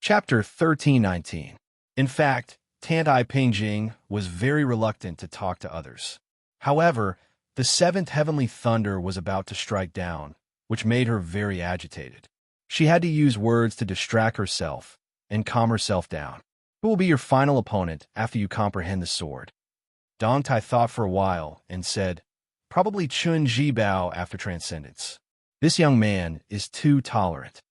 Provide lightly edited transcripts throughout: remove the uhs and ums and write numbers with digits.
Chapter 1319. In fact, Tantai Pingjing was very reluctant to talk to others. However, the seventh heavenly thunder was about to strike down, which made her very agitated. She had to use words to distract herself and calm herself down. Who will be your final opponent after you comprehend the sword? Dong Tai thought for a while and said, probably Chun Jibao after transcendence. This young man is too tolerant.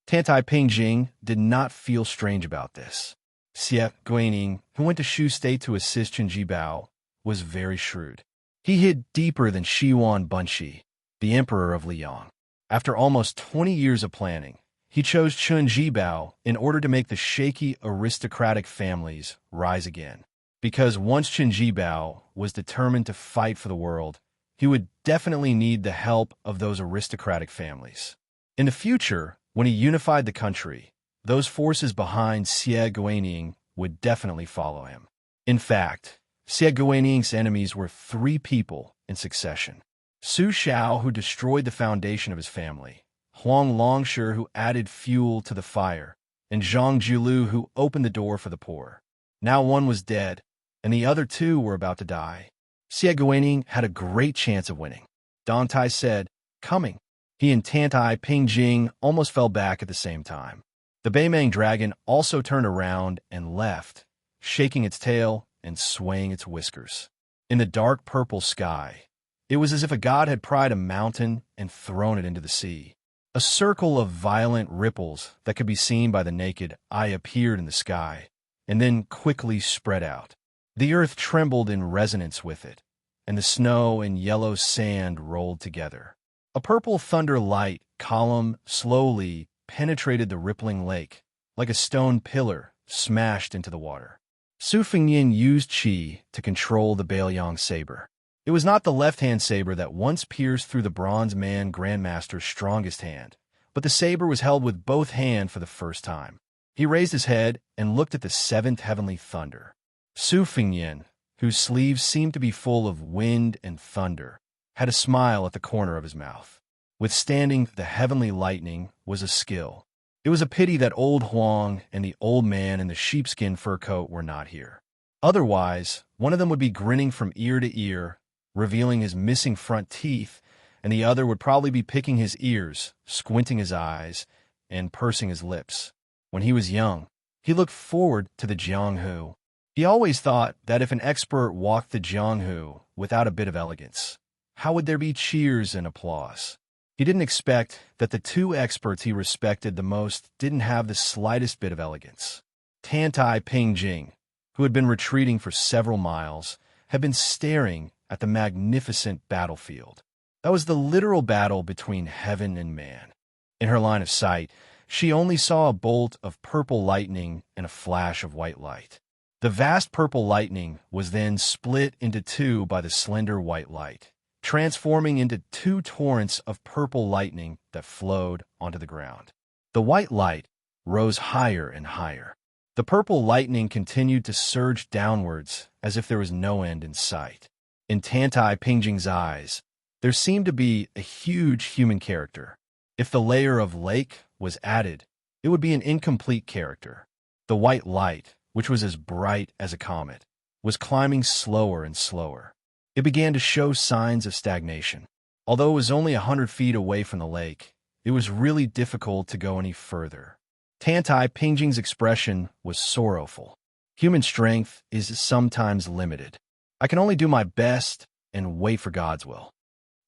Tantai Pingjing did not feel strange about this. Xie Guining, who went to Shu State to assist Chun Jibao, was very shrewd. He hid deeper than Shiwan Bunshi, the emperor of Liang. After almost 20 years of planning, he chose Chun Jibao in order to make the shaky aristocratic families rise again. Because once Chun Jibao was determined to fight for the world, he would definitely need the help of those aristocratic families. In the future, when he unified the country, those forces behind Xie Guining would definitely follow him. In fact, Xie Guining's enemies were 3 people in succession. Su Xiao, who destroyed the foundation of his family, Huang Longshi, who added fuel to the fire, and Zhang Julu, who opened the door for the poor. Now one was dead, and the other 2 were about to die. Xie Guining had a great chance of winning. Dong Tai said, coming. He and Tantai Pingjing almost fell back at the same time. The Beimang dragon also turned around and left, shaking its tail and swaying its whiskers. In the dark purple sky, it was as if a god had pried a mountain and thrown it into the sea. A circle of violent ripples that could be seen by the naked eye appeared in the sky, and then quickly spread out. The earth trembled in resonance with it, and the snow and yellow sand rolled together. A purple thunder light column slowly penetrated the rippling lake, like a stone pillar smashed into the water. Su Fengyin used qi to control the Baoyang saber. It was not the left-hand saber that once pierced through the Bronze Man Grandmaster's strongest hand, but the saber was held with both hands for the first time. He raised his head and looked at the 7th heavenly thunder. Su Fengyin, whose sleeves seemed to be full of wind and thunder, had a smile at the corner of his mouth. Withstanding the heavenly lightning was a skill. It was a pity that old Huang and the old man in the sheepskin fur coat were not here. Otherwise, one of them would be grinning from ear to ear, revealing his missing front teeth, and the other would probably be picking his ears, squinting his eyes, and pursing his lips. When he was young, he looked forward to the Jianghu. He always thought that if an expert walked the Jianghu without a bit of elegance, how would there be cheers and applause? He didn't expect that the 2 experts he respected the most didn't have the slightest bit of elegance. Tantai Pingjing, who had been retreating for several miles, had been staring at the magnificent battlefield. That was the literal battle between heaven and man. In her line of sight, she only saw a bolt of purple lightning and a flash of white light. The vast purple lightning was then split into 2 by the slender white light, transforming into 2 torrents of purple lightning that flowed onto the ground. The white light rose higher and higher. The purple lightning continued to surge downwards as if there was no end in sight. In Tantai Pingjing's eyes, there seemed to be a huge human character. If the layer of lake was added, it would be an incomplete character. The white light, which was as bright as a comet, was climbing slower and slower. It began to show signs of stagnation. Although it was only 100 feet away from the lake, it was really difficult to go any further. Tantai Pingjing's expression was sorrowful. Human strength is sometimes limited. I can only do my best and wait for God's will.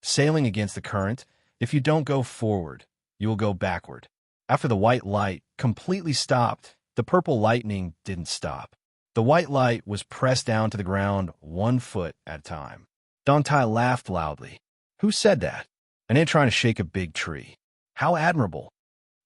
Sailing against the current, if you don't go forward, you will go backward. After the white light completely stopped, the purple lightning didn't stop. The white light was pressed down to the ground 1 foot at a time. Dong Tai laughed loudly. Who said that? An ant trying to shake a big tree. How admirable.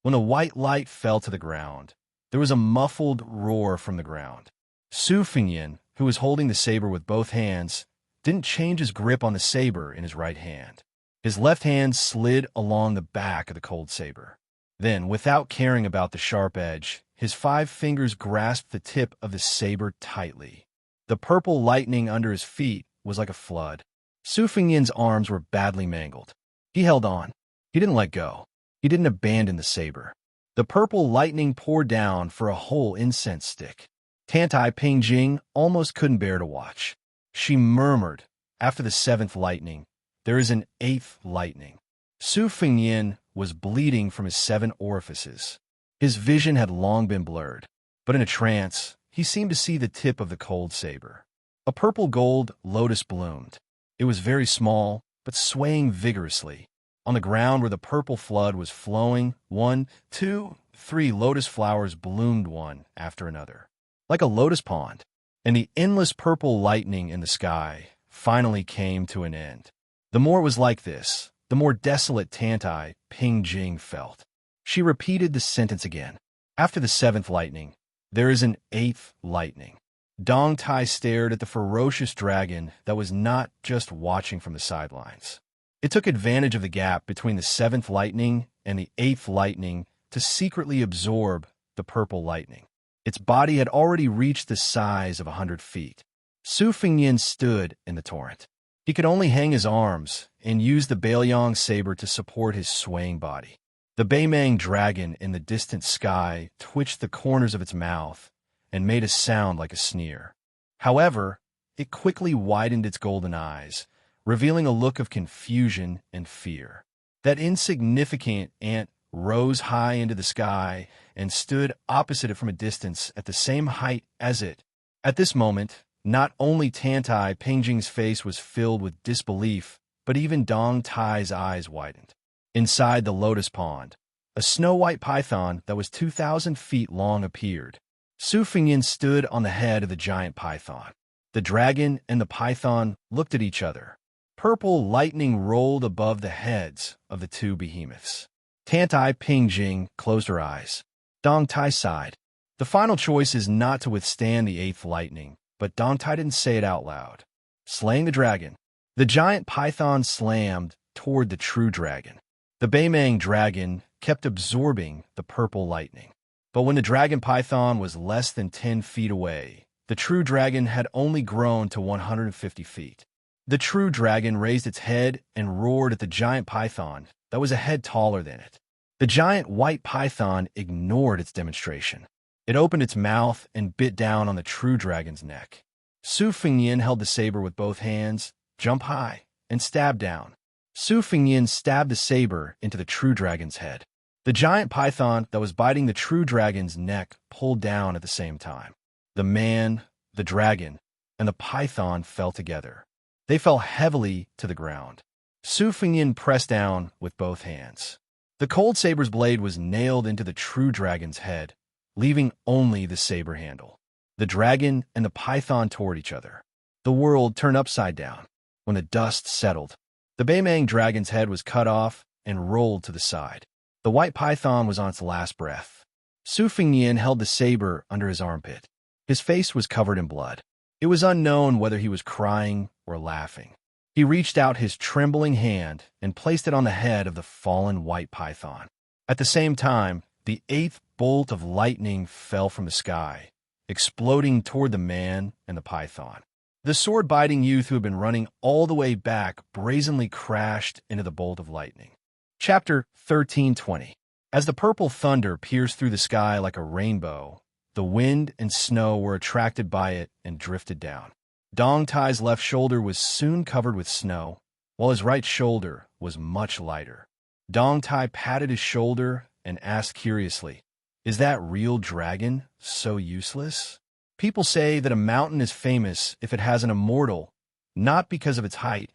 When the white light fell to the ground, there was a muffled roar from the ground. Su Fengyin, who was holding the saber with both hands, didn't change his grip on the saber in his right hand. His left hand slid along the back of the cold saber. Then, without caring about the sharp edge, his 5 fingers grasped the tip of the saber tightly. The purple lightning under his feet was like a flood. Su Fengyin's arms were badly mangled. He held on. He didn't let go. He didn't abandon the saber. The purple lightning poured down for a whole incense stick. Tantai Pingjing almost couldn't bear to watch. She murmured, "After the seventh lightning, there is an eighth lightning." Su Fengyin was bleeding from his 7 orifices. His vision had long been blurred, but in a trance, he seemed to see the tip of the cold saber. A purple-gold lotus bloomed. It was very small, but swaying vigorously. On the ground where the purple flood was flowing, 1, 2, 3 lotus flowers bloomed one after another, like a lotus pond, and the endless purple lightning in the sky finally came to an end. The more it was like this, the more desolate Tantai Pingjing felt. She repeated the sentence again. After the 7th lightning, there is an 8th lightning. Dong Tai stared at the ferocious dragon that was not just watching from the sidelines. It took advantage of the gap between the 7th lightning and the 8th lightning to secretly absorb the purple lightning. Its body had already reached the size of 100 feet. Su Fengyin stood in the torrent. He could only hang his arms and use the Baoyang saber to support his swaying body. The Baimang dragon in the distant sky twitched the corners of its mouth and made a sound like a sneer. However, it quickly widened its golden eyes, revealing a look of confusion and fear. That insignificant ant rose high into the sky and stood opposite it from a distance at the same height as it. At this moment, not only Tantai Pingjing's face was filled with disbelief, but even Dong Tai's eyes widened. Inside the lotus pond, a snow-white python that was 2,000 feet long appeared. Su Fengyin stood on the head of the giant python. The dragon and the python looked at each other. Purple lightning rolled above the heads of the two behemoths. Tantai Pingjing closed her eyes. Dong Tai sighed. The final choice is not to withstand the 8th lightning, but Dong Tai didn't say it out loud. Slaying the dragon. The giant python slammed toward the true dragon. The Baimang dragon kept absorbing the purple lightning. But when the dragon python was less than 10 feet away, the true dragon had only grown to 150 feet. The true dragon raised its head and roared at the giant python that was a head taller than it. The giant white python ignored its demonstration. It opened its mouth and bit down on the true dragon's neck. Su Fengyin held the saber with both hands, jumped high, and stabbed down. Su Fengyin stabbed the saber into the true dragon's head. The giant python that was biting the true dragon's neck pulled down at the same time. The man, the dragon, and the python fell together. They fell heavily to the ground. Su Fengyin pressed down with both hands. The cold saber's blade was nailed into the true dragon's head, leaving only the saber handle. The dragon and the python toward each other. The world turned upside down. When the dust settled, the Baimang dragon's head was cut off and rolled to the side. The white python was on its last breath. Su Fengyin held the saber under his armpit. His face was covered in blood. It was unknown whether he was crying or laughing. He reached out his trembling hand and placed it on the head of the fallen white python. At the same time, the 8th bolt of lightning fell from the sky, exploding toward the man and the python. The sword-biting youth who had been running all the way back brazenly crashed into the bolt of lightning. Chapter 1320. As the purple thunder pierced through the sky like a rainbow, the wind and snow were attracted by it and drifted down. Dong Tai's left shoulder was soon covered with snow, while his right shoulder was much lighter. Dong Tai patted his shoulder and asked curiously, "Is that real dragon so useless?" People say that a mountain is famous if it has an immortal, not because of its height,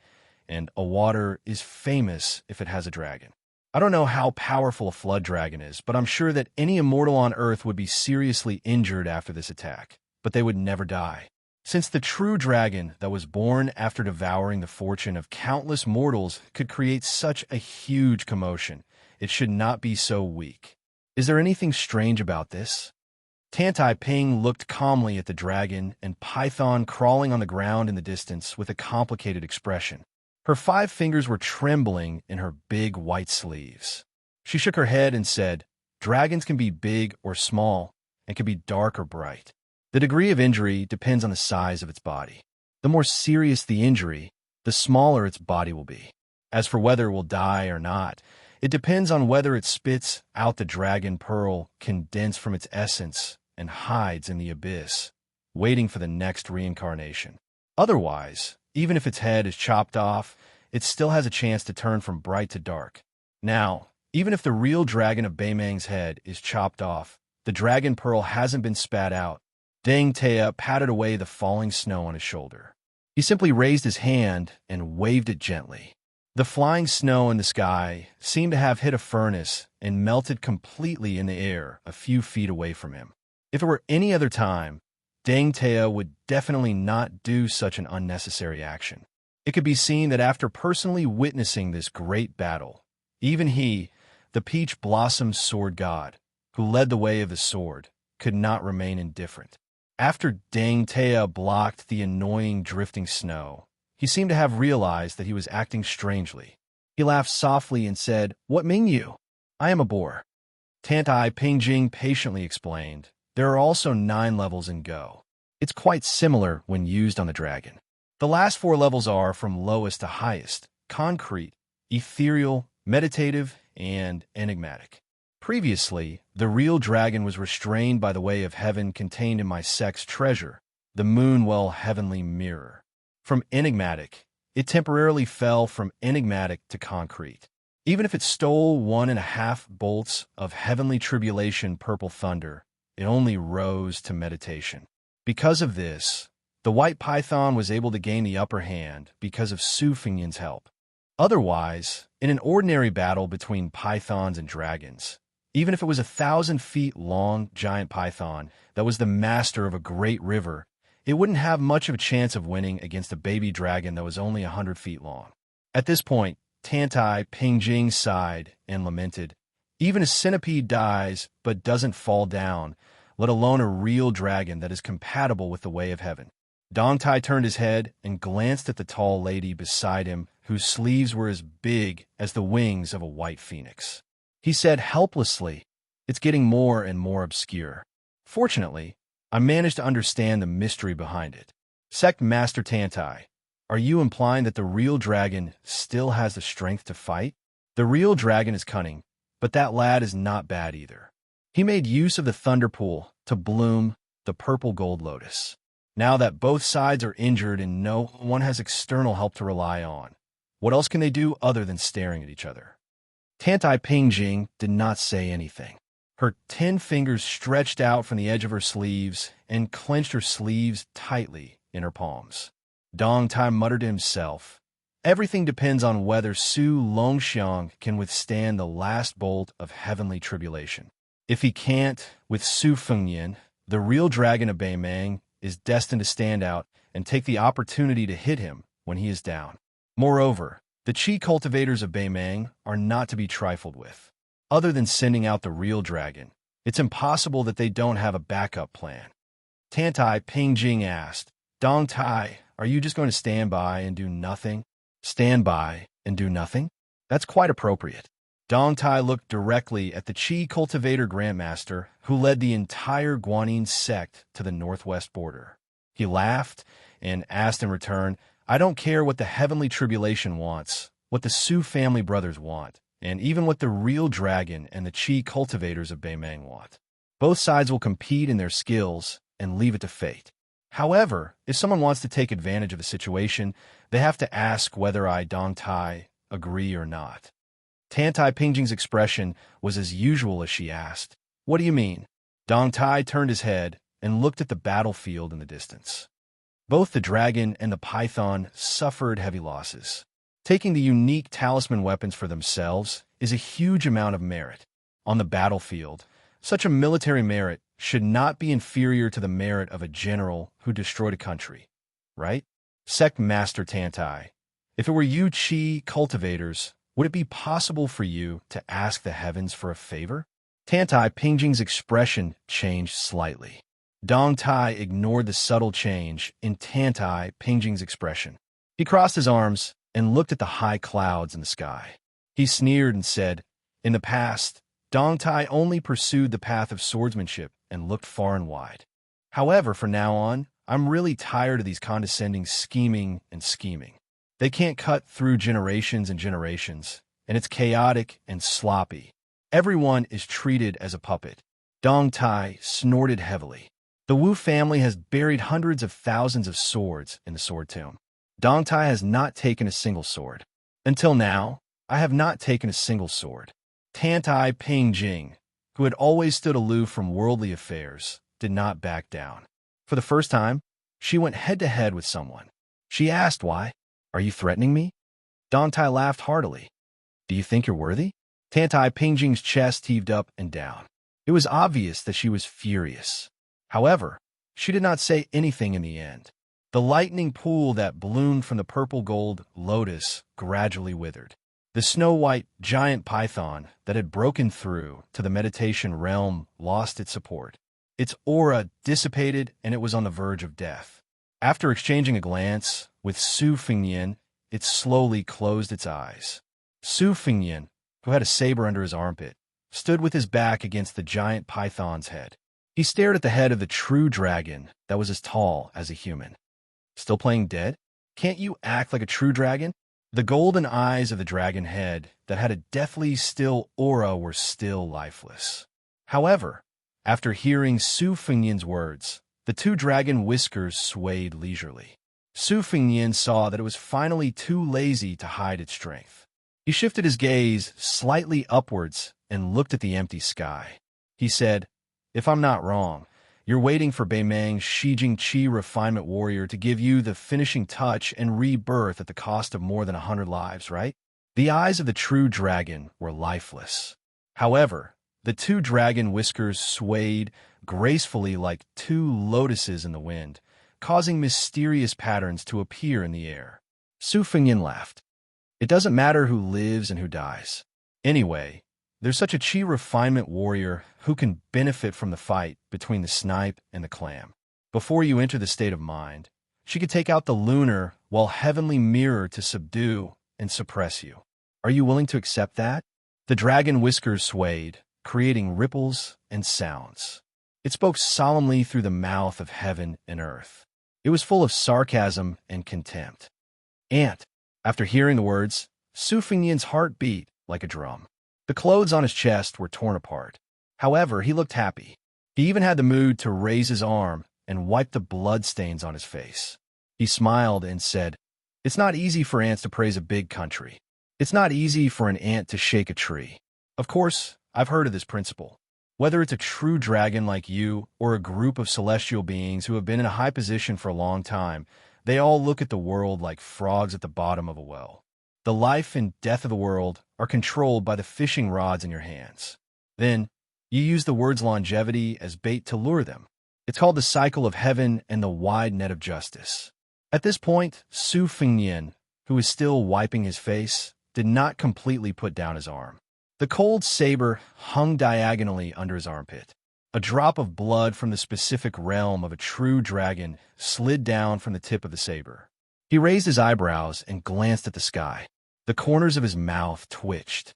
and a water is famous if it has a dragon. I don't know how powerful a flood dragon is, but I'm sure that any immortal on Earth would be seriously injured after this attack, but they would never die. Since the true dragon that was born after devouring the fortune of countless mortals could create such a huge commotion, it should not be so weak. Is there anything strange about this? Tantai Ping looked calmly at the dragon and python crawling on the ground in the distance with a complicated expression. Her 5 fingers were trembling in her big white sleeves. She shook her head and said, "Dragons can be big or small and can be dark or bright. The degree of injury depends on the size of its body. The more serious the injury, the smaller its body will be. As for whether it will die or not, It depends on whether it spits out the dragon pearl condensed from its essence and hides in the abyss, waiting for the next reincarnation. Otherwise, even if its head is chopped off, it still has a chance to turn from bright to dark. Now, even if the real dragon of Baimang's head is chopped off, the dragon pearl hasn't been spat out. Deng Tea patted away the falling snow on his shoulder. He simply raised his hand and waved it gently. The flying snow in the sky seemed to have hit a furnace and melted completely in the air a few feet away from him. If it were any other time, Deng Tea would definitely not do such an unnecessary action. It could be seen that after personally witnessing this great battle, even he, the Peach Blossom Sword God, who led the way of the sword, could not remain indifferent. After Deng Tea blocked the annoying drifting snow, he seemed to have realized that he was acting strangely. He laughed softly and said, "What mean you? I am a boar." Tantai Pingjing patiently explained, "There are also 9 levels in Go. It's quite similar when used on the dragon. The last 4 levels are from lowest to highest: concrete, ethereal, meditative, and enigmatic. Previously, the real dragon was restrained by the way of heaven contained in my sect's treasure, the Moonwell Heavenly Mirror. From enigmatic, it temporarily fell from enigmatic to concrete. Even if it stole 1.5 bolts of heavenly tribulation purple thunder, it only rose to meditation. Because of this, the white python was able to gain the upper hand because of Su Fengyan's help. Otherwise, in an ordinary battle between pythons and dragons, even if it was 1,000 feet long giant python that was the master of a great river, it wouldn't have much of a chance of winning against a baby dragon that was only 100 feet long. At this point, Tantai Pingjing sighed and lamented, "Even a centipede dies but doesn't fall down, let alone a real dragon that is compatible with the way of heaven." Dong Tai turned his head and glanced at the tall lady beside him, whose sleeves were as big as the wings of a white phoenix. He said helplessly, "It's getting more and more obscure. Fortunately, I managed to understand the mystery behind it. Sect Master Tantai, are you implying that the real dragon still has the strength to fight?" The real dragon is cunning, but that lad is not bad either. He made use of the thunder pool to bloom the purple gold lotus. Now that both sides are injured and no one has external help to rely on, what else can they do other than staring at each other? Tantai Pingjing did not say anything. Her 10 fingers stretched out from the edge of her sleeves and clenched her sleeves tightly in her palms. Dong Tai muttered to himself, "Everything depends on whether Su Longxiang can withstand the last bolt of heavenly tribulation. If he can't, with Su Fengyan, the real dragon of Baimang is destined to stand out and take the opportunity to hit him when he is down. Moreover, the Qi cultivators of Baimang are not to be trifled with. Other than sending out the real dragon, it's impossible that they don't have a backup plan." Tantai Pingjing asked, "Dong Tai, are you just going to stand by and do nothing?" "Stand by and do nothing? That's quite appropriate." Dong Tai looked directly at the Qi cultivator grandmaster who led the entire Guanyin sect to the northwest border. He laughed and asked in return, "I don't care what the heavenly tribulation wants, what the Su family brothers want, and even what the real dragon and the Qi cultivators of Baimang want. Both sides will compete in their skills and leave it to fate. However, if someone wants to take advantage of a situation, they have to ask whether I, Dong Tai, agree or not." Tantai Pingjing's expression was as usual as she asked, "What do you mean?" Dong Tai turned his head and looked at the battlefield in the distance. Both the dragon and the python suffered heavy losses. Taking the unique talisman weapons for themselves is a huge amount of merit. On the battlefield, such a military merit should not be inferior to the merit of a general who destroyed a country, right? Sect Master Tantai, if it were you Qi cultivators, would it be possible for you to ask the heavens for a favor? Tantai Pingjing's expression changed slightly. Dong Tai ignored the subtle change in Tantai Pingjing's expression. He crossed his arms and looked at the high clouds in the sky. He sneered and said, "In the past, Dong Tai only pursued the path of swordsmanship and looked far and wide. However, from now on, I'm really tired of these condescending scheming. They can't cut through generations and generations, and it's chaotic and sloppy. Everyone is treated as a puppet. Dong Tai snorted heavily. The Wu family has buried hundreds of thousands of swords in the sword tomb. Dong Tai has not taken a single sword. Until now, I have not taken a single sword. Tantai Pingjing, who had always stood aloof from worldly affairs, did not back down. For the first time, she went head-to-head with someone. She asked why. Are you threatening me? Dong Tai laughed heartily. Do you think you're worthy? Tantai Pingjing's chest heaved up and down. It was obvious that she was furious. However, she did not say anything in the end. The lightning pool that bloomed from the purple-gold lotus gradually withered. The snow-white giant python that had broken through to the meditation realm lost its support. Its aura dissipated and it was on the verge of death. After exchanging a glance with Su Fengnian, it slowly closed its eyes. Su Fengnian, who had a saber under his armpit, stood with his back against the giant python's head. He stared at the head of the true dragon that was as tall as a human. Still playing dead? Can't you act like a true dragon? The golden eyes of the dragon head that had a deathly still aura were still lifeless. However, after hearing Su Fengnian's words, the two dragon whiskers swayed leisurely. Su Fengnian saw that it was finally too lazy to hide its strength. He shifted his gaze slightly upwards and looked at the empty sky. He said, "If I'm not wrong, you're waiting for Beimang's Shijing Qi refinement warrior to give you the finishing touch and rebirth at the cost of more than 100 lives, right?" The eyes of the true dragon were lifeless. However, the two dragon whiskers swayed gracefully like two lotuses in the wind, causing mysterious patterns to appear in the air. Su Fengnian laughed. It doesn't matter who lives and who dies. Anyway, there's such a Qi refinement warrior who can benefit from the fight between the snipe and the clam. Before you enter the state of mind, she could take out the lunar while heavenly mirror to subdue and suppress you. Are you willing to accept that? The dragon whiskers swayed, creating ripples and sounds. It spoke solemnly through the mouth of heaven and earth. It was full of sarcasm and contempt. Ant. After hearing the words, Su Fengnian's heart beat like a drum. The clothes on his chest were torn apart. However, he looked happy. He even had the mood to raise his arm and wipe the bloodstains on his face. He smiled and said, "It's not easy for ants to praise a big country. It's not easy for an ant to shake a tree. Of course, I've heard of this principle. Whether it's a true dragon like you or a group of celestial beings who have been in a high position for a long time, they all look at the world like frogs at the bottom of a well. The life and death of the world are controlled by the fishing rods in your hands. Then, you use the words longevity as bait to lure them. It's called the cycle of heaven and the wide net of justice." At this point, Su Fengnian, who was still wiping his face, did not completely put down his arm. The cold saber hung diagonally under his armpit. A drop of blood from the specific realm of a true dragon slid down from the tip of the saber. He raised his eyebrows and glanced at the sky. The corners of his mouth twitched.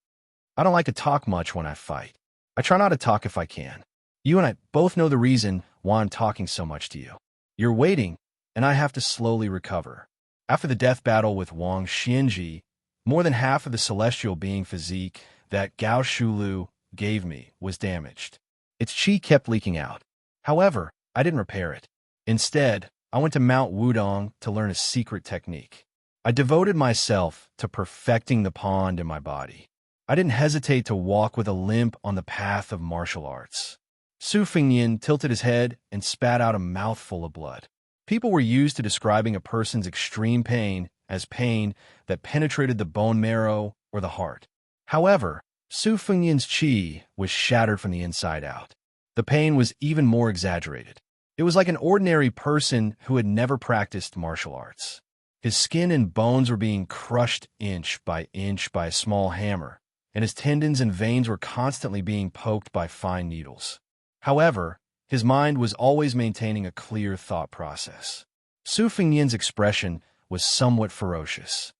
"I don't like to talk much when I fight. I try not to talk if I can. You and I both know the reason why I'm talking so much to you. You're waiting, and I have to slowly recover. After the death battle with Wang Xianji, more than half of the celestial being physique that Gao Shulu gave me was damaged. Its qi kept leaking out. However, I didn't repair it. Instead, I went to Mount Wudong to learn a secret technique. I devoted myself to perfecting the pond in my body. I didn't hesitate to walk with a limp on the path of martial arts." Su Fengnian tilted his head and spat out a mouthful of blood. People were used to describing a person's extreme pain as pain that penetrated the bone marrow or the heart. However, Su Fengnian's qi was shattered from the inside out. The pain was even more exaggerated. It was like an ordinary person who had never practiced martial arts. His skin and bones were being crushed inch by a small hammer, and his tendons and veins were constantly being poked by fine needles. However, his mind was always maintaining a clear thought process. Su Fengnian's expression was somewhat ferocious.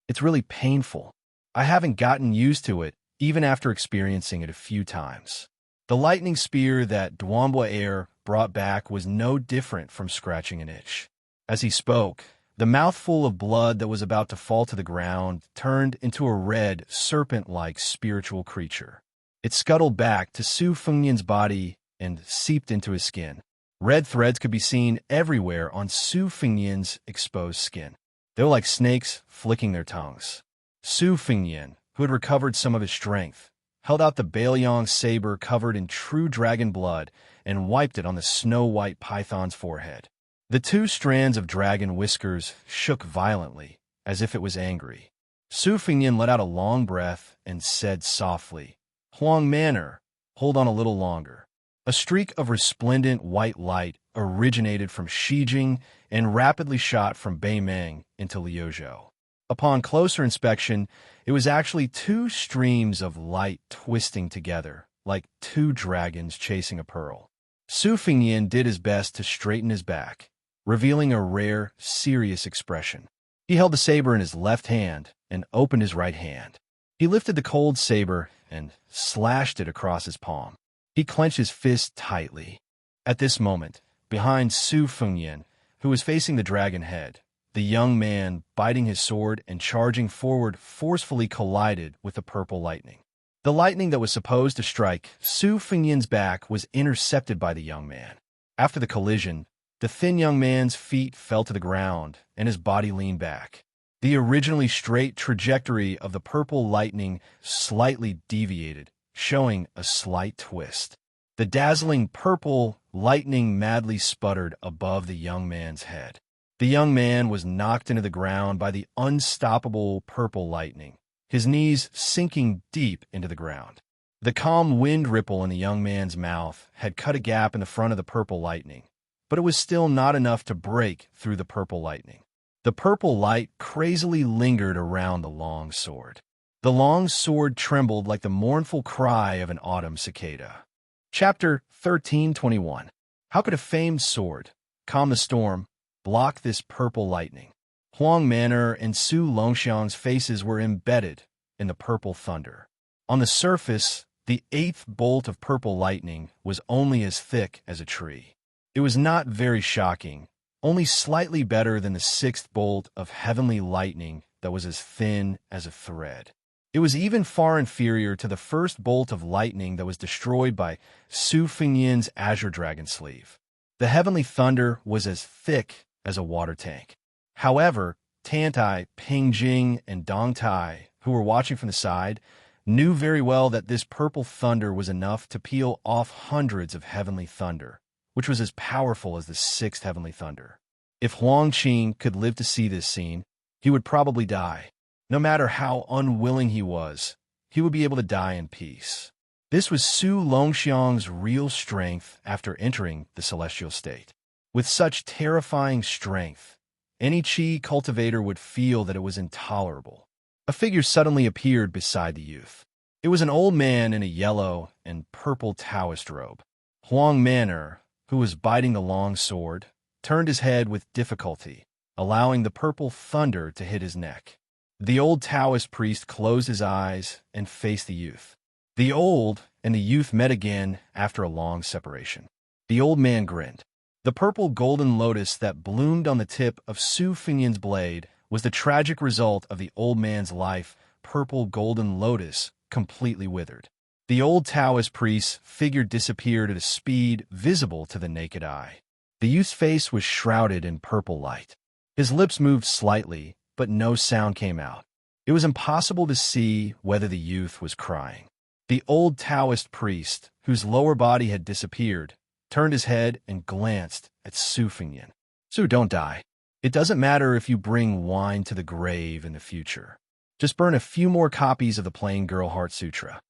"It's really painful. I haven't gotten used to it, even after experiencing it a few times." The lightning spear that Duanbo Air brought back was no different from scratching an itch. As he spoke, The mouthful of blood that was about to fall to the ground turned into a red, serpent-like spiritual creature. It scuttled back to Su Fengnian's body and seeped into his skin. Red threads could be seen everywhere on Su Fengnian's exposed skin. They were like snakes flicking their tongues. Su Fengnian, who had recovered some of his strength, held out the Baoyong saber covered in true dragon blood and wiped it on the snow-white python's forehead. The two strands of dragon whiskers shook violently, as if it was angry. Su Fengnian let out a long breath and said softly, "Huang Manor, hold on a little longer." A streak of resplendent white light originated from Shijing and rapidly shot from Beimeng into Liuzhou. Upon closer inspection, it was actually two streams of light twisting together, like two dragons chasing a pearl. Su Fengnian did his best to straighten his back, revealing a rare, serious expression. He held the saber in his left hand and opened his right hand. He lifted the cold saber and slashed it across his palm. He clenched his fist tightly. At this moment, behind Su Fengnian, who was facing the dragon head, the young man, biting his sword and charging forward, forcefully collided with the purple lightning. The lightning that was supposed to strike Su Fengnian's back was intercepted by the young man. After the collision, the thin young man's feet fell to the ground and his body leaned back. The originally straight trajectory of the purple lightning slightly deviated, showing a slight twist. The dazzling purple lightning madly sputtered above the young man's head. The young man was knocked into the ground by the unstoppable purple lightning, his knees sinking deep into the ground. The calm wind ripple in the young man's mouth had cut a gap in the front of the purple lightning, but it was still not enough to break through the purple lightning. The purple light crazily lingered around the long sword. The long sword trembled like the mournful cry of an autumn cicada. Chapter 1321. How could a famed sword calm the storm, block this purple lightning? Huang Manor and Su Longxiang's faces were embedded in the purple thunder. On the surface, the eighth bolt of purple lightning was only as thick as a tree. It was not very shocking, only slightly better than the sixth bolt of heavenly lightning that was as thin as a thread. It was even far inferior to the first bolt of lightning that was destroyed by Su Fengnian's azure dragon sleeve. The heavenly thunder was as thick as a water tank. However, Tantai, Pingjing, and Dongtai, who were watching from the side, knew very well that this purple thunder was enough to peel off hundreds of heavenly thunder, which was as powerful as the sixth heavenly thunder. If Huang Qing could live to see this scene, he would probably die. No matter how unwilling he was, he would be able to die in peace. This was Su Longxiang's real strength after entering the celestial state. With such terrifying strength, any Qi cultivator would feel that it was intolerable. A figure suddenly appeared beside the youth. It was an old man in a yellow and purple Taoist robe. Huang Manor, who was biting the long sword, turned his head with difficulty, allowing the purple thunder to hit his neck. The old Taoist priest closed his eyes and faced the youth. The old and the youth met again after a long separation. The old man grinned. The purple golden lotus that bloomed on the tip of Su Fengnian's blade was the tragic result of the old man's life. Purple golden lotus completely withered. The old Taoist priest's figure disappeared at a speed visible to the naked eye. The youth's face was shrouded in purple light. His lips moved slightly, but no sound came out. It was impossible to see whether the youth was crying. The old Taoist priest, whose lower body had disappeared, turned his head and glanced at Su Fengnian. "Su, don't die. It doesn't matter if you bring wine to the grave in the future. Just burn a few more copies of the Plain Girl Heart Sutra.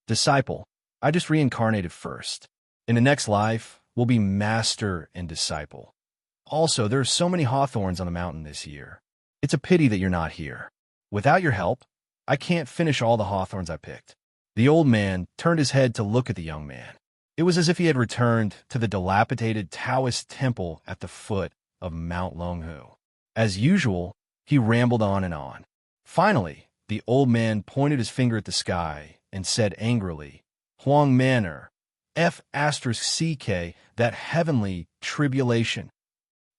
Disciple, I just reincarnated first. In the next life, we'll be master and disciple. Also, there are so many hawthorns on the mountain this year. It's a pity that you're not here. Without your help, I can't finish all the hawthorns I picked." The old man turned his head to look at the young man. It was as if he had returned to the dilapidated Taoist temple at the foot of Mount Longhu. As usual, he rambled on and on. Finally, the old man pointed his finger at the sky and said angrily, "Huang Manor, F*CK, that heavenly tribulation."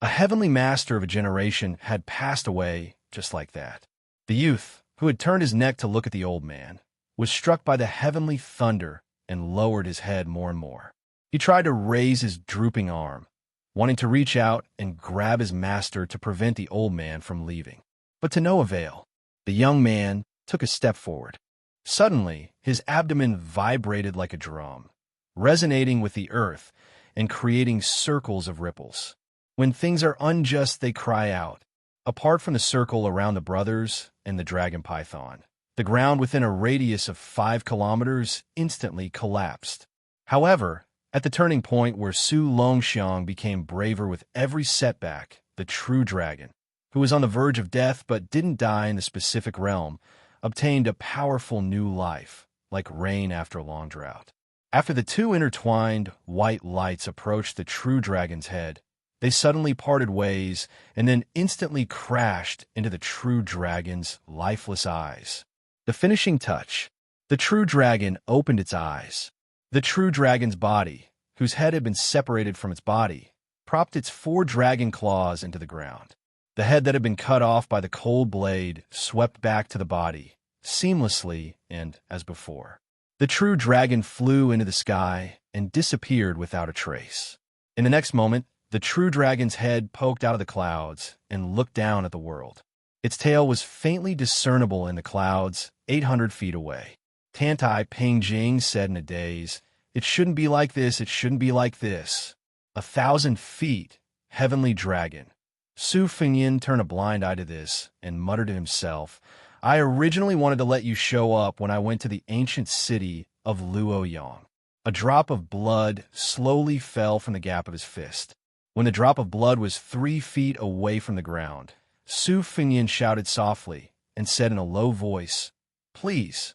A heavenly master of a generation had passed away just like that. The youth, who had turned his neck to look at the old man, was struck by the heavenly thunder and lowered his head more and more. He tried to raise his drooping arm, wanting to reach out and grab his master to prevent the old man from leaving. But to no avail. The young man took a step forward. Suddenly, his abdomen vibrated like a drum, resonating with the earth and creating circles of ripples. When things are unjust, they cry out. Apart from the circle around the brothers and the dragon python, the ground within a radius of 5 kilometers instantly collapsed. However, at the turning point where Su Longxiang became braver with every setback, the true dragon, who was on the verge of death but didn't die in the specific realm, obtained a powerful new life, like rain after a long drought. After the two intertwined white lights approached the true dragon's head, they suddenly parted ways and then instantly crashed into the true dragon's lifeless eyes. The finishing touch. The true dragon opened its eyes. The true dragon's body, whose head had been separated from its body, propped its 4 dragon claws into the ground. The head that had been cut off by the cold blade swept back to the body, seamlessly and as before. The true dragon flew into the sky and disappeared without a trace. In the next moment, the true dragon's head poked out of the clouds and looked down at the world. Its tail was faintly discernible in the clouds 800 feet away. Tantai Pengjing said in a daze, "It shouldn't be like this, it shouldn't be like this." 1,000 feet, heavenly dragon. Su Fengyin turned a blind eye to this and muttered to himself, "I originally wanted to let you show up when I went to the ancient city of Luoyang." A drop of blood slowly fell from the gap of his fist. When the drop of blood was 3 feet away from the ground, Su Fengyin shouted softly and said in a low voice, "Please,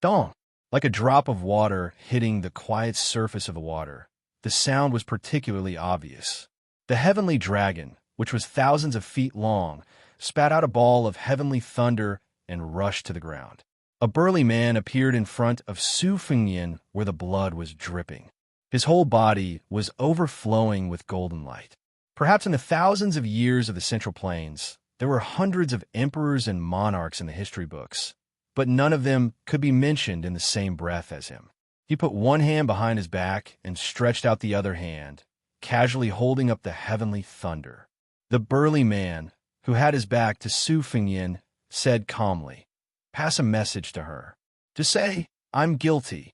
don't." Like a drop of water hitting the quiet surface of the water, the sound was particularly obvious. The heavenly dragon, which was thousands of feet long, spat out a ball of heavenly thunder and rushed to the ground. A burly man appeared in front of Su Fengyin where the blood was dripping. His whole body was overflowing with golden light. Perhaps in the thousands of years of the Central Plains, there were hundreds of emperors and monarchs in the history books, but none of them could be mentioned in the same breath as him. He put one hand behind his back and stretched out the other hand, casually holding up the heavenly thunder. The burly man, who had his back to Su Fengyin, said calmly, "Pass a message to her. To say, I'm guilty."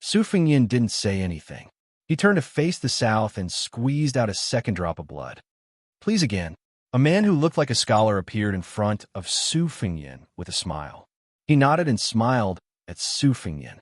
Su Fengyin didn't say anything. He turned to face the south and squeezed out a second drop of blood. "Please again." A man who looked like a scholar appeared in front of Su Fengyin with a smile. He nodded and smiled at Su Fengyin.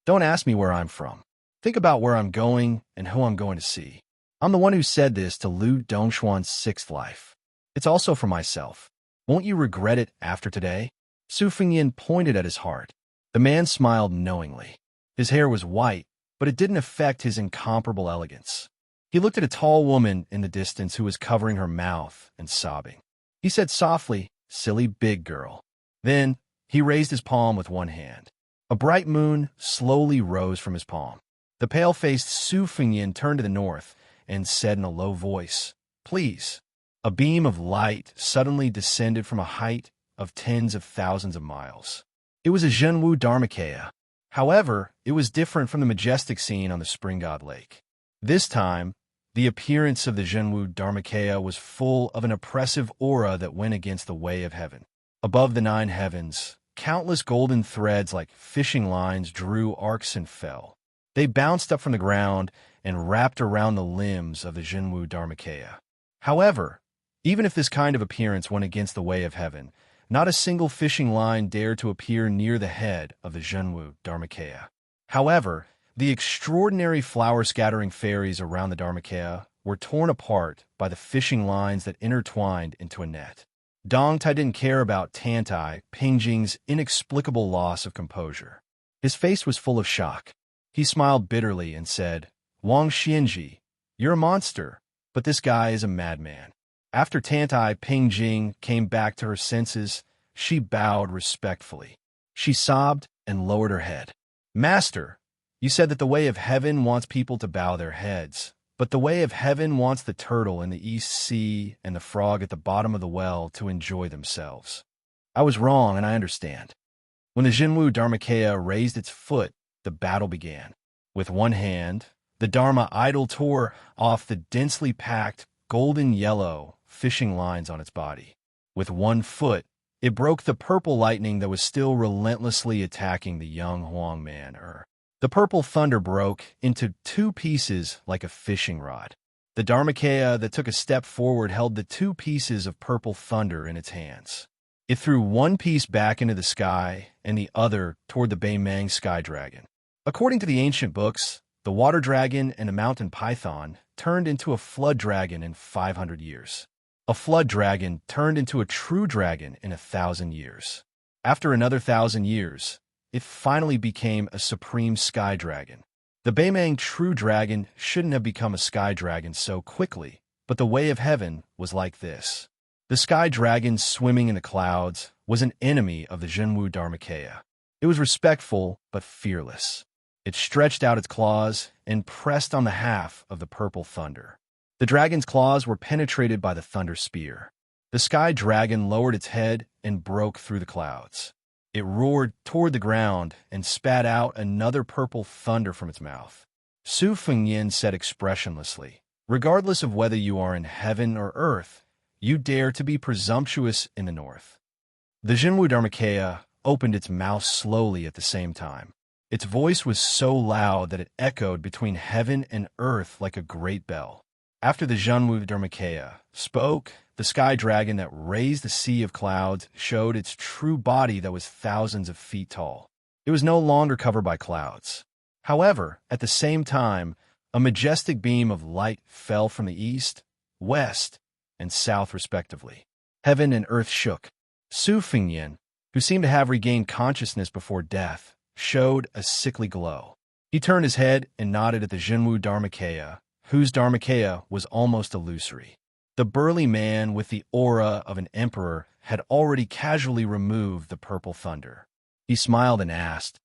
"Don't ask me where I'm from. Think about where I'm going and who I'm going to see. I'm the one who said this to Lu Dongshuan's 6th life. It's also for myself. Won't you regret it after today?" Su Fengyin pointed at his heart. The man smiled knowingly. His hair was white, but it didn't affect his incomparable elegance. He looked at a tall woman in the distance who was covering her mouth and sobbing. He said softly, "Silly big girl." Then he raised his palm with one hand. A bright moon slowly rose from his palm. The pale-faced Su Fengyin turned to the north and said in a low voice, "Please." A beam of light suddenly descended from a height of tens of thousands of miles. It was a Zhenwu Dharmakaya. However, it was different from the majestic scene on the Spring God Lake. This time, the appearance of the Zhenwu Dharmakaya was full of an oppressive aura that went against the way of heaven. Above the 9 heavens, countless golden threads like fishing lines drew arcs and fell. They bounced up from the ground and wrapped around the limbs of the Zhenwu Dharmakaya. However, even if this kind of appearance went against the way of heaven, not a single fishing line dared to appear near the head of the Zhenwu Dharmakaya. However, the extraordinary flower-scattering fairies around the Dharmakaya were torn apart by the fishing lines that intertwined into a net. Dong Tai didn't care about Tantai Pengjing's inexplicable loss of composure. His face was full of shock. He smiled bitterly and said, "Wang Xianji, you're a monster, but this guy is a madman." After Tantai Pengjing came back to her senses, she bowed respectfully. She sobbed and lowered her head. "Master, you said that the way of heaven wants people to bow their heads, But the way of heaven wants the turtle in the East Sea and the frog at the bottom of the well to enjoy themselves. I was wrong, and I understand. When the Jinwu Dharmakaya raised its foot, the battle began. With one hand, the Dharma idol tore off the densely packed, golden-yellow fishing lines on its body. With one foot, it broke the purple lightning that was still relentlessly attacking the young Huang man. The purple thunder broke into two pieces like a fishing rod. The Dharmakaya that took a step forward held the two pieces of purple thunder in its hands. It threw one piece back into the sky and the other toward the Beimang sky dragon. According to the ancient books, the water dragon and a mountain python turned into a flood dragon in 500 years. A flood dragon turned into a true dragon in 1,000 years. After another 1,000 years, it finally became a supreme sky dragon. The Beimang true dragon shouldn't have become a sky dragon so quickly, but the way of heaven was like this. The sky dragon swimming in the clouds was an enemy of the Jinwu Dharmakaya. It was respectful but fearless. It stretched out its claws and pressed on the half of the purple thunder. The dragon's claws were penetrated by the thunder spear. The sky dragon lowered its head and broke through the clouds. It roared toward the ground and spat out another purple thunder from its mouth. Su Fengyin said expressionlessly, "Regardless of whether you are in heaven or earth, you dare to be presumptuous in the north." The Jinwu Dharmakaya opened its mouth slowly at the same time. Its voice was so loud that it echoed between heaven and earth like a great bell. After the Jinwu Dharmakaya spoke, the sky dragon that raised the sea of clouds showed its true body that was thousands of feet tall. It was no longer covered by clouds. However, at the same time, a majestic beam of light fell from the east, west, and south respectively. Heaven and earth shook. Su Fengyin, who seemed to have regained consciousness before death, showed a sickly glow. He turned his head and nodded at the Jinwu Dharmakaya, whose Dharmakaya was almost illusory. The burly man with the aura of an emperor had already casually removed the purple thunder. He smiled and asked,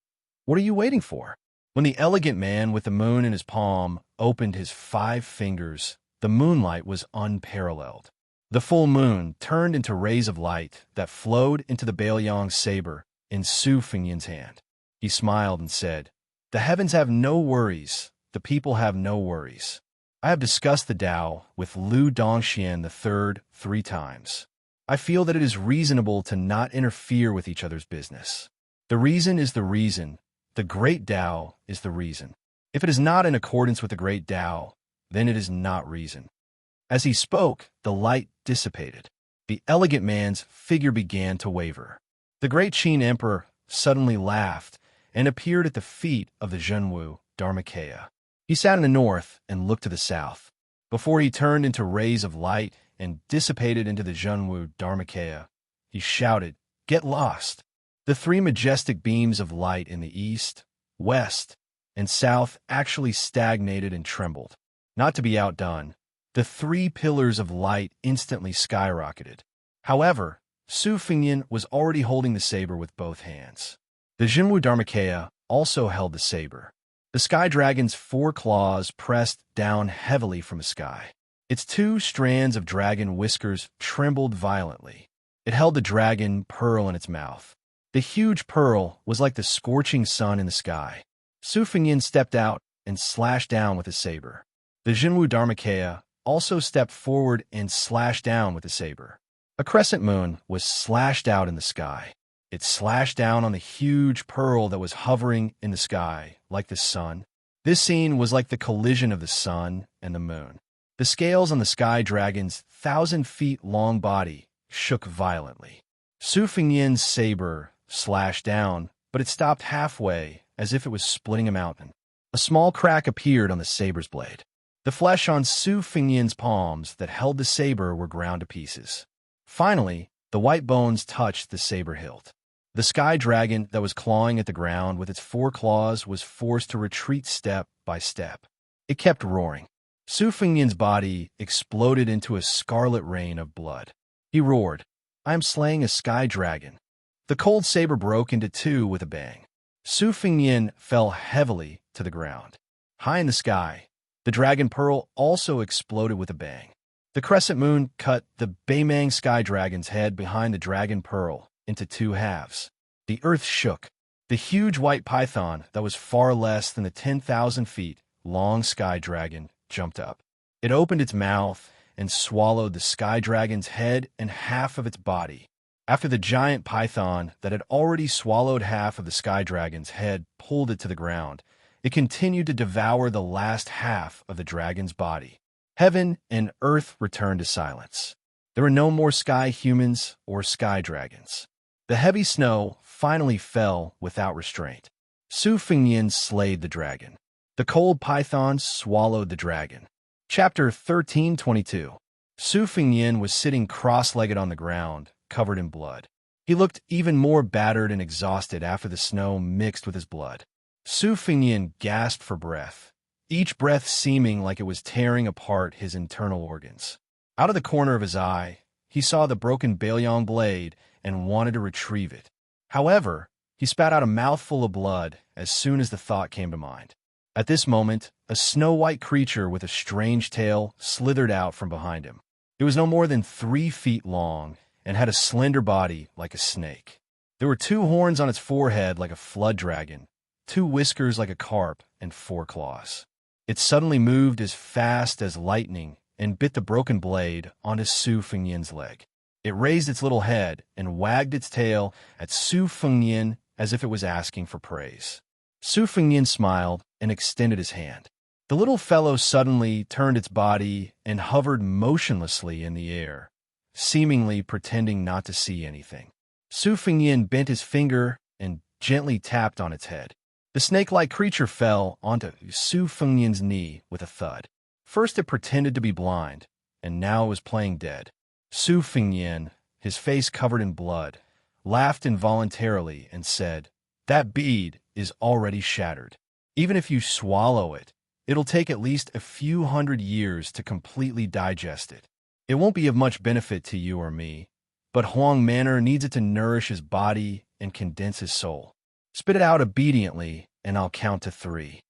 "What are you waiting for?" When the elegant man with the moon in his palm opened his 5 fingers, the moonlight was unparalleled. The full moon turned into rays of light that flowed into the Baoyang saber in Su Fengyin's hand. He smiled and said, "The heavens have no worries. The people have no worries. I have discussed the Tao with Liu Dongxian III 3 times. I feel that it is reasonable to not interfere with each other's business. The reason is the reason. The great Tao is the reason. If it is not in accordance with the great Tao, then it is not reason." As he spoke, the light dissipated. The elegant man's figure began to waver. The great Qin emperor suddenly laughed and appeared at the feet of the Jinwu Dharmakaya. He sat in the north and looked to the south. Before he turned into rays of light and dissipated into the Jinwu Dharmakaya, he shouted, "Get lost!" The 3 majestic beams of light in the east, west, and south actually stagnated and trembled. Not to be outdone, the 3 pillars of light instantly skyrocketed. However, Su Fengyin was already holding the saber with both hands. The Jinwu Dharmakaya also held the saber. The sky dragon's 4 claws pressed down heavily from the sky. Its 2 strands of dragon whiskers trembled violently. It held the dragon pearl in its mouth. The huge pearl was like the scorching sun in the sky. Su Fengyin stepped out and slashed down with his saber. The Jinwu Dharmakaya also stepped forward and slashed down with the saber. A crescent moon was slashed out in the sky. It slashed down on the huge pearl that was hovering in the sky, like the sun. This scene was like the collision of the sun and the moon. The scales on the sky dragon's 1,000-feet-long body shook violently. Su Fengyin's saber slashed down, but it stopped halfway, as if it was splitting a mountain. A small crack appeared on the saber's blade. The flesh on Su Fengyin's palms that held the saber were ground to pieces. Finally, the white bones touched the saber hilt. The sky dragon that was clawing at the ground with its 4 claws was forced to retreat step by step. It kept roaring. Su Fengyin's body exploded into a scarlet rain of blood. He roared, "I am slaying a sky dragon." The cold saber broke into 2 with a bang. Su Fengyin fell heavily to the ground. High in the sky, The dragon pearl also exploded with a bang. The crescent moon cut the Baimang sky dragon's head behind the dragon pearl into two halves. The earth shook. The huge white python that was far less than the 10,000 feet long sky dragon jumped up. It opened its mouth and swallowed the sky dragon's head and half of its body. After the giant python that had already swallowed half of the sky dragon's head pulled it to the ground, it continued to devour the last half of the dragon's body. Heaven and earth returned to silence. There were no more sky humans or sky dragons. The heavy snow finally fell without restraint. Su Fengnian slayed the dragon. The cold python swallowed the dragon. Chapter 1322. Su Fengnian was sitting cross-legged on the ground, covered in blood. He looked even more battered and exhausted after the snow mixed with his blood. Su Fengnian gasped for breath, each breath seeming like it was tearing apart his internal organs. Out of the corner of his eye, he saw the broken Baoyong blade and wanted to retrieve it. However, he spat out a mouthful of blood as soon as the thought came to mind. At this moment, a snow-white creature with a strange tail slithered out from behind him. It was no more than 3 feet long and had a slender body like a snake. There were 2 horns on its forehead like a flood dragon, 2 whiskers like a carp, and 4 claws. It suddenly moved as fast as lightning and bit the broken blade onto Su Fengnian's leg. It raised its little head and wagged its tail at Su Fengnian as if it was asking for praise. Su Fengnian smiled and extended his hand. The little fellow suddenly turned its body and hovered motionlessly in the air, seemingly pretending not to see anything. Su Fengnian bent his finger and gently tapped on its head. The snake-like creature fell onto Su Fengnian's knee with a thud. First it pretended to be blind, and now it was playing dead. Su Fengnian, his face covered in blood, laughed involuntarily and said, "That bead is already shattered. Even if you swallow it, it'll take at least a few hundred years to completely digest it. It won't be of much benefit to you or me, but Huang Manor needs it to nourish his body and condense his soul. Spit it out obediently, and I'll count to 3.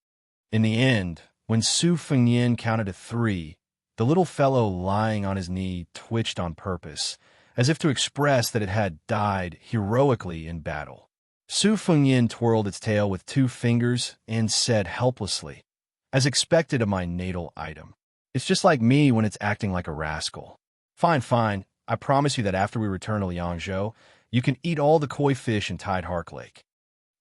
In the end, when Su Fengnian counted to 3, the little fellow lying on his knee twitched on purpose, as if to express that it had died heroically in battle. Su Fengnian twirled its tail with 2 fingers and said helplessly, "As expected of my natal item. It's just like me when it's acting like a rascal. Fine, fine. I promise you that after we return to Liangzhou, you can eat all the koi fish in Tide Hark Lake."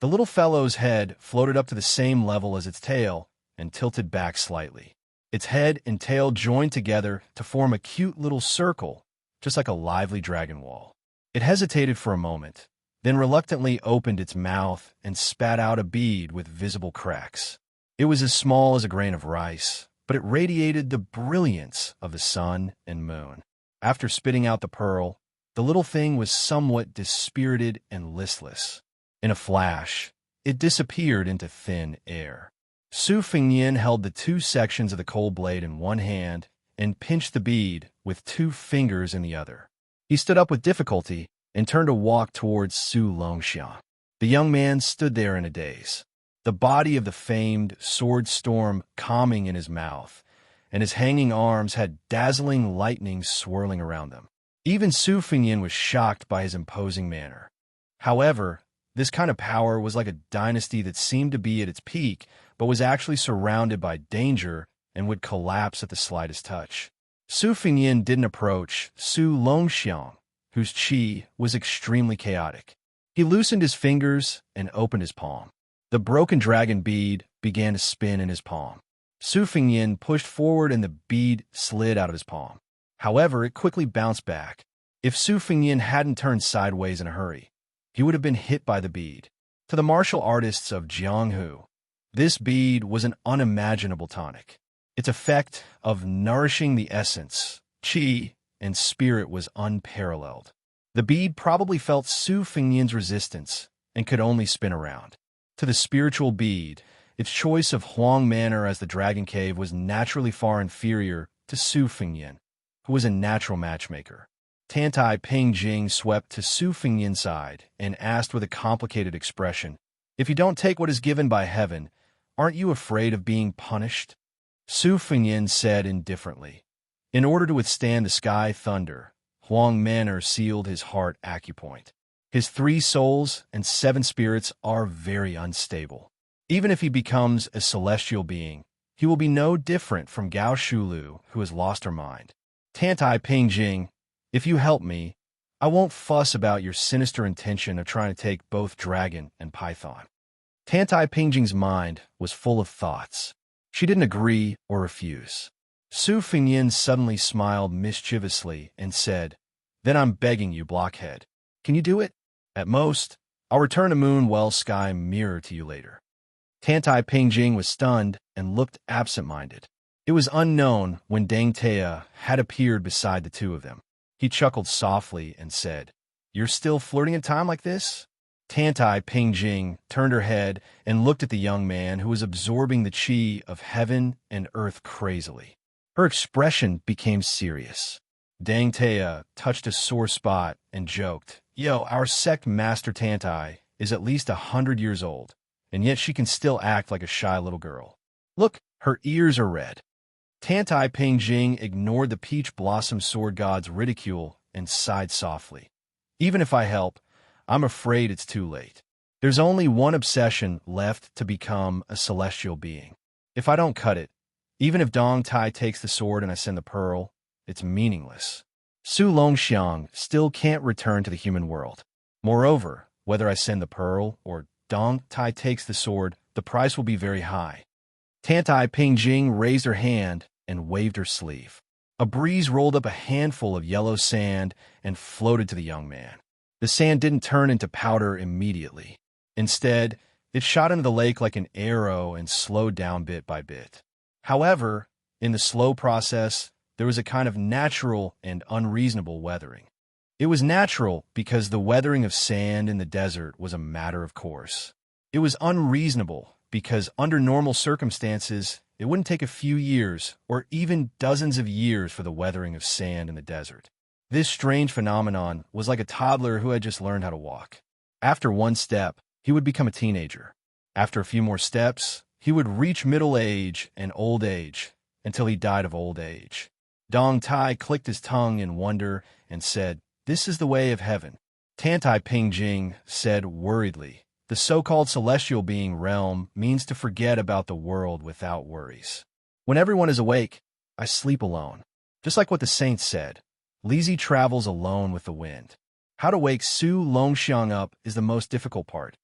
The little fellow's head floated up to the same level as its tail and tilted back slightly. Its head and tail joined together to form a cute little circle, just like a lively dragon wall. It hesitated for a moment, then reluctantly opened its mouth and spat out a bead with visible cracks. It was as small as a grain of rice, but it radiated the brilliance of the sun and moon. After spitting out the pearl, the little thing was somewhat dispirited and listless. In a flash, it disappeared into thin air. Su Fengnian held the 2 sections of the cold blade in one hand and pinched the bead with 2 fingers in the other. He stood up with difficulty and turned to walk towards Su Longxiang. The young man stood there in a daze, the body of the famed sword storm calming in his mouth, and his hanging arms had dazzling lightning swirling around them. Even Su Fengnian was shocked by his imposing manner. However, this kind of power was like a dynasty that seemed to be at its peak, but was actually surrounded by danger and would collapse at the slightest touch. Su Fengnian didn't approach Su Longxiang, whose qi was extremely chaotic. He loosened his fingers and opened his palm. The broken dragon bead began to spin in his palm. Su Fengnian pushed forward and the bead slid out of his palm. However, it quickly bounced back. If Su Fengnian hadn't turned sideways in a hurry, he would have been hit by the bead. To the martial artists of Jianghu, this bead was an unimaginable tonic. Its effect of nourishing the essence, qi, and spirit was unparalleled. The bead probably felt Su Fengnian's resistance and could only spin around. To the spiritual bead, its choice of Huang Manor as the Dragon Cave was naturally far inferior to Su Fengnian, who was a natural matchmaker. Tantai Pengjing swept to Su Fengnian's side and asked with a complicated expression, "If you don't take what is given by heaven, aren't you afraid of being punished?" Su Fengyin said indifferently. In order to withstand the sky thunder, Huang Men'er sealed his heart acupoint. His 3 souls and 7 spirits are very unstable. Even if he becomes a celestial being, he will be no different from Gao Shulu, who has lost her mind. Tantai Pingjing, if you help me, I won't fuss about your sinister intention of trying to take both dragon and python. Tantai Pingjing's mind was full of thoughts. She didn't agree or refuse. Su Fengyin suddenly smiled mischievously and said, "Then I'm begging you, blockhead. Can you do it? At most, I'll return a moon-well sky mirror to you later." Tantai Pingjing was stunned and looked absent-minded. It was unknown when Deng Tea had appeared beside the two of them. He chuckled softly and said, "You're still flirting at time like this?" Tantai Pingjing turned her head and looked at the young man who was absorbing the chi of heaven and earth crazily. Her expression became serious. Deng Tea touched a sore spot and joked, "Yo, our sect master Tantai is at least 100 years old, and yet she can still act like a shy little girl. Look, her ears are red." Tantai Pingjing ignored the peach blossom sword god's ridicule and sighed softly. "Even if I help, I'm afraid it's too late. There's only one obsession left to become a celestial being. If I don't cut it, even if Dong Tai takes the sword and I send the pearl, it's meaningless. Su Longxiang still can't return to the human world. Moreover, whether I send the pearl or Dong Tai takes the sword, the price will be very high." Tantai Pingjing raised her hand and waved her sleeve. A breeze rolled up a handful of yellow sand and floated to the young man. The sand didn't turn into powder immediately. Instead, it shot into the lake like an arrow and slowed down bit by bit. However, in the slow process, there was a kind of natural and unreasonable weathering. It was natural because the weathering of sand in the desert was a matter of course. It was unreasonable because under normal circumstances, it wouldn't take a few years or even dozens of years for the weathering of sand in the desert. This strange phenomenon was like a toddler who had just learned how to walk. After one step, he would become a teenager. After a few more steps, he would reach middle age and old age until he died of old age. Dong Tai clicked his tongue in wonder and said, "This is the way of heaven." Tantai Pingjing said worriedly, "The so-called celestial being realm means to forget about the world without worries. When everyone is awake, I sleep alone. Just like what the saints said, Lizzie travels alone with the wind. How to wake Su Longxiang up is the most difficult part."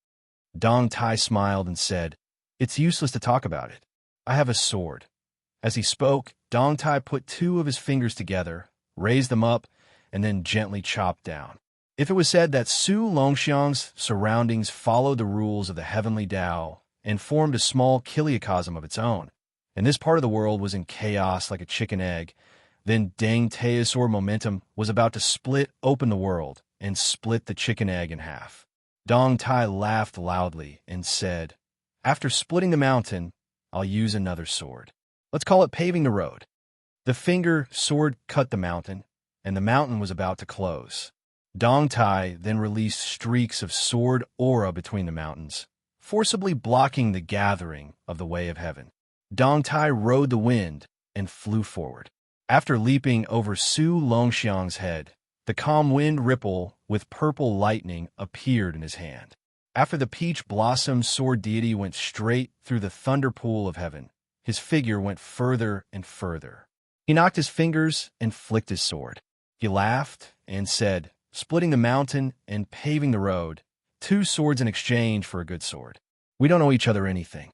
Dong Tai smiled and said, "It's useless to talk about it. I have a sword." As he spoke, Dong Tai put 2 of his fingers together, raised them up, and then gently chopped down. If it was said that Su Longxiang's surroundings followed the rules of the heavenly Tao and formed a small kiliocosm of its own, and this part of the world was in chaos like a chicken egg, then Deng Teosaur momentum was about to split open the world and split the chicken egg in half. Dong Tai laughed loudly and said, "After splitting the mountain, I'll use another sword. Let's call it paving the road." The finger sword cut the mountain, and the mountain was about to close. Dong Tai then released streaks of sword aura between the mountains, forcibly blocking the gathering of the way of heaven. Dong Tai rode the wind and flew forward. After leaping over Su Longxiang's head, the calm wind ripple with purple lightning appeared in his hand. After the peach blossom sword deity went straight through the thunder pool of heaven, his figure went further and further. He knocked his fingers and flicked his sword. He laughed and said, "Splitting the mountain and paving the road, 2 swords in exchange for a good sword. We don't owe each other anything."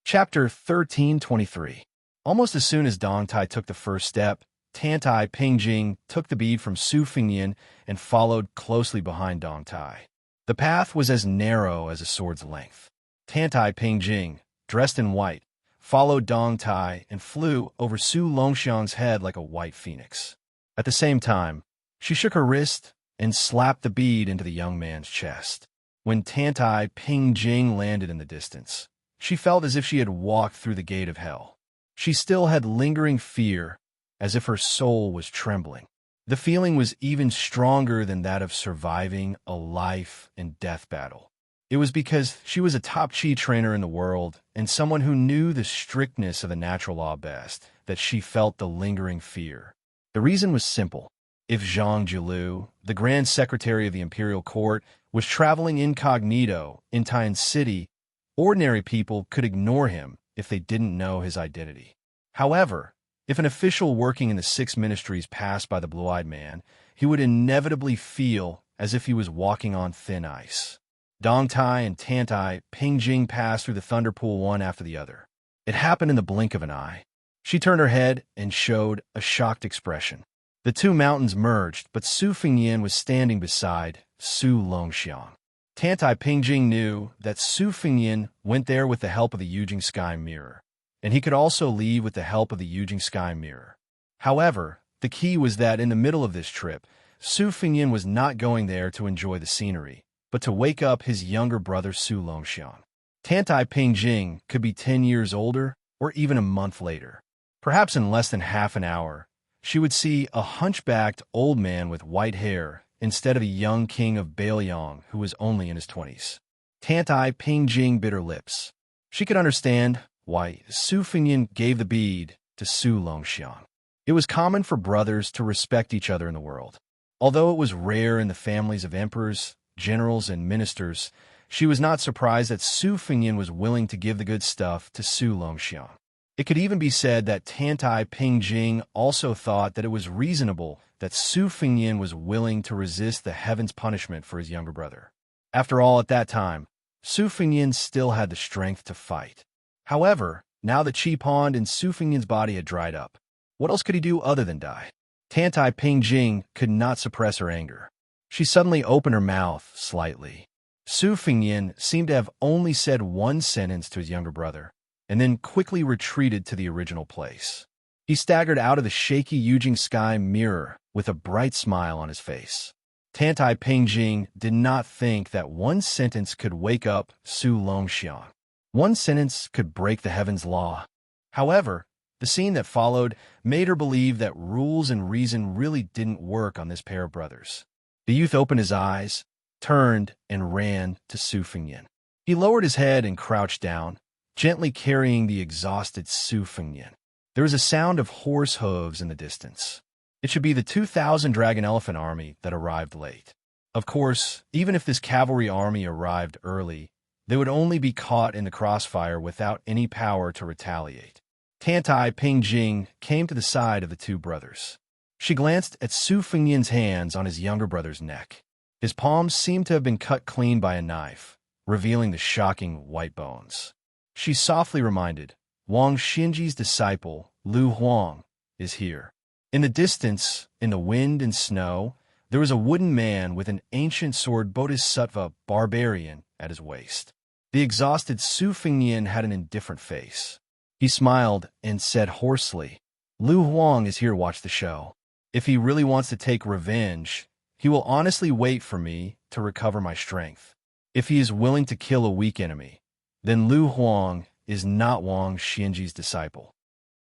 Chapter 1323. Almost as soon as Dong Tai took the first step, Tantai Pingjing took the bead from Su Fengyin and followed closely behind Dong Tai. The path was as narrow as a sword's length. Tantai Pingjing, dressed in white, followed Dong Tai and flew over Su Longxiang's head like a white phoenix. At the same time, she shook her wrist and slapped the bead into the young man's chest. When Tantai Pingjing landed in the distance, she felt as if she had walked through the gate of hell. She still had lingering fear, as if her soul was trembling. The feeling was even stronger than that of surviving a life and death battle. It was because she was a top chi trainer in the world and someone who knew the strictness of the natural law best that she felt the lingering fear. The reason was simple. If Zhang Jilu, the Grand Secretary of the Imperial Court, was traveling incognito in Tian City, ordinary people could ignore him if they didn't know his identity. However, if an official working in the Six Ministries passed by the blue-eyed man, he would inevitably feel as if he was walking on thin ice. Dong Tai and Tantai Pingjing passed through the thunder pool one after the other. It happened in the blink of an eye. She turned her head and showed a shocked expression. The two mountains merged, but Su Fingyan was standing beside Su Longxiang. Tantai Pingjing knew that Su Fingyan went there with the help of the Yujing Sky Mirror, and he could also leave with the help of the Yujing Sky Mirror. However, the key was that in the middle of this trip, Su Fingyan was not going there to enjoy the scenery, but to wake up his younger brother Su Longxiang. Tantai Pingjing could be 10 years older or even a month later. Perhaps in less than half an hour, she would see a hunchbacked old man with white hair instead of a young king of Bailiang who was only in his 20s. Tantai Pingjing bit her lips. She could understand why Su Fingyan gave the bead to Su Longxiang. It was common for brothers to respect each other in the world. Although it was rare in the families of emperors, generals, and ministers, she was not surprised that Su Fingyan was willing to give the good stuff to Su Longxiang. It could even be said that Tantai Pingjing also thought that it was reasonable that Su Fingyan was willing to resist the heaven's punishment for his younger brother. After all, at that time, Su Fingyan still had the strength to fight. However, now the chi pond in Su Fingyan's body had dried up. What else could he do other than die? Tantai Pingjing could not suppress her anger. She suddenly opened her mouth slightly. Su Fingyan seemed to have only said one sentence to his younger brother, and then quickly retreated to the original place. He staggered out of the shaky Yujing Sky Mirror with a bright smile on his face. Tantai Pingjing did not think that one sentence could wake up Su Longxiang. One sentence could break the heaven's law. However, the scene that followed made her believe that rules and reason really didn't work on this pair of brothers. The youth opened his eyes, turned, and ran to Su Fingyan. He lowered his head and crouched down, gently carrying the exhausted Su Fingyan. There was a sound of horse hooves in the distance. It should be the 2,000 dragon elephant army that arrived late. Of course, even if this cavalry army arrived early, they would only be caught in the crossfire without any power to retaliate. Tantai Pingjing came to the side of the two brothers. She glanced at Su Fingyan's hands on his younger brother's neck. His palms seemed to have been cut clean by a knife, revealing the shocking white bones. She softly reminded, Wang Xinji's disciple, Lu Huang, is here. In the distance, in the wind and snow, there was a wooden man with an ancient sword bodhisattva barbarian at his waist. The exhausted Su Fingyan had an indifferent face. He smiled and said hoarsely, Lu Huang is here to watch the show. If he really wants to take revenge, he will honestly wait for me to recover my strength. If he is willing to kill a weak enemy, then Lu Huang is not Wang Xinji's disciple.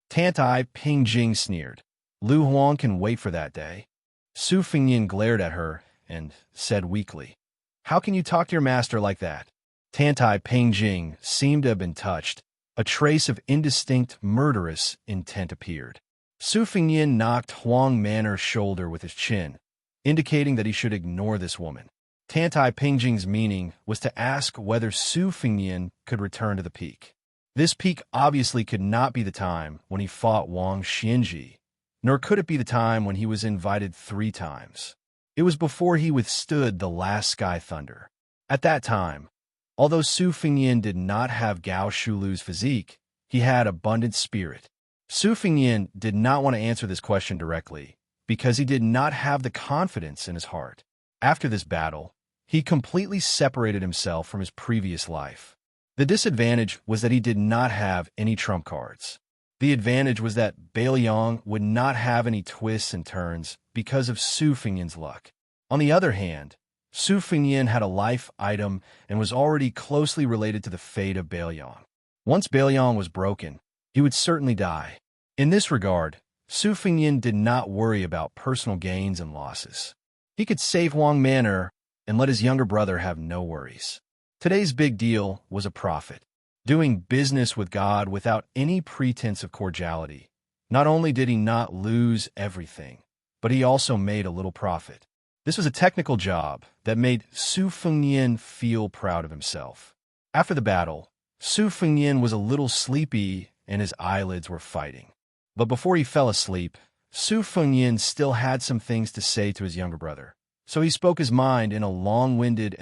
Tantai Pingjing sneered. Lu Huang can wait for that day. Su Fingyan glared at her and said weakly, How can you talk to your master like that? Tantai Pingjing seemed to have been touched. A trace of indistinct, murderous intent appeared. Su Fingyan knocked Huang Manor's shoulder with his chin, indicating that he should ignore this woman. Tantai Pingjing's meaning was to ask whether Su Fingyan could return to the peak. This peak obviously could not be the time when he fought Wang Xinji, nor could it be the time when he was invited 3 times. It was before he withstood the last sky thunder. At that time, although Su Fingyan did not have Gao Shulu's physique, he had abundant spirit. Su Fingyan did not want to answer this question directly, because he did not have the confidence in his heart. After this battle, he completely separated himself from his previous life. The disadvantage was that he did not have any trump cards. The advantage was that Bailiang would not have any twists and turns because of Su Fingyan's luck. On the other hand, Su Fingyan had a life item and was already closely related to the fate of Bailiang. Once Bailiang was broken, he would certainly die. In this regard, Su Fingyan did not worry about personal gains and losses. He could save Huang Manor and let his younger brother have no worries. Today's big deal was a prophet, doing business with God without any pretense of cordiality. Not only did he not lose everything, but he also made a little profit. This was a technical job that made Su Fengnian feel proud of himself. After the battle, Su Fengnian was a little sleepy and his eyelids were fighting. But before he fell asleep, Su Fengnian still had some things to say to his younger brother, so he spoke his mind in a long-winded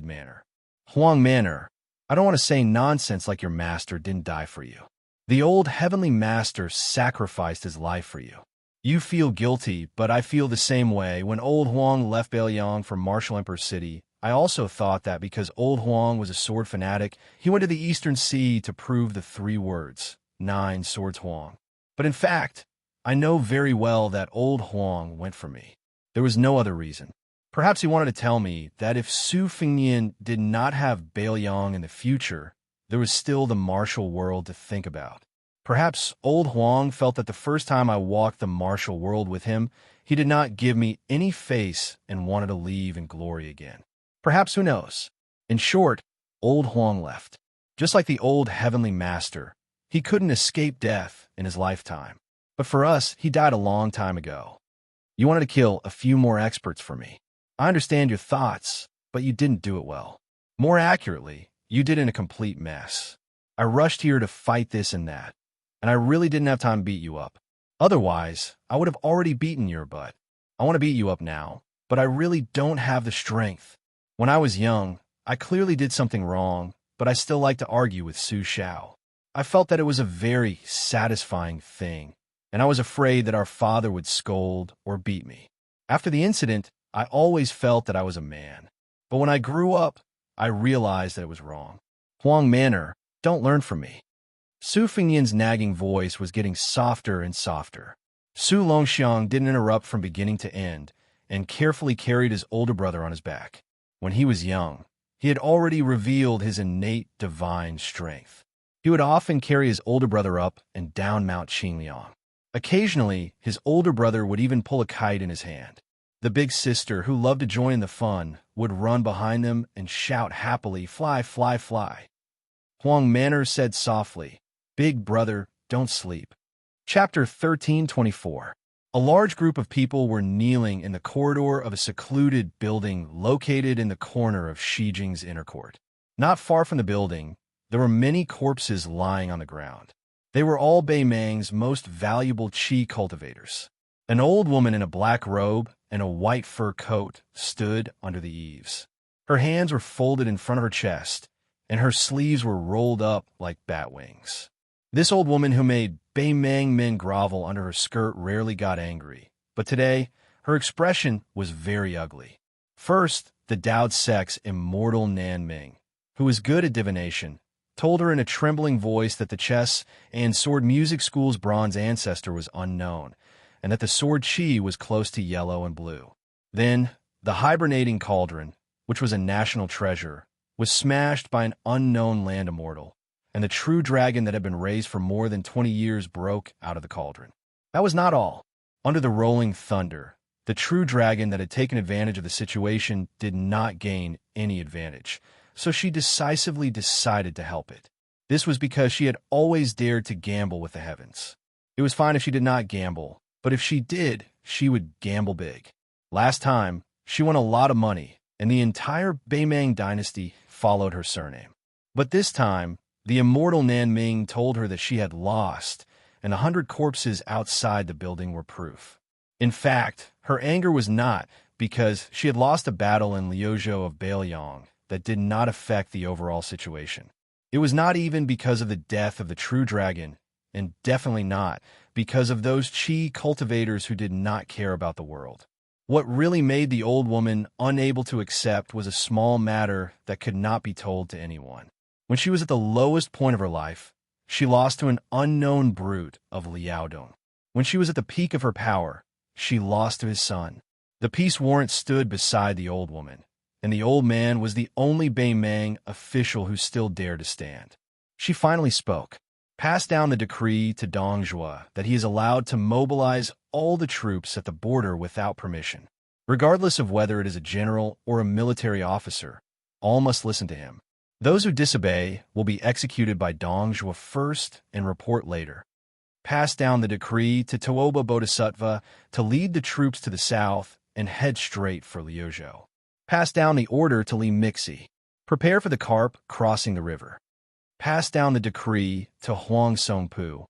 manner. Huang Manor, I don't want to say nonsense like your master didn't die for you. The old heavenly master sacrificed his life for you. You feel guilty, but I feel the same way. When old Huang left Beiliang for Martial Emperor City, I also thought that because old Huang was a sword fanatic, he went to the Eastern Sea to prove the 3 words, 9 swords Huang. But in fact, I know very well that old Huang went for me. There was no other reason. Perhaps he wanted to tell me that if Su Fengnian did not have Beiliang in the future, there was still the martial world to think about. Perhaps old Huang felt that the first time I walked the martial world with him, he did not give me any face and wanted to leave in glory again. Perhaps, who knows? In short, old Huang left. Just like the old heavenly master, he couldn't escape death in his lifetime. But for us, he died a long time ago. You wanted to kill a few more experts for me. I understand your thoughts, but you didn't do it well. More accurately, you did it in a complete mess. I rushed here to fight this and that, and I really didn't have time to beat you up. Otherwise, I would have already beaten your butt. I want to beat you up now, but I really don't have the strength. When I was young, I clearly did something wrong, but I still like to argue with Su Xiao. I felt that it was a very satisfying thing, and I was afraid that our father would scold or beat me. After the incident, I always felt that I was a man. But when I grew up, I realized that it was wrong. Huang Manor, don't learn from me. Su Fengnian's nagging voice was getting softer and softer. Su Longxiang didn't interrupt from beginning to end and carefully carried his older brother on his back. When he was young, he had already revealed his innate divine strength. He would often carry his older brother up and down Mount Qingliang. Occasionally, his older brother would even pull a kite in his hand. The big sister, who loved to join in the fun, would run behind them and shout happily, "Fly, fly, fly." Huang Manor said softly, "Big brother, don't sleep." Chapter 1324. A large group of people were kneeling in the corridor of a secluded building located in the corner of Shijing's inner court. Not far from the building, there were many corpses lying on the ground. They were all Beimang's most valuable qi cultivators. An old woman in a black robe and a white fur coat stood under the eaves. Her hands were folded in front of her chest, and her sleeves were rolled up like bat wings. This old woman who made Beimang men grovel under her skirt rarely got angry, but today her expression was very ugly. First, the Dowd Sect's immortal Nan Ming, who was good at divination, told her in a trembling voice that the chess and sword music school's bronze ancestor was unknown, and that the sword chi was close to yellow and blue. Then, the hibernating cauldron, which was a national treasure, was smashed by an unknown land immortal, and the true dragon that had been raised for more than 20 years broke out of the cauldron. That was not all. Under the rolling thunder, the true dragon that had taken advantage of the situation did not gain any advantage, so she decisively decided to help it. This was because she had always dared to gamble with the heavens. It was fine if she did not gamble, but if she did, she would gamble big. Last time, she won a lot of money, and the entire Beimang dynasty followed her surname. But this time, the immortal Nan Ming told her that she had lost, and 100 corpses outside the building were proof. In fact, her anger was not because she had lost a battle in Liuzhou of Beiliang that did not affect the overall situation. It was not even because of the death of the true dragon, and definitely not because of those qi cultivators who did not care about the world. What really made the old woman unable to accept was a small matter that could not be told to anyone. When she was at the lowest point of her life, she lost to an unknown brute of Liaodong. When she was at the peak of her power, she lost to his son. The peace warrant stood beside the old woman, and the old man was the only Beimang official who still dared to stand. She finally spoke. Passed down the decree to Dongjua that he is allowed to mobilize all the troops at the border without permission. Regardless of whether it is a general or a military officer, all must listen to him. Those who disobey will be executed by Dongjua first and report later. Pass down the decree to Toba Bodhisattva to lead the troops to the south and head straight for Liuzhou. Pass down the order to Li Mixi. Prepare for the carp crossing the river. Pass down the decree to Huang Songpu.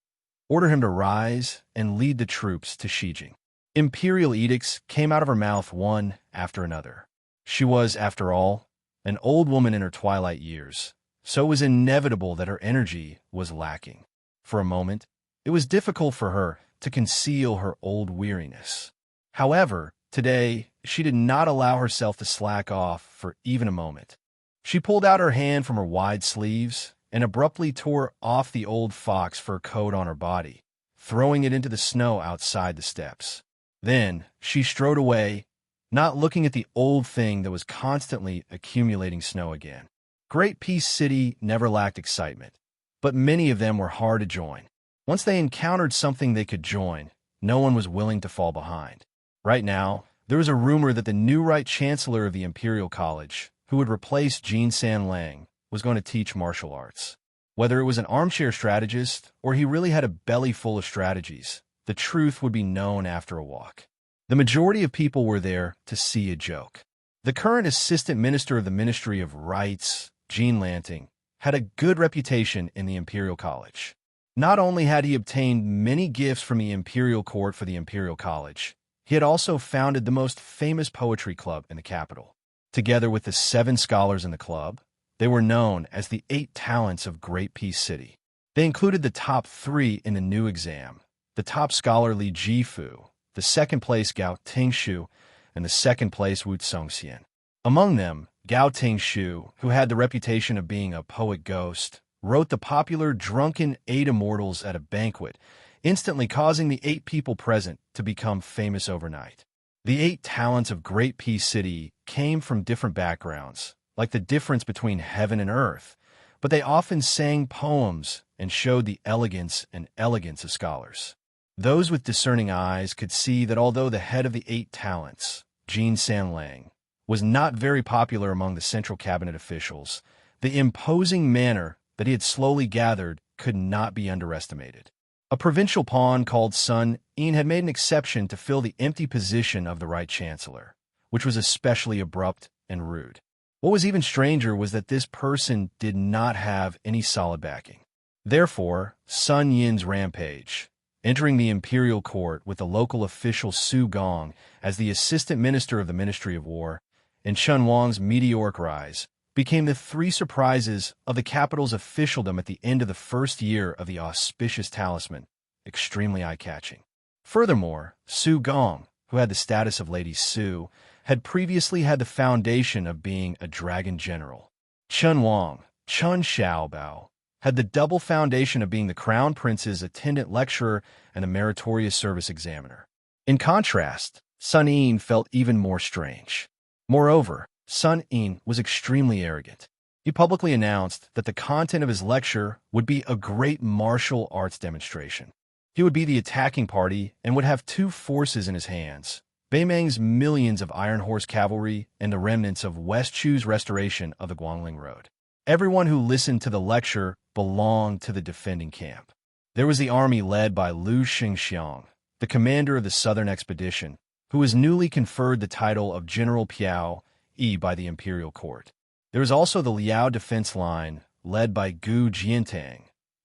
Order him to rise and lead the troops to Shijing. Imperial edicts came out of her mouth one after another. She was, after all, an old woman in her twilight years, so it was inevitable that her energy was lacking. For a moment, it was difficult for her to conceal her old weariness. However, today, she did not allow herself to slack off for even a moment. She pulled out her hand from her wide sleeves and abruptly tore off the old fox fur coat on her body, throwing it into the snow outside the steps. Then, she strode away, not looking at the old thing that was constantly accumulating snow again. Great Peace City never lacked excitement, but many of them were hard to join. Once they encountered something they could join, no one was willing to fall behind. Right now, there was a rumor that the new Right Chancellor of the Imperial College, who would replace Jin San Lang, was going to teach martial arts. Whether it was an armchair strategist or he really had a belly full of strategies, the truth would be known after a walk. The majority of people were there to see a joke. The current Assistant Minister of the Ministry of Rights, Jean Lanting, had a good reputation in the Imperial College. Not only had he obtained many gifts from the Imperial Court for the Imperial College, he had also founded the most famous poetry club in the capital. Together with the 7 scholars in the club, they were known as the 8 talents of Great Peace City. They included the top 3 in the new exam, the top scholar Li Jifu, the second place Gao Tingshu, and the second place Wu Songxian. Among them, Gao Tingshu, who had the reputation of being a poet ghost, wrote the popular Drunken 8 Immortals at a banquet, instantly causing the 8 people present to become famous overnight. The 8 talents of Great Peace City came from different backgrounds, like the difference between heaven and earth, but they often sang poems and showed the elegance of scholars. Those with discerning eyes could see that although the head of the 8 talents, Jin San Lang, was not very popular among the central cabinet officials, the imposing manner that he had slowly gathered could not be underestimated. A provincial pawn called Sun Yin had made an exception to fill the empty position of the Right Chancellor, which was especially abrupt and rude. What was even stranger was that this person did not have any solid backing. Therefore, Sun Yin's rampage, entering the imperial court with the local official Su Gong as the assistant minister of the Ministry of War, and Chen Wang's meteoric rise, became the 3 surprises of the capital's officialdom at the end of the first year of the auspicious talisman, extremely eye-catching. Furthermore, Su Gong, who had the status of Lady Su, had previously had the foundation of being a dragon general. Chen Wang, Chen Xiaobao, had the double foundation of being the crown prince's attendant lecturer and the meritorious service examiner. In contrast, Sun Yin felt even more strange. Moreover, Sun Yin was extremely arrogant. He publicly announced that the content of his lecture would be a great martial arts demonstration. He would be the attacking party and would have 2 forces in his hands, Beimang's millions of Iron Horse cavalry and the remnants of West Chu's restoration of the Guangling Road. Everyone who listened to the lecture belonged to the defending camp. There was the army led by Liu Xingxiang, the commander of the southern expedition, who was newly conferred the title of General Piao Yi by the imperial court. There was also the Liao defense line, led by Gu Jiantang,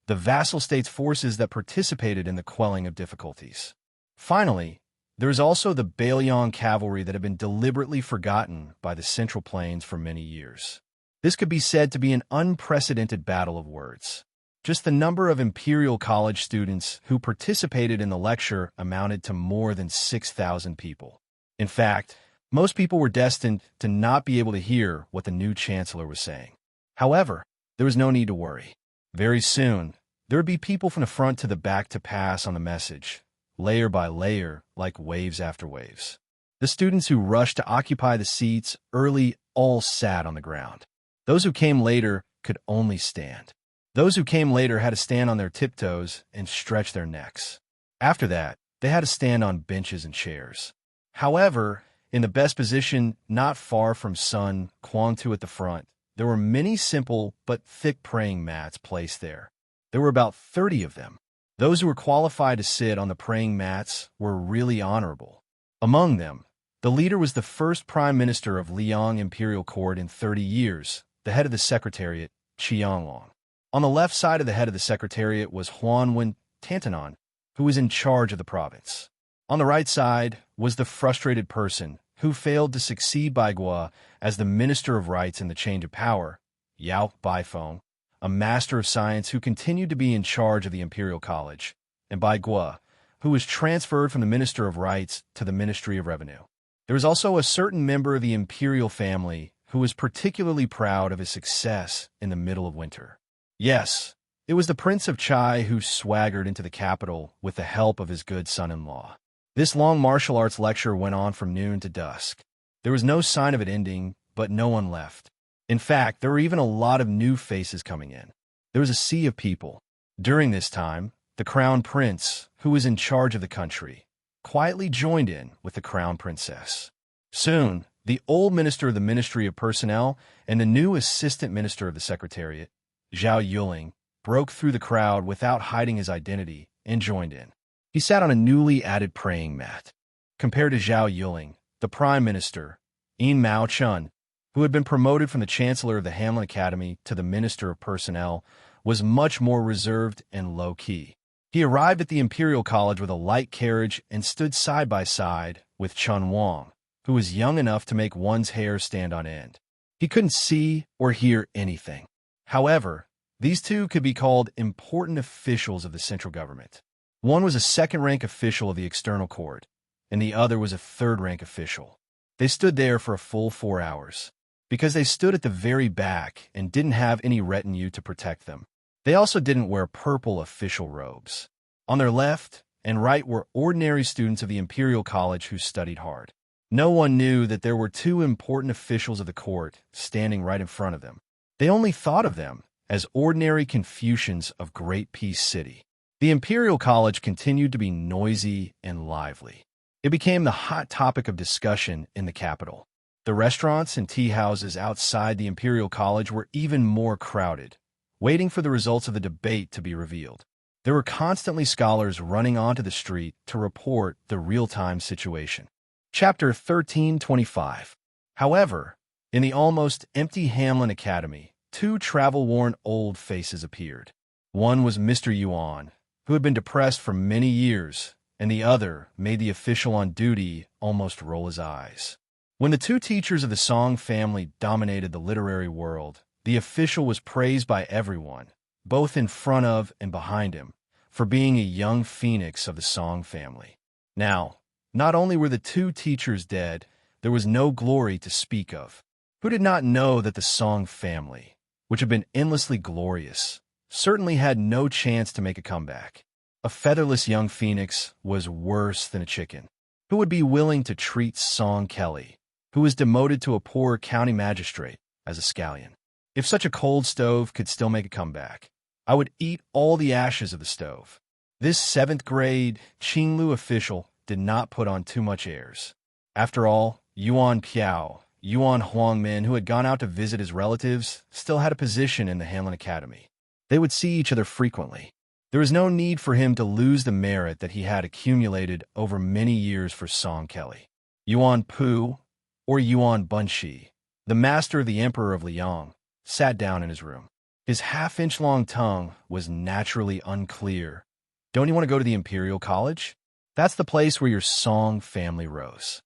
the vassal states' forces that participated in the quelling of difficulties. Finally, there was also the Bailiang cavalry that had been deliberately forgotten by the Central Plains for many years. This could be said to be an unprecedented battle of words. Just the number of Imperial College students who participated in the lecture amounted to more than 6,000 people. In fact, most people were destined to not be able to hear what the new chancellor was saying. However, there was no need to worry. Very soon, there would be people from the front to the back to pass on the message, layer by layer, like waves after waves. The students who rushed to occupy the seats early all sat on the ground. Those who came later could only stand. Those who came later had to stand on their tiptoes and stretch their necks. After that, they had to stand on benches and chairs. However, in the best position, not far from Sun Quangtu at the front, there were many simple but thick praying mats placed there. There were about 30 of them. Those who were qualified to sit on the praying mats were really honorable. Among them, the leader was the first prime minister of Liang Imperial Court in 30 years, the head of the secretariat, Qianglong. On the left side of the head of the secretariat was Huanwen Tantanon, who was in charge of the province. On the right side was the frustrated person who failed to succeed Baigua as the Minister of Rights in the change of power, Yao Baifeng, a master of science who continued to be in charge of the Imperial College, and Baigua, who was transferred from the Minister of Rights to the Ministry of Revenue. There was also a certain member of the imperial family who was particularly proud of his success in the middle of winter. Yes, it was the Prince of Chai who swaggered into the capital with the help of his good son-in-law. This long martial arts lecture went on from noon to dusk. There was no sign of it ending, but no one left. In fact, there were even a lot of new faces coming in. There was a sea of people. During this time, the Crown Prince, who was in charge of the country, quietly joined in with the Crown Princess. Soon, the old minister of the Ministry of Personnel and the new assistant minister of the Secretariat, Zhao Yuling, broke through the crowd without hiding his identity and joined in. He sat on a newly added praying mat. Compared to Zhao Yuling, the Prime Minister, Yin Mao Chun, who had been promoted from the Chancellor of the Hamlin Academy to the Minister of Personnel, was much more reserved and low-key. He arrived at the Imperial College with a light carriage and stood side by side with Chun Wang, who was young enough to make one's hair stand on end. He couldn't see or hear anything. However, these two could be called important officials of the central government. One was a second-rank official of the external court, and the other was a third-rank official. They stood there for a full 4 hours. Because they stood at the very back and didn't have any retinue to protect them, they also didn't wear purple official robes. On their left and right were ordinary students of the Imperial College who studied hard. No one knew that there were two important officials of the court standing right in front of them. They only thought of them as ordinary Confucians of Great Peace City. The Imperial College continued to be noisy and lively. It became the hot topic of discussion in the capital. The restaurants and tea houses outside the Imperial College were even more crowded, waiting for the results of the debate to be revealed. There were constantly scholars running onto the street to report the real-time situation. Chapter 1325. However, in the almost empty Hamlin Academy, two travel-worn old faces appeared. One was Mr. Yuan, who had been depressed for many years, and the other made the official on duty almost roll his eyes. When the two teachers of the Song family dominated the literary world, the official was praised by everyone, both in front of and behind him, for being a young phoenix of the Song family. Now, not only were the two teachers dead, there was no glory to speak of. Who did not know that the Song family, which had been endlessly glorious, certainly had no chance to make a comeback? A featherless young phoenix was worse than a chicken. Who would be willing to treat Song Kelly, who was demoted to a poor county magistrate, as a scallion? If such a cold stove could still make a comeback, I would eat all the ashes of the stove. This 7th-grade Qinglu official did not put on too much airs. After all, Yuan Piao, Yuan Huangmin, who had gone out to visit his relatives, still had a position in the Hamlin Academy. They would see each other frequently. There was no need for him to lose the merit that he had accumulated over many years for Song Kelly. Yuan Pu, or Yuan Bunshi, the master of the Emperor of Liang, sat down in his room. His half-inch-long tongue was naturally unclear. Don't you want to go to the Imperial College? That's the place where your Song family rose.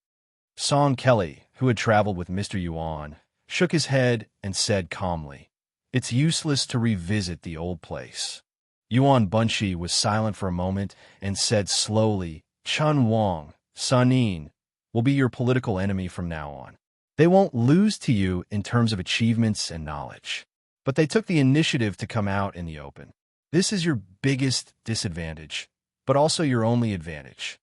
Song Kelly, who had traveled with Mr. Yuan, shook his head and said calmly, "It's useless to revisit the old place." Yuan Bunshi was silent for a moment and said slowly, "Chun Wang, Sanin, will be your political enemy from now on. They won't lose to you in terms of achievements and knowledge, but they took the initiative to come out in the open. This is your biggest disadvantage, but also your only advantage."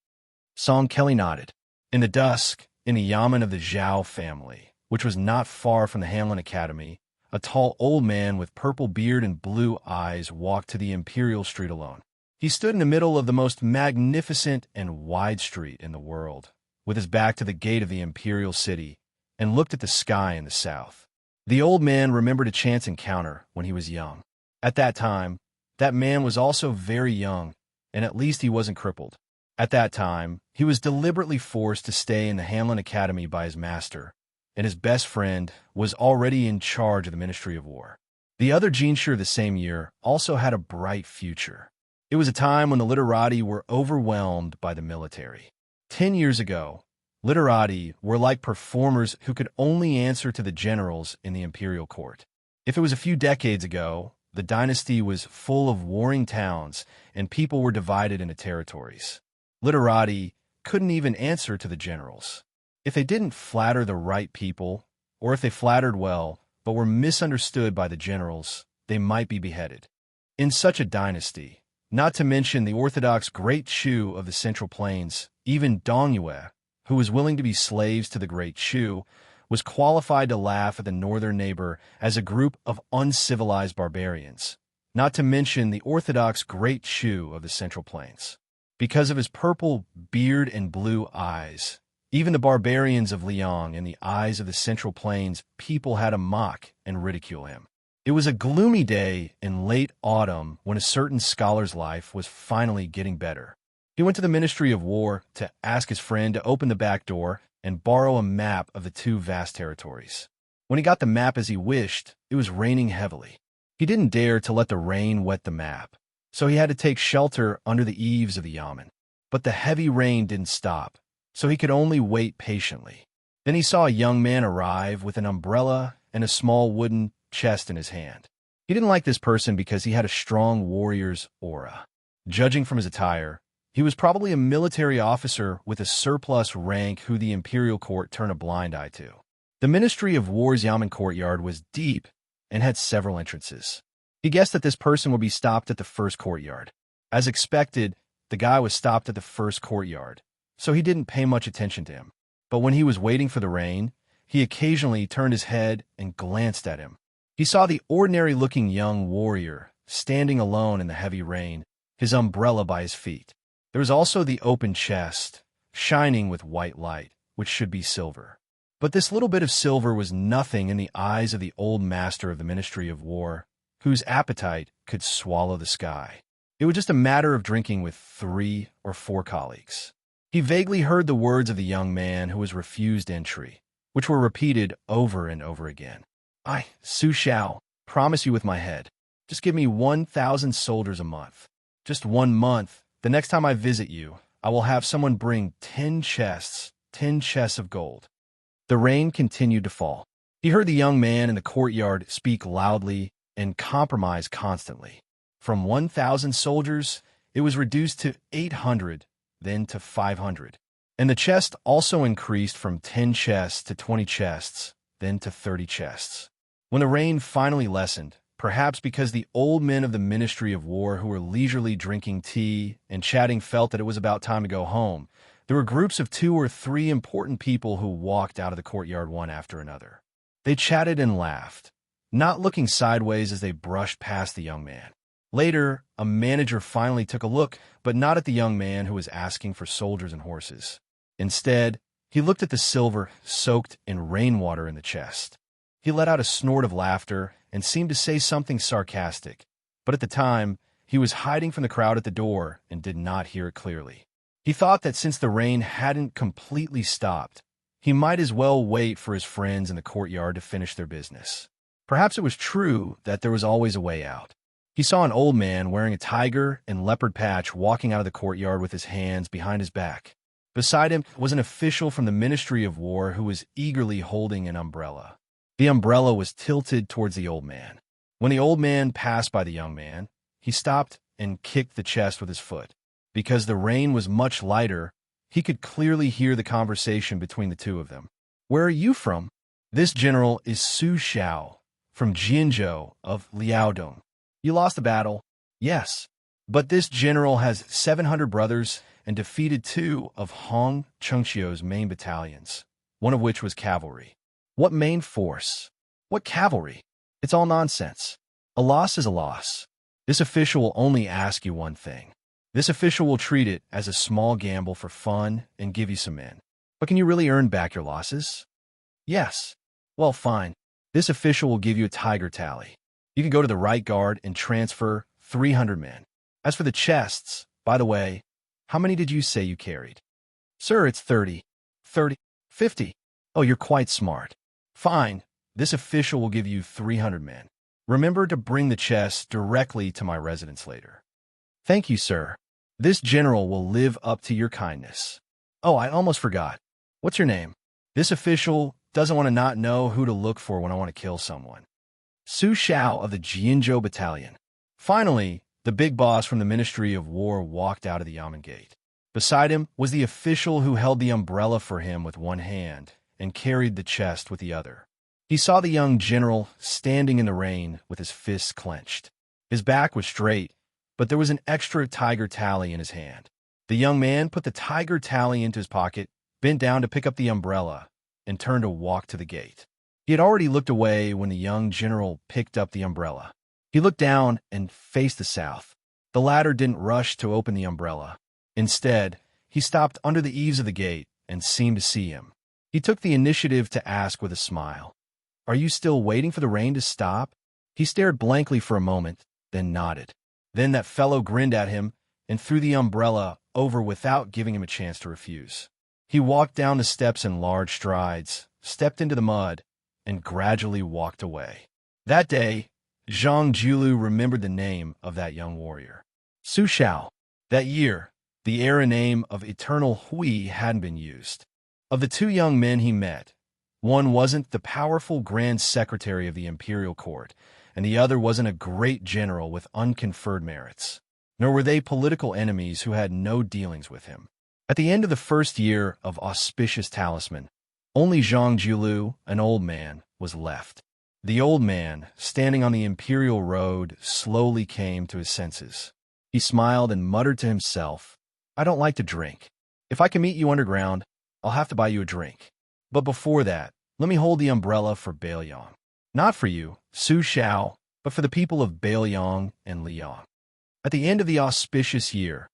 Song Kelly nodded. In the dusk, in the yamen of the Zhao family, which was not far from the Hamlin Academy, a tall old man with purple beard and blue eyes walked to the Imperial Street alone. He stood in the middle of the most magnificent and wide street in the world, with his back to the gate of the Imperial City, and looked at the sky in the south. The old man remembered a chance encounter when he was young. At that time, that man was also very young, and at least he wasn't crippled. At that time, he was deliberately forced to stay in the Hamlin Academy by his master, and his best friend was already in charge of the Ministry of War. The other Genshur the same year also had a bright future. It was a time when the literati were overwhelmed by the military. 10 years ago, literati were like performers who could only answer to the generals in the imperial court. If it was a few decades ago, the dynasty was full of warring towns and people were divided into territories. Literati couldn't even answer to the generals. If they didn't flatter the right people, or if they flattered well but were misunderstood by the generals, they might be beheaded. In such a dynasty, not to mention the orthodox Great Chu of the Central Plains, even Dongyue, who was willing to be slaves to the Great Chu, was qualified to laugh at the northern neighbor as a group of uncivilized barbarians, not to mention the orthodox Great Chu of the Central Plains. Because of his purple beard and blue eyes, even the barbarians of Liang and the eyes of the Central Plains people had to mock and ridicule him. It was a gloomy day in late autumn when a certain scholar's life was finally getting better. He went to the Ministry of War to ask his friend to open the back door and borrow a map of the two vast territories. When he got the map as he wished, it was raining heavily. He didn't dare to let the rain wet the map, so he had to take shelter under the eaves of the yamen. But the heavy rain didn't stop, so he could only wait patiently. Then he saw a young man arrive with an umbrella and a small wooden chest in his hand. He didn't like this person because he had a strong warrior's aura. Judging from his attire, he was probably a military officer with a surplus rank who the imperial court turned a blind eye to. The Ministry of War's yamen courtyard was deep and had several entrances. He guessed that this person would be stopped at the first courtyard. As expected, the guy was stopped at the first courtyard, so he didn't pay much attention to him. But when he was waiting for the rain, he occasionally turned his head and glanced at him. He saw the ordinary-looking young warrior standing alone in the heavy rain, his umbrella by his feet. There was also the open chest, shining with white light, which should be silver. But this little bit of silver was nothing in the eyes of the old master of the Ministry of War, whose appetite could swallow the sky. It was just a matter of drinking with 3 or 4 colleagues. He vaguely heard the words of the young man who was refused entry, which were repeated over and over again. I, Su Xiao, promise you with my head. Just give me 1,000 soldiers a month. Just 1 month. The next time I visit you, I will have someone bring 10 chests of gold. The rain continued to fall. He heard the young man in the courtyard speak loudly and compromise constantly. From 1,000 soldiers, it was reduced to 800, then to 500. And the chest also increased from 10 chests to 20 chests, then to 30 chests. When the rain finally lessened, perhaps because the old men of the Ministry of War who were leisurely drinking tea and chatting felt that it was about time to go home, there were groups of 2 or 3 important people who walked out of the courtyard one after another. They chatted and laughed, not looking sideways as they brushed past the young man. Later, a manager finally took a look, but not at the young man who was asking for soldiers and horses. Instead, he looked at the silver soaked in rainwater in the chest. He let out a snort of laughter and seemed to say something sarcastic, but at the time, he was hiding from the crowd at the door and did not hear it clearly. He thought that since the rain hadn't completely stopped, he might as well wait for his friends in the courtyard to finish their business. Perhaps it was true that there was always a way out. He saw an old man wearing a tiger and leopard patch walking out of the courtyard with his hands behind his back. Beside him was an official from the Ministry of War who was eagerly holding an umbrella. The umbrella was tilted towards the old man. When the old man passed by the young man, he stopped and kicked the chest with his foot. Because the rain was much lighter, he could clearly hear the conversation between the two of them. Where are you from? This general is Su Xiao, from Jianzhou of Liaodong. You lost the battle? Yes. But this general has 700 brothers and defeated 2 of Hong Chengxiu's main battalions, one of which was cavalry. What main force? What cavalry? It's all nonsense. A loss is a loss. This official will only ask you one thing. This official will treat it as a small gamble for fun and give you some men. But can you really earn back your losses? Yes. Well, fine. This official will give you a tiger tally. You can go to the right guard and transfer 300 men. As for the chests, by the way, how many did you say you carried? Sir, it's 30. 30. 50. Oh, you're quite smart. Fine. This official will give you 300 men. Remember to bring the chests directly to my residence later. Thank you, sir. This general will live up to your kindness. Oh, I almost forgot. What's your name? This official doesn't want to not know who to look for when I want to kill someone. Su Xiao of the Jianzhou Battalion. Finally, the big boss from the Ministry of War walked out of the Yamen Gate. Beside him was the official who held the umbrella for him with one hand and carried the chest with the other. He saw the young general standing in the rain with his fists clenched. His back was straight, but there was an extra tiger tally in his hand. The young man put the tiger tally into his pocket, bent down to pick up the umbrella, and turned to walk to the gate. He had already looked away when the young general picked up the umbrella. He looked down and faced the south. The latter didn't rush to open the umbrella. Instead, he stopped under the eaves of the gate and seemed to see him. He took the initiative to ask with a smile, "Are you still waiting for the rain to stop?" He stared blankly for a moment, then nodded. Then that fellow grinned at him and threw the umbrella over without giving him a chance to refuse. He walked down the steps in large strides, stepped into the mud, and gradually walked away. That day, Zhang Julu remembered the name of that young warrior. Su Xiao. That year, the era name of Eternal Hui hadn't been used. Of the two young men he met, one wasn't the powerful Grand Secretary of the Imperial Court, and the other wasn't a great general with unconferred merits. Nor were they political enemies who had no dealings with him. At the end of the first year of Auspicious Talisman, only Zhang Julu, an old man, was left. The old man, standing on the Imperial Road, slowly came to his senses. He smiled and muttered to himself, "I don't like to drink. If I can meet you underground, I'll have to buy you a drink. But before that, let me hold the umbrella for Bailiang. Not for you, Su Xiao, but for the people of Bailiang and Liang." At the end of the auspicious year,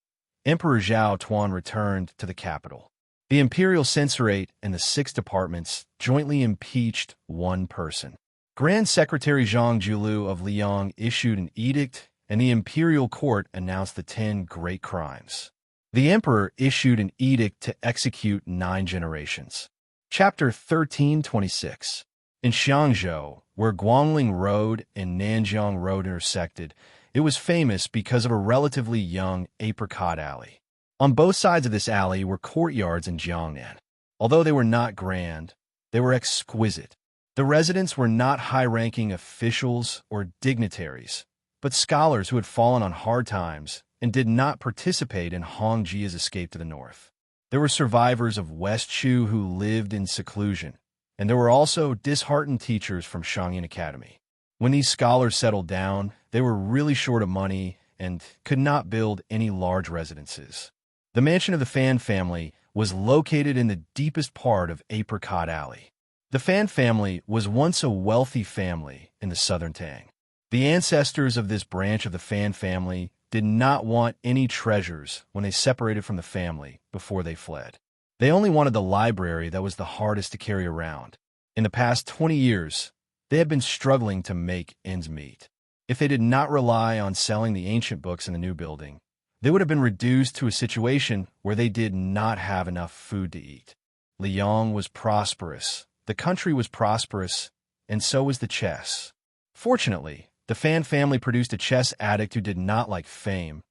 Emperor Zhao Tuan returned to the capital. The Imperial Censorate and the 6 departments jointly impeached one person. Grand Secretary Zhang Julu of Liang issued an edict, and the Imperial Court announced the 10 great crimes. The Emperor issued an edict to execute 9 generations. Chapter 1326. In Xiangzhou, where Guangling Road and Nanjiang Road intersected, it was famous because of a relatively young apricot alley. On both sides of this alley were courtyards in Jiangnan. Although they were not grand, they were exquisite. The residents were not high-ranking officials or dignitaries, but scholars who had fallen on hard times and did not participate in Hong Jia's escape to the north. There were survivors of West Chu who lived in seclusion, and there were also disheartened teachers from Shangyin Academy. When these scholars settled down, they were really short of money and could not build any large residences. The mansion of the Fan family was located in the deepest part of Apricot Alley. The Fan family was once a wealthy family in the southern Tang. The ancestors of this branch of the Fan family did not want any treasures when they separated from the family before they fled. They only wanted the library that was the hardest to carry around. In the past 20 years, they had been struggling to make ends meet. If they did not rely on selling the ancient books in the new building, they would have been reduced to a situation where they did not have enough food to eat. Liang was prosperous, the country was prosperous, and so was the chess. Fortunately, the Fan family produced a chess addict who did not like fame.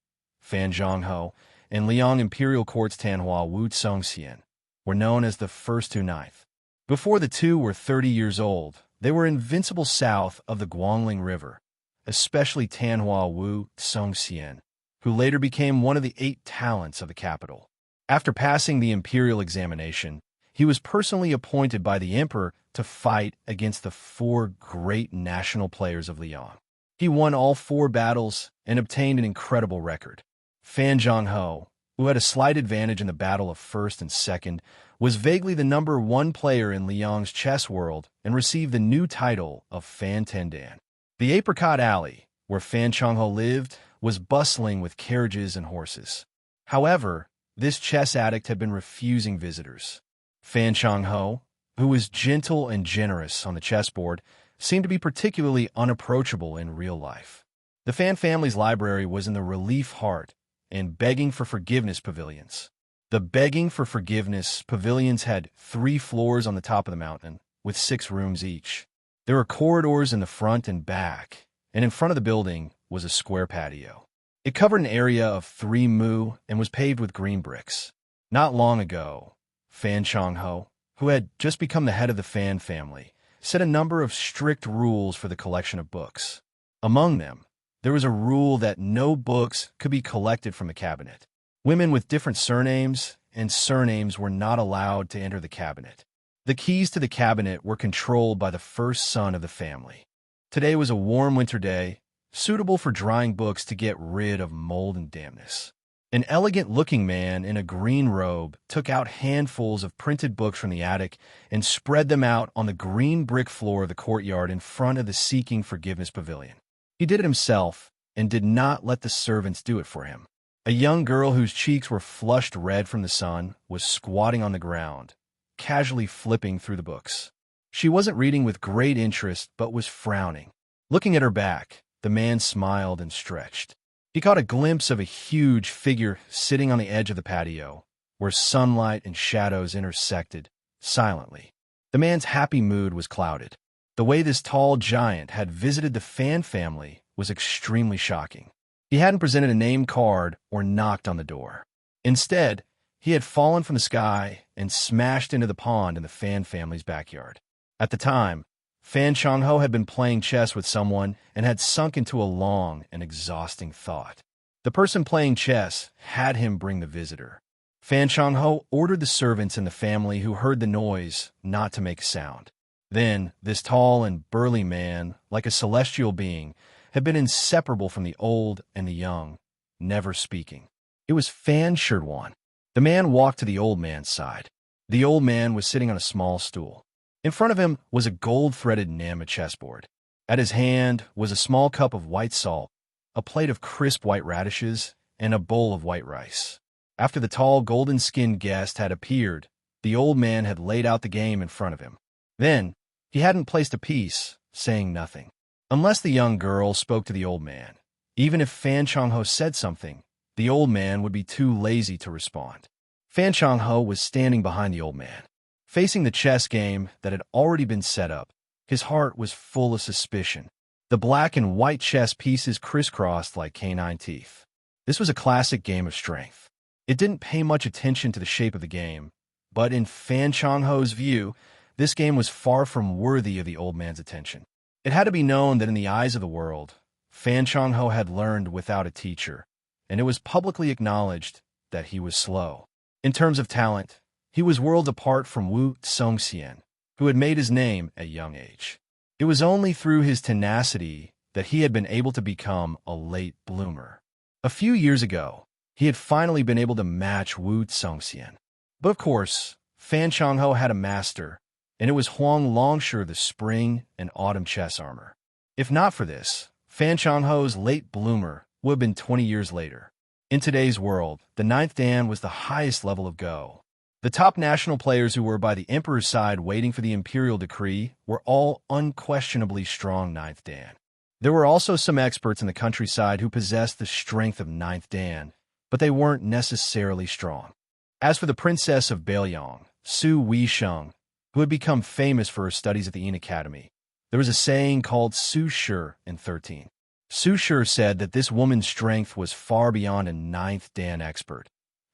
Fan Zhongho and Liang Imperial Court's Tanhua Wu Tsongxian were known as the first 2 ninth. Before the two were 30 years old, they were invincible south of the Guangling River, especially Tanhua Wu Tsongxian, who later became one of the 8 talents of the capital. After passing the imperial examination, he was personally appointed by the emperor to fight against the 4 great national players of Liang. He won all 4 battles and obtained an incredible record. Fan Zhongho, who had a slight advantage in the battle of first and second, was vaguely the number 1 player in Liang's chess world and received the new title of Fan Tendan. The Apricot Alley, where Fan Chongho lived, was bustling with carriages and horses. However, this chess addict had been refusing visitors. Fan Chongho, who was gentle and generous on the chessboard, seemed to be particularly unapproachable in real life. The Fan family's library was in the Relief Heart and Begging for Forgiveness pavilions. The Begging for Forgiveness pavilions had 3 floors on the top of the mountain, with 6 rooms each. There were corridors in the front and back, and in front of the building was a square patio. It covered an area of 3 mu and was paved with green bricks. Not long ago, Fan Chang-ho, who had just become the head of the Fan family, set a number of strict rules for the collection of books. Among them, there was a rule that no books could be collected from the cabinet. Women with different surnames and surnames were not allowed to enter the cabinet. The keys to the cabinet were controlled by the first son of the family. Today was a warm winter day, suitable for drying books to get rid of mold and dampness. An elegant-looking man in a green robe took out handfuls of printed books from the attic and spread them out on the green brick floor of the courtyard in front of the Seeking Forgiveness pavilion. He did it himself and did not let the servants do it for him. A young girl whose cheeks were flushed red from the sun was squatting on the ground, casually flipping through the books. She wasn't reading with great interest, but was frowning. Looking at her back, the man smiled and stretched. He caught a glimpse of a huge figure sitting on the edge of the patio, where sunlight and shadows intersected, silently. The man's happy mood was clouded. The way this tall giant had visited the Fan family was extremely shocking. He hadn't presented a name card or knocked on the door. Instead, he had fallen from the sky and smashed into the pond in the Fan family's backyard. At the time, Fan Chang-ho had been playing chess with someone and had sunk into a long and exhausting thought. The person playing chess had him bring the visitor. Fan Chang-ho ordered the servants in the family who heard the noise not to make a sound. Then, this tall and burly man, like a celestial being, had been inseparable from the old and the young, never speaking. It was Fan Shirwan. The man walked to the old man's side. The old man was sitting on a small stool. In front of him was a gold-threaded Nama chessboard. At his hand was a small cup of white salt, a plate of crisp white radishes, and a bowl of white rice. After the tall, golden-skinned guest had appeared, the old man had laid out the game in front of him. Then, he hadn't placed a piece, saying nothing. Unless the young girl spoke to the old man, even if Fan Chang-ho said something, the old man would be too lazy to respond. Fan Chang-ho was standing behind the old man. Facing the chess game that had already been set up, his heart was full of suspicion. The black and white chess pieces crisscrossed like canine teeth. This was a classic game of strength. It didn't pay much attention to the shape of the game, but in Fan Chang-ho's view, this game was far from worthy of the old man's attention. It had to be known that in the eyes of the world, Fan Chang-ho had learned without a teacher, and it was publicly acknowledged that he was slow. In terms of talent, he was worlds apart from Wu Songxian, who had made his name at a young age. It was only through his tenacity that he had been able to become a late bloomer. A few years ago, he had finally been able to match Wu Songxian. But of course, Fan Chang-ho had a master, and it was Huang Longshi, the spring and autumn chess armor. If not for this, Fan Chang-ho's late bloomer would have been 20 years later. In today's world, the 9th Dan was the highest level of Go. The top national players who were by the emperor's side waiting for the imperial decree were all unquestionably strong 9th Dan. There were also some experts in the countryside who possessed the strength of 9th Dan, but they weren't necessarily strong. As for the princess of Beiyang, Su Weisheng, who had become famous for her studies at the Yin Academy, there was a saying called Su Shi in 13. Su Shi said that this woman's strength was far beyond a 9th Dan expert,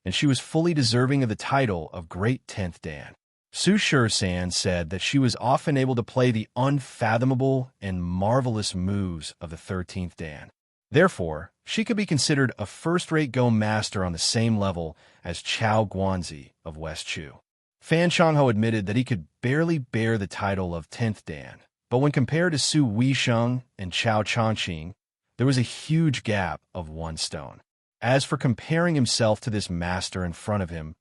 and she was fully deserving of the title of Great 10th Dan. Su Shi-san said that she was often able to play the unfathomable and marvelous moves of the 13th Dan. Therefore, she could be considered a first-rate Go master on the same level as Chao Guanzi of West Chu. Fan Chang-ho admitted that he could barely bear the title of 10th Dan, but when compared to Su Weisheng and Chao Changqing, there was a huge gap of 1 stone. As for comparing himself to this master in front of him,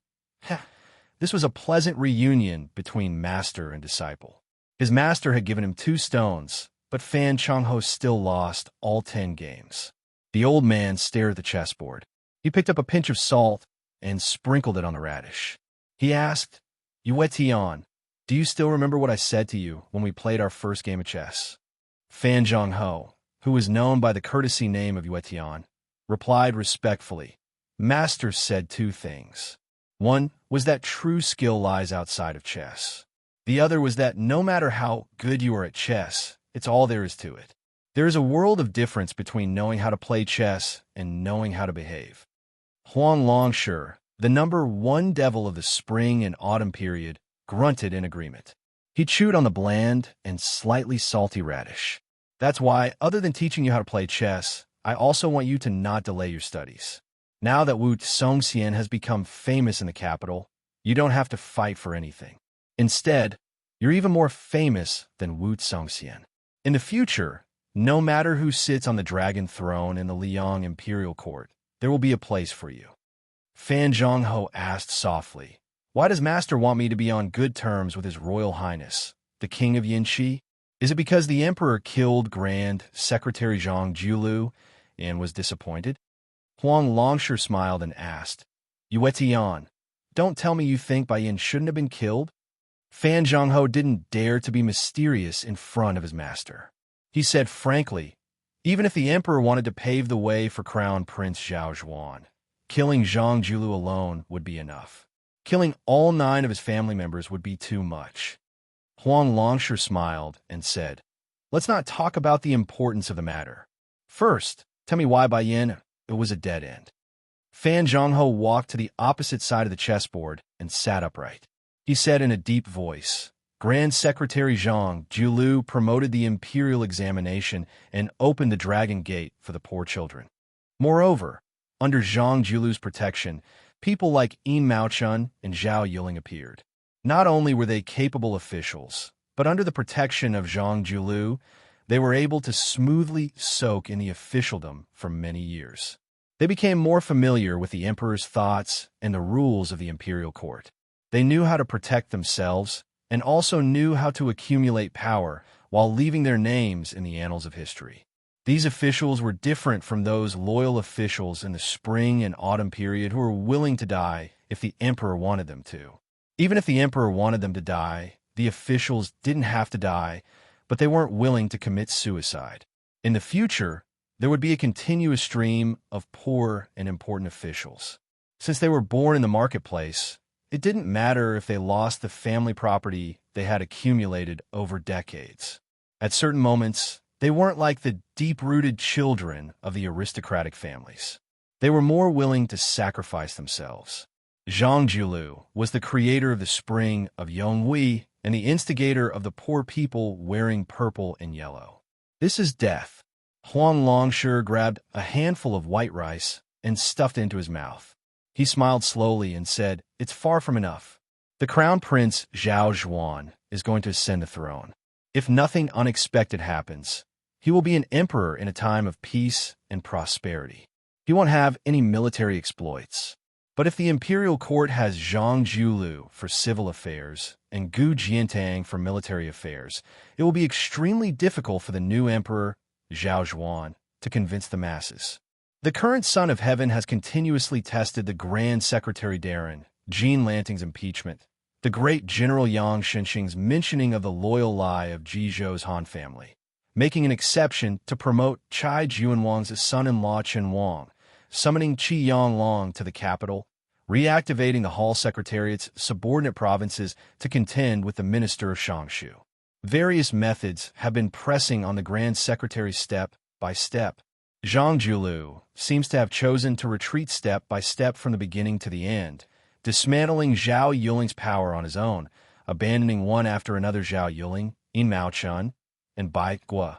this was a pleasant reunion between master and disciple. His master had given him 2 stones, but Fan Chang-ho still lost all 10 games. The old man stared at the chessboard. He picked up a pinch of salt and sprinkled it on the radish. He asked, "Yue Tian, Do you still remember what I said to you when we played our first game of chess? Fan Zhongho, who was known by the courtesy name of Yue Tian, replied respectfully. Master said two things. One was that true skill lies outside of chess. The other was that no matter how good you are at chess, it's all there is to it. There is a world of difference between knowing how to play chess and knowing how to behave. Huang Longshu, the number one devil of the spring and autumn period, grunted in agreement. He chewed on the bland and slightly salty radish. That's why, other than teaching you how to play chess, I also want you to not delay your studies. Now that Wu Songxian has become famous in the capital, you don't have to fight for anything. Instead, you're even more famous than Wu Songxian. In the future, no matter who sits on the dragon throne in the Liang imperial court, there will be a place for you. Fan Zhongho asked softly, why does Master want me to be on good terms with His Royal Highness, the King of Yinxi? Is it because the Emperor killed Grand Secretary Zhang Julu and was disappointed? Huang Longshu smiled and asked, Yue Tian, don't tell me you think Bai Yin shouldn't have been killed? Fan Zhongho didn't dare to be mysterious in front of his master. He said frankly, even if the Emperor wanted to pave the way for Crown Prince Zhao Zhuan, killing Zhang Julu alone would be enough. Killing all 9 of his family members would be too much. Huang Longshu smiled and said, let's not talk about the importance of the matter. First, tell me why Bai Yin it was a dead end. Fan Zhongho walked to the opposite side of the chessboard and sat upright. He said in a deep voice, Grand Secretary Zhang Julu promoted the imperial examination and opened the Dragon Gate for the poor children. Moreover, under Zhang Julu's protection, people like Yin Maochun and Zhao Yuling appeared. Not only were they capable officials, but under the protection of Zhang Julu, they were able to smoothly soak in the officialdom for many years. They became more familiar with the emperor's thoughts and the rules of the imperial court. They knew how to protect themselves and also knew how to accumulate power while leaving their names in the annals of history. These officials were different from those loyal officials in the spring and autumn period who were willing to die if the emperor wanted them to. Even if the emperor wanted them to die, the officials didn't have to die, but they weren't willing to commit suicide. In the future, there would be a continuous stream of poor and important officials. Since they were born in the marketplace, it didn't matter if they lost the family property they had accumulated over decades. At certain moments, they weren't like the deep-rooted children of the aristocratic families. They were more willing to sacrifice themselves. Zhang Julu was the creator of the spring of Yonghui and the instigator of the poor people wearing purple and yellow. This is death. Huang Longshu grabbed a handful of white rice and stuffed it into his mouth. He smiled slowly and said, it's far from enough. The crown prince Zhao Zhuan is going to ascend the throne. If nothing unexpected happens, he will be an emperor in a time of peace and prosperity. He won't have any military exploits. But if the imperial court has Zhang Julu for civil affairs and Gu Jiantang for military affairs, it will be extremely difficult for the new emperor, Zhao Zhuan, to convince the masses. The current Son of Heaven has continuously tested the Grand Secretary Darren, Jean Lanting's impeachment, the great General Yang Shenxing's mentioning of the loyal lie of Jizhou's Han family, making an exception to promote Chai Juanwang's son-in-law Chen Wang, summoning Qi Yanglong to the capital, reactivating the Hall Secretariat's subordinate provinces to contend with the Minister of Shangshu. Various methods have been pressing on the Grand Secretary step by step. Zhang Julu seems to have chosen to retreat step by step from the beginning to the end, dismantling Zhao Yuling's power on his own, abandoning one after another Zhao Yuling, Yin Maochun, and Bai Guo,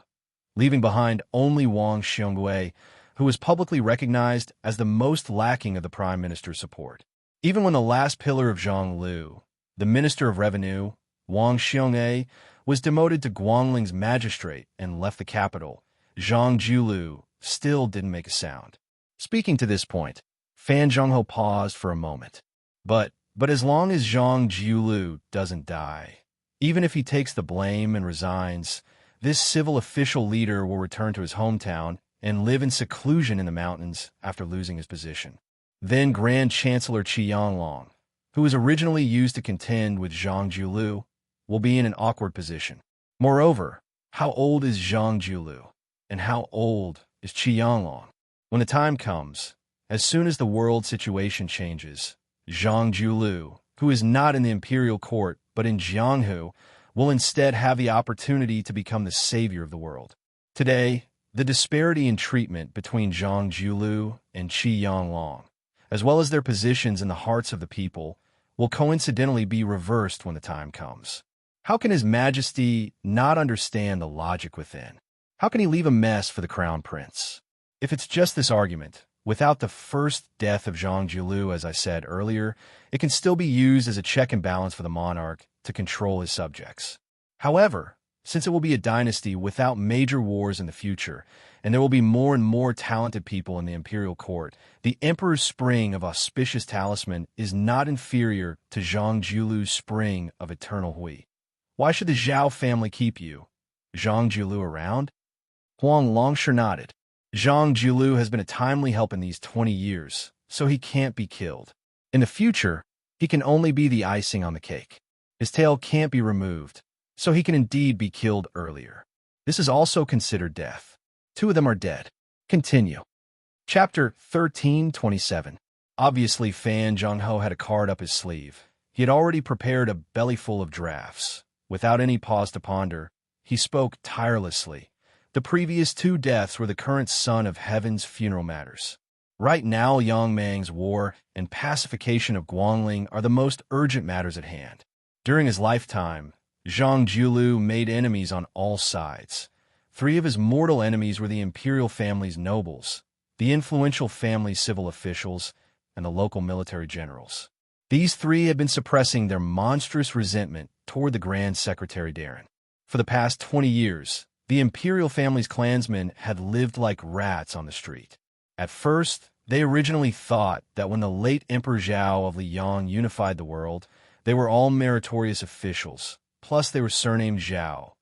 leaving behind only Wang Xiongwei, who was publicly recognized as the most lacking of the Prime Minister's support. Even when the last pillar of Zhonglu, the Minister of Revenue, Wang Xiongwei, was demoted to Guangling's magistrate and left the capital, Zhang Julu still didn't make a sound. Speaking to this point, Fan Zhongho paused for a moment. But as long as Zhang Julu doesn't die, even if he takes the blame and resigns, this civil official leader will return to his hometown and live in seclusion in the mountains after losing his position. Then Grand Chancellor Qi Yanglong, who was originally used to contend with Zhang Julu, will be in an awkward position. Moreover, how old is Zhang Julu? And how old is Qi Yanglong? When the time comes, as soon as the world situation changes, Zhang Julu, who is not in the imperial court but in Jianghu, will instead have the opportunity to become the savior of the world. Today, the disparity in treatment between Zhang Julu and Qi Yanglong, as well as their positions in the hearts of the people, will coincidentally be reversed when the time comes. How can His Majesty not understand the logic within? How can he leave a mess for the crown prince? If it's just this argument, without the first death of Zhang Julu, as I said earlier, it can still be used as a check and balance for the monarch to control his subjects. However, since it will be a dynasty without major wars in the future, and there will be more and more talented people in the imperial court, the emperor's spring of auspicious talisman is not inferior to Zhang Julu's spring of eternal hui. Why should the Zhao family keep you, Zhang Julu, around? Huang Longsher nodded. Zhang Julu has been a timely help in these 20 years, so he can't be killed. In the future, he can only be the icing on the cake. His tail can't be removed, so he can indeed be killed earlier. This is also considered death. 2 of them are dead. Continue. Chapter 13:27. Obviously, Fan Zhongho had a card up his sleeve. He had already prepared a bellyful of drafts. Without any pause to ponder, he spoke tirelessly. The previous 2 deaths were the current son of heaven's funeral matters. Right now, Yang Mang's war and pacification of Guangling are the most urgent matters at hand. During his lifetime, Zhang Julu made enemies on all sides. 3 of his mortal enemies were the imperial family's nobles, the influential family's civil officials, and the local military generals. These 3 had been suppressing their monstrous resentment toward the Grand Secretary Darren. For the past 20 years, the imperial family's clansmen had lived like rats on the street. At first, they originally thought that when the late Emperor Zhao of Liyang unified the world, they were all meritorious officials, plus they were surnamed Zhao,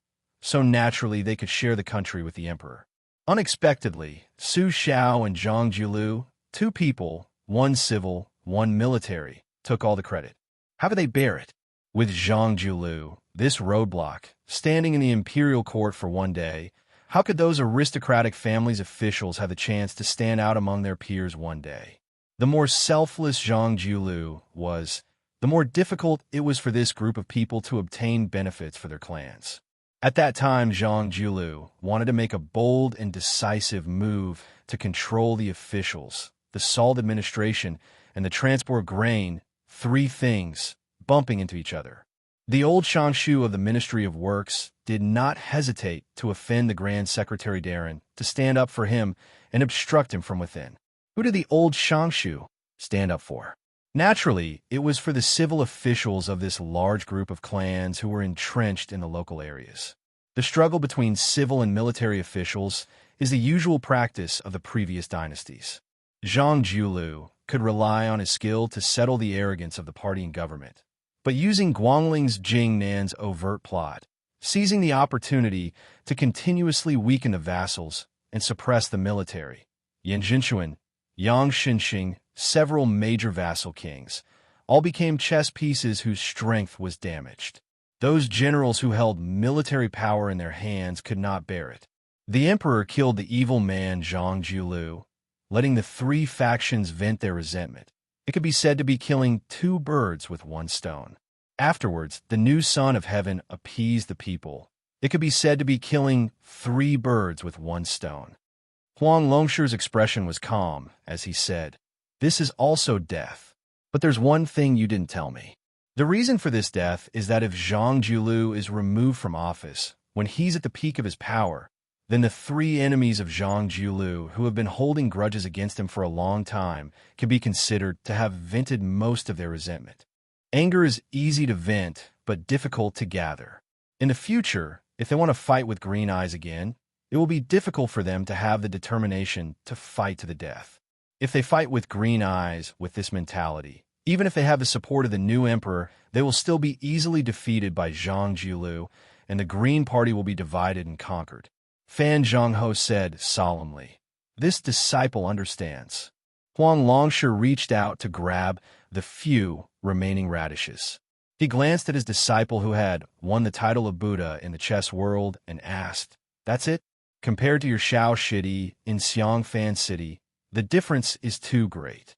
so naturally they could share the country with the emperor. Unexpectedly, Su Xiao and Zhang Julu, 2 people, 1 civil, 1 military, took all the credit. How could they bear it? With Zhang Julu, this roadblock, standing in the imperial court for 1 day, how could those aristocratic families' officials have the chance to stand out among their peers 1 day? The more selfless Zhang Julu was, the more difficult it was for this group of people to obtain benefits for their clans. At that time, Zhang Julu wanted to make a bold and decisive move to control the officials, the salt administration, and the transport of grain, 3 things, bumping into each other. The old Shangshu of the Ministry of Works did not hesitate to offend the Grand Secretary Darren, to stand up for him and obstruct him from within. Who did the old Shangshu stand up for? Naturally, it was for the civil officials of this large group of clans who were entrenched in the local areas. The struggle between civil and military officials is the usual practice of the previous dynasties. Zhang Julu could rely on his skill to settle the arrogance of the party and government, but using Guangling's Jing Nan's overt plot, seizing the opportunity to continuously weaken the vassals and suppress the military, Yan Jinshuan, Yang Xinxing, several major vassal kings, all became chess pieces whose strength was damaged. Those generals who held military power in their hands could not bear it. The emperor killed the evil man Zhang Julu, letting the 3 factions vent their resentment. It could be said to be killing 2 birds with 1 stone. Afterwards, the new Son of Heaven appeased the people. It could be said to be killing 3 birds with 1 stone. Huang Longsher's expression was calm as he said, "This is also death. But there's one thing you didn't tell me. The reason for this death is that if Zhang Julu is removed from office, when he's at the peak of his power, then the 3 enemies of Zhang Julu who have been holding grudges against him for a long time can be considered to have vented most of their resentment. Anger is easy to vent, but difficult to gather. In the future, if they want to fight with Green Eyes again, it will be difficult for them to have the determination to fight to the death. If they fight with Green Eyes with this mentality, even if they have the support of the new emperor, they will still be easily defeated by Zhang Julu, and the Green Party will be divided and conquered." Fan Zhongho said solemnly, "This disciple understands." Huang Longsher reached out to grab the few remaining radishes. He glanced at his disciple who had won the title of Buddha in the chess world and asked, "That's it? Compared to your Shao Shidi in Xiangfan City, the difference is too great."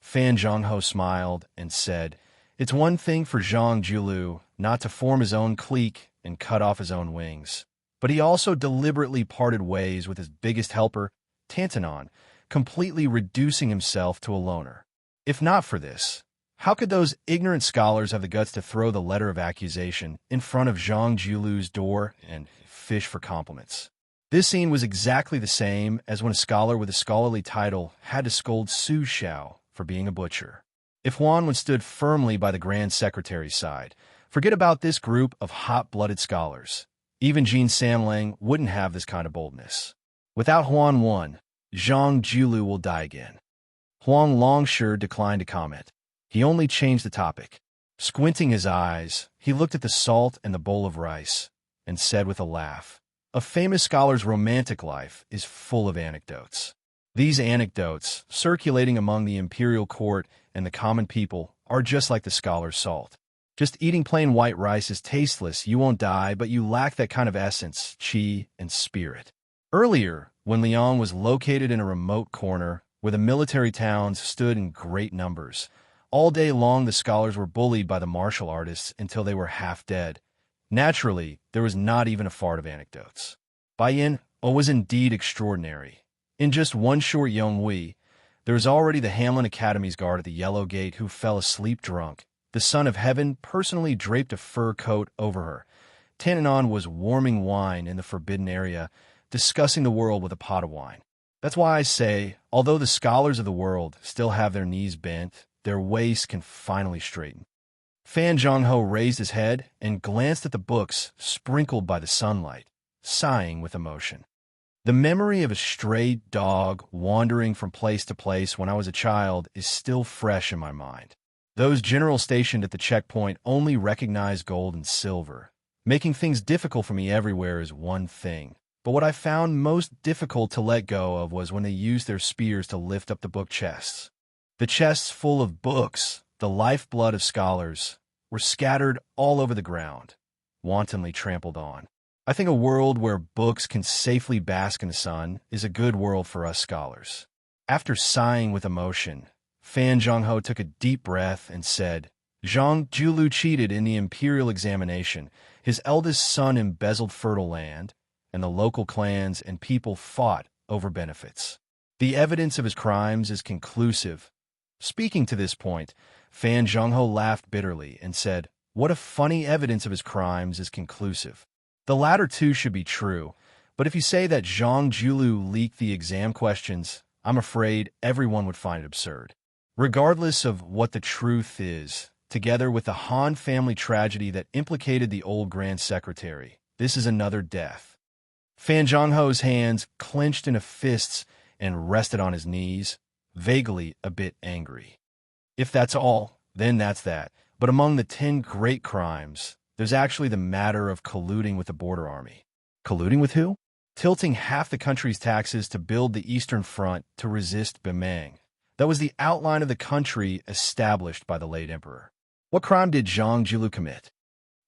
Fan Zhongho smiled and said, "It's one thing for Zhang Julu not to form his own clique and cut off his own wings. But he also deliberately parted ways with his biggest helper, Tantanon, completely reducing himself to a loner. If not for this, how could those ignorant scholars have the guts to throw the letter of accusation in front of Zhang Julu's door and fish for compliments?" This scene was exactly the same as when a scholar with a scholarly title had to scold Su Xiao for being a butcher. If Huan had stood firmly by the Grand Secretary's side, forget about this group of hot-blooded scholars. Even Jean Samlang wouldn't have this kind of boldness. Without Huan Wan, Zhang Julu will die again. Huang Longsure declined to comment. He only changed the topic. Squinting his eyes, he looked at the salt and the bowl of rice, and said with a laugh, "A famous scholar's romantic life is full of anecdotes. These anecdotes, circulating among the imperial court and the common people, are just like the scholar's salt. Just eating plain white rice is tasteless, you won't die, but you lack that kind of essence, qi, and spirit." Earlier, when Liang was located in a remote corner where the military towns stood in great numbers, all day long the scholars were bullied by the martial artists until they were half dead. Naturally, there was not even a fart of anecdotes. Bai Yin was indeed extraordinary. In just one short Yonghui, there was already the Hamlin Academy's guard at the Yellow Gate who fell asleep drunk. The Son of Heaven personally draped a fur coat over her. Tananon was warming wine in the forbidden area, discussing the world with a pot of wine. That's why I say, although the scholars of the world still have their knees bent, their waists can finally straighten. Fan Zhongho raised his head and glanced at the books sprinkled by the sunlight, sighing with emotion. The memory of a stray dog wandering from place to place when I was a child is still fresh in my mind. Those generals stationed at the checkpoint only recognize gold and silver. Making things difficult for me everywhere is one thing. But what I found most difficult to let go of was when they used their spears to lift up the book chests. The chests full of books, the lifeblood of scholars, were scattered all over the ground, wantonly trampled on. I think a world where books can safely bask in the sun is a good world for us scholars. After sighing with emotion, Fan Zhongho took a deep breath and said, "Zhang Julu cheated in the imperial examination. His eldest son embezzled fertile land, and the local clans and people fought over benefits. The evidence of his crimes is conclusive." Speaking to this point, Fan Zhongho laughed bitterly and said, "What if funny evidence of his crimes is conclusive? The latter too should be true, but if you say that Zhang Julu leaked the exam questions, I'm afraid everyone would find it absurd. Regardless of what the truth is, together with the Han family tragedy that implicated the old Grand Secretary, this is another death." Fan Zhongho's hands clenched into fists and rested on his knees, vaguely a bit angry. If that's all, then that's that. But among the 10 great crimes, there's actually the matter of colluding with the border army. Colluding with who? Tilting half the country's taxes to build the Eastern Front to resist Bemang. That was the outline of the country established by the late emperor. What crime did Zhang Julu commit?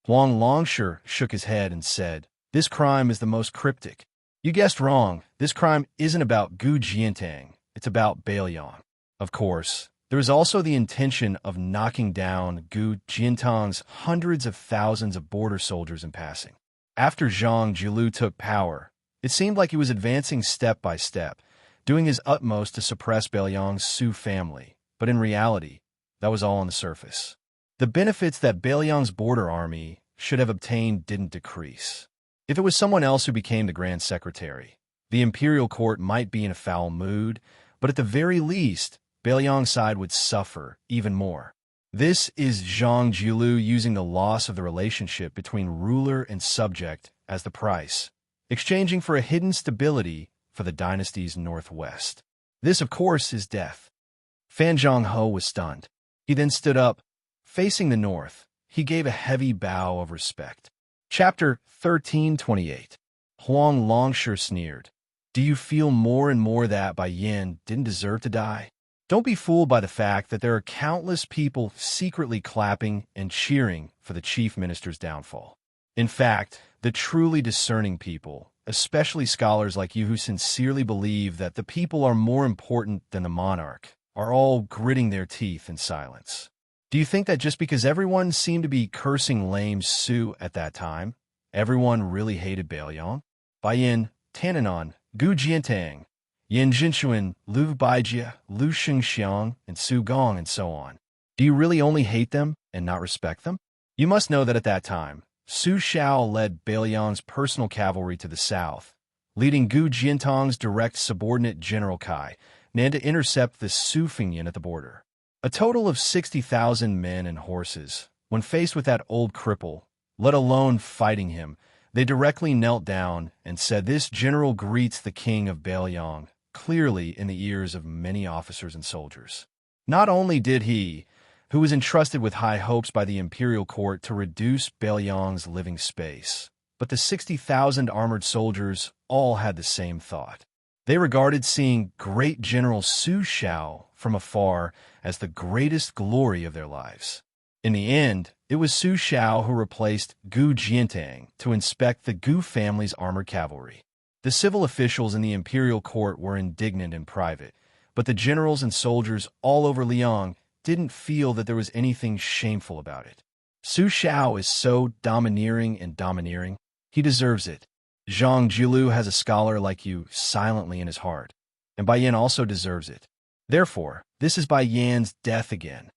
Huang Longsure shook his head and said, "This crime is the most cryptic. You guessed wrong. This crime isn't about Gu Jiantang. It's about Bailiang. Of course, there is also the intention of knocking down Gu Jiantang's hundreds of thousands of border soldiers in passing. After Zhang Julu took power, it seemed like he was advancing step by step, doing his utmost to suppress Bailiang's Su family. But in reality, that was all on the surface. The benefits that Bailiang's border army should have obtained didn't decrease. If it was someone else who became the Grand Secretary, the imperial court might be in a foul mood, but at the very least, Bailiang's side would suffer even more. This is Zhang Julu using the loss of the relationship between ruler and subject as the price, exchanging for a hidden stability for the dynasty's northwest. This, of course, is death. Fan Zhongho was stunned. He then stood up. Facing the north, he gave a heavy bow of respect. Chapter 1328. Huang Longsure sneered. "Do you feel more and more that Bai Yin didn't deserve to die?" Don't be fooled by the fact that there are countless people secretly clapping and cheering for the chief minister's downfall. In fact, the truly discerning people, especially scholars like you who sincerely believe that the people are more important than the monarch, are all gritting their teeth in silence. Do you think that just because everyone seemed to be cursing lame Su at that time, everyone really hated Baoyang? Baiyin, Tananon, Gu Jiantang, Yin Jinshuan, Lu Baijia, Lu Xingxiang, and Su Gong, and so on. Do you really only hate them and not respect them? You must know that at that time, Su Shao led Baoyang's personal cavalry to the south, leading Gu Jiantang's direct subordinate General Kai Nan to intercept the Su Fengyan at the border. A total of 60,000 men and horses. When faced with that old cripple, let alone fighting him, they directly knelt down and said, "This general greets the king of Baoyang," clearly in the ears of many officers and soldiers. Not only did he, who was entrusted with high hopes by the imperial court to reduce Baoyang's living space, but the 60,000 armored soldiers all had the same thought. They regarded seeing great General Su Shao from afar as the greatest glory of their lives. In the end, it was Su Shao who replaced Gu Jiantang to inspect the Gu family's armored cavalry. The civil officials in the imperial court were indignant in private, but the generals and soldiers all over Liang didn't feel that there was anything shameful about it. Su Shao is so domineering and domineering. He deserves it. Zhang Jiulu has a scholar like you silently in his heart, and Bai Yan also deserves it. Therefore, this is Bai Yan's death again.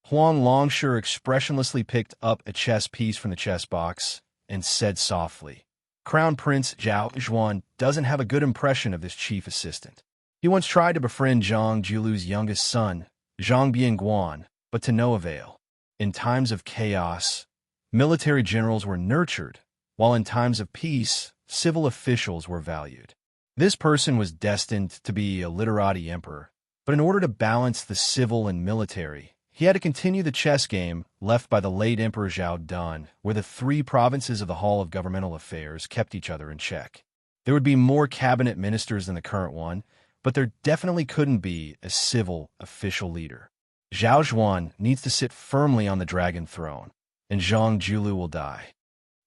Huang Longshu expressionlessly picked up a chess piece from the chess box and said softly, "Crown Prince Zhao Zhuan doesn't have a good impression of this chief assistant. He once tried to befriend Zhang Jiulu's youngest son, Zhang Bianguan, but to no avail. In times of chaos, military generals were nurtured, while in times of peace, civil officials were valued. This person was destined to be a literati emperor, but in order to balance the civil and military, he had to continue the chess game left by the late Emperor Zhao Dun, where the three provinces of the Hall of Governmental Affairs kept each other in check. There would be more cabinet ministers than the current one, but there definitely couldn't be a civil official leader. Zhao Zhuan needs to sit firmly on the dragon throne, and Zhang Jiulu will die."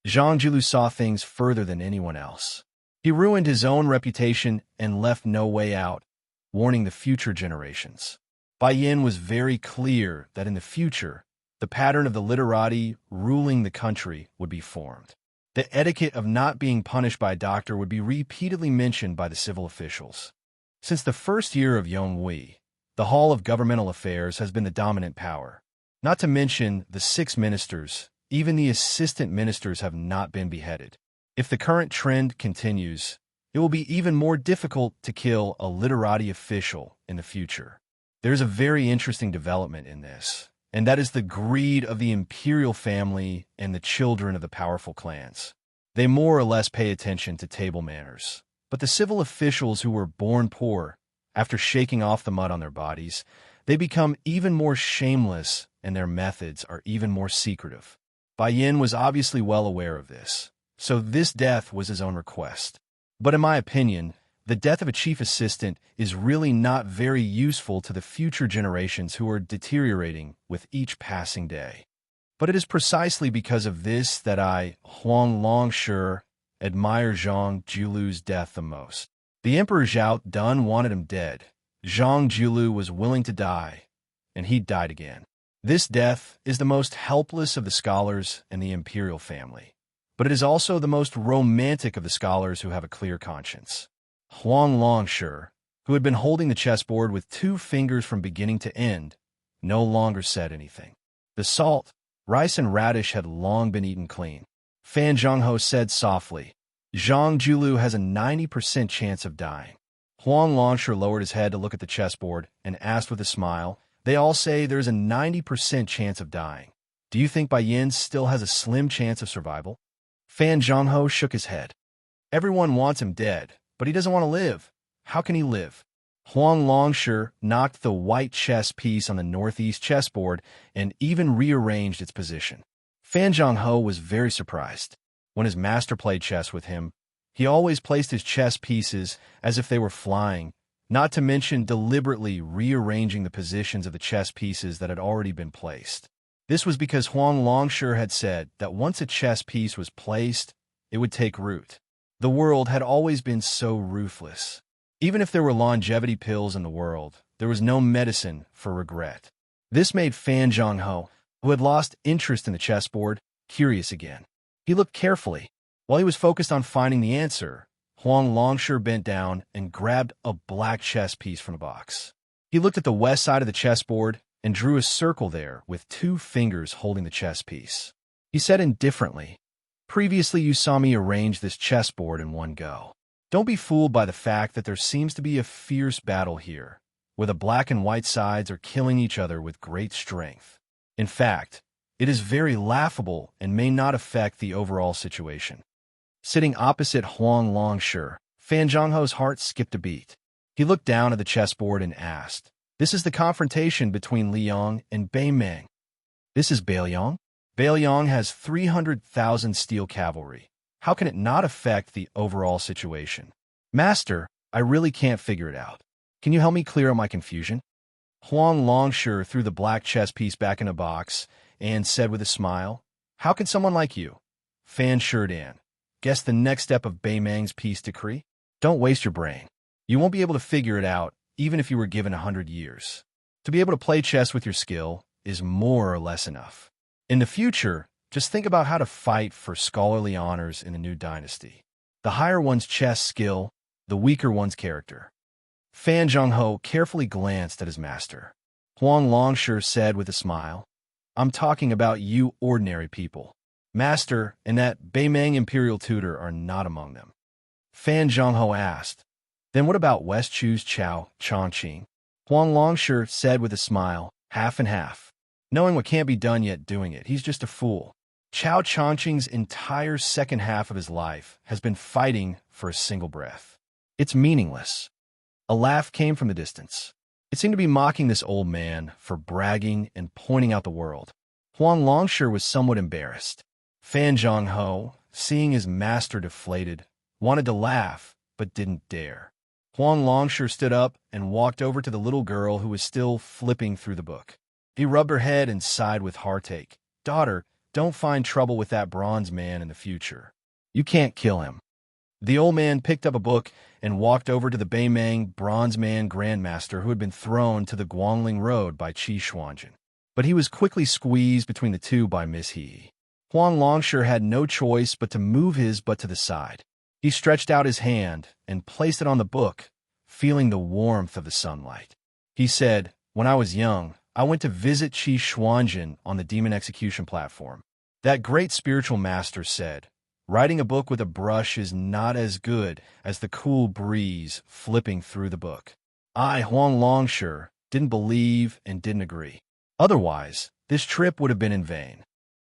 Zhang Jiulu saw things further than anyone else. He ruined his own reputation and left no way out, warning the future generations. Bai Yin was very clear that in the future, the pattern of the literati ruling the country would be formed. The etiquette of not being punished by a doctor would be repeatedly mentioned by the civil officials. Since the first year of Yonghui, the Hall of Governmental Affairs has been the dominant power. Not to mention the 6 ministers, even the assistant ministers have not been beheaded. If the current trend continues, it will be even more difficult to kill a literati official in the future. There's a very interesting development in this, and that is the greed of the imperial family and the children of the powerful clans. They more or less pay attention to table manners, but the civil officials who were born poor, after shaking off the mud on their bodies, they become even more shameless and their methods are even more secretive. Bai Yin was obviously well aware of this, so this death was his own request. But in my opinion, the death of a chief assistant is really not very useful to the future generations who are deteriorating with each passing day. But it is precisely because of this that I, Huang Longshu, admire Zhang Jiulu's death the most. The Emperor Zhao Dun wanted him dead. Zhang Jiulu was willing to die, and he died again. This death is the most helpless of the scholars and the imperial family, but it is also the most romantic of the scholars who have a clear conscience. Huang Longshu, who had been holding the chessboard with 2 fingers from beginning to end, no longer said anything. The salt, rice, and radish had long been eaten clean. Fan Zhongho said softly, "Zhang Jiulu has a 90% chance of dying." Huang Longshu lowered his head to look at the chessboard and asked with a smile, "They all say there's a 90% chance of dying. Do you think Bai Yin still has a slim chance of survival?" Fan Zhongho shook his head. "Everyone wants him dead, but he doesn't want to live. How can he live?" Huang Longshu knocked the white chess piece on the northeast chessboard and even rearranged its position. Fan Zhongho was very surprised. When his master played chess with him, he always placed his chess pieces as if they were flying, not to mention deliberately rearranging the positions of the chess pieces that had already been placed. This was because Huang Longshi had said that once a chess piece was placed, it would take root. The world had always been so ruthless. Even if there were longevity pills in the world, there was no medicine for regret. This made Fan Zhongho, who had lost interest in the chessboard, curious again. He looked carefully. While he was focused on finding the answer, Huang Longshi bent down and grabbed a black chess piece from the box. He looked at the west side of the chessboard and drew a circle there with 2 fingers holding the chess piece. He said indifferently, "Previously you saw me arrange this chessboard in one go. Don't be fooled by the fact that there seems to be a fierce battle here, where the black and white sides are killing each other with great strength. In fact, it is very laughable and may not affect the overall situation." Sitting opposite Huang Longshi, Fan Zhongho's heart skipped a beat. He looked down at the chessboard and asked, "This is the confrontation between Liang and Bai Meng. This is Bai Liang? Bai Liang has 300,000 steel cavalry. How can it not affect the overall situation? Master, I really can't figure it out. Can you help me clear up my confusion?" Huang Longshi threw the black chess piece back in a box and said with a smile, "How can someone like you, Fan Shurdan, guess the next step of Bai Meng's peace decree? Don't waste your brain. You won't be able to figure it out even if you were given 100 years. To be able to play chess with your skill is more or less enough. In the future, just think about how to fight for scholarly honors in the new dynasty. The higher one's chess skill, the weaker one's character." Fan Zhongho carefully glanced at his master. Huang Longshi said with a smile, "I'm talking about you ordinary people. Master and that Bai Meng imperial tutor are not among them." Fan Zhongho asked, "Then what about West Chu's Chao Chongqing?" Huang Longshi said with a smile, "Half and half. Knowing what can't be done yet doing it, he's just a fool. Chao Chongqing's entire second half of his life has been fighting for a single breath. It's meaningless." A laugh came from the distance. It seemed to be mocking this old man for bragging and pointing out the world. Huang Longshi was somewhat embarrassed. Fan Zhongho, seeing his master deflated, wanted to laugh, but didn't dare. Huang Longshi stood up and walked over to the little girl who was still flipping through the book. He rubbed her head and sighed with heartache. "Daughter, don't find trouble with that bronze man in the future. You can't kill him." The old man picked up a book and walked over to the Bai Meng bronze man grandmaster who had been thrown to the Guangling Road by Qi Xuanjin. But he was quickly squeezed between the two by Miss He. Huang Longshi had no choice but to move his butt to the side. He stretched out his hand and placed it on the book, feeling the warmth of the sunlight. He said, "When I was young, I went to visit Qi Xuanjin on the demon execution platform. That great spiritual master said, 'Writing a book with a brush is not as good as the cool breeze flipping through the book.' I, Huang Longshi, didn't believe and didn't agree. Otherwise, this trip would have been in vain."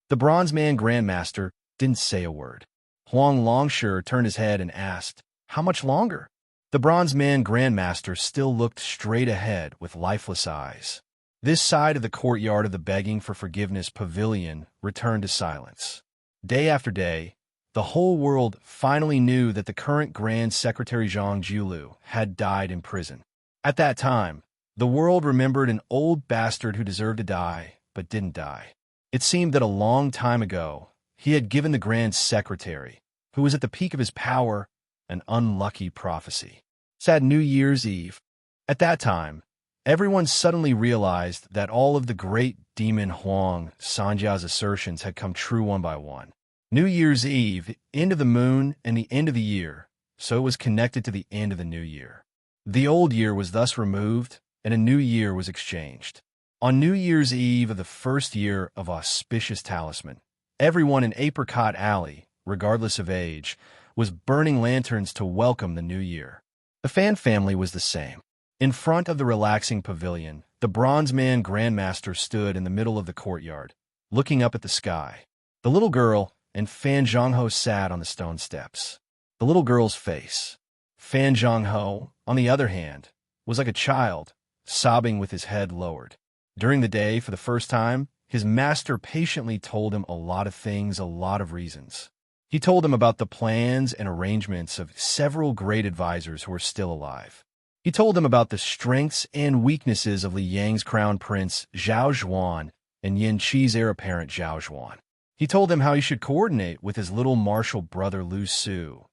The bronze man grandmaster didn't say a word. Huang Longshi turned his head and asked, "How much longer?" The bronze man grandmaster still looked straight ahead with lifeless eyes. This side of the courtyard of the begging for forgiveness pavilion returned to silence. Day after day, the whole world finally knew that the current Grand Secretary Zhang Jiulu had died in prison. At that time, the world remembered an old bastard who deserved to die, but didn't die. It seemed that a long time ago, he had given the Grand Secretary, who was at the peak of his power, an unlucky prophecy. Sad New Year's Eve. At that time, everyone suddenly realized that all of the great demon Huang Sanjia's assertions had come true one by one. New Year's Eve, the end of the moon and the end of the year, so it was connected to the end of the new year. The old year was thus removed, and a new year was exchanged. On New Year's Eve of the first year of auspicious talisman, everyone in Apricot Alley, regardless of age, was burning lanterns to welcome the new year. The Fan family was the same. In front of the relaxing pavilion, the bronze man grandmaster stood in the middle of the courtyard, looking up at the sky. The little girl and Fan Zhongho sat on the stone steps. The little girl's face. Fan Zhongho, on the other hand, was like a child, sobbing with his head lowered. During the day, for the first time, his master patiently told him a lot of things, a lot of reasons. He told him about the plans and arrangements of several great advisors who were still alive. He told them about the strengths and weaknesses of Li Yang's crown prince Zhao Zhuan and Yin Qi's heir apparent Zhao Zhuan. He told them how he should coordinate with his little martial brother Lu Su,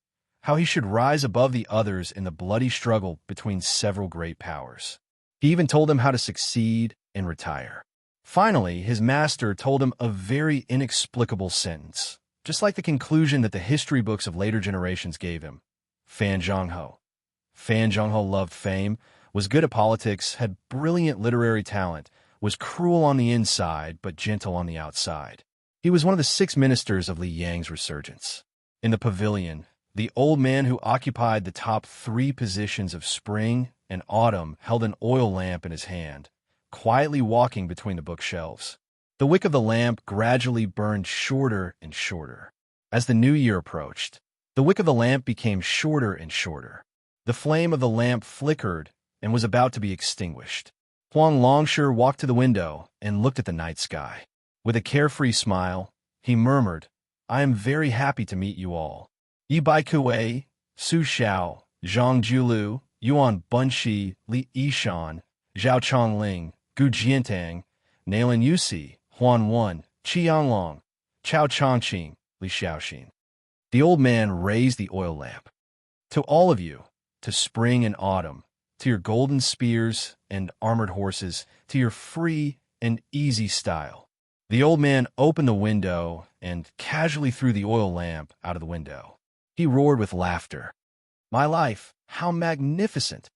how he should rise above the others in the bloody struggle between several great powers. He even told them how to succeed and retire. Finally, his master told him a very inexplicable sentence, just like the conclusion that the history books of later generations gave him. Fan Zhonghe. Fan Zhonghe loved fame, was good at politics, had brilliant literary talent, was cruel on the inside but gentle on the outside. He was one of the 6 ministers of Li Yang's resurgence. In the pavilion, the old man who occupied the top 3 positions of spring and autumn held an oil lamp in his hand, quietly walking between the bookshelves. The wick of the lamp gradually burned shorter and shorter. As the new year approached, the wick of the lamp became shorter and shorter. The flame of the lamp flickered and was about to be extinguished. Huang Longshi walked to the window and looked at the night sky. With a carefree smile, he murmured, "I am very happy to meet you all. Yi Bai Kuei, Su Xiao, Zhang Julu, Yuan Bunshi, Li Yishan, Zhao Chongling, Gu Jiantang, Nailin Yusi, Huan Wan, Qiang Long, Chao Chongqing, Li Xiaoxin." The old man raised the oil lamp. "To all of you, to spring and autumn, to your golden spears and armored horses, to your free and easy style." The old man opened the window and casually threw the oil lamp out of the window. He roared with laughter. "My life, how magnificent!"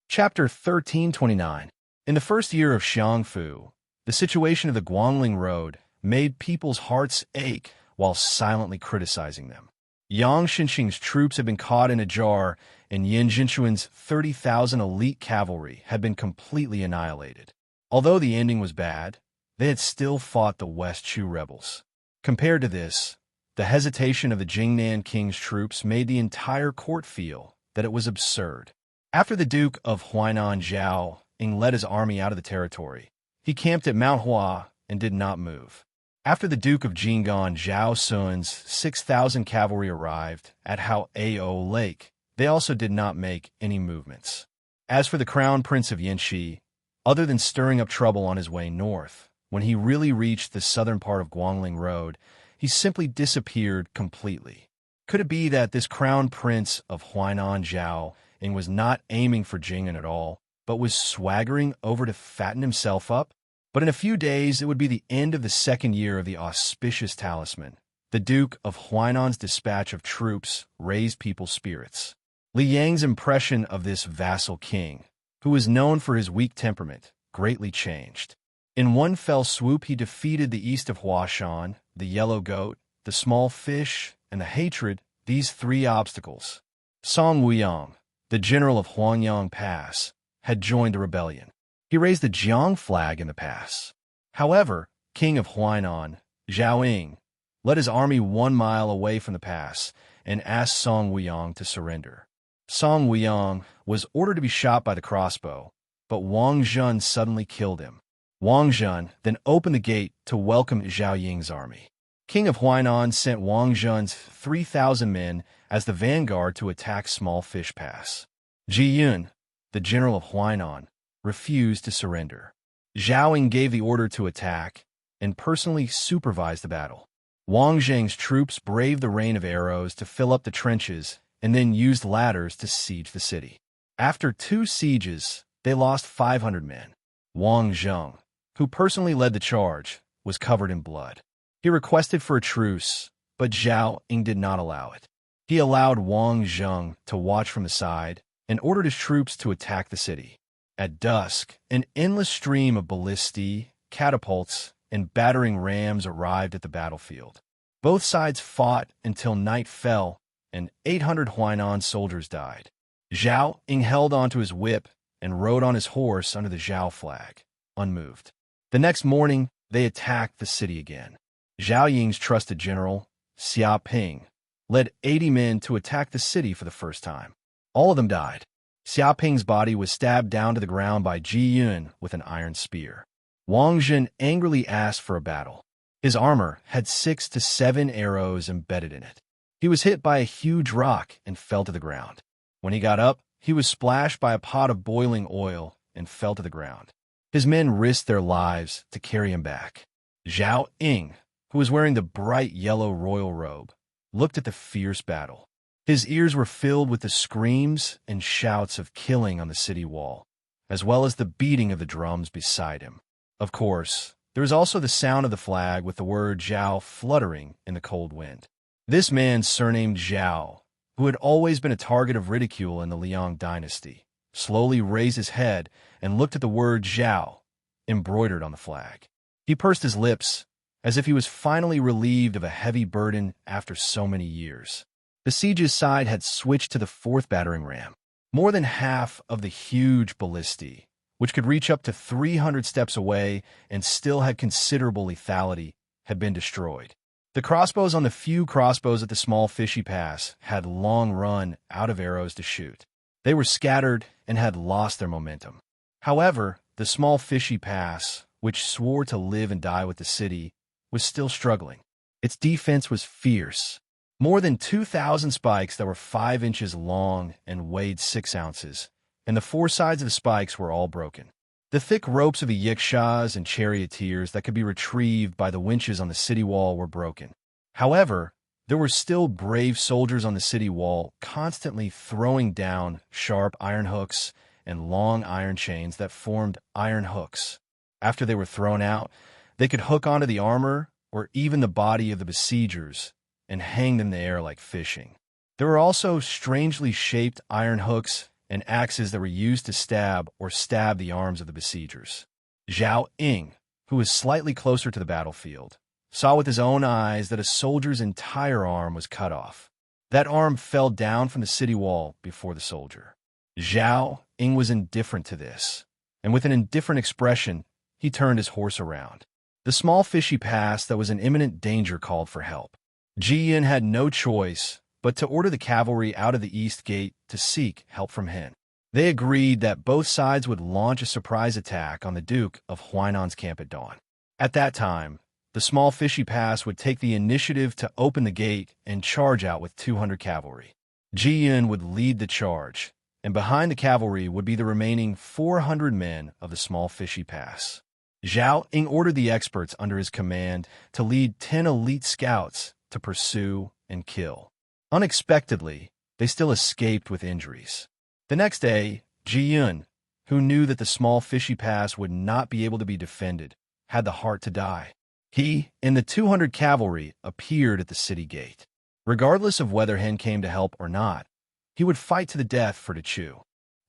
Chapter 1329. In the first year of Xiangfu, the situation of the Guangling Road made people's hearts ache while silently criticizing them. Yang Xinxing's troops had been caught in a jar, and Yin Jinchuan's 30,000 elite cavalry had been completely annihilated. Although the ending was bad, they had still fought the West Chu rebels. Compared to this, the hesitation of the Jingnan king's troops made the entire court feel that it was absurd. After the Duke of Huainan Zhao Ying led his army out of the territory, he camped at Mount Hua and did not move. After the Duke of Jinggan Zhao Sun's 6,000 cavalry arrived at Hao-Ao Lake, they also did not make any movements. As for the crown prince of Yanxi, other than stirring up trouble on his way north, when he really reached the southern part of Guangling Road, he simply disappeared completely. Could it be that this crown prince of Huainan Zhao Ying was not aiming for Jing'an at all, but was swaggering over to fatten himself up? But in a few days, it would be the end of the second year of the auspicious talisman. The Duke of Huainan's dispatch of troops raised people's spirits. Li Yang's impression of this vassal king, who was known for his weak temperament, greatly changed. In one fell swoop, he defeated the east of Huashan, the yellow goat, the small fish, and the hatred, these 3 obstacles. Song Wuyang, the general of Huangyang Pass, had joined the rebellion. He raised the Jiang flag in the pass. However, King of Huainan, Zhao Ying, led his army 1 mile away from the pass and asked Song Wuyang to surrender. Song Wuyang was ordered to be shot by the crossbow, but Wang Zhun suddenly killed him. Wang Zhun then opened the gate to welcome Zhao Ying's army. King of Huainan sent Wang Zhun's 3,000 men as the vanguard to attack Small Fish Pass. Ji Yun, the general of Huainan, refused to surrender. Zhao Ying gave the order to attack and personally supervised the battle. Wang Zheng's troops braved the rain of arrows to fill up the trenches and then used ladders to siege the city. After 2 sieges, they lost 500 men. Wang Zheng, who personally led the charge, was covered in blood. He requested for a truce, but Zhao Ying did not allow it. He allowed Wang Zheng to watch from the side and ordered his troops to attack the city. At dusk, an endless stream of ballistae, catapults, and battering rams arrived at the battlefield. Both sides fought until night fell, and 800 Huainan soldiers died. Zhao Ying held onto his whip and rode on his horse under the Zhao flag, unmoved. The next morning, they attacked the city again. Zhao Ying's trusted general, Xia Ping, led 80 men to attack the city for the first time. All of them died. Xia Ping's body was stabbed down to the ground by Ji Yun with an iron spear. Wang Zhen angrily asked for a battle. His armor had 6 to 7 arrows embedded in it. He was hit by a huge rock and fell to the ground. When he got up, he was splashed by a pot of boiling oil and fell to the ground. His men risked their lives to carry him back. Zhao Ying, who was wearing the bright yellow royal robe, looked at the fierce battle. His ears were filled with the screams and shouts of killing on the city wall, as well as the beating of the drums beside him. Of course, there was also the sound of the flag with the word Zhao fluttering in the cold wind. This man, surnamed Zhao, who had always been a target of ridicule in the Liang dynasty, slowly raised his head and looked at the word Zhao embroidered on the flag. He pursed his lips, as if he was finally relieved of a heavy burden after so many years. The siege's side had switched to the 4th battering ram. More than half of the huge ballistae, which could reach up to 300 steps away and still had considerable lethality, had been destroyed. The crossbows on the few crossbows at the small fishy pass had long run out of arrows to shoot. They were scattered and had lost their momentum. However, the small fishy pass, which swore to live and die with the city, was still struggling. Its defense was fierce. More than 2,000 spikes that were 5 inches long and weighed 6 ounces, and the 4 sides of the spikes were all broken. The thick ropes of the yikshaws and charioteers that could be retrieved by the winches on the city wall were broken. However, there were still brave soldiers on the city wall constantly throwing down sharp iron hooks and long iron chains that formed iron hooks. After they were thrown out, they could hook onto the armor or even the body of the besiegers and hang them in the air like fishing. There were also strangely shaped iron hooks and axes that were used to stab the arms of the besiegers. Zhao Ying, who was slightly closer to the battlefield, saw with his own eyes that a soldier's entire arm was cut off. That arm fell down from the city wall before the soldier. Zhao Ying was indifferent to this, and with an indifferent expression, he turned his horse around. The small fishy pass that was in imminent danger called for help. Ji Yin had no choice but to order the cavalry out of the east gate to seek help from him. They agreed that both sides would launch a surprise attack on the Duke of Huainan's camp at dawn. At that time, the small fishy pass would take the initiative to open the gate and charge out with 200 cavalry. Ji Yin would lead the charge, and behind the cavalry would be the remaining 400 men of the small fishy pass. Zhao Ying ordered the experts under his command to lead 10 elite scouts to pursue and kill. Unexpectedly, they still escaped with injuries. The next day, Ji Yun, who knew that the small fishy pass would not be able to be defended, had the heart to die. He and the 200 cavalry appeared at the city gate. Regardless of whether Hen came to help or not, he would fight to the death for Chu.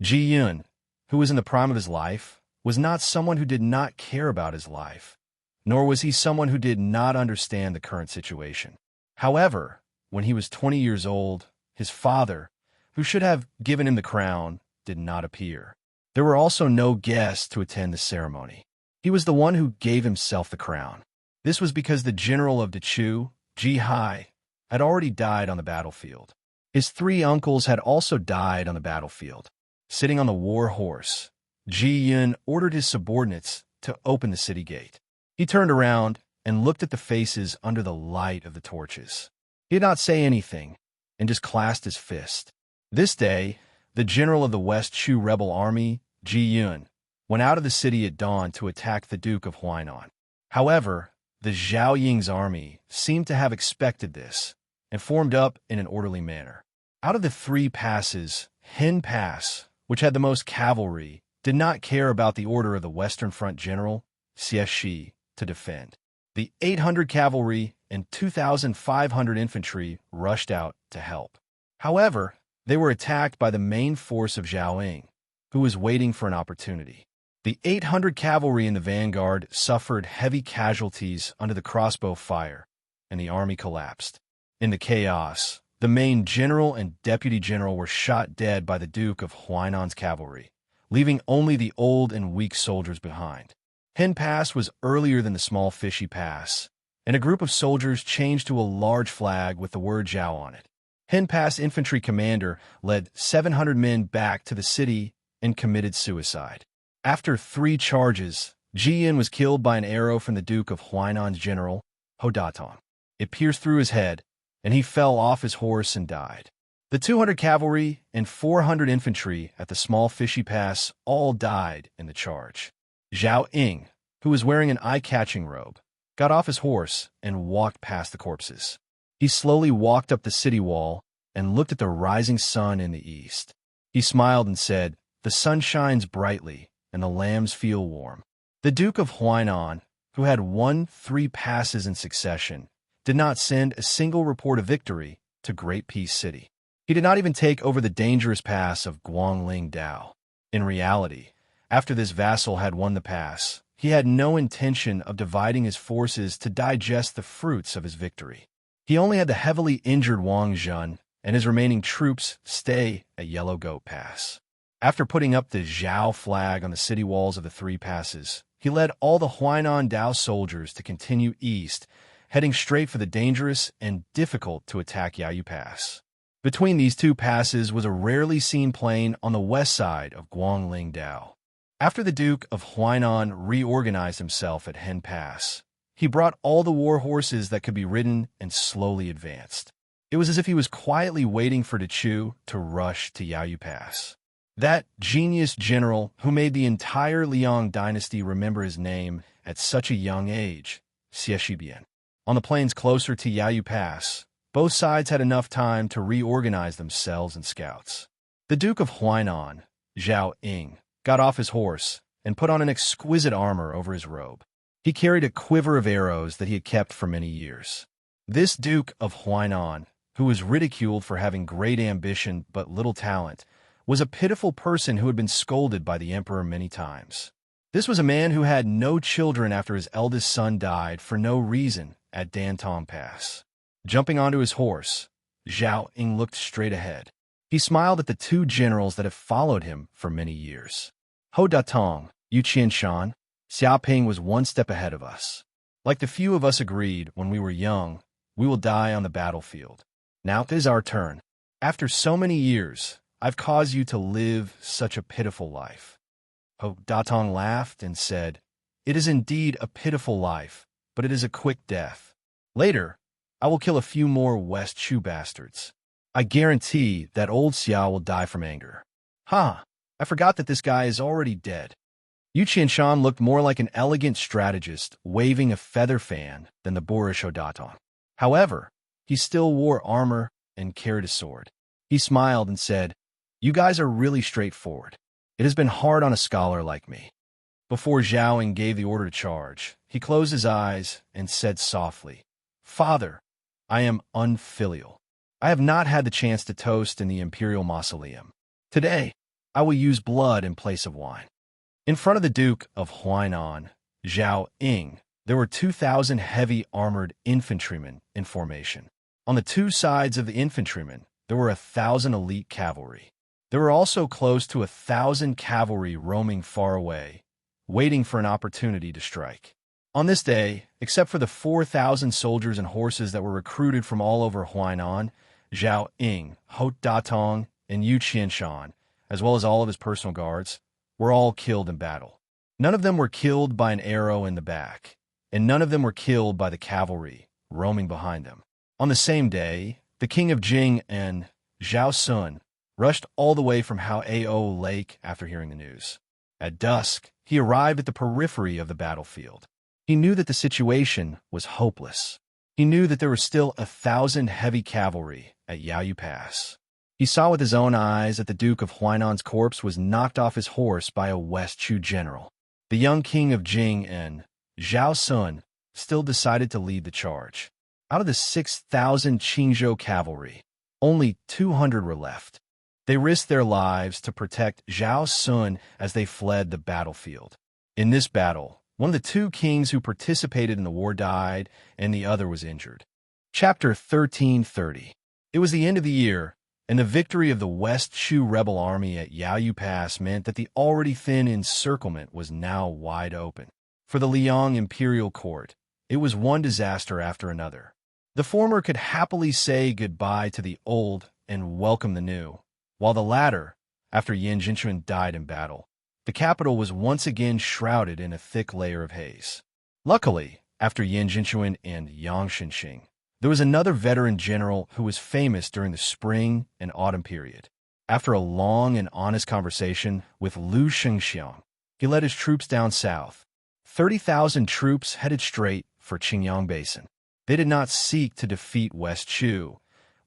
Ji Yun, who was in the prime of his life, was not someone who did not care about his life, nor was he someone who did not understand the current situation. However, when he was 20 years old, his father, who should have given him the crown, did not appear. There were also no guests to attend the ceremony. He was the one who gave himself the crown. This was because the general of Chu, Ji Hai, had already died on the battlefield. His 3 uncles had also died on the battlefield. Sitting on the war horse, Ji Yun ordered his subordinates to open the city gate. He turned around and looked at the faces under the light of the torches. He did not say anything and just clasped his fist. This day, the general of the West Chu rebel army, Ji Yun, went out of the city at dawn to attack the Duke of Huainan. However, the Zhao Ying's army seemed to have expected this and formed up in an orderly manner. Out of the 3 passes, Hen Pass, which had the most cavalry, did not care about the order of the Western Front General, Xie Shi, to defend. The 800 cavalry and 2,500 infantry rushed out to help. However, they were attacked by the main force of Zhao Ying, who was waiting for an opportunity. The 800 cavalry in the vanguard suffered heavy casualties under the crossbow fire, and the army collapsed. In the chaos, the main general and deputy general were shot dead by the Duke of Huainan's cavalry, leaving only the old and weak soldiers behind. Hen Pass was earlier than the small fishy pass, and a group of soldiers changed to a large flag with the word Zhao on it. Hen Pass infantry commander led 700 men back to the city and committed suicide. After 3 charges, Ji Yin was killed by an arrow from the Duke of Huainan's general, Ho Datong. It pierced through his head, and he fell off his horse and died. The 200 cavalry and 400 infantry at the small fishy pass all died in the charge. Zhao Ying, who was wearing an eye-catching robe, got off his horse and walked past the corpses. He slowly walked up the city wall and looked at the rising sun in the east. He smiled and said, "The sun shines brightly, and the lambs feel warm." The Duke of Huainan, who had won 3 passes in succession, did not send a single report of victory to Great Peace City. He did not even take over the dangerous pass of Guangling Dao. In reality, after this vassal had won the pass, he had no intention of dividing his forces to digest the fruits of his victory. He only had the heavily injured Wang Zhen and his remaining troops stay at Yellow Goat Pass. After putting up the Zhao flag on the city walls of the 3 passes, he led all the Huainan Dao soldiers to continue east, heading straight for the dangerous and difficult-to-attack Yayu Pass. Between these 2 passes was a rarely seen plain on the west side of Guangling Dao. After the Duke of Huainan reorganized himself at Hen Pass, he brought all the war horses that could be ridden and slowly advanced. It was as if he was quietly waiting for Dechu to rush to Yayu Pass. That genius general who made the entire Liang dynasty remember his name at such a young age, Xie Shibian. On the plains closer to Yayu Pass, both sides had enough time to reorganize themselves and scouts. The Duke of Huainan, Zhao Ying, got off his horse and put on an exquisite armor over his robe. He carried a quiver of arrows that he had kept for many years. This Duke of Huainan, who was ridiculed for having great ambition but little talent, was a pitiful person who had been scolded by the emperor many times. This was a man who had no children after his eldest son died for no reason at Dantong Pass. Jumping onto his horse, Zhao Ying looked straight ahead. He smiled at the 2 generals that had followed him for many years. Ho Datong, Yu Qianshan, Xiaoping was 1 step ahead of us. Like the few of us agreed when we were young, we will die on the battlefield. Now it is our turn. After so many years, I've caused you to live such a pitiful life. Ho Datong laughed and said, "It is indeed a pitiful life, but it is a quick death. Later, I will kill a few more West Chu bastards. I guarantee that old Xia will die from anger." "Ha! I forgot that this guy is already dead." Yu Qianshan looked more like an elegant strategist waving a feather fan than the boorish Ho Datong. However, he still wore armor and carried a sword. He smiled and said, "You guys are really straightforward. It has been hard on a scholar like me." Before Zhao Ying gave the order to charge, he closed his eyes and said softly, "Father, I am unfilial. I have not had the chance to toast in the imperial mausoleum. Today, I will use blood in place of wine." In front of the Duke of Huainan, Zhao Ying, there were 2,000 heavy armored infantrymen in formation. On the 2 sides of the infantrymen, there were 1,000 elite cavalry. There were also close to 1,000 cavalry roaming far away, waiting for an opportunity to strike. On this day, except for the 4,000 soldiers and horses that were recruited from all over Huainan, Zhao Ying, Ho Datong, and Yu Qianshan, as well as all of his personal guards, were all killed in battle. None of them were killed by an arrow in the back, and none of them were killed by the cavalry roaming behind them. On the same day, the king of Jing and Zhao Sun rushed all the way from Hao Lake after hearing the news. At dusk, he arrived at the periphery of the battlefield. He knew that the situation was hopeless. He knew that there were still 1,000 heavy cavalry at Yayu Pass. He saw with his own eyes that the Duke of Huainan's corpse was knocked off his horse by a West Chu general. The young king of Jing and Zhao Sun still decided to lead the charge. Out of the 6,000 Qingzhou cavalry, only 200 were left. They risked their lives to protect Zhao Sun as they fled the battlefield. In this battle, one of the 2 kings who participated in the war died, and the other was injured. Chapter 1330. It was the end of the year, and the victory of the West Chu rebel army at Yayu Pass meant that the already thin encirclement was now wide open. For the Liang imperial court, it was one disaster after another. The former could happily say goodbye to the old and welcome the new, while the latter, after Yan Jinchuan died in battle, the capital was once again shrouded in a thick layer of haze. Luckily, after Yan Jinchuan and Yang Shenxing, There was another veteran general who was famous during the spring and autumn period. After a long and honest conversation with Lu Shengxiang, he led his troops down south. 30,000 troops headed straight for Qingyang Basin. They did not seek to defeat West Chu,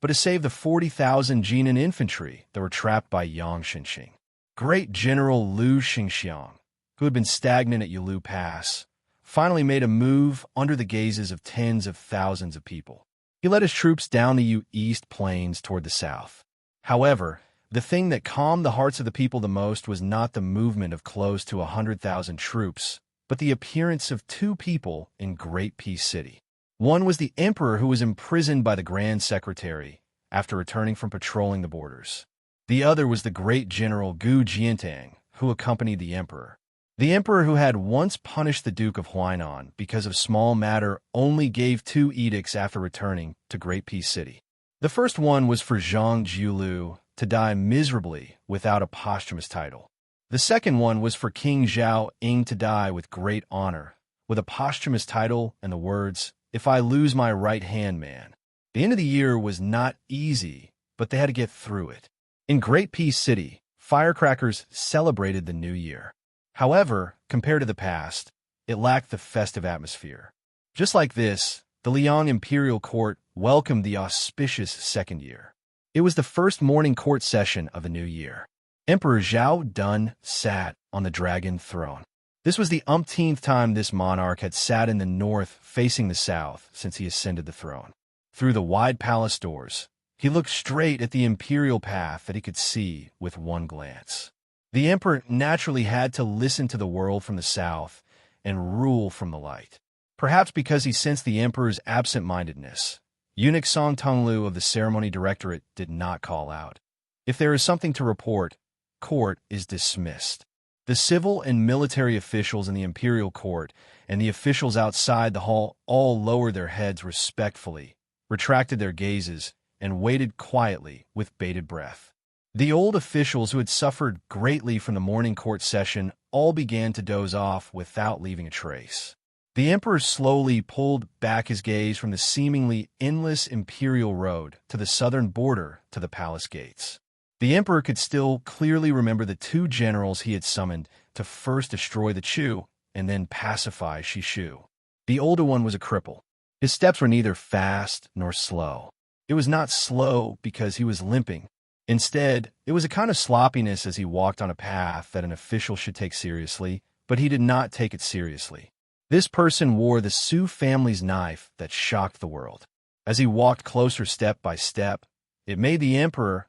but to save the 40,000 Jinan infantry that were trapped by Yang Shenxing. Great General Lu Shengxiang, who had been stagnant at Yalu Pass, finally made a move under the gazes of tens of thousands of people. He led his troops down the Yu East Plains toward the south. However, the thing that calmed the hearts of the people the most was not the movement of close to 100,000 troops, but the appearance of two people in Great Peace City. One was the emperor who was imprisoned by the Grand Secretary after returning from patrolling the borders. The other was the great general Gu Jiantang, who accompanied the emperor. The emperor, who had once punished the Duke of Huainan because of small matter, only gave 2 edicts after returning to Great Peace City. The first one was for Zhang Jiulu to die miserably without a posthumous title. The second one was for King Zhao Ying to die with great honor, with a posthumous title and the words, "If I lose my right hand, man." The end of the year was not easy, but they had to get through it. In Great Peace City, firecrackers celebrated the new year. However, compared to the past, it lacked the festive atmosphere. Just like this, the Liang Imperial Court welcomed the auspicious second year. It was the first morning court session of the new year. Emperor Zhao Dun sat on the dragon throne. This was the umpteenth time this monarch had sat in the north facing the south since he ascended the throne. Through the wide palace doors, he looked straight at the imperial path that he could see with one glance. The emperor naturally had to listen to the world from the south and rule from the light. Perhaps because he sensed the emperor's absent-mindedness, Eunuch Song Tonglu of the ceremony directorate did not call out. If there is something to report, court is dismissed. The civil and military officials in the imperial court and the officials outside the hall all lowered their heads respectfully, retracted their gazes, and waited quietly with bated breath. The old officials who had suffered greatly from the morning court session all began to doze off without leaving a trace. The emperor slowly pulled back his gaze from the seemingly endless imperial road to the southern border to the palace gates. The emperor could still clearly remember the 2 generals he had summoned to first destroy the Chu and then pacify Shishu. The older one was a cripple. His steps were neither fast nor slow. It was not slow because he was limping. Instead, it was a kind of sloppiness as he walked on a path that an official should take seriously, but he did not take it seriously. This person wore the Su family's knife that shocked the world. As he walked closer step by step, it made the emperor,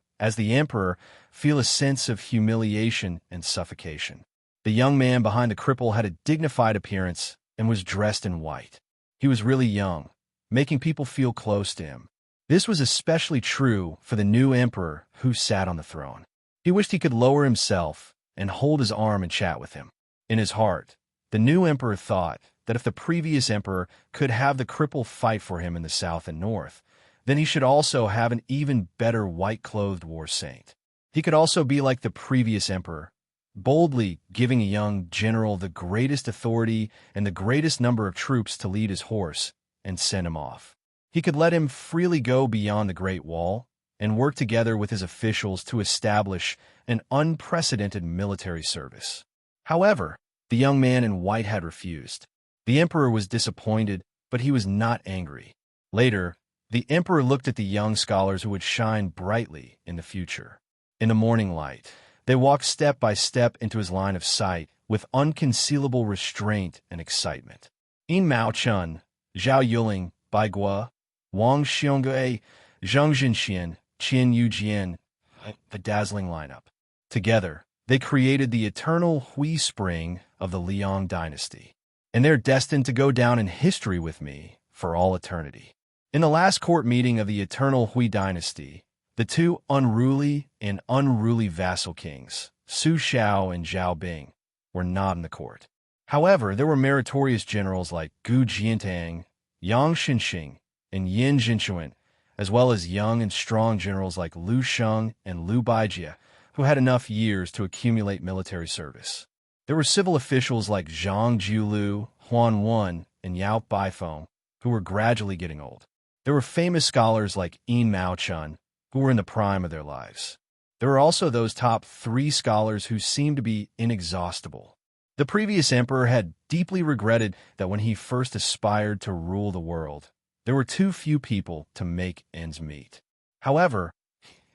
feel a sense of humiliation and suffocation. The young man behind the cripple had a dignified appearance and was dressed in white. He was really young, making people feel close to him. This was especially true for the new emperor who sat on the throne. He wished he could lower himself and hold his arm and chat with him. In his heart, the new emperor thought that if the previous emperor could have the cripple fight for him in the south and north, then he should also have an even better white-clothed war saint. He could also be like the previous emperor, boldly giving a young general the greatest authority and the greatest number of troops to lead his horse and send him off. He could let him freely go beyond the Great Wall and work together with his officials to establish an unprecedented military service. However, the young man in white had refused. The emperor was disappointed, but he was not angry. Later, the emperor looked at the young scholars who would shine brightly in the future. In the morning light, they walked step by step into his line of sight with unconcealable restraint and excitement. In Mao Chun, Zhao Yuling, Bai Guo, Wang Xiongui, Zhang Jinxian, Qin Yujian, the dazzling lineup. Together, they created the eternal Hui Spring of the Liang dynasty, and they're destined to go down in history with me for all eternity. In the last court meeting of the eternal Hui dynasty, the 2 unruly vassal kings, Su Xiao and Zhao Bing, were not in the court. However, there were meritorious generals like Gu Jiantang, Yang Shenxing, and Yin Jinchuan, as well as young and strong generals like Lu Sheng and Lu Baijie, who had enough years to accumulate military service. There were civil officials like Zhang Jiulu, Huan Wen, and Yao Baifeng, who were gradually getting old. There were famous scholars like Yin Mao-chun, who were in the prime of their lives. There were also those top 3 scholars who seemed to be inexhaustible. The previous emperor had deeply regretted that when he first aspired to rule the world, there were too few people to make ends meet. However,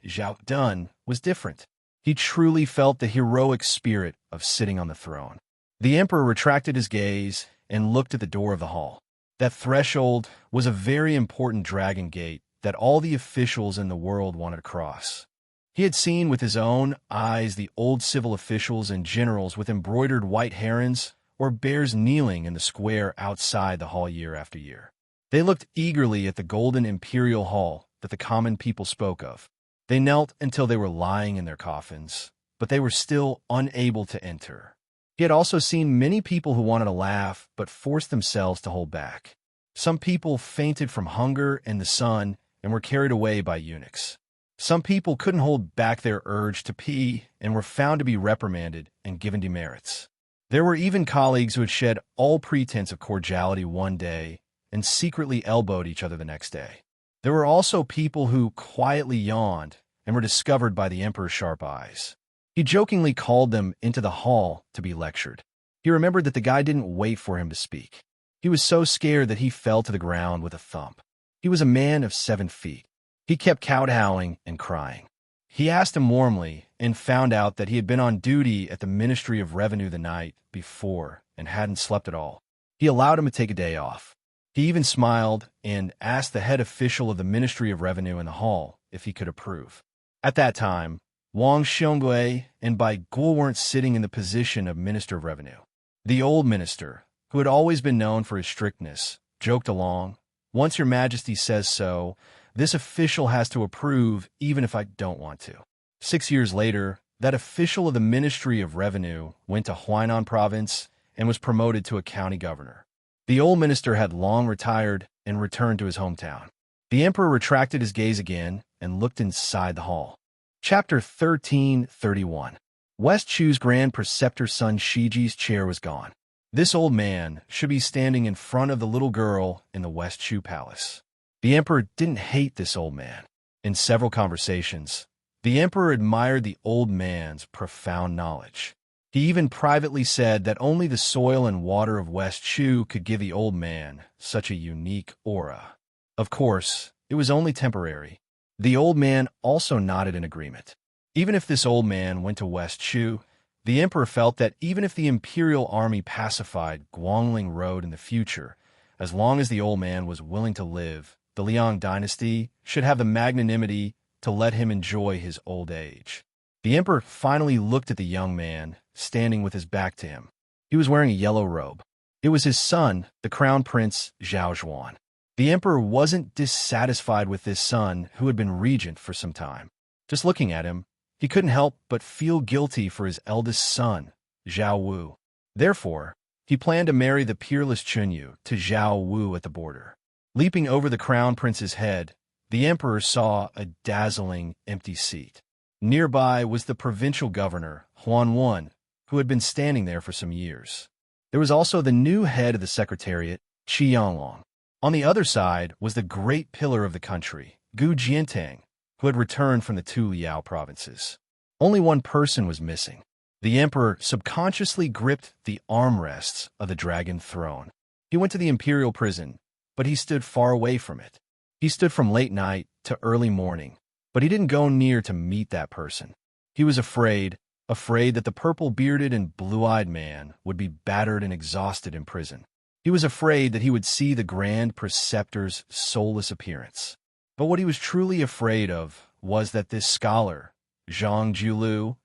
Zhao Dun was different. He truly felt the heroic spirit of sitting on the throne. The emperor retracted his gaze and looked at the door of the hall. That threshold was a very important dragon gate that all the officials in the world wanted to cross. He had seen with his own eyes the old civil officials and generals with embroidered white herons or bears kneeling in the square outside the hall year after year. They looked eagerly at the golden imperial hall that the common people spoke of. They knelt until they were lying in their coffins, but they were still unable to enter. He had also seen many people who wanted to laugh but forced themselves to hold back. Some people fainted from hunger and the sun and were carried away by eunuchs. Some people couldn't hold back their urge to pee and were found to be reprimanded and given demerits. There were even colleagues who had shed all pretense of cordiality one day and secretly elbowed each other the next day. There were also people who quietly yawned and were discovered by the emperor's sharp eyes. He jokingly called them into the hall to be lectured. He remembered that the guy didn't wait for him to speak. He was so scared that he fell to the ground with a thump. He was a man of 7 feet. He kept kowtowing and crying. He asked him warmly and found out that he had been on duty at the Ministry of Revenue the night before and hadn't slept at all. He allowed him to take a day off. He even smiled and asked the head official of the Ministry of Revenue in the hall if he could approve. At that time, Wang Xiongui and Bai Guo weren't sitting in the position of Minister of Revenue. The old minister, who had always been known for his strictness, joked along, "Once Your Majesty says so, this official has to approve even if I don't want to." 6 years later, that official of the Ministry of Revenue went to Huainan province and was promoted to a county governor. The old minister had long retired and returned to his hometown. The emperor retracted his gaze again and looked inside the hall. Chapter 1331. West Chu's Grand Preceptor's son Shiji's chair was gone. This old man should be standing in front of the little girl in the West Chu palace. The emperor didn't hate this old man. In several conversations, the emperor admired the old man's profound knowledge. He even privately said that only the soil and water of West Chu could give the old man such a unique aura. Of course, it was only temporary. The old man also nodded in agreement. Even if this old man went to West Chu, the emperor felt that even if the imperial army pacified Guangling Road in the future, as long as the old man was willing to live, the Liang dynasty should have the magnanimity to let him enjoy his old age. The emperor finally looked at the young man, standing with his back to him. He was wearing a yellow robe. It was his son, the crown prince Zhao Zhuan. The emperor wasn't dissatisfied with this son who had been regent for some time. Just looking at him, he couldn't help but feel guilty for his eldest son, Zhao Wu. Therefore, he planned to marry the peerless Chunyu to Zhao Wu at the border. Leaping over the crown prince's head, the emperor saw a dazzling empty seat. Nearby was the provincial governor, Huan Wen, who had been standing there for some years. There was also the new head of the secretariat, Qi Yanglong. On the other side was the great pillar of the country, Gu Jiantang, who had returned from the 2 Liao provinces. Only one person was missing. The emperor subconsciously gripped the armrests of the dragon throne. He went to the imperial prison, but he stood far away from it. He stood from late night to early morning, but he didn't go near to meet that person. He was afraid that the purple-bearded and blue-eyed man would be battered and exhausted in prison. He was afraid that he would see the Grand Preceptor's soulless appearance. But what he was truly afraid of was that this scholar, Zhang Julu,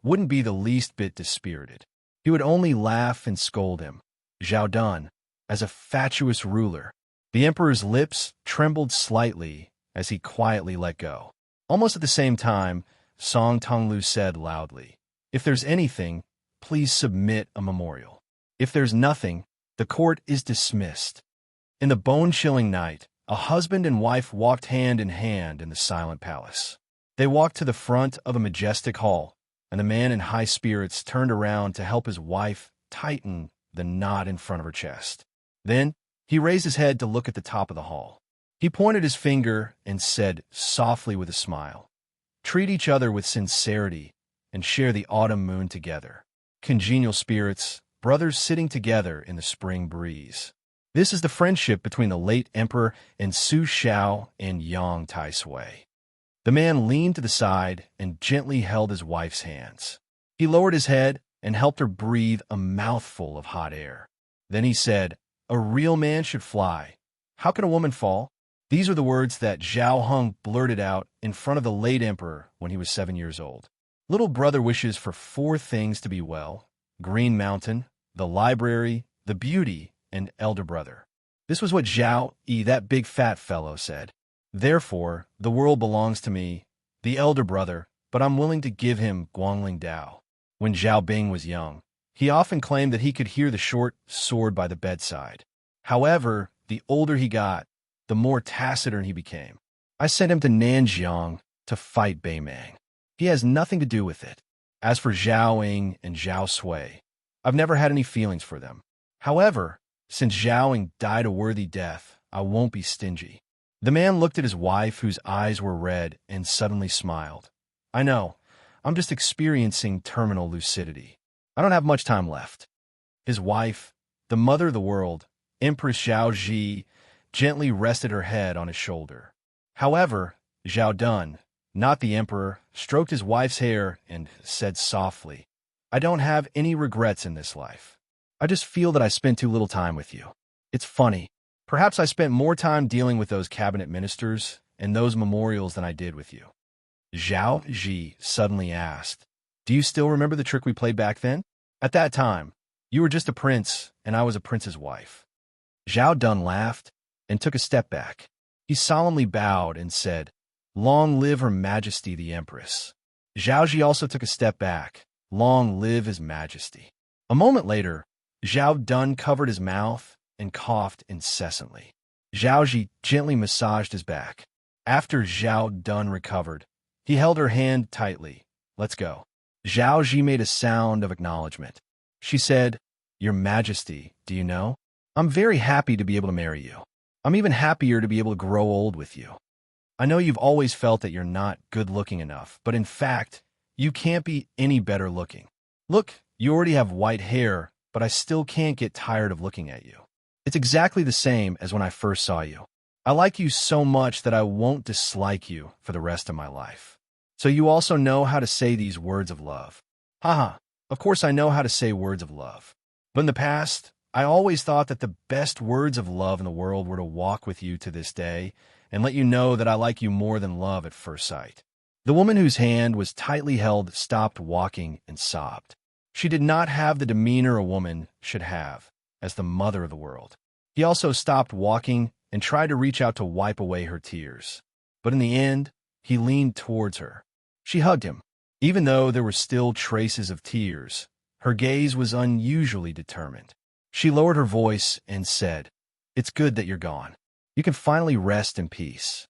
wouldn't be the least bit dispirited. He would only laugh and scold him, Zhao Dun, as a fatuous ruler. The emperor's lips trembled slightly as he quietly let go. Almost at the same time, Song Tonglu said loudly, "If there's anything, please submit a memorial. If there's nothing, the court is dismissed." In the bone-chilling night, a husband and wife walked hand in hand in the silent palace. They walked to the front of a majestic hall, and the man in high spirits turned around to help his wife tighten the knot in front of her chest. Then, he raised his head to look at the top of the hall. He pointed his finger and said softly with a smile, "Treat each other with sincerity and share the autumn moon together. Congenial spirits, brothers sitting together in the spring breeze." This is the friendship between the late emperor and Su Xiao and Yang Tai-sui. The man leaned to the side and gently held his wife's hands. He lowered his head and helped her breathe a mouthful of hot air. Then he said, "A real man should fly. How can a woman fall?" These are the words that Zhao Heng blurted out in front of the late emperor when he was 7 years old. Little brother wishes for 4 things to be well: Green Mountain, the library, the beauty, and elder brother. This was what Zhao Yi, that big fat fellow, said. Therefore, the world belongs to me, the elder brother, but I'm willing to give him Guangling Dao. When Zhao Bing was young, he often claimed that he could hear the short sword by the bedside. However, the older he got, the more taciturn he became. I sent him to Nanjiang to fight Beimang. He has nothing to do with it. As for Zhao Ying and Zhao Sui, I've never had any feelings for them. However, since Zhao Ying died a worthy death, I won't be stingy. The man looked at his wife, whose eyes were red, and suddenly smiled. I know, I'm just experiencing terminal lucidity. I don't have much time left. His wife, the mother of the world, Empress Zhao Ji, gently rested her head on his shoulder. However, Zhao Dun, not the emperor, stroked his wife's hair and said softly, "I don't have any regrets in this life. I just feel that I spent too little time with you. It's funny. Perhaps I spent more time dealing with those cabinet ministers and those memorials than I did with you." Zhao Ji suddenly asked, "Do you still remember the trick we played back then? At that time, you were just a prince and I was a prince's wife." Zhao Dun laughed and took a step back. He solemnly bowed and said, "Long live Her Majesty the Empress." Zhao Ji also took a step back. "Long live His Majesty." A moment later, Zhao Dun covered his mouth and coughed incessantly. Zhao Ji gently massaged his back. After Zhao Dun recovered, he held her hand tightly. "Let's go." Zhao Ji made a sound of acknowledgement. She said, "Your Majesty, do you know? I'm very happy to be able to marry you. I'm even happier to be able to grow old with you. I know you've always felt that you're not good-looking enough, but in fact, you can't be any better looking. Look, you already have white hair, but I still can't get tired of looking at you. It's exactly the same as when I first saw you. I like you so much that I won't dislike you for the rest of my life. So you also know how to say these words of love." Haha, of course I know how to say words of love. But in the past, I always thought that the best words of love in the world were to walk with you to this day and let you know that I like you more than love at first sight. The woman whose hand was tightly held stopped walking and sobbed. She did not have the demeanor a woman should have as the mother of the world. He also stopped walking and tried to reach out to wipe away her tears. But in the end, he leaned towards her. She hugged him. Even though there were still traces of tears, her gaze was unusually determined. She lowered her voice and said, "It's good that you're gone. You can finally rest in peace.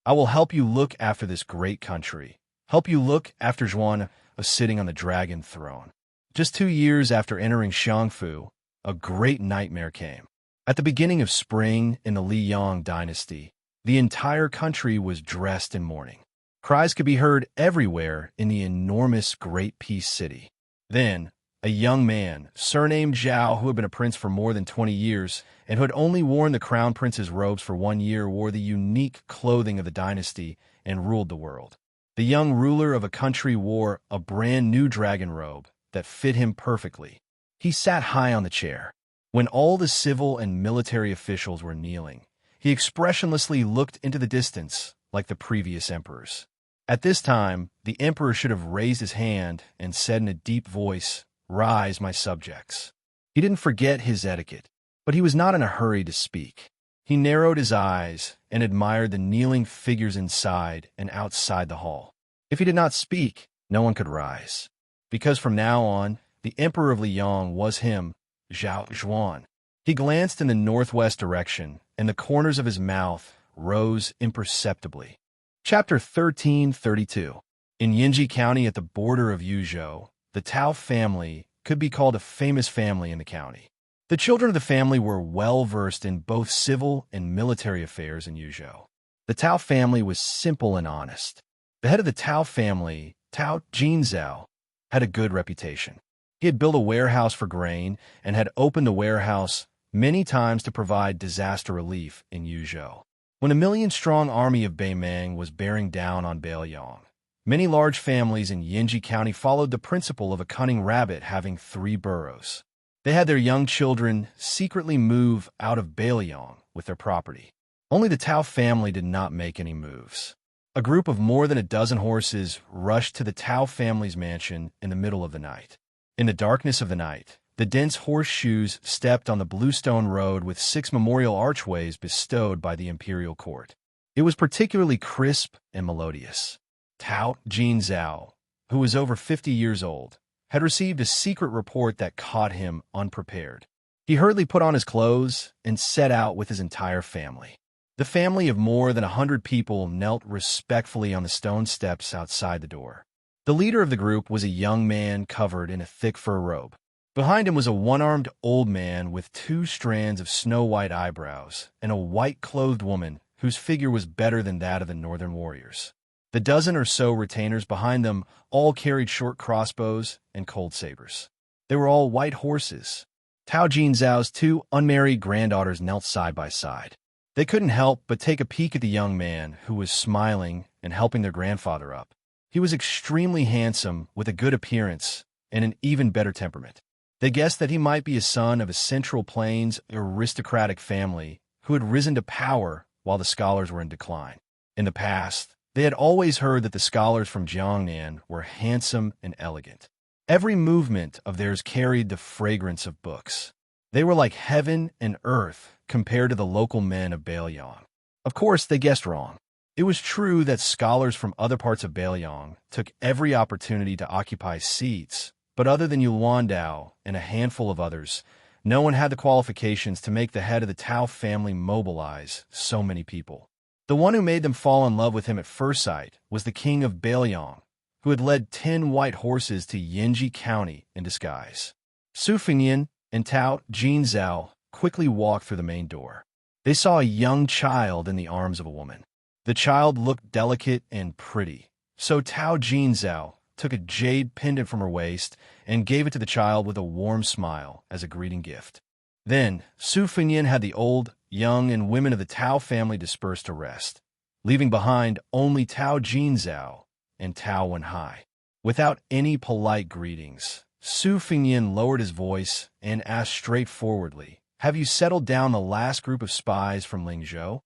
I will help you look after this great country, help you look after Zhuan sitting on the dragon throne." Just 2 years after entering Xiangfu, a great nightmare came. At the beginning of spring in the Liyang dynasty, the entire country was dressed in mourning. Cries could be heard everywhere in the enormous Great Peace City. Then, a young man, surnamed Zhao, who had been a prince for more than 20 years and who had only worn the crown prince's robes for 1 year, wore the unique clothing of the dynasty and ruled the world. The young ruler of a country wore a brand new dragon robe that fit him perfectly. He sat high on the chair. When all the civil and military officials were kneeling, he expressionlessly looked into the distance like the previous emperors. At this time, the emperor should have raised his hand and said in a deep voice, "Rise, my subjects." He didn't forget his etiquette, but he was not in a hurry to speak. He narrowed his eyes and admired the kneeling figures inside and outside the hall. If he did not speak, no one could rise, because from now on, the emperor of Liyang was him, Zhao Zhuan. He glanced in the northwest direction, and the corners of his mouth rose imperceptibly. Chapter 1332. In Yinji County at the border of Yuzhou, the Tao family could be called a famous family in the county. The children of the family were well-versed in both civil and military affairs in Yuzhou. The Tao family was simple and honest. The head of the Tao family, Tao Jinzhao, had a good reputation. He had built a warehouse for grain and had opened the warehouse many times to provide disaster relief in Yuzhou. When a million-strong army of Beimang was bearing down on Beiliang, many large families in Yinji County followed the principle of a cunning rabbit having 3 burrows. They had their young children secretly move out of Beiliang with their property. Only the Tao family did not make any moves. A group of more than a dozen horses rushed to the Tao family's mansion in the middle of the night. In the darkness of the night, the dense horseshoes stepped on the bluestone road with 6 memorial archways bestowed by the imperial court. It was particularly crisp and melodious. Tao Jinzhao, who was over 50 years old, had received a secret report that caught him unprepared. He hurriedly put on his clothes and set out with his entire family. The family of more than 100 people knelt respectfully on the stone steps outside the door. The leader of the group was a young man covered in a thick fur robe. Behind him was a one-armed old man with 2 strands of snow-white eyebrows and a white-clothed woman whose figure was better than that of the northern warriors. The dozen or so retainers behind them all carried short crossbows and cold sabers. They were all white horses. Tao Jinzhao's 2 unmarried granddaughters knelt side by side. They couldn't help but take a peek at the young man who was smiling and helping their grandfather up. He was extremely handsome, with a good appearance and an even better temperament. They guessed that he might be a son of a Central Plains aristocratic family who had risen to power while the scholars were in decline. In the past, they had always heard that the scholars from Jiangnan were handsome and elegant. Every movement of theirs carried the fragrance of books. They were like heaven and earth compared to the local men of Beiliang. Of course, they guessed wrong. It was true that scholars from other parts of Beiliang took every opportunity to occupy seats, but other than Yuan Dao and a handful of others, no one had the qualifications to make the head of the Tao family mobilize so many people. The one who made them fall in love with him at first sight was the king of Beiliang, who had led 10 white horses to Yinji County in disguise. Su Fengyan and Tao Jinzhao quickly walked through the main door. They saw a young child in the arms of a woman. The child looked delicate and pretty, so Tao Jinzhao took a jade pendant from her waist and gave it to the child with a warm smile as a greeting gift. Then, Su Fengyan had the old, young, and women of the Tao family disperse to rest, leaving behind only Tao Jinzhao and Tao Wenhai. Without any polite greetings, Su Fengyan lowered his voice and asked straightforwardly, "Have you settled down the last group of spies from Lingzhou?"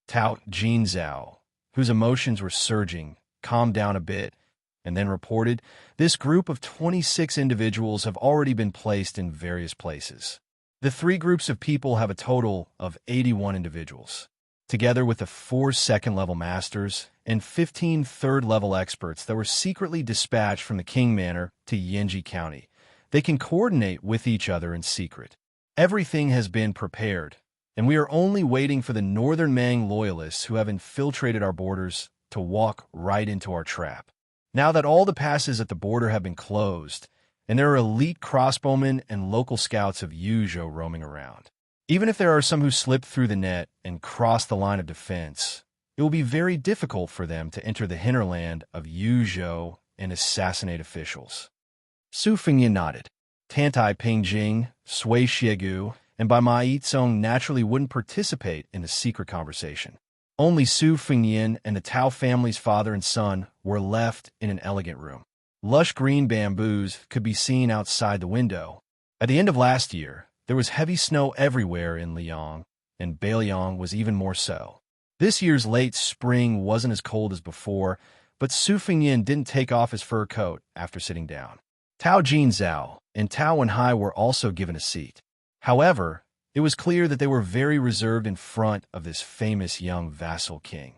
Tao Jinzhao, whose emotions were surging, calmed down a bit and then reported, "This group of 26 individuals have already been placed in various places. The 3 groups of people have a total of 81 individuals. Together with the 4 second-level masters and 15 third-level experts that were secretly dispatched from the King Manor to Yinji County, they can coordinate with each other in secret. Everything has been prepared, and we are only waiting for the Northern Mang loyalists who have infiltrated our borders to walk right into our trap. Now that all the passes at the border have been closed, and there are elite crossbowmen and local scouts of Yuzhou roaming around. Even if there are some who slip through the net and cross the line of defense, it will be very difficult for them to enter the hinterland of Yuzhou and assassinate officials." Su Fengyan nodded. Tantai Pingjing, Sui Xiegu, and Bai Ma Yizong naturally wouldn't participate in the secret conversation. Only Su Fengyan and the Tao family's father and son were left in an elegant room. Lush green bamboos could be seen outside the window. At the end of last year, there was heavy snow everywhere in Liang, and Beiliang was even more so. This year's late spring wasn't as cold as before, but Su Fengyan didn't take off his fur coat after sitting down. Tao Jinzhao and Tao Wenhai were also given a seat. However, it was clear that they were very reserved in front of this famous young vassal king,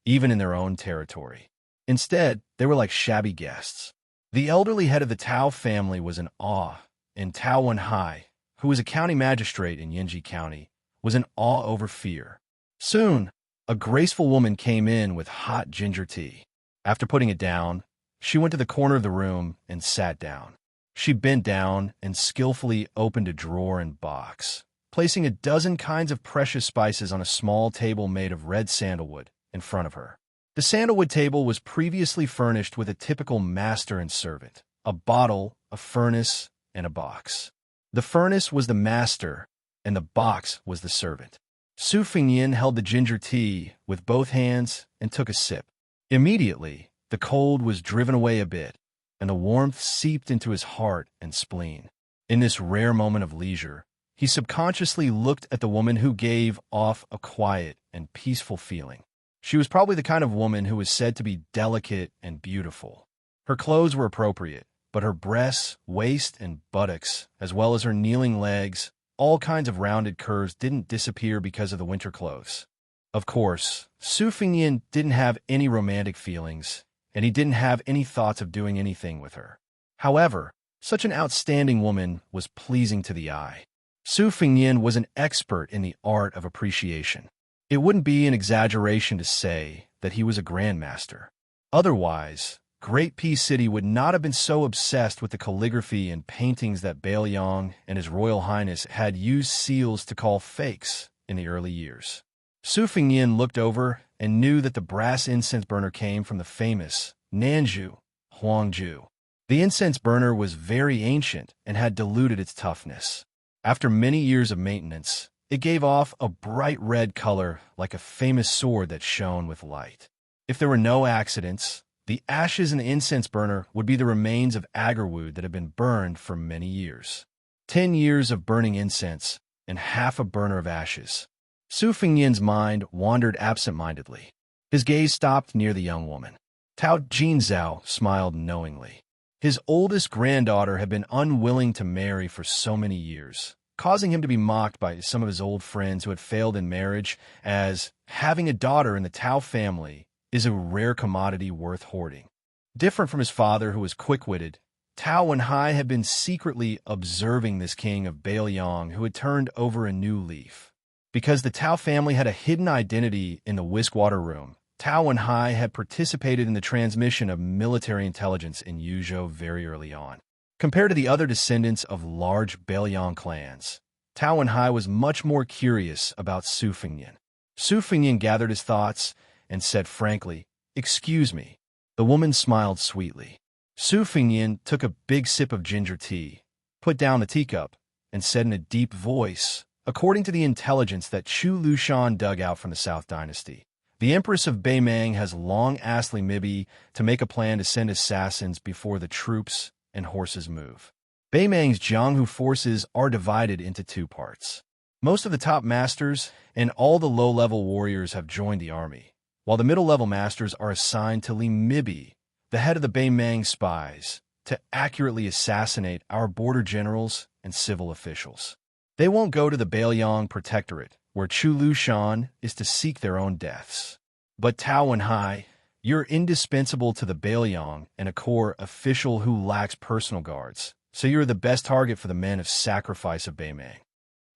even in their own territory. Instead, they were like shabby guests. The elderly head of the Tao family was in awe, and Tao Wenhai, who was a county magistrate in Yinji County, was in awe over fear. Soon, a graceful woman came in with hot ginger tea. After putting it down, she went to the corner of the room and sat down. She bent down and skillfully opened a drawer and box, placing a dozen kinds of precious spices on a small table made of red sandalwood in front of her. The sandalwood table was previously furnished with a typical master and servant, a bottle, a furnace, and a box. The furnace was the master, and the box was the servant. Su Fingyin held the ginger tea with both hands and took a sip. Immediately, the cold was driven away a bit, and the warmth seeped into his heart and spleen. In this rare moment of leisure, he subconsciously looked at the woman who gave off a quiet and peaceful feeling. She was probably the kind of woman who was said to be delicate and beautiful. Her clothes were appropriate, but her breasts, waist, and buttocks, as well as her kneeling legs, all kinds of rounded curves didn't disappear because of the winter clothes. Of course, Su Fingyin didn't have any romantic feelings, and he didn't have any thoughts of doing anything with her. However, such an outstanding woman was pleasing to the eye. Su Fingyin was an expert in the art of appreciation. It wouldn't be an exaggeration to say that he was a grandmaster. Otherwise, Great Peace City would not have been so obsessed with the calligraphy and paintings that Bailiang and His Royal Highness had used seals to call fakes in the early years. Su Fingyin looked over and knew that the brass incense burner came from the famous Nanju, Huangju. The incense burner was very ancient and had diluted its toughness. After many years of maintenance, it gave off a bright red color like a famous sword that shone with light. If there were no accidents, the ashes in the incense burner would be the remains of agarwood that had been burned for many years. 10 years of burning incense and half a burner of ashes. Su Fingyin's mind wandered absent-mindedly. His gaze stopped near the young woman. Tao Jinzhao smiled knowingly. His oldest granddaughter had been unwilling to marry for so many years, causing him to be mocked by some of his old friends who had failed in marriage, as having a daughter in the Tao family is a rare commodity worth hoarding. Different from his father, who was quick-witted, Tao Wenhai had been secretly observing this king of Bailiang who had turned over a new leaf. Because the Tao family had a hidden identity in the Whiskwater room, Tao Wenhai had participated in the transmission of military intelligence in Yuzhou very early on. Compared to the other descendants of large Bailiang clans, Tao Wenhai was much more curious about Su Fingyin. Su Fingyin gathered his thoughts and said frankly, "Excuse me." The woman smiled sweetly. Su Fingyin took a big sip of ginger tea, put down the teacup, and said in a deep voice, "According to the intelligence that Chu Lushan dug out from the South Dynasty, the Empress of Beimang has long asked Li Mibi to make a plan to send assassins before the troops and horses move. Beimang's Jianghu forces are divided into two parts. Most of the top masters and all the low-level warriors have joined the army, while the middle-level masters are assigned to Li Mibi, the head of the Beimang spies, to accurately assassinate our border generals and civil officials. They won't go to the Bailiang Protectorate, where Chu Lushan is to seek their own deaths. But Tao Wenhai, you're indispensable to the Bailiang and a core official who lacks personal guards, so you're the best target for the men of sacrifice of Beimang."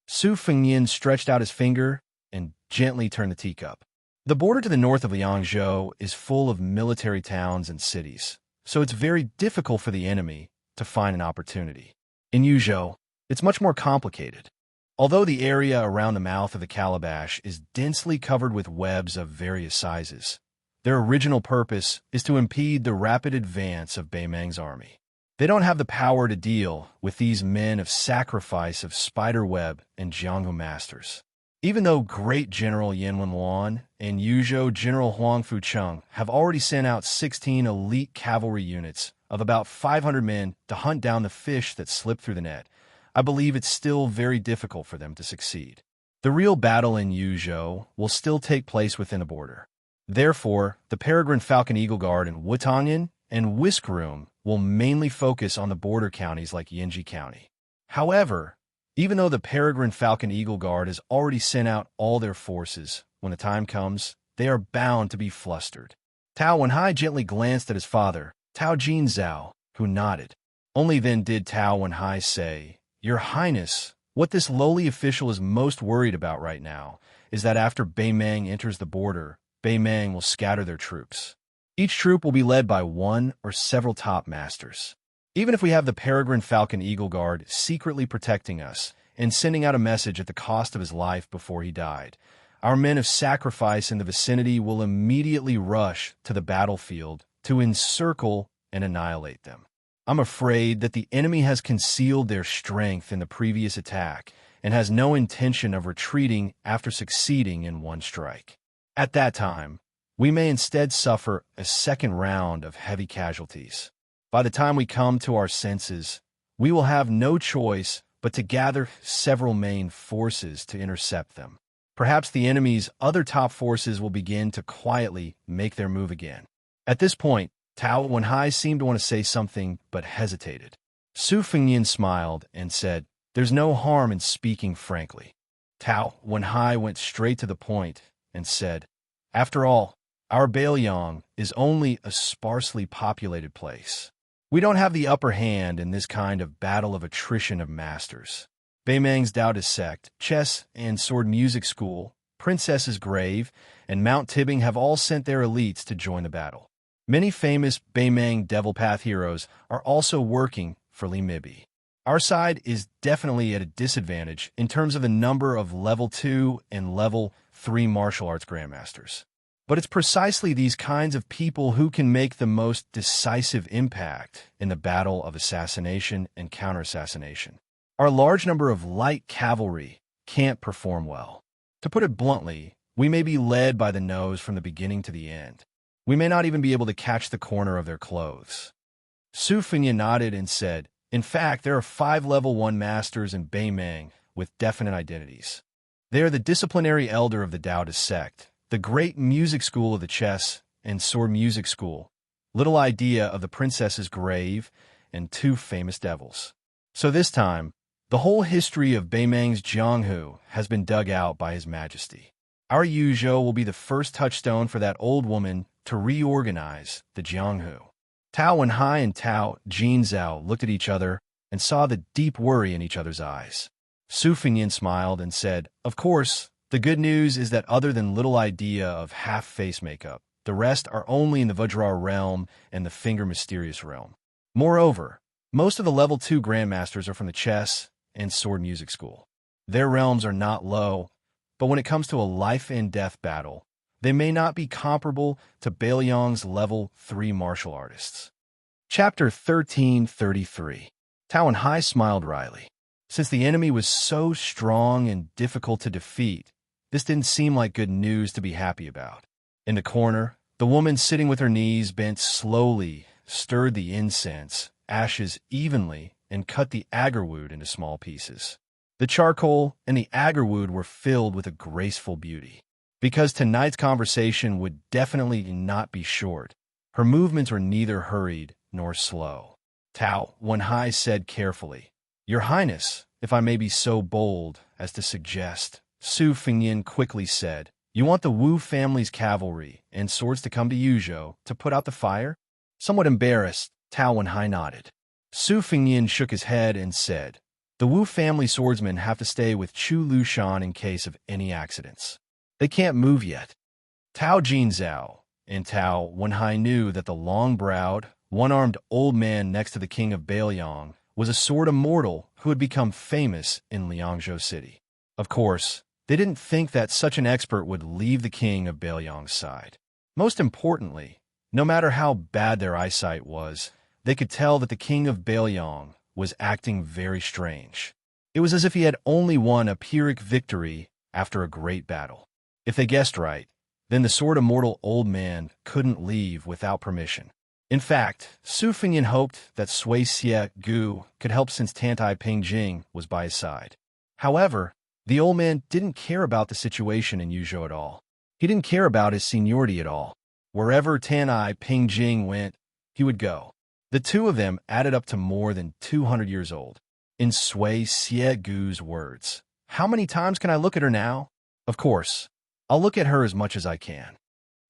Su Fingyin stretched out his finger and gently turned the teacup. The border to the north of Liangzhou is full of military towns and cities, so it's very difficult for the enemy to find an opportunity. In Yuzhou, it's much more complicated. Although the area around the mouth of the calabash is densely covered with webs of various sizes, their original purpose is to impede the rapid advance of Beimang's army. They don't have the power to deal with these men of sacrifice of spiderweb and Jianghu masters. Even though Great General Yan Wenluan and Yuzhou General Huang Fucheng have already sent out 16 elite cavalry units of about 500 men to hunt down the fish that slip through the net, I believe it's still very difficult for them to succeed. The real battle in Yuzhou will still take place within the border. Therefore, the Peregrine Falcon Eagle Guard in Wutanyan and Whisk Room will mainly focus on the border counties like Yinji County. However, even though the Peregrine Falcon Eagle Guard has already sent out all their forces, when the time comes, they are bound to be flustered. Tao Wenhai gently glanced at his father, Tao Jinzhao, who nodded. Only then did Tao Wenhai say, "Your Highness, what this lowly official is most worried about right now is that after Beimang enters the border, Beimang will scatter their troops. Each troop will be led by one or several top masters. Even if we have the Peregrine Falcon Eagle Guard secretly protecting us and sending out a message at the cost of his life before he died, our men of sacrifice in the vicinity will immediately rush to the battlefield to encircle and annihilate them. I'm afraid that the enemy has concealed their strength in the previous attack and has no intention of retreating after succeeding in one strike. At that time, we may instead suffer a second round of heavy casualties. By the time we come to our senses, we will have no choice but to gather several main forces to intercept them. Perhaps the enemy's other top forces will begin to quietly make their move again. At this point, Tao Wenhai seemed to want to say something but hesitated. Su Fengnian smiled and said, "There's no harm in speaking frankly." Tao Wenhai went straight to the point and said, "After all, our Bailiang is only a sparsely populated place. We don't have the upper hand in this kind of battle of attrition of masters. Beimang's Taoist sect, chess and sword music school, Princess's Grave, and Mount Tibbing have all sent their elites to join the battle. Many famous Beimang Devil Path heroes are also working for Li Mibi. Our side is definitely at a disadvantage in terms of the number of level 2 and level 3 martial arts grandmasters. But it's precisely these kinds of people who can make the most decisive impact in the battle of assassination and counter-assassination. Our large number of light cavalry can't perform well. To put it bluntly, we may be led by the nose from the beginning to the end. We may not even be able to catch the corner of their clothes." Su Fengnian nodded and said, "In fact, there are 5 level 1 masters in Beimang with definite identities. They are the disciplinary elder of the Taoist sect, the great music school of the chess and sword music school, little idea of the Princess's Grave, and 2 famous devils. So this time, the whole history of Beimang's Jianghu has been dug out by His Majesty. Our Yuzhou will be the first touchstone for that old woman to reorganize the Jianghu." Tao Wenhai and Tao Jinzhao looked at each other and saw the deep worry in each other's eyes. Su Fengnian smiled and said, "Of course, the good news is that other than little idea of half-face makeup, the rest are only in the Vajra realm and the Finger Mysterious realm. Moreover, most of the level 2 grandmasters are from the chess and sword music school. Their realms are not low, but when it comes to a life-and-death battle, they may not be comparable to Bailiang's level 3 martial artists." Chapter 1333. Tao Wenhai smiled wryly. Since the enemy was so strong and difficult to defeat, this didn't seem like good news to be happy about. In the corner, the woman sitting with her knees bent slowly stirred the incense, ashes evenly, and cut the agarwood into small pieces. The charcoal and the agarwood were filled with a graceful beauty. Because tonight's conversation would definitely not be short, her movements were neither hurried nor slow. Tao Wenhai said carefully, "Your Highness, if I may be so bold as to suggest," Su Fengnian quickly said, "you want the Wu family's cavalry and swords to come to Yuzhou to put out the fire?" Somewhat embarrassed, Tao Wenhai nodded. Su Fengnian shook his head and said, "The Wu family swordsmen have to stay with Chu Lushan in case of any accidents. They can't move yet." Tao Jinzhao and Tao Wenhai knew that the long-browed, one-armed old man next to the king of Bailiang was a sword immortal who had become famous in Liangzhou City. Of course, they didn't think that such an expert would leave the king of Bailiang's side. Most importantly, no matter how bad their eyesight was, they could tell that the king of Bailiang was acting very strange. It was as if he had only won a Pyrrhic victory after a great battle. If they guessed right, then the sword immortal old man couldn't leave without permission. In fact, Su Fengnian hoped that Sui Xie Gu could help since Tantai Pingjing was by his side. However, the old man didn't care about the situation in Yuzhou at all. He didn't care about his seniority at all. Wherever Tantai Pingjing went, he would go. The two of them added up to more than 200 years old. In Sui Xie Gu's words, "How many times can I look at her now? Of course, I'll look at her as much as I can."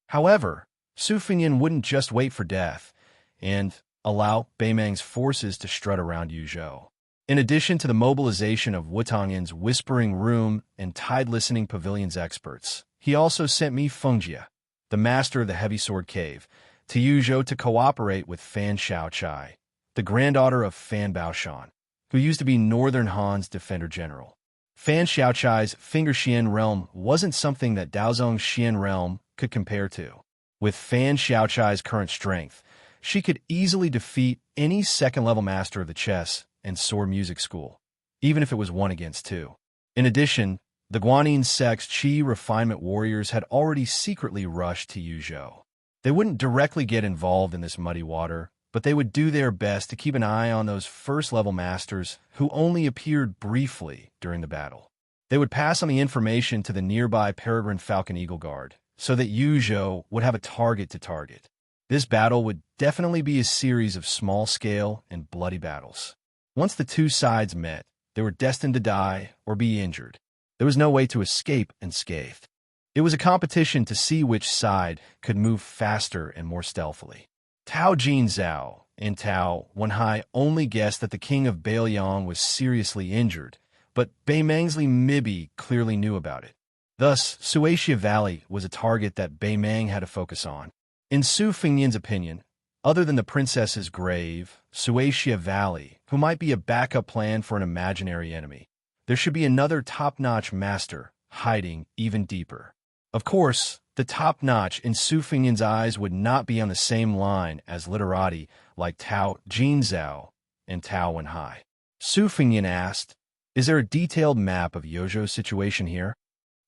However, Su Fengnian wouldn't just wait for death and allow Beimang's forces to strut around Yuzhou. In addition to the mobilization of Wutangen's Whispering Room and Tide Listening Pavilion's experts, he also sent Mi Fengjie, the master of the Heavy Sword Cave, to Yuzhou to cooperate with Fan Shaochai, the granddaughter of Fan Baoshan, who used to be Northern Han's Defender General. Fan Xiaochai's Finger Xian realm wasn't something that Daozong's Xian realm could compare to. With Fan Xiaochai's current strength, she could easily defeat any second-level master of the chess and sword music school, even if it was 1 against 2. In addition, the Guanyin sect's Qi refinement warriors had already secretly rushed to Yuzhou. They wouldn't directly get involved in this muddy water, but they would do their best to keep an eye on those first-level masters who only appeared briefly during the battle. They would pass on the information to the nearby Peregrine Falcon Eagle Guard, so that Yuzhou would have a target to target. This battle would definitely be a series of small-scale and bloody battles. Once the two sides met, they were destined to die or be injured. There was no way to escape unscathed. It was a competition to see which side could move faster and more stealthily. Tao Jinzhao and Tao Wenhai only guessed that the king of Bailiang was seriously injured, but Bei Mangsley Mibi clearly knew about it. Thus, Suaxia Valley was a target that Bei Mang had to focus on. In Su Fengnian's opinion, other than the princess's grave, Suaxia Valley, who might be a backup plan for an imaginary enemy, there should be another top-notch master hiding even deeper. Of course, the top-notch in Su Fengnian's eyes would not be on the same line as literati like Tao Jinzhao and Tao Wenhai. Su Fengnian asked, "Is there a detailed map of Yozhou's situation here?"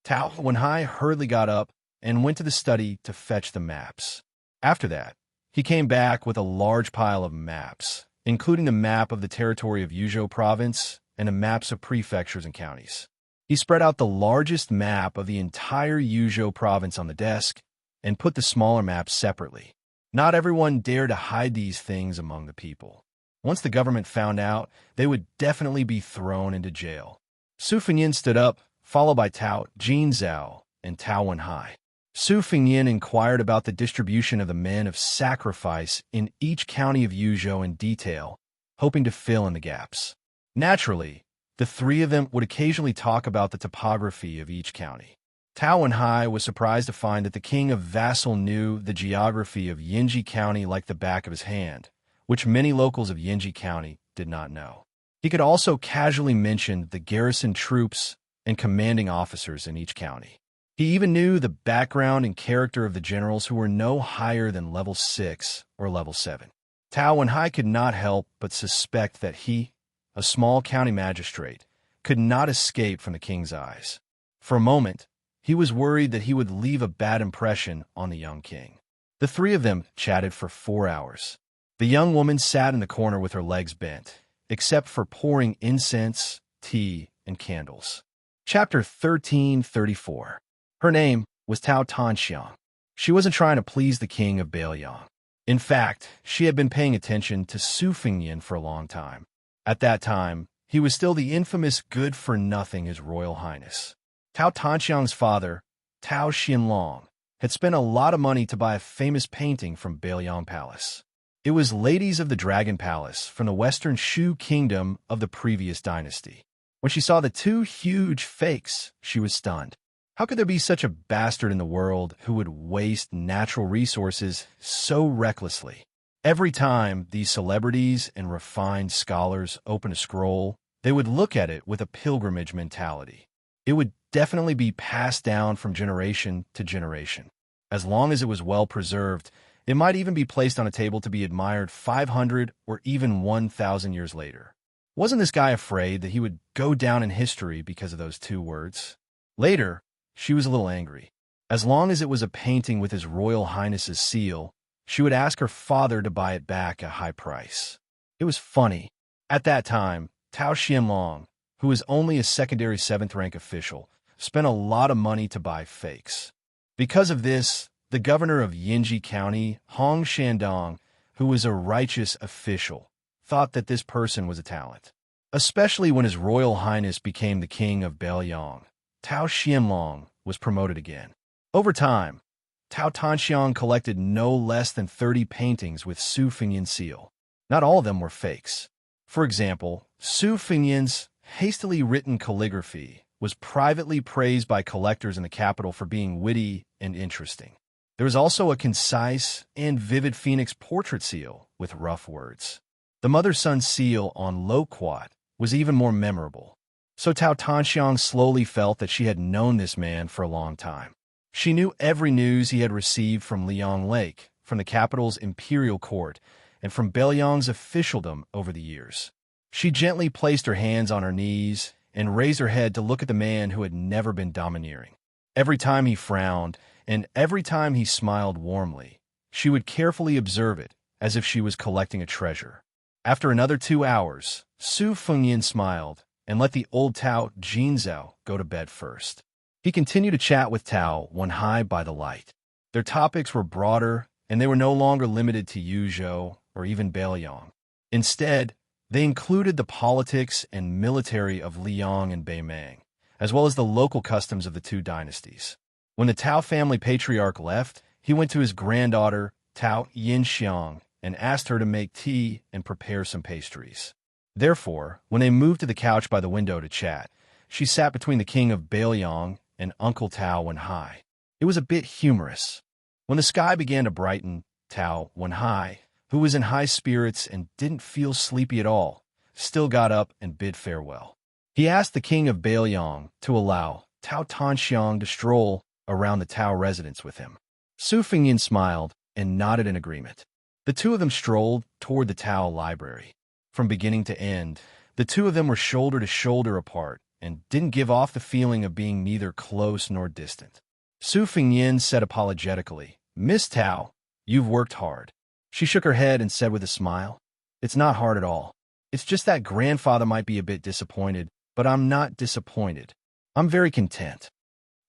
Tao Wenhai hurriedly got up and went to the study to fetch the maps. After that, he came back with a large pile of maps, including the map of the territory of Yuzhou province and the maps of prefectures and counties. He spread out the largest map of the entire Yuzhou province on the desk and put the smaller maps separately. Not everyone dared to hide these things among the people. Once the government found out, they would definitely be thrown into jail. Su Fengnian stood up, followed by Tao Jinzhao and Tao Wenhai. Su Fengnian inquired about the distribution of the men of sacrifice in each county of Yuzhou in detail, hoping to fill in the gaps. Naturally, the three of them would occasionally talk about the topography of each county. Tao Wenhai was surprised to find that the king of Vassal knew the geography of Yinji County like the back of his hand, which many locals of Yinji County did not know. He could also casually mention the garrison troops and commanding officers in each county. He even knew the background and character of the generals who were no higher than level 6 or level 7. Tao Wenhai could not help but suspect that he, a small county magistrate, could not escape from the king's eyes. For a moment, he was worried that he would leave a bad impression on the young king. The three of them chatted for 4 hours. The young woman sat in the corner with her legs bent, except for pouring incense, tea, and candles. Chapter 1334. Her name was Tao Tanxiang. She wasn't trying to please the king of Bailiang. In fact, she had been paying attention to Su Fengnian for a long time. At that time, he was still the infamous good-for-nothing His Royal Highness. Tao Tanxiang's father, Tao Xianlong, had spent a lot of money to buy a famous painting from Bailiang Palace. It was Ladies of the Dragon Palace from the Western Shu Kingdom of the previous dynasty. When she saw the two huge fakes, she was stunned. How could there be such a bastard in the world who would waste natural resources so recklessly? Every time these celebrities and refined scholars open a scroll, they would look at it with a pilgrimage mentality. It would definitely be passed down from generation to generation. As long as it was well preserved, it might even be placed on a table to be admired 500 or even 1,000 years later. Wasn't this guy afraid that he would go down in history because of those two words? Later, she was a little angry. As long as it was a painting with His Royal Highness's seal, she would ask her father to buy it back at a high price. It was funny. At that time, Tao Xianlong, who was only a secondary 7th rank official, spent a lot of money to buy fakes. Because of this, the governor of Yinji County, Hong Shandong, who was a righteous official, thought that this person was a talent. Especially when His Royal Highness became the king of Bailiang, Tao Xianlong was promoted again. Over time, Tao Tanxiang collected no less than 30 paintings with Su Fengnian's seal. Not all of them were fakes. For example, Su Fengnian's hastily written calligraphy was privately praised by collectors in the capital for being witty and interesting. There was also a concise and vivid phoenix portrait seal with rough words. The mother-son seal on Loquat was even more memorable. So Tao Tanxiang slowly felt that she had known this man for a long time. She knew every news he had received from Liang Lake, from the capital's imperial court, and from Beiliang's officialdom over the years. She gently placed her hands on her knees and raised her head to look at the man who had never been domineering. Every time he frowned, and every time he smiled warmly, she would carefully observe it, as if she was collecting a treasure. After another 2 hours, Su Fengyin smiled and let the old Tao Jinzhao go to bed first. He continued to chat with Tao Wenhai by the light. Their topics were broader, and they were no longer limited to Yuzhou or even Beiliang. Instead, they included the politics and military of Liang and Beimang, as well as the local customs of the two dynasties. When the Tao family patriarch left, he went to his granddaughter, Tao Yinxiang, and asked her to make tea and prepare some pastries. Therefore, when they moved to the couch by the window to chat, she sat between the king of Beiliang and Uncle Tao Wenhai. It was a bit humorous. When the sky began to brighten, Tao Wenhai, who was in high spirits and didn't feel sleepy at all, still got up and bid farewell. He asked the king of Beiliang to allow Tao Tanxiang to stroll around the Tao residence with him. Su Fengyin smiled and nodded in agreement. The two of them strolled toward the Tao library. From beginning to end, the two of them were shoulder to shoulder apart and didn't give off the feeling of being neither close nor distant. Su Fengyin said apologetically, "Miss Tao, you've worked hard." She shook her head and said with a smile, "It's not hard at all. It's just that grandfather might be a bit disappointed, but I'm not disappointed. I'm very content."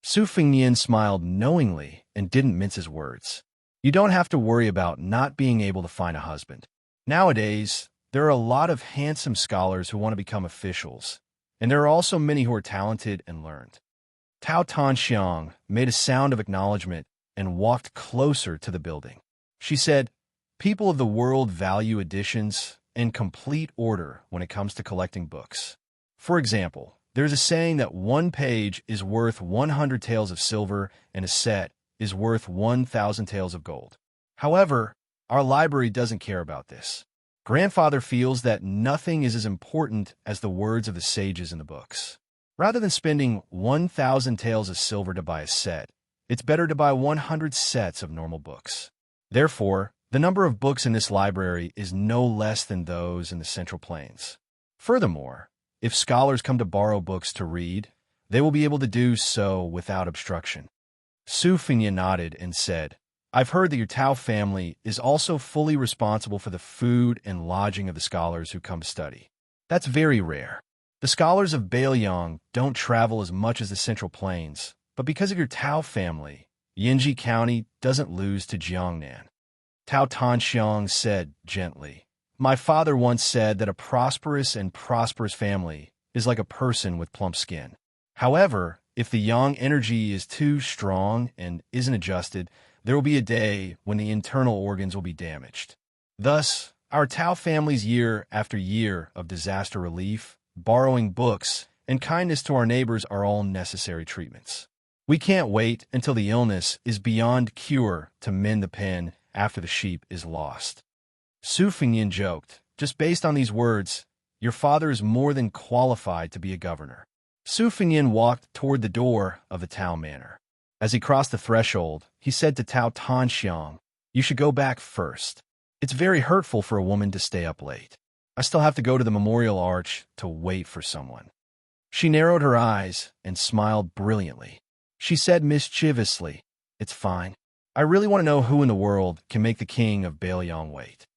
Su Fengyin smiled knowingly and didn't mince his words. You don't have to worry about not being able to find a husband. Nowadays, there are a lot of handsome scholars who want to become officials, and there are also many who are talented and learned. Tao Tanxiang made a sound of acknowledgement and walked closer to the building. She said, "People of the world value editions and complete order when it comes to collecting books. For example, there's a saying that one page is worth 100 taels of silver and a set is worth 1,000 taels of gold. However, our library doesn't care about this. Grandfather feels that nothing is as important as the words of the sages in the books. Rather than spending 1,000 taels of silver to buy a set, it's better to buy 100 sets of normal books. Therefore, the number of books in this library is no less than those in the Central Plains. Furthermore, if scholars come to borrow books to read, they will be able to do so without obstruction." Su Fengyin nodded and said, "I've heard that your Tao family is also fully responsible for the food and lodging of the scholars who come to study. That's very rare. The scholars of Beiliang don't travel as much as the Central Plains, but because of your Tao family, Yinji County doesn't lose to Jiangnan." Tao Tanxiang said gently, "My father once said that a prosperous family is like a person with plump skin. However, if the yang energy is too strong and isn't adjusted, there will be a day when the internal organs will be damaged. Thus, our Tao family's year after year of disaster relief, borrowing books, and kindness to our neighbors are all necessary treatments. We can't wait until the illness is beyond cure to mend the pen after the sheep is lost." Su Fengyin joked, "Just based on these words, your father is more than qualified to be a governor." Su Fengyin walked toward the door of the Tao manor. As he crossed the threshold, he said to Tao Tanxiang, "You should go back first. It's very hurtful for a woman to stay up late. I still have to go to the memorial arch to wait for someone." She narrowed her eyes and smiled brilliantly. She said mischievously, "It's fine. I really want to know who in the world can make the king of Beiliang wait."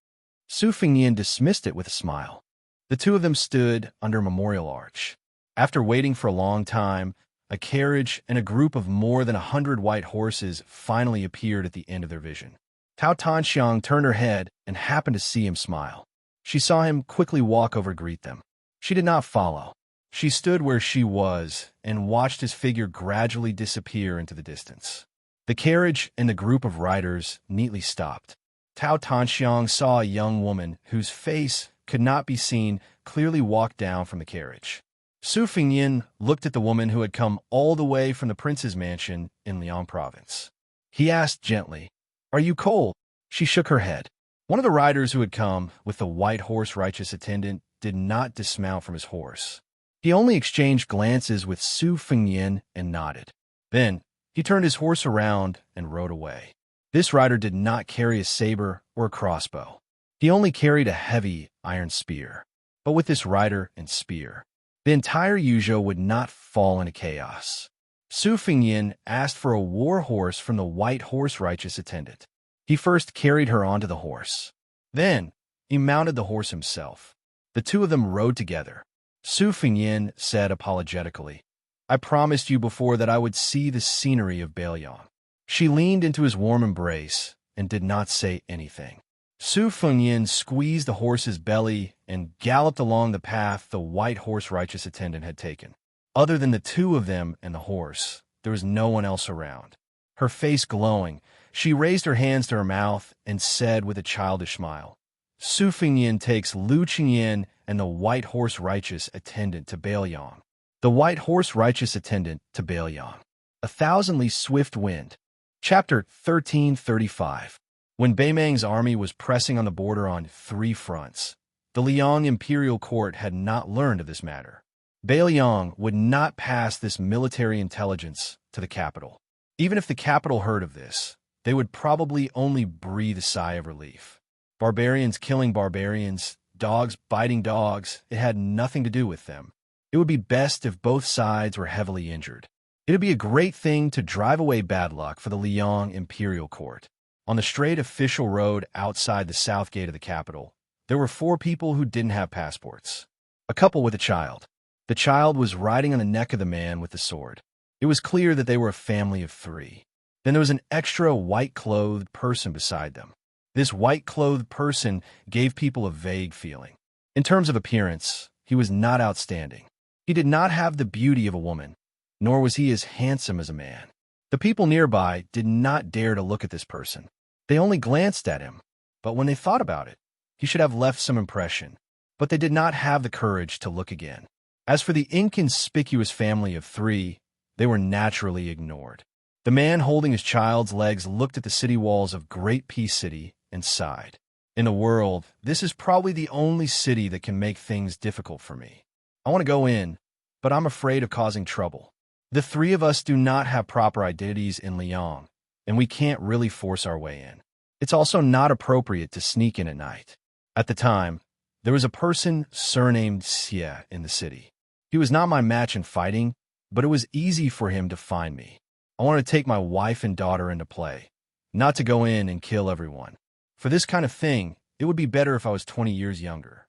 Su Fengyin dismissed it with a smile. The two of them stood under a memorial arch. After waiting for a long time, a carriage and a group of more than 100 white horses finally appeared at the end of their vision. Tao Tanxiang turned her head and happened to see him smile. She saw him quickly walk over to greet them. She did not follow. She stood where she was and watched his figure gradually disappear into the distance. The carriage and the group of riders neatly stopped. Tao Tanxiang saw a young woman whose face could not be seen clearly walk down from the carriage. Su Fengyin looked at the woman who had come all the way from the prince's mansion in Liang province. He asked gently, "Are you cold?" She shook her head. One of the riders who had come with the white horse righteous attendant did not dismount from his horse. He only exchanged glances with Su Fengyin and nodded. Then he turned his horse around and rode away. This rider did not carry a saber or a crossbow. He only carried a heavy iron spear. But with this rider and spear, the entire Yuzhou would not fall into chaos. Su Fengyin asked for a war horse from the white horse righteous attendant. He first carried her onto the horse. Then he mounted the horse himself. The two of them rode together. Su Fengyin said apologetically, "I promised you before that I would see the scenery of Bailiang." She leaned into his warm embrace and did not say anything. Su Fengyin squeezed the horse's belly and galloped along the path the white horse righteous attendant had taken. Other than the two of them and the horse, there was no one else around. Her face glowing, she raised her hands to her mouth and said with a childish smile, "Su Fengyin takes Lu Qingyan and the white horse righteous attendant to Bailiang." The white horse righteous attendant to Bailiang. 1,000 swift wind. Chapter 1335. When Beimang's army was pressing on the border on 3 fronts, the Liang imperial court had not learned of this matter. Bailiang would not pass this military intelligence to the capital. Even if the capital heard of this, they would probably only breathe a sigh of relief. Barbarians killing barbarians, dogs biting dogs, it had nothing to do with them. It would be best if both sides were heavily injured. It would be a great thing to drive away bad luck for the Liang imperial court. On the straight official road outside the south gate of the capital, there were 4 people who didn't have passports. A couple with a child. The child was riding on the neck of the man with the sword. It was clear that they were a family of 3. Then there was an extra white-clothed person beside them. This white-clothed person gave people a vague feeling. In terms of appearance, he was not outstanding. He did not have the beauty of a woman, nor was he as handsome as a man. The people nearby did not dare to look at this person. They only glanced at him, but when they thought about it, he should have left some impression. But they did not have the courage to look again. As for the inconspicuous family of 3, they were naturally ignored. The man holding his child's legs looked at the city walls of Great Peace City and sighed. In the world, this is probably the only city that can make things difficult for me. I want to go in, but I'm afraid of causing trouble. The 3 of us do not have proper identities in Liang, and we can't really force our way in. It's also not appropriate to sneak in at night. At the time, there was a person surnamed Xie in the city. He was not my match in fighting, but it was easy for him to find me. I wanted to take my wife and daughter into play, not to go in and kill everyone. For this kind of thing, it would be better if I was 20 years younger.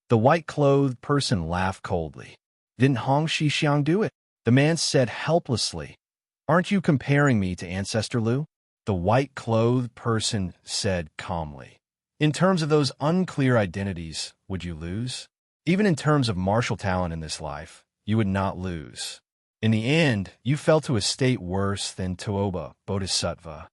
The white-clothed person laughed coldly. Didn't Hong Shixiang do it? The man said helplessly, "Aren't you comparing me to Ancestor Lu?" The white-clothed person said calmly, "In terms of those unclear identities, would you lose? Even in terms of martial talent in this life, you would not lose. In the end, you fell to a state worse than Tuoba Bodhisattva."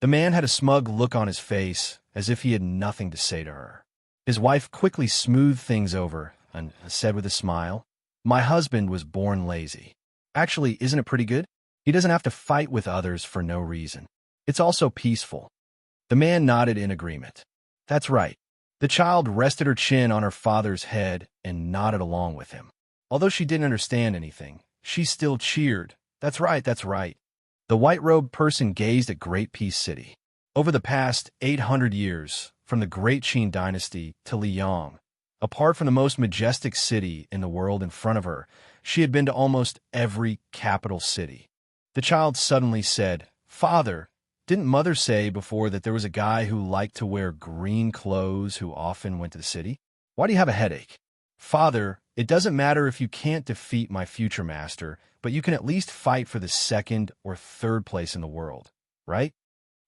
The man had a smug look on his face, as if he had nothing to say to her. His wife quickly smoothed things over and said with a smile, "My husband was born lazy. Actually, isn't it pretty good? He doesn't have to fight with others for no reason. It's also peaceful." The man nodded in agreement. "That's right." The child rested her chin on her father's head and nodded along with him. Although she didn't understand anything, she still cheered, "That's right, that's right." The white-robed person gazed at Great Peace City. Over the past 800 years, from the Great Qin dynasty to Liang, apart from the most majestic city in the world in front of her, she had been to almost every capital city. The child suddenly said, "Father, didn't Mother say before that there was a guy who liked to wear green clothes who often went to the city? Why do you have a headache?" "Father, it doesn't matter if you can't defeat my future master, but you can at least fight for the 2nd or 3rd place in the world, right?"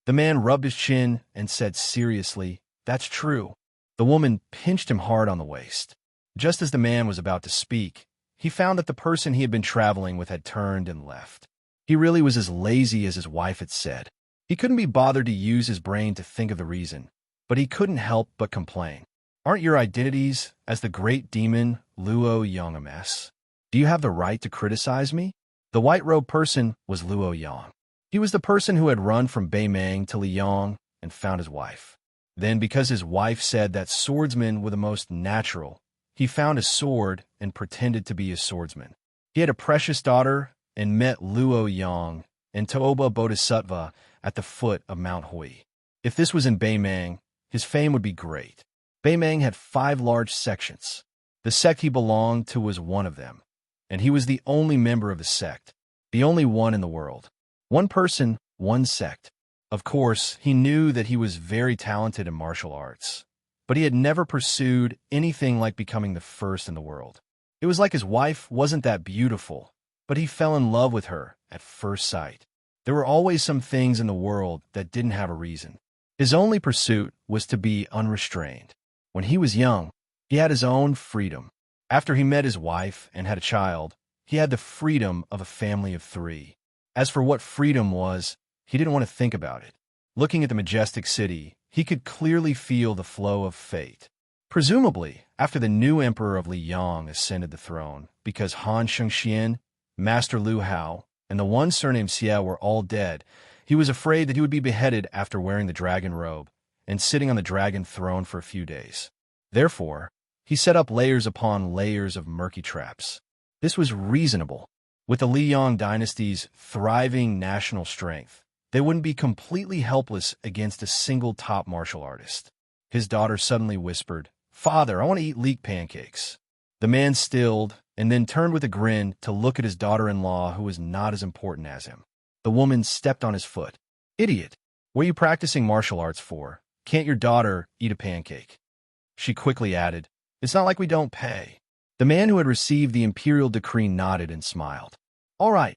The man rubbed his chin and said seriously, "That's true." The woman pinched him hard on the waist. Just as the man was about to speak, he found that the person he had been traveling with had turned and left. He really was as lazy as his wife had said. He couldn't be bothered to use his brain to think of the reason, but he couldn't help but complain. "Aren't your identities as the great demon Luo Yang a mess? Do you have the right to criticize me?" The white-robed person was Luo Yang. He was the person who had run from Beimang to Liang and found his wife. Then, because his wife said that swordsmen were the most natural, he found a sword and pretended to be a swordsman. He had a precious daughter and met Luo Yang and Toba Bodhisattva at the foot of Mount Hui. If this was in Beimang, his fame would be great. Beimang had 5 large sections. The sect he belonged to was one of them, and he was the only member of the sect, the only one in the world. One person, one sect. Of course, he knew that he was very talented in martial arts, but he had never pursued anything like becoming the first in the world. It was like his wife wasn't that beautiful, but he fell in love with her at first sight. There were always some things in the world that didn't have a reason. His only pursuit was to be unrestrained. When he was young, he had his own freedom. After he met his wife and had a child, he had the freedom of a family of 3. As for what freedom was, he didn't want to think about it. Looking at the majestic city, he could clearly feel the flow of fate. Presumably, after the new emperor of Liang ascended the throne, because Han Shengxian, Master Lu Hao, and the one surnamed Xie were all dead, he was afraid that he would be beheaded after wearing the dragon robe and sitting on the dragon throne for a few days. Therefore, he set up layers upon layers of murky traps. This was reasonable. With the Liang dynasty's thriving national strength, they wouldn't be completely helpless against a single top martial artist. His daughter suddenly whispered, "Father, I want to eat leek pancakes." The man stilled and then turned with a grin to look at his daughter-in-law, who was not as important as him. The woman stepped on his foot. "Idiot, what are you practicing martial arts for? Can't your daughter eat a pancake?" She quickly added, "It's not like we don't pay." The man who had received the imperial decree nodded and smiled. "All right."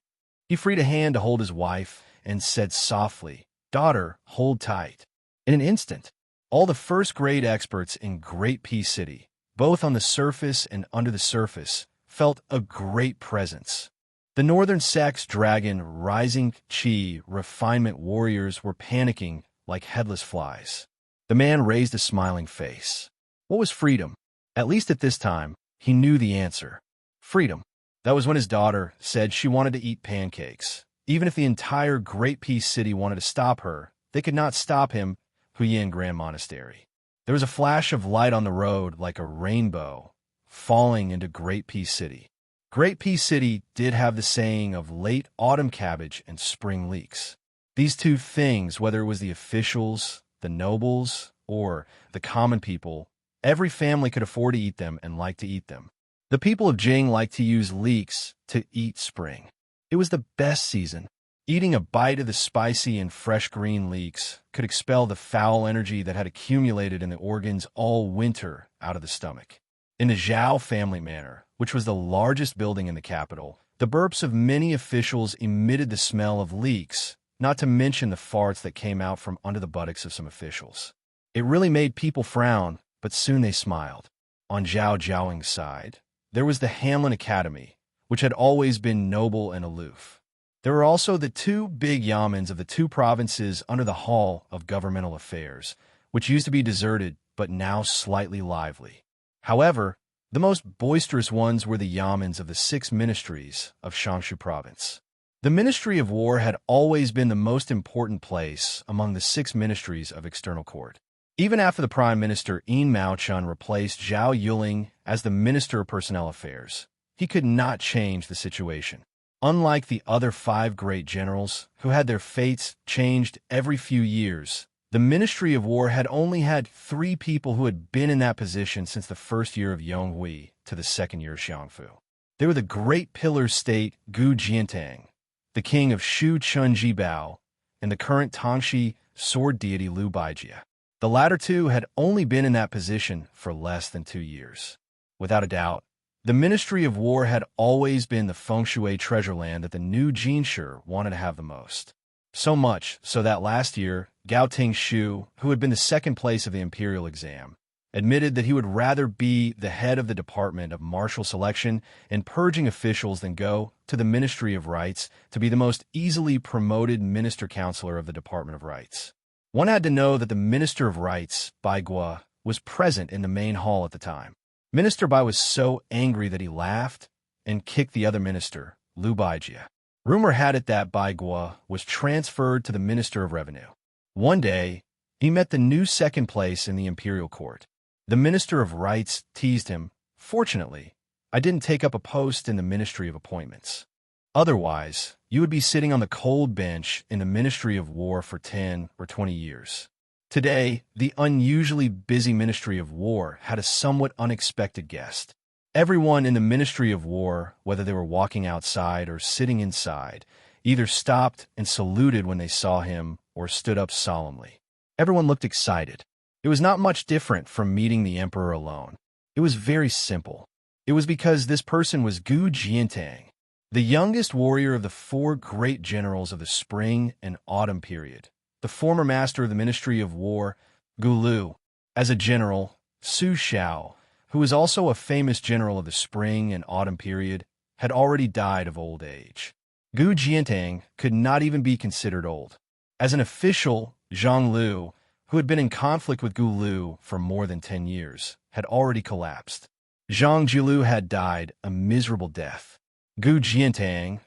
He freed a hand to hold his wife and said softly, "Daughter, hold tight." In an instant, all the first-grade experts in Great Peace City, both on the surface and under the surface, felt a great presence. The northern sect's dragon, rising chi, refinement warriors were panicking like headless flies. The man raised a smiling face. What was freedom? At least at this time, he knew the answer. Freedom. That was when his daughter said she wanted to eat pancakes. Even if the entire Great Peace City wanted to stop her, they could not stop him, Huyin Grand Monastery. There was a flash of light on the road like a rainbow, falling into Great Peace City. Great Peace City did have the saying of late autumn cabbage and spring leeks. These two things, whether it was the officials, the nobles, or the common people, every family could afford to eat them and liked to eat them. The people of Jing liked to use leeks to eat spring. It was the best season. Eating a bite of the spicy and fresh green leeks could expel the foul energy that had accumulated in the organs all winter out of the stomach. In the Zhao family manor, which was the largest building in the capital, the burps of many officials emitted the smell of leeks, not to mention the farts that came out from under the buttocks of some officials. It really made people frown, but soon they smiled. On Zhao Jiaoying's side, there was the Hanlin Academy, which had always been noble and aloof. There were also the 2 big yamens of the 2 provinces under the Hall of Governmental Affairs, which used to be deserted but now slightly lively. However, the most boisterous ones were the yamens of the 6 ministries of Shangshu Province. The Ministry of War had always been the most important place among the 6 ministries of external court. Even after the Prime Minister Yin Maochun replaced Zhao Yuling as the Minister of Personnel Affairs, he could not change the situation. Unlike the other 5 great generals, who had their fates changed every few years, the Ministry of War had only had 3 people who had been in that position since the first year of Yonghui to the second year of Xiangfu. They were the great pillar state Gu Jiantang, the king of Shu Chun Jibao, and the current Tangxi sword deity Lu Baijie. The latter 2 had only been in that position for less than 2 years. Without a doubt, the Ministry of War had always been the feng shui treasure land that the new Jinshi wanted to have the most. So much so that last year, Gao Tingshu, who had been the second place of the imperial exam, admitted that he would rather be the head of the Department of Martial Selection and Purging officials than go to the Ministry of Rights to be the most easily promoted minister counselor of the Department of Rights. One had to know that the Minister of Rights, Bai Guo, was present in the main hall at the time. Minister Bai was so angry that he laughed and kicked the other minister, Lu Baijie. Rumor had it that Bai Guo was transferred to the Minister of Revenue. One day, He met the new second place in the imperial court. The Minister of Rights teased him, "Fortunately, I didn't take up a post in the Ministry of Appointments. Otherwise, you would be sitting on the cold bench in the Ministry of War for 10 or 20 years." Today, the unusually busy Ministry of War had a somewhat unexpected guest. Everyone in the Ministry of War, whether they were walking outside or sitting inside, either stopped and saluted when they saw him or stood up solemnly. Everyone looked excited. It was not much different from meeting the emperor alone. It was very simple. It was because this person was Gu Jiantang, the youngest warrior of the four great generals of the spring and autumn period, the former master of the Ministry of War, Gu Lu. As a general, Su Xiao, who was also a famous general of the spring and autumn period, had already died of old age. Gu Jiantang could not even be considered old. As an official, Zhang Lu, who had been in conflict with Gu Lu for more than 10 years, had already collapsed. Zhang Jilu had died a miserable death. Gu Jiantang,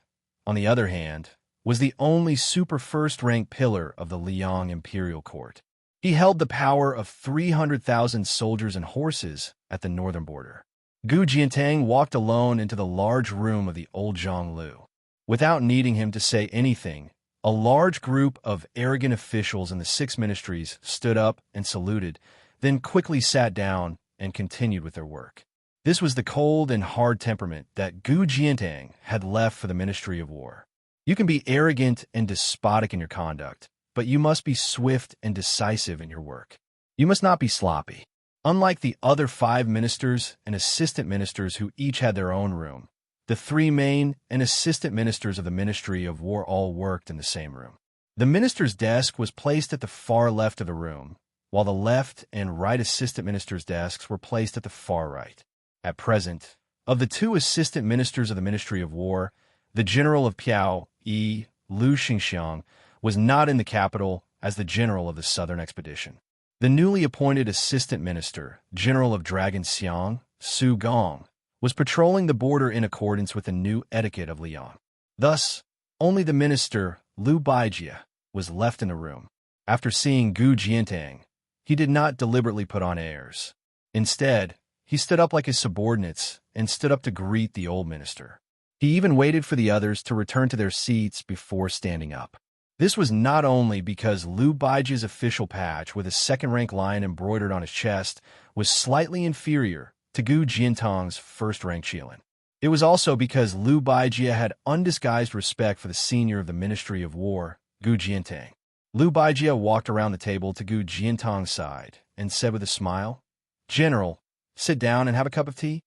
on the other hand, was the only super first-rank pillar of the Liang imperial court. He held the power of 300,000 soldiers and horses at the northern border. Gu Jiantang walked alone into the large room of the old Zhang Lu. Without needing him to say anything, a large group of arrogant officials in the 6 ministries stood up and saluted, then quickly sat down and continued with their work. This was the cold and hard temperament that Gu Jiantang had left for the Ministry of War. You can be arrogant and despotic in your conduct, but you must be swift and decisive in your work. You must not be sloppy. Unlike the other 5 ministers and assistant ministers who each had their own room, the 3 main and assistant ministers of the Ministry of War all worked in the same room. The minister's desk was placed at the far left of the room, while the left and right assistant ministers' desks were placed at the far right. At present, of the 2 assistant ministers of the Ministry of War, the general of Piao Yi, Lu Xingxiang, was not in the capital as the general of the southern expedition. The newly appointed assistant minister, general of Dragon Xiang, Su Gong, was patrolling the border in accordance with the new etiquette of Liang. Thus, only the minister, Lu Baijie, was left in the room. After seeing Gu Jiantang, he did not deliberately put on airs. Instead, he stood up like his subordinates and stood up to greet the old minister. He even waited for the others to return to their seats before standing up. This was not only because Lu Baijie's official patch with a second-rank lion embroidered on his chest was slightly inferior to Gu Jiantang's first-rank Qilin. It was also because Lu Baijie had undisguised respect for the senior of the Ministry of War, Gu Jiantang. Lu Baijie walked around the table to Gu Jiantang's side and said with a smile, "General, sit down and have a cup of tea."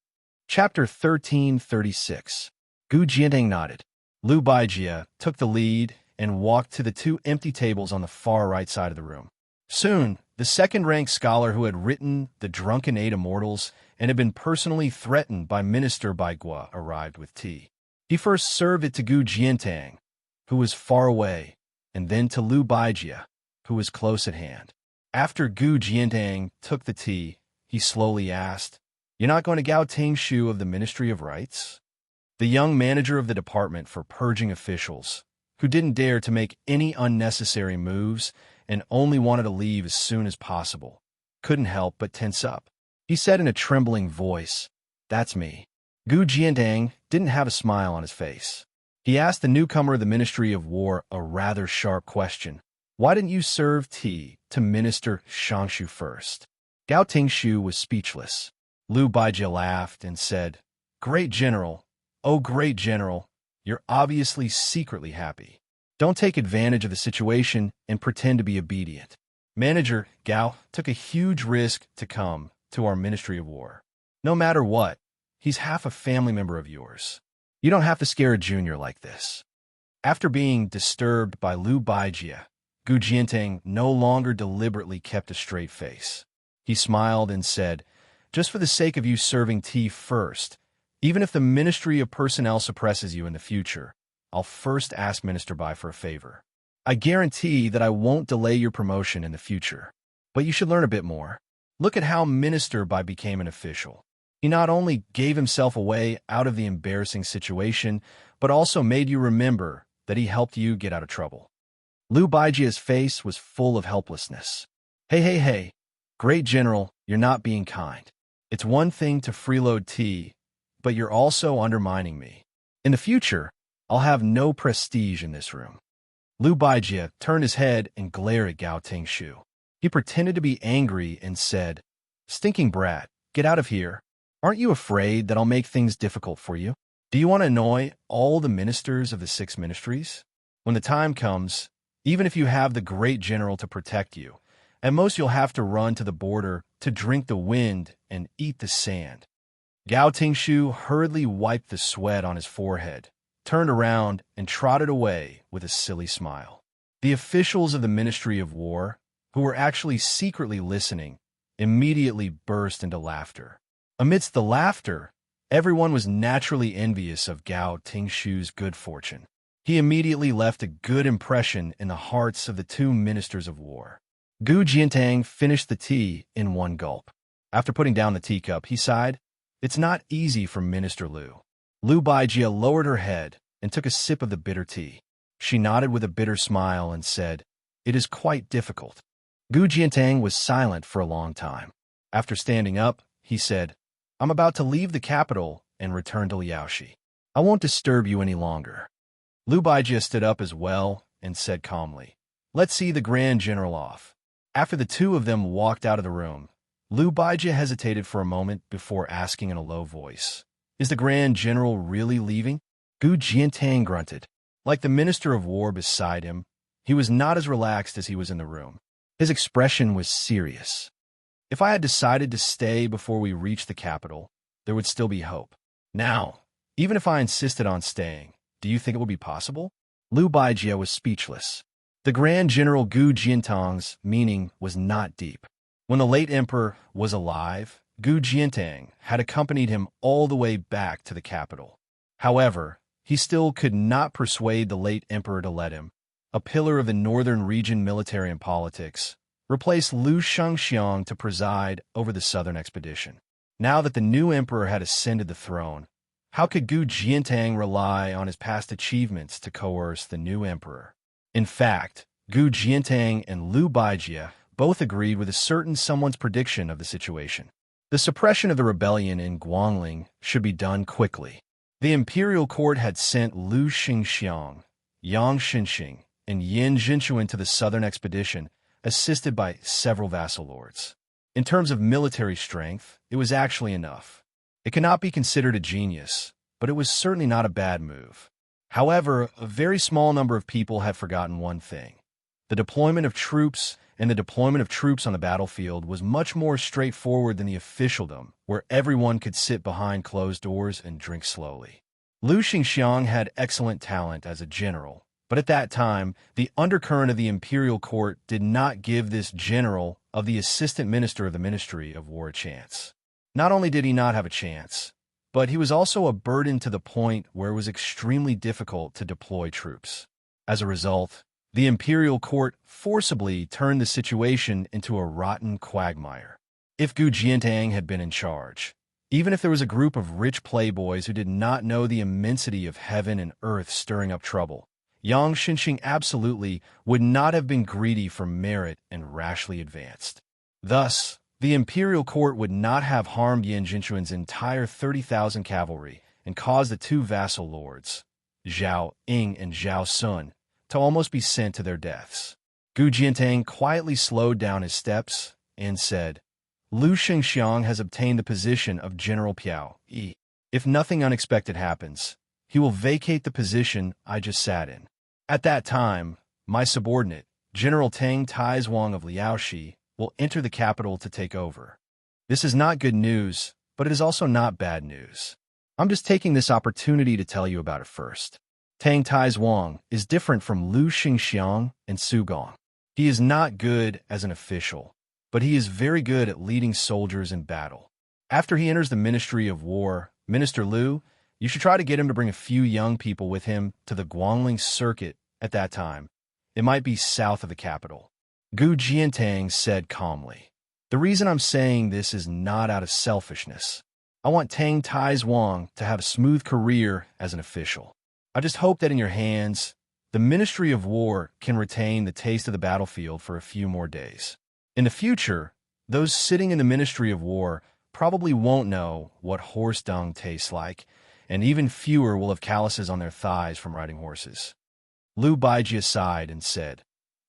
Chapter 1336. Gu Jiantang nodded. Lu Baijie took the lead and walked to the 2 empty tables on the far right side of the room. Soon, the second-rank scholar who had written The Drunken Eight Immortals and had been personally threatened by Minister Baigua arrived with tea. He first served it to Gu Jiantang, who was far away, and then to Lu Baijie, who was close at hand. After Gu Jiantang took the tea, he slowly asked, "You're not going to Gao Tingshu of the Ministry of Rights?" The young manager of the department for purging officials, who didn't dare to make any unnecessary moves and only wanted to leave as soon as possible, couldn't help but tense up. He said in a trembling voice, "That's me." Gu Jiantang didn't have a smile on his face. He asked the newcomer of the Ministry of War a rather sharp question. "Why didn't you serve tea to Minister Shangshu first?" Gao Tingshu was speechless. Lu Baijie laughed and said, "Great General, oh great General, you're obviously secretly happy. Don't take advantage of the situation and pretend to be obedient. Manager Gao took a huge risk to come to our Ministry of War. No matter what, he's half a family member of yours. You don't have to scare a junior like this." After being disturbed by Lu Baijie, Gu Jiantang no longer deliberately kept a straight face. He smiled and said, "Just for the sake of you serving tea first, even if the Ministry of Personnel suppresses you in the future, I'll first ask Minister Bai for a favor. I guarantee that I won't delay your promotion in the future. But you should learn a bit more. Look at how Minister Bai became an official. He not only gave himself away out of the embarrassing situation, but also made you remember that he helped you get out of trouble." Lu Baijie's face was full of helplessness. Hey. Great General, you're not being kind. It's one thing to freeload tea, but you're also undermining me. In the future, I'll have no prestige in this room. Lu Baijie turned his head and glared at Gao Tingshu. He pretended to be angry and said, "Stinking brat, get out of here. Aren't you afraid that I'll make things difficult for you? Do you want to annoy all the ministers of the 6 ministries? When the time comes, even if you have the great general to protect you, at most you'll have to run to the border to drink the wind and eat the sand." Gao Tingshu hurriedly wiped the sweat on his forehead, turned around, and trotted away with a silly smile. The officials of the Ministry of War, who were actually secretly listening, immediately burst into laughter. Amidst the laughter, everyone was naturally envious of Gao Tingshu's good fortune. He immediately left a good impression in the hearts of the 2 ministers of war. Gu Jiantang finished the tea in one gulp. After putting down the teacup, he sighed, "It's not easy for Minister Lu." Lu Baijie lowered her head and took a sip of the bitter tea. She nodded with a bitter smile and said, "It is quite difficult." Gu Jiantang was silent for a long time. After standing up, he said, "I'm about to leave the capital and return to Liaoxi. I won't disturb you any longer." Lu Baijie stood up as well and said calmly, "Let's see the Grand General off." After the 2 of them walked out of the room, Lu Baijie hesitated for a moment before asking in a low voice, "Is the Grand General really leaving?" Gu Jiantang grunted. Like the Minister of War beside him, he was not as relaxed as he was in the room. His expression was serious. "If I had decided to stay before we reached the capital, there would still be hope. Now, even if I insisted on staying, do you think it would be possible?" Lu Baijie was speechless. The Grand General Gu Jiantang's meaning was not deep. When the late emperor was alive, Gu Jiantang had accompanied him all the way back to the capital. However, he still could not persuade the late emperor to let him, a pillar of the northern region military and politics, replace Liu Shengxiang to preside over the southern expedition. Now that the new emperor had ascended the throne, how could Gu Jiantang rely on his past achievements to coerce the new emperor? In fact, Gu Jiantang and Lu Baijie both agreed with a certain someone's prediction of the situation. The suppression of the rebellion in Guangling should be done quickly. The imperial court had sent Liu Shengxiang, Yang Xinxing, and Yin Jinchuan to the southern expedition, assisted by several vassal lords. In terms of military strength, it was actually enough. It cannot be considered a genius, but it was certainly not a bad move. However, a very small number of people had forgotten one thing. The deployment of troops and the deployment of troops on the battlefield was much more straightforward than the officialdom, where everyone could sit behind closed doors and drink slowly. Liu Xingxiang had excellent talent as a general, but at that time, the undercurrent of the imperial court did not give this general of the assistant minister of the Ministry of War a chance. Not only did he not have a chance, but he was also a burden to the point where it was extremely difficult to deploy troops. As a result, the imperial court forcibly turned the situation into a rotten quagmire. If Gu Jiantang had been in charge, even if there was a group of rich playboys who did not know the immensity of heaven and earth stirring up trouble, Yang Xinxing absolutely would not have been greedy for merit and rashly advanced. Thus, the imperial court would not have harmed Yin Jinchuan's entire 30,000 cavalry and caused the 2 vassal lords, Zhao Ying and Zhao Sun, to almost be sent to their deaths. Gu Jiantang quietly slowed down his steps and said, "Liu Shengxiang has obtained the position of General Piao. If nothing unexpected happens, he will vacate the position I just sat in. At that time, my subordinate, General Tang Taizhuang of Liaoxi, will enter the capital to take over. This is not good news, but it is also not bad news. I'm just taking this opportunity to tell you about it first. Tang Taizhuang is different from Liu Xingxiang and Su Gong. He is not good as an official, but he is very good at leading soldiers in battle. After he enters the Ministry of War, Minister Liu, you should try to get him to bring a few young people with him to the Guangling circuit at that time. It might be south of the capital." Gu Jiantang said calmly, "The reason I'm saying this is not out of selfishness. I want Tang Taizhuang to have a smooth career as an official. I just hope that in your hands, the Ministry of War can retain the taste of the battlefield for a few more days. In the future, those sitting in the Ministry of War probably won't know what horse dung tastes like, and even fewer will have calluses on their thighs from riding horses. Liu Baijie sighed and said,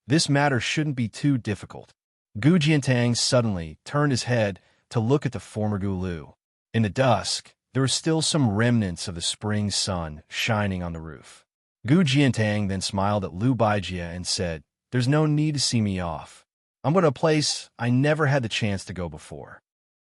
"This matter shouldn't be too difficult." Gu Jiantang suddenly turned his head to look at the former Gu Lu. In the dusk, there were still some remnants of the spring sun shining on the roof. Gu Jiantang then smiled at Liu Baijie and said, "There's no need to see me off. I'm going to a place I never had the chance to go before."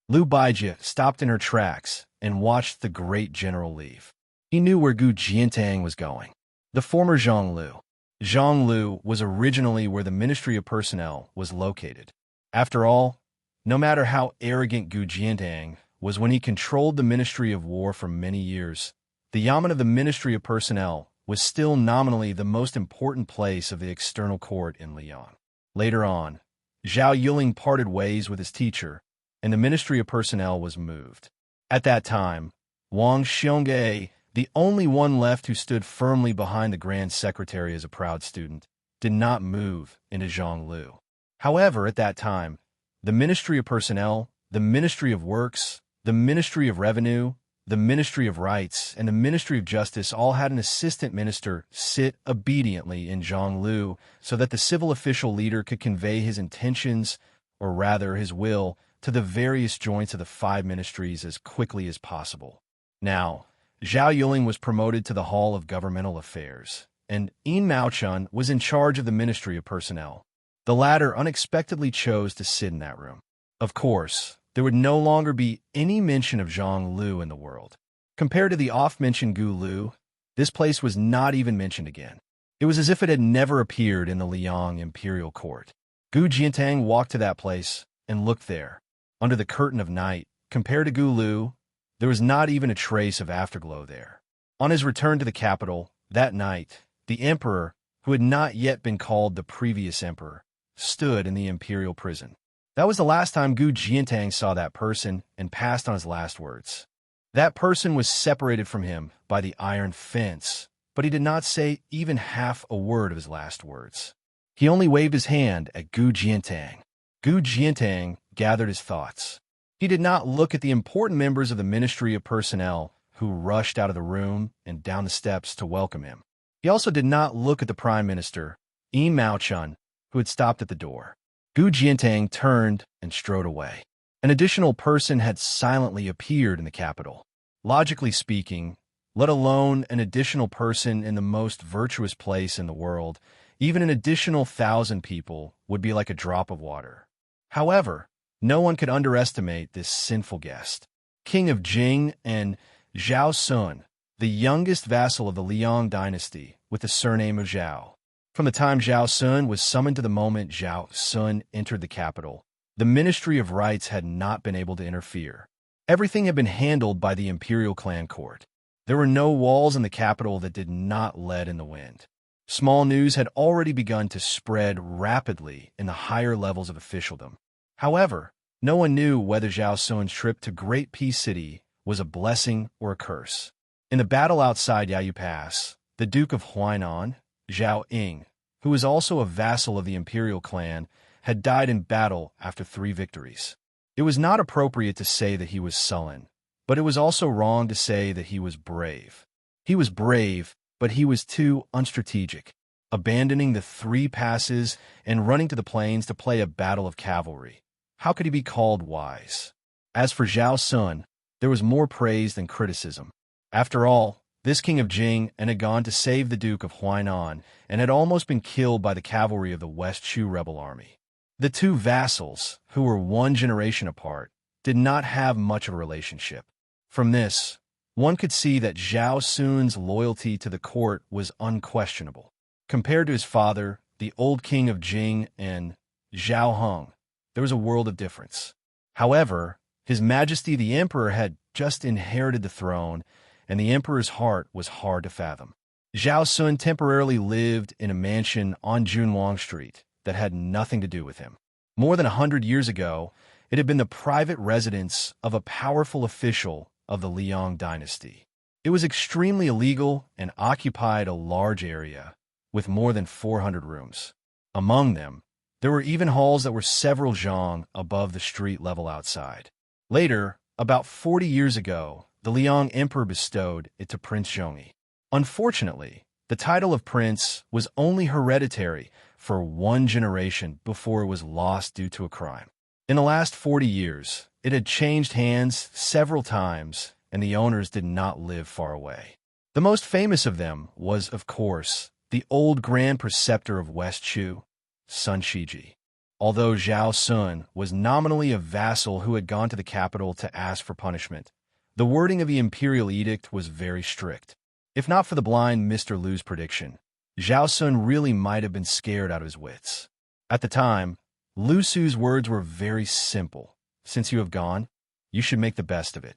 Liu Baijie stopped in her tracks and watched the great general leave. He knew where Gu Jiantang was going. The former Zhonglu. Zhonglu was originally where the Ministry of Personnel was located. After all, no matter how arrogant Gu Jiantang was when he controlled the Ministry of War for many years, the Yamen of the Ministry of Personnel was still nominally the most important place of the external court in Liang. Later on, Zhao Yuling parted ways with his teacher, and the Ministry of Personnel was moved. At that time, Wang Xiongge, the only one left who stood firmly behind the Grand Secretary as a proud student, did not move into Zhonglu. However, at that time, the Ministry of Personnel, the Ministry of Works, the Ministry of Revenue, the Ministry of Rights, and the Ministry of Justice all had an assistant minister sit obediently in Zhonglu so that the civil official leader could convey his intentions, or rather his will, to the various joints of the 5 ministries as quickly as possible. Now, Zhao Yuling was promoted to the Hall of Governmental Affairs, and Yin Maochun was in charge of the Ministry of Personnel. The latter unexpectedly chose to sit in that room. Of course, there would no longer be any mention of Zhang Lu in the world. Compared to the oft-mentioned Gu Lu, this place was not even mentioned again. It was as if it had never appeared in the Liang imperial court. Gu Jiantang walked to that place and looked there. Under the curtain of night, compared to Gu Lu, there was not even a trace of afterglow there. On his return to the capital, that night, the emperor, who had not yet been called the previous emperor, stood in the imperial prison. That was the last time Gu Jiantang saw that person and passed on his last words. That person was separated from him by the iron fence, but he did not say even half a word of his last words. He only waved his hand at Gu Jiantang. Gu Jiantang gathered his thoughts. He did not look at the important members of the Ministry of Personnel who rushed out of the room and down the steps to welcome him. He also did not look at the Prime Minister, Yin Maochun, who had stopped at the door. Gu Jiantang turned and strode away. An additional person had silently appeared in the capital. Logically speaking, let alone an additional person in the most virtuous place in the world, even an additional 1,000 people would be like a drop of water. However, no one could underestimate this sinful guest. King of Jing and Zhao Sun, the youngest vassal of the Liang dynasty, with the surname of Zhao. From the time Zhao Sun was summoned to the moment Zhao Sun entered the capital, the Ministry of Rights had not been able to interfere. Everything had been handled by the imperial clan court. There were no walls in the capital that did not let in the wind. Small news had already begun to spread rapidly in the higher levels of officialdom. However, no one knew whether Zhao Sun's trip to Great Peace City was a blessing or a curse. In the battle outside Yayu Pass, the Duke of Huainan, Zhao Ying, who was also a vassal of the imperial clan, had died in battle after 3 victories. It was not appropriate to say that he was sullen, but it was also wrong to say that he was brave. He was brave, but he was too unstrategic, abandoning the 3 passes and running to the plains to play a battle of cavalry. How could he be called wise? As for Zhao Sun, there was more praise than criticism. After all, this king of Jing had gone to save the Duke of Huainan and had almost been killed by the cavalry of the West Chu rebel army. The 2 vassals, who were 1 generation apart, did not have much of a relationship. From this, one could see that Zhao Sun's loyalty to the court was unquestionable. Compared to his father, the old king of Jing and Zhao Heng, there was a world of difference. However, His Majesty the Emperor had just inherited the throne, and the Emperor's heart was hard to fathom. Zhao Sun temporarily lived in a mansion on Junwang Street that had nothing to do with him. More than 100 years ago, it had been the private residence of a powerful official of the Liang dynasty. It was extremely illegal and occupied a large area, with more than 400 rooms. Among them, There were even halls that were several zhang above the street level outside. Later, about 40 years ago, the Liang Emperor bestowed it to Prince Zhongyi. Unfortunately, the title of prince was only hereditary for one generation before it was lost due to a crime. In the last 40 years, it had changed hands several times, and the owners did not live far away. The most famous of them was, of course, the old Grand Preceptor of West Chu, Sun Shiji. Although Zhao Sun was nominally a vassal who had gone to the capital to ask for punishment, the wording of the imperial edict was very strict. If not for the blind Mr. Lu's prediction, Zhao Sun really might have been scared out of his wits. At the time, Lu Su's words were very simple. Since you have gone, you should make the best of it.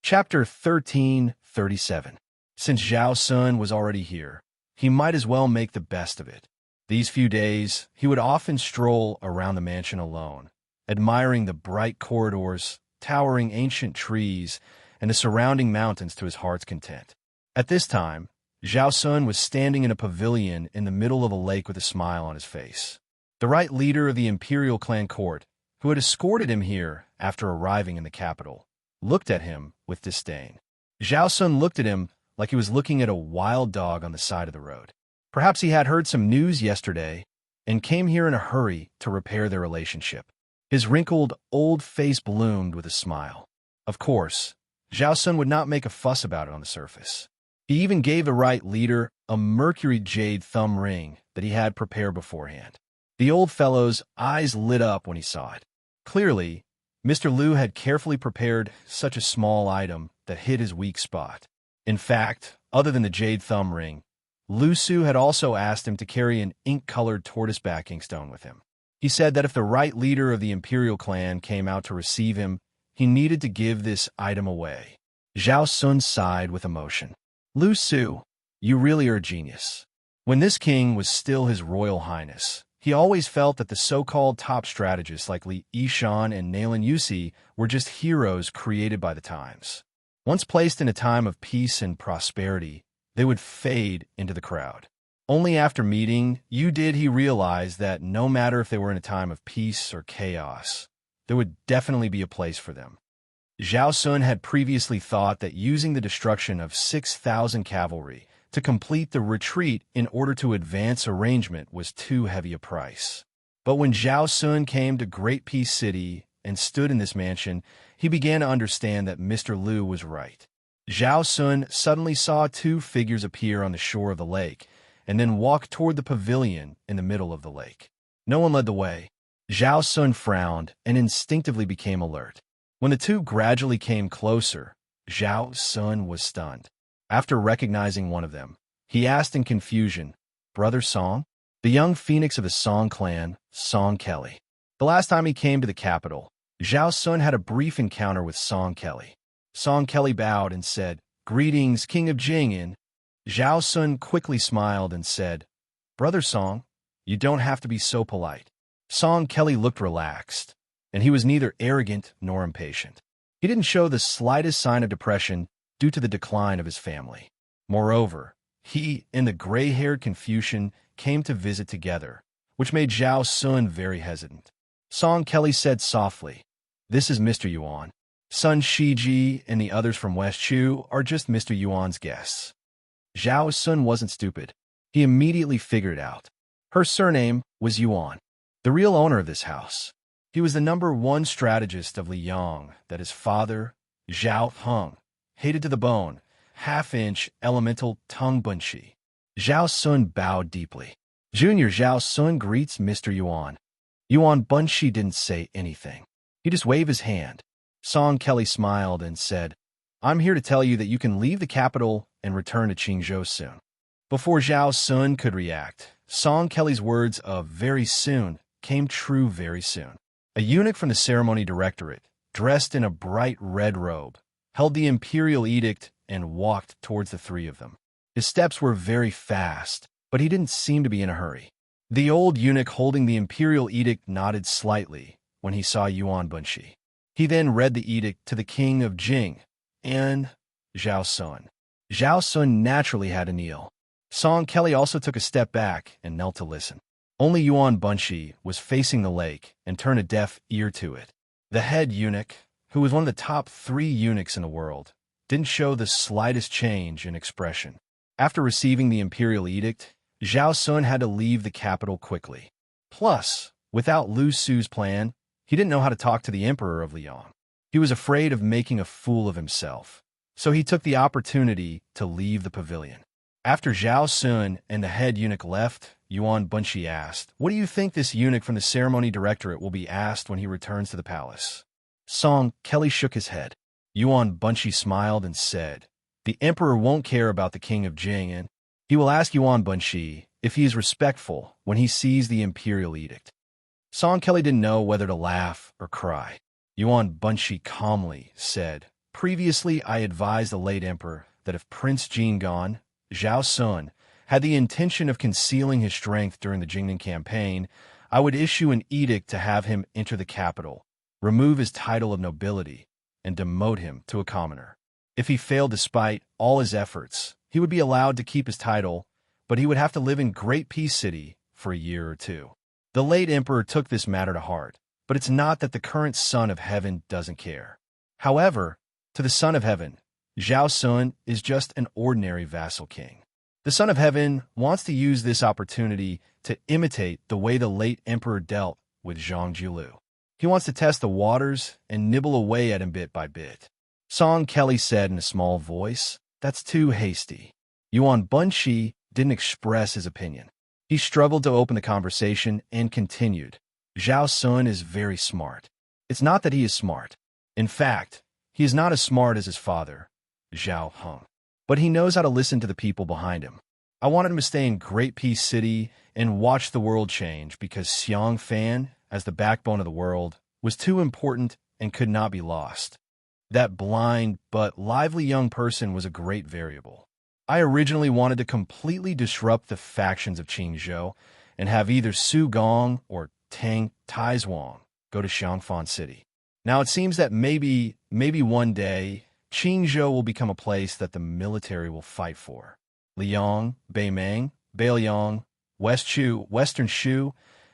Chapter 1337. Since Zhao Sun was already here, he might as well make the best of it. These few days, he would often stroll around the mansion alone, admiring the bright corridors, towering ancient trees, and the surrounding mountains to his heart's content. At this time, Zhao Sun was standing in a pavilion in the middle of a lake with a smile on his face. The right leader of the imperial clan court, who had escorted him here after arriving in the capital, looked at him with disdain. Zhao Sun looked at him like he was looking at a wild dog on the side of the road. Perhaps he had heard some news yesterday and came here in a hurry to repair their relationship. His wrinkled, old face bloomed with a smile. Of course, Zhao Sun would not make a fuss about it on the surface. He even gave the right leader a mercury jade thumb ring that he had prepared beforehand. The old fellow's eyes lit up when he saw it. Clearly, Mr. Lu had carefully prepared such a small item that hid his weak spot. In fact, other than the jade thumb ring, Lu Su had also asked him to carry an ink-colored tortoise-back inkstone with him. He said that if the right leader of the imperial clan came out to receive him, he needed to give this item away. Zhao Sun sighed with emotion. Lu Su, you really are a genius. When this king was still his royal highness, he always felt that the so-called top strategists like Li Yishan and Nailan Yusi were just heroes created by the times. Once placed in a time of peace and prosperity, they would fade into the crowd. Only after meeting you did he realize that no matter if they were in a time of peace or chaos, there would definitely be a place for them. Zhao Sun had previously thought that using the destruction of 6,000 cavalry to complete the retreat in order to advance arrangement was too heavy a price. But when Zhao Sun came to Great Peace City and stood in this mansion, he began to understand that Mr. Lu was right. Zhao Sun suddenly saw two figures appear on the shore of the lake and then walk toward the pavilion in the middle of the lake. No one led the way. Zhao Sun frowned and instinctively became alert. When the two gradually came closer, Zhao Sun was stunned. After recognizing one of them, he asked in confusion, "Brother Song?" The young phoenix of the Song clan, Song Kelly. The last time he came to the capital, Zhao Sun had a brief encounter with Song Kelly. Song Kelly bowed and said, "Greetings, King of Jing'an." Zhao Sun quickly smiled and said, "Brother Song, you don't have to be so polite." Song Kelly looked relaxed, and he was neither arrogant nor impatient. He didn't show the slightest sign of depression due to the decline of his family. Moreover, he and the gray-haired Confucian came to visit together, which made Zhao Sun very hesitant. Song Kelly said softly, "This is Mr. Yuan. Sun Shiji and the others from West Chu are just Mr. Yuan's guests." Zhao Sun wasn't stupid. He immediately figured it out. Her surname was Yuan, the real owner of this house. He was the #1 strategist of Liang that his father, Zhao Heng, hated to the bone, half-inch elemental Tung Bunshi. Zhao Sun bowed deeply. Junior Zhao Sun greets Mr. Yuan. Yuan Bunshi didn't say anything. He just waved his hand. Song Kelly smiled and said, "I'm here to tell you that you can leave the capital and return to Qingzhou soon." Before Zhao Sun could react, Song Kelly's words of "very soon" came true very soon. A eunuch from the ceremony directorate, dressed in a bright red robe, held the imperial edict and walked towards the three of them. His steps were very fast, but he didn't seem to be in a hurry. The old eunuch holding the imperial edict nodded slightly when he saw Yuan Bunshi. He then read the edict to the king of Jing and Zhao Sun. Zhao Sun naturally had to kneel. Song Kelly also took a step back and knelt to listen. Only Yuan Bunshi was facing the lake and turned a deaf ear to it. The head eunuch, who was one of the top 3 eunuchs in the world, didn't show the slightest change in expression. After receiving the imperial edict, Zhao Sun had to leave the capital quickly. Plus, without Lu Su's plan, he didn't know how to talk to the emperor of Liang. He was afraid of making a fool of himself, so he took the opportunity to leave the pavilion. After Zhao Sun and the head eunuch left, Yuan Bunshi asked, "What do you think this eunuch from the ceremony directorate will be asked when he returns to the palace?" Song Kelly shook his head. Yuan Bunshi smiled and said, "The emperor won't care about the king of Jing, and he will ask Yuan Bunshi if he is respectful when he sees the imperial edict." Song Kelly didn't know whether to laugh or cry. Yuan Bunshi calmly said, "Previously I advised the late emperor that if Prince Jingan, Zhao Sun, had the intention of concealing his strength during the Jingnan campaign, I would issue an edict to have him enter the capital, remove his title of nobility, and demote him to a commoner. If he failed despite all his efforts, he would be allowed to keep his title, but he would have to live in Great Peace City for a year or 2. The late emperor took this matter to heart, but it's not that the current son of heaven doesn't care. However, to the son of heaven, Zhao Sun is just an ordinary vassal king. The son of heaven wants to use this opportunity to imitate the way the late emperor dealt with Zhang Jiulu. He wants to test the waters and nibble away at him bit by bit." Song Kelly said in a small voice, "That's too hasty." Yuan Bunshi didn't express his opinion. He struggled to open the conversation and continued, "Zhao Sun is very smart. It's not that he is smart. In fact, he is not as smart as his father, Zhao Heng. But he knows how to listen to the people behind him. I wanted him to stay in Great Peace City and watch the world change because Xiang Fan, as the backbone of the world, was too important and could not be lost. That blind but lively young person was a great variable. I originally wanted to completely disrupt the factions of Qingzhou and have either Su Gong or Tang Taizhuang go to Xiangfan City. Now it seems that maybe one day, Qingzhou will become a place that the military will fight for. Liang, Beimeng, Beiliang, West Chu, Western Shu,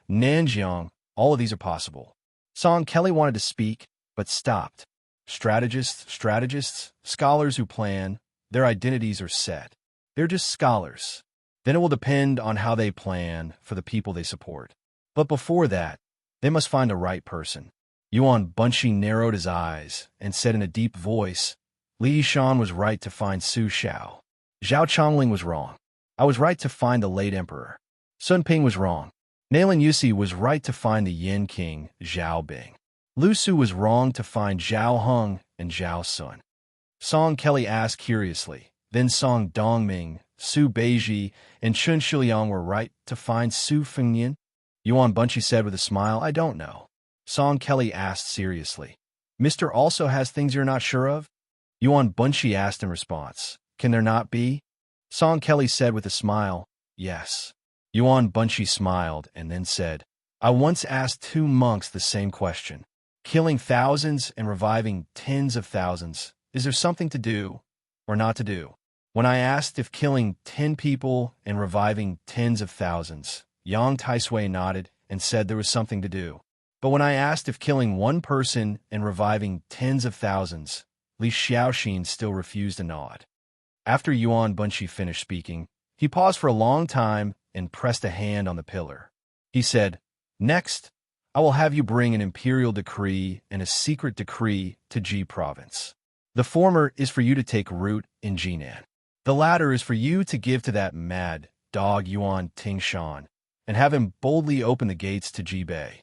Nanjiang, all of these are possible." Song Kelly wanted to speak, but stopped. Strategists, scholars who plan, their identities are set. They're just scholars. Then it will depend on how they plan for the people they support. But before that, they must find the right person. Yuan Bunshi narrowed his eyes and said in a deep voice, "Li Yishan was right to find Su Xiao. Zhao Chongling was wrong. I was right to find the late emperor. Sun Ping was wrong. Nailan Yusi was right to find the Yin King, Zhao Bing. Lu Su was wrong to find Zhao Heng and Zhao Sun." Song Kelly asked curiously. Then Song Dongming, Su Beiji, and Chun Shiliang were right to find Su Fengnian? Yuan Bunshi said with a smile, "I don't know." Song Kelly asked seriously, "Mr. also has things you're not sure of?" Yuan Bunshi asked in response, "Can there not be?" Song Kelly said with a smile, "Yes." Yuan Bunshi smiled and then said, "I once asked 2 monks the same question. Killing thousands and reviving tens of thousands, is there something to do or not to do? When I asked if killing 10 people and reviving tens of thousands, Yang Taisui nodded and said there was something to do. But when I asked if killing 1 person and reviving tens of thousands, Li Xiaoxin still refused to nod." After Yuan Bunshi finished speaking, he paused for a long time and pressed a hand on the pillar. He said, "Next, I will have you bring an imperial decree and a secret decree to Ji province. The former is for you to take root in Jinan. The latter is for you to give to that mad dog Yuan Tingshan and have him boldly open the gates to Ji Bei."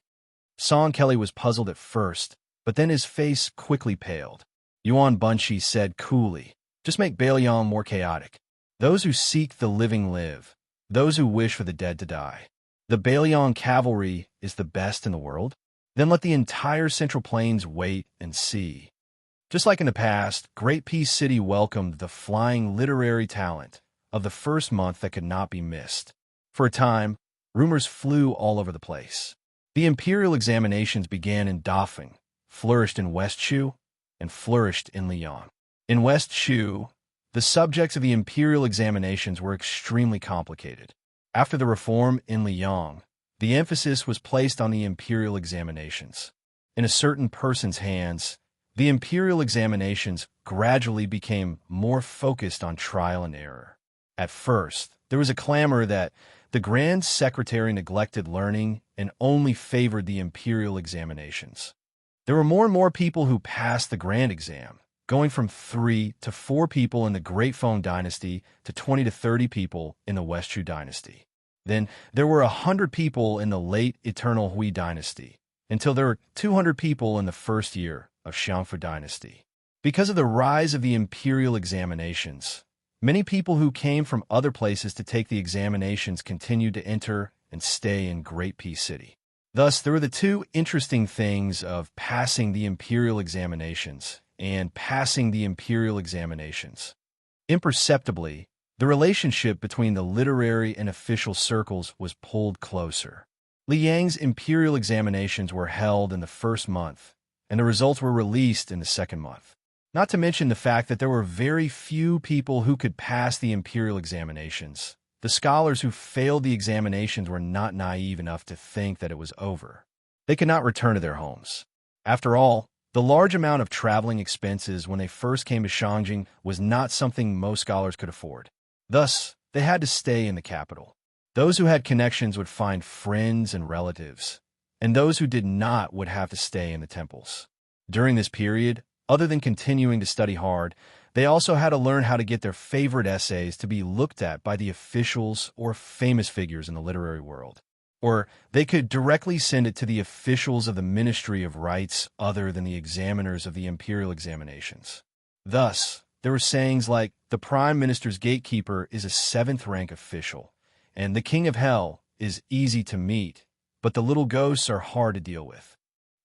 Song Kelly was puzzled at first, but then his face quickly paled. Yuan Bunshi said coolly, "Just make Beiliang more chaotic. Those who seek the living live, those who wish for the dead to die. The Beiliang cavalry is the best in the world? Then let the entire Central Plains wait and see." Just like in the past, Great Peace City welcomed the flying literary talent of the first month that could not be missed. For a time, rumors flew all over the place. The imperial examinations began in Dafeng, flourished in West Shu, and flourished in Liang. In West Shu, the subjects of the imperial examinations were extremely complicated. After the reform in Liang, the emphasis was placed on the imperial examinations. In a certain person's hands, the imperial examinations gradually became more focused on trial and error. At first, there was a clamor that the Grand Secretary neglected learning and only favored the imperial examinations. There were more and more people who passed the Grand Exam, going from 3 to 4 people in the Great Feng Dynasty to 20 to 30 people in the West Chu Dynasty. Then there were 100 people in the late Eternal Hui Dynasty, until there were 200 people in the first year of Xiangfu Dynasty. Because of the rise of the imperial examinations, many people who came from other places to take the examinations continued to enter and stay in Great Peace City. Thus, there were the two interesting things of passing the imperial examinations and passing the imperial examinations. Imperceptibly, the relationship between the literary and official circles was pulled closer. Li Yang's imperial examinations were held in the first month, and the results were released in the second month. Not to mention the fact that there were very few people who could pass the imperial examinations. The scholars who failed the examinations were not naive enough to think that it was over. They could not return to their homes. After all, the large amount of traveling expenses when they first came to Shangjing was not something most scholars could afford. Thus, they had to stay in the capital. Those who had connections would find friends and relatives, and those who did not would have to stay in the temples. During this period, other than continuing to study hard, they also had to learn how to get their favorite essays to be looked at by the officials or famous figures in the literary world. Or they could directly send it to the officials of the Ministry of Rites other than the examiners of the imperial examinations. Thus, there were sayings like, the Prime Minister's gatekeeper is a 7th rank official, and the King of Hell is easy to meet, but the little ghosts are hard to deal with.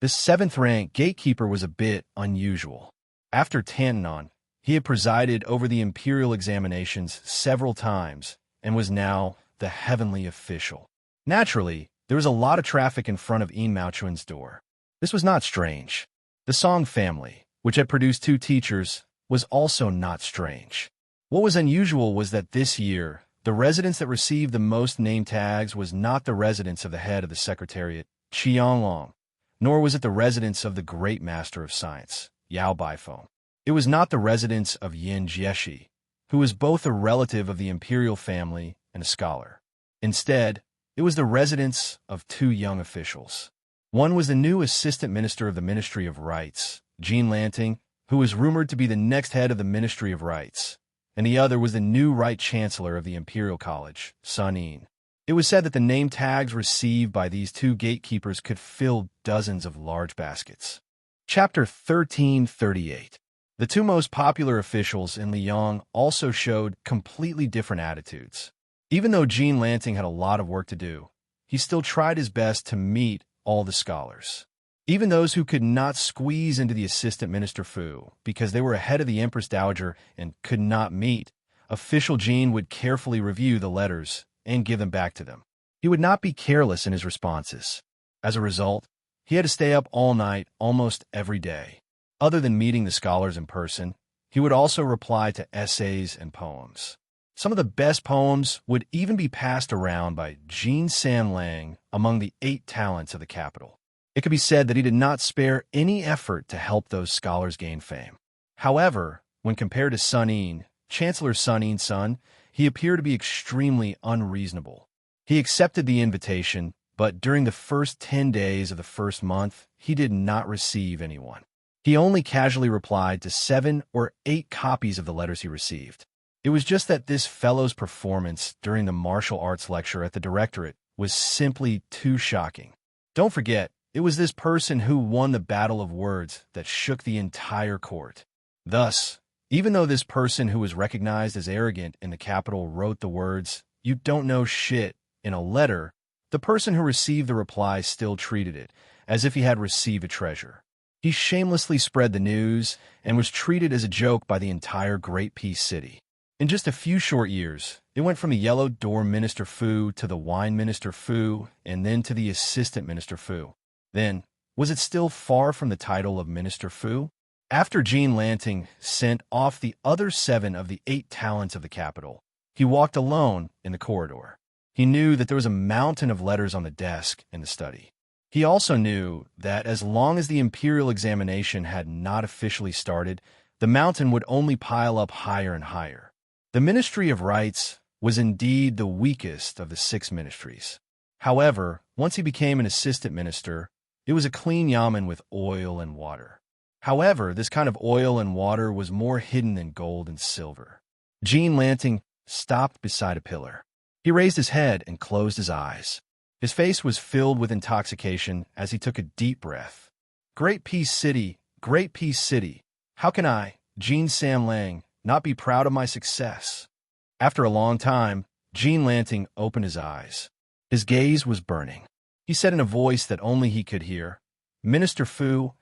This 7th rank gatekeeper was a bit unusual. After Tannon, he had presided over the imperial examinations several times and was now the heavenly official. Naturally, there was a lot of traffic in front of Yin Maochuan's door. This was not strange. The Song family, which had produced 2 teachers, was also not strange. What was unusual was that this year, the residence that received the most name tags was not the residence of the head of the Secretariat, Qianglong, nor was it the residence of the great master of science, Yao Baifeng. It was not the residence of Yin Jieshi, who was both a relative of the imperial family and a scholar. Instead, it was the residence of 2 young officials. One was the new assistant minister of the Ministry of Rites, Jean Lanting, who was rumored to be the next head of the Ministry of Rites, and the other was the new Right Chancellor of the Imperial College, Sun Yin. It was said that the name tags received by these 2 gatekeepers could fill dozens of large baskets. Chapter 1338. The 2 most popular officials in Liyang also showed completely different attitudes. Even though Jean Lanting had a lot of work to do, he still tried his best to meet all the scholars. Even those who could not squeeze into the assistant minister Fu because they were ahead of the Empress Dowager and could not meet, official Jean would carefully review the letters and give them back to them. He would not be careless in his responses. As a result, he had to stay up all night almost every day. Other than meeting the scholars in person, he would also reply to essays and poems. Some of the best poems would even be passed around by Jean Sanlang among the 8 talents of the capital. It could be said that he did not spare any effort to help those scholars gain fame. However, when compared to Sun Yin, Chancellor Sun Yin's son, he appeared to be extremely unreasonable. He accepted the invitation, but during the first 10 days of the first month, he did not receive anyone. He only casually replied to 7 or 8 copies of the letters he received. It was just that this fellow's performance during the martial arts lecture at the directorate was simply too shocking. Don't forget, it was this person who won the battle of words that shook the entire court. Thus, even though this person who was recognized as arrogant in the capital wrote the words, "You don't know shit," in a letter, the person who received the reply still treated it as if he had received a treasure. He shamelessly spread the news and was treated as a joke by the entire Great Peace City. In just a few short years, it went from the Yellow Door Minister Fu to the Wine Minister Fu and then to the Assistant Minister Fu. Then, was it still far from the title of Minister Fu? After Jean Lanting sent off the other 7 of the 8 talents of the capital, he walked alone in the corridor. He knew that there was a mountain of letters on the desk in the study. He also knew that as long as the imperial examination had not officially started, the mountain would only pile up higher and higher. The Ministry of Rites was indeed the weakest of the 6 ministries. However, once he became an assistant minister, it was a clean yamen with oil and water. However, this kind of oil and water was more hidden than gold and silver. Jean Lanting stopped beside a pillar. He raised his head and closed his eyes. His face was filled with intoxication as he took a deep breath. Great Peace City, Great Peace City. How can I, Jean Sam Lang, not be proud of my success? After a long time, Jean Lanting opened his eyes. His gaze was burning. He said in a voice that only he could hear, "Minister Fu,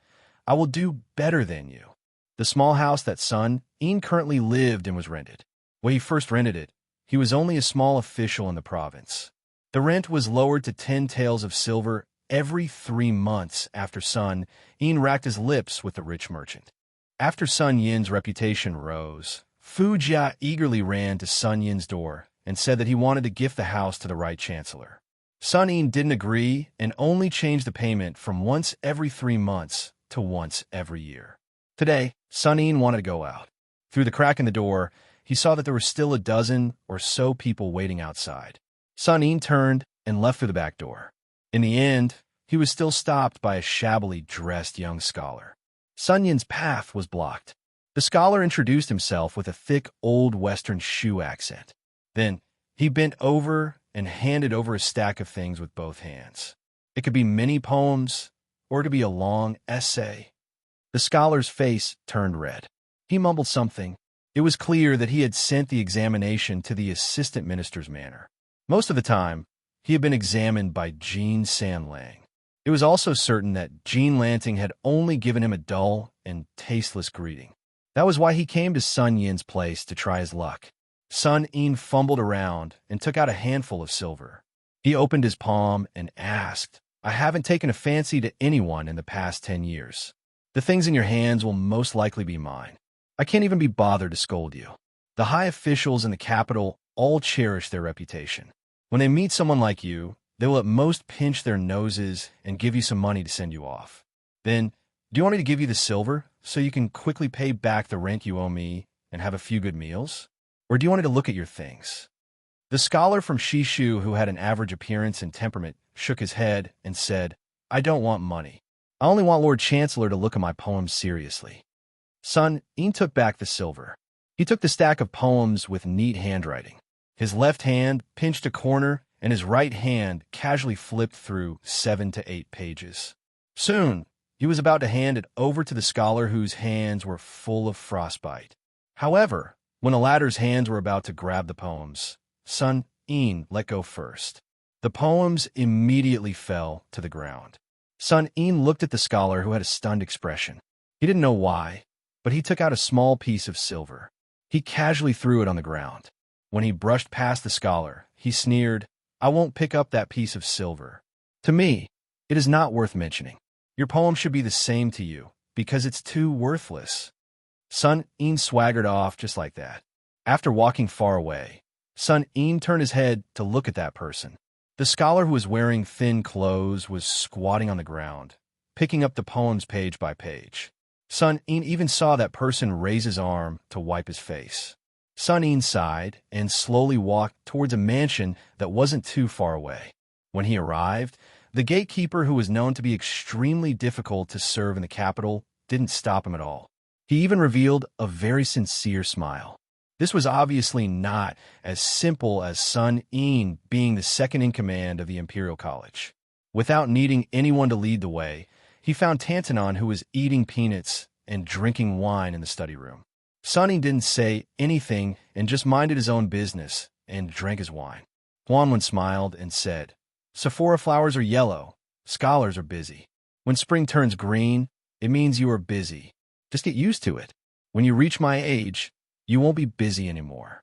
I will do better than you." The small house that Sun Yin currently lived in was rented. When he first rented it, he was only a small official in the province. The rent was lowered to 10 taels of silver every 3 months after Sun Yin racked his lips with the rich merchant. After Sun Yin's reputation rose, Fu Jia eagerly ran to Sun Yin's door and said that he wanted to gift the house to the right chancellor. Sun Yin didn't agree and only changed the payment from once every 3 months to once every year. Today, Sun Yin wanted to go out. Through the crack in the door, he saw that there were still a dozen or so people waiting outside. Sun Yin turned and left through the back door. In the end, he was still stopped by a shabbily dressed young scholar. Sun Yin's path was blocked. The scholar introduced himself with a thick old Western shoe accent. Then, he bent over and handed over a stack of things with both hands. It could be many poems, or it could be a long essay. The scholar's face turned red. He mumbled something. It was clear that he had sent the examination to the assistant minister's manor. Most of the time, he had been examined by Jean San Lang. It was also certain that Jean Lanting had only given him a dull and tasteless greeting. That was why he came to Sun Yin's place to try his luck. Sun Yin fumbled around and took out a handful of silver. He opened his palm and asked, "I haven't taken a fancy to anyone in the past 10 years. The things in your hands will most likely be mine. I can't even be bothered to scold you." The high officials in the capital all cherish their reputation. When they meet someone like you, they will at most pinch their noses and give you some money to send you off. Then, do you want me to give you the silver so you can quickly pay back the rent you owe me and have a few good meals? Or do you want me to look at your things? The scholar from Shishu, who had an average appearance and temperament, shook his head and said, "I don't want money. I only want Lord Chancellor to look at my poems seriously." Sun Yin took back the silver. He took the stack of poems with neat handwriting. His left hand pinched a corner, and his right hand casually flipped through 7 to 8 pages. Soon, he was about to hand it over to the scholar whose hands were full of frostbite. However, when the latter's hands were about to grab the poems, Sun Yin let go first. The poems immediately fell to the ground. Sun Yin looked at the scholar, who had a stunned expression. He didn't know why, but he took out a small piece of silver. He casually threw it on the ground. When he brushed past the scholar, he sneered, "I won't pick up that piece of silver. To me, it is not worth mentioning. Your poem should be the same to you, because it's too worthless." Sun Yin swaggered off just like that. After walking far away, Sun Yin turned his head to look at that person. The scholar, who was wearing thin clothes, was squatting on the ground, picking up the poems page by page. Sun Yin even saw that person raise his arm to wipe his face. Sun Yin sighed and slowly walked towards a mansion that wasn't too far away. When he arrived, the gatekeeper, who was known to be extremely difficult to serve in the capital, didn't stop him at all. He even revealed a very sincere smile. This was obviously not as simple as Sun Yin being the second in command of the Imperial College. Without needing anyone to lead the way, he found Tantanon, who was eating peanuts and drinking wine in the study room. Sun Yin didn't say anything and just minded his own business and drank his wine. Huanwen smiled and said, "Sephora flowers are yellow. Scholars are busy. When spring turns green, it means you are busy. Just get used to it. When you reach my age, you won't be busy anymore."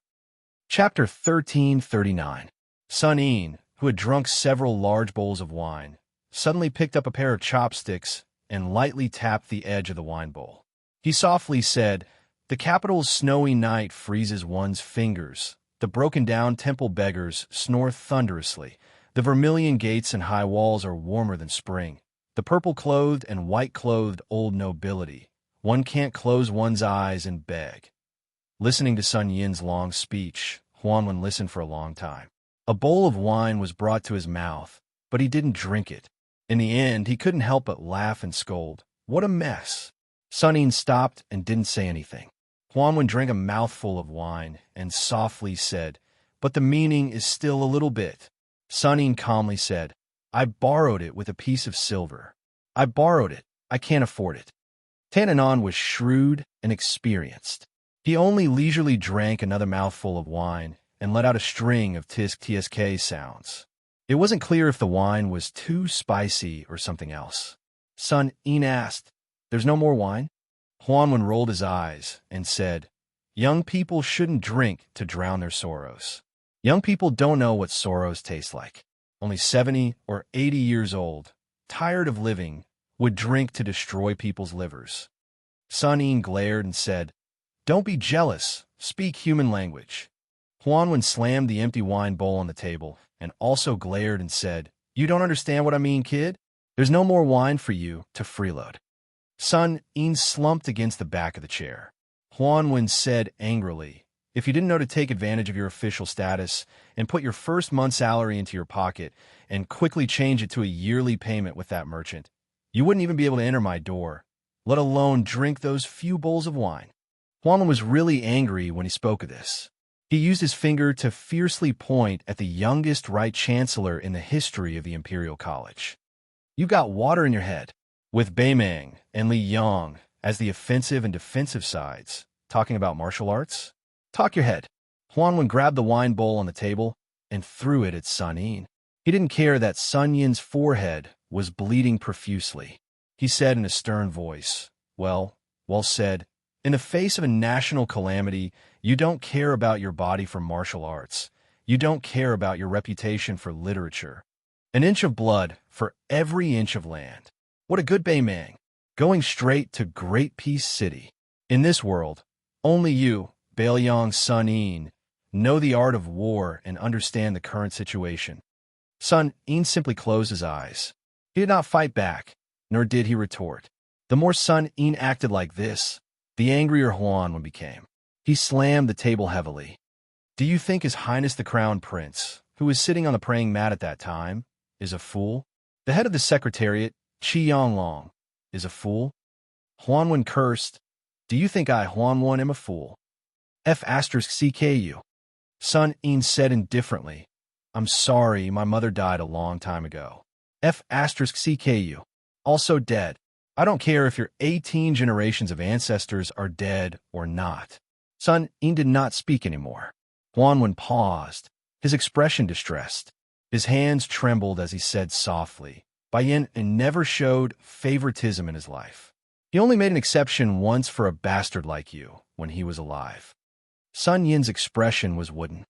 Chapter 1339. Sun Yin, who had drunk several large bowls of wine, suddenly picked up a pair of chopsticks and lightly tapped the edge of the wine bowl. He softly said, "The capital's snowy night freezes one's fingers, The broken-down temple beggars snore thunderously. The vermilion gates and high walls are warmer than spring. The purple-clothed and white-clothed old nobility. One can't close one's eyes and beg. Listening to Sun Yin's long speech, Huanwen listened for a long time. A bowl of wine was brought to his mouth, but he didn't drink it. In the end, he couldn't help but laugh and scold. What a mess! Sun Yin stopped and didn't say anything. Huanwen drank a mouthful of wine and softly said, "But the meaning is still a little bit." Sun Yin calmly said, "I borrowed it with a piece of silver. I borrowed it. I can't afford it." Tananon was shrewd and experienced. He only leisurely drank another mouthful of wine and let out a string of tisk-tsk sounds. It wasn't clear if the wine was too spicy or something else. Sun Yin asked, "There's no more wine?" Huanwen rolled his eyes and said, "Young people shouldn't drink to drown their sorrows. Young people don't know what sorrows taste like. Only 70 or 80 years old, tired of living, would drink to destroy people's livers." Sun Yin glared and said, "Don't be jealous. Speak human language." Huanwen slammed the empty wine bowl on the table and also glared and said, "You don't understand what I mean, kid? There's no more wine for you to freeload." Sun Yin slumped against the back of the chair. Huanwen said angrily, "If you didn't know to take advantage of your official status and put your first month's salary into your pocket and quickly change it to a yearly payment with that merchant, you wouldn't even be able to enter my door, let alone drink those few bowls of wine." Huanwen was really angry when he spoke of this. He used his finger to fiercely point at the youngest Right Chancellor in the history of the Imperial College. "You've got water in your head." With Beimeng and Li Yong as the offensive and defensive sides, talking about martial arts? Talk your head. Huanwen grabbed the wine bowl on the table and threw it at Sun Yin. He didn't care that Sun Yin's forehead was bleeding profusely. He said in a stern voice, well said. In the face of a national calamity, you don't care about your body for martial arts. You don't care about your reputation for literature. An inch of blood for every inch of land. What a good Beimeng, going straight to Great Peace City. In this world, only you, Bailiang Sun Yin, know the art of war and understand the current situation. Sun Yin simply closed his eyes. He did not fight back, nor did he retort. The more Sun Yin acted like this, the angrier Huanwen became. He slammed the table heavily. "Do you think His Highness the Crown Prince, who was sitting on the praying mat at that time, is a fool? The head of the Secretariat, Qi Yanglong, is a fool?" Huanwen cursed. "Do you think I, Huanwen, am a fool? F*CKU. Sun Yin said indifferently, "I'm sorry, my mother died a long time ago. F*CKU. Also dead. I don't care if your 18 generations of ancestors are dead or not." Sun Yin did not speak anymore. Huanwen paused, his expression distressed. His hands trembled as he said softly, Bai Yin never showed favoritism in his life. He only made an exception once for a bastard like you when he was alive. Sun Yin's expression was wooden.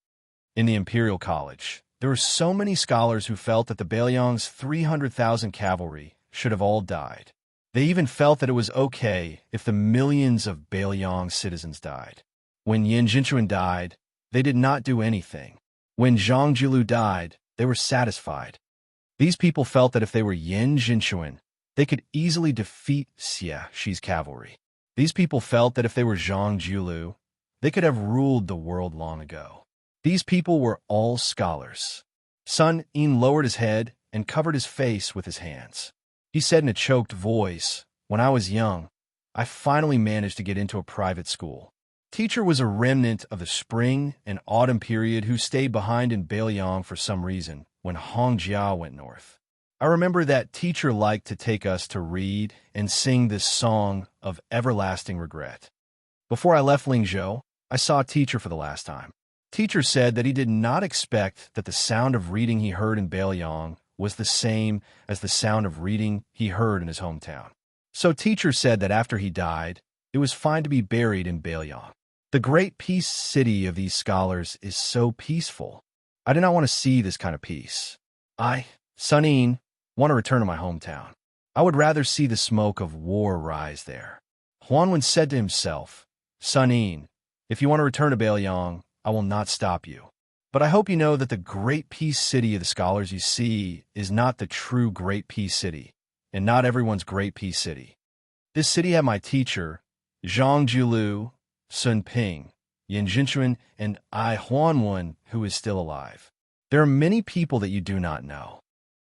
In the Imperial College, there were so many scholars who felt that the Bailiang's 300,000 cavalry should have all died. They even felt that it was okay if the millions of Bailiang citizens died. When Yin Jinchuan died, they did not do anything. When Zhang Jiulu died, they were satisfied. These people felt that if they were Yin Jinchuan, they could easily defeat Xie Shi's cavalry. These people felt that if they were Zhang Jiulu, they could have ruled the world long ago. These people were all scholars. Sun Yin lowered his head and covered his face with his hands. He said in a choked voice, "When I was young, I finally managed to get into a private school. Teacher was a remnant of the spring and autumn period who stayed behind in Bailiang for some reason when Hongjia went north. I remember that teacher liked to take us to read and sing this song of everlasting regret. Before I left Lingzhou, I saw teacher for the last time. Teacher said that he did not expect that the sound of reading he heard in Bailiang was the same as the sound of reading he heard in his hometown. So teacher said that after he died, it was fine to be buried in Bailiang. The great peace city of these scholars is so peaceful. I do not want to see this kind of peace. I, Sun Yin, want to return to my hometown. I would rather see the smoke of war rise there." Huanwen said to himself, "Sun Yin, if you want to return to Bailiang, I will not stop you. But I hope you know that the Great Peace City of the scholars you see is not the true Great Peace City, and not everyone's Great Peace City. This city had my teacher, Zhang Julu, Sun Ping, Yin Jinchuan, and I Huanwen, who is still alive. There are many people that you do not know.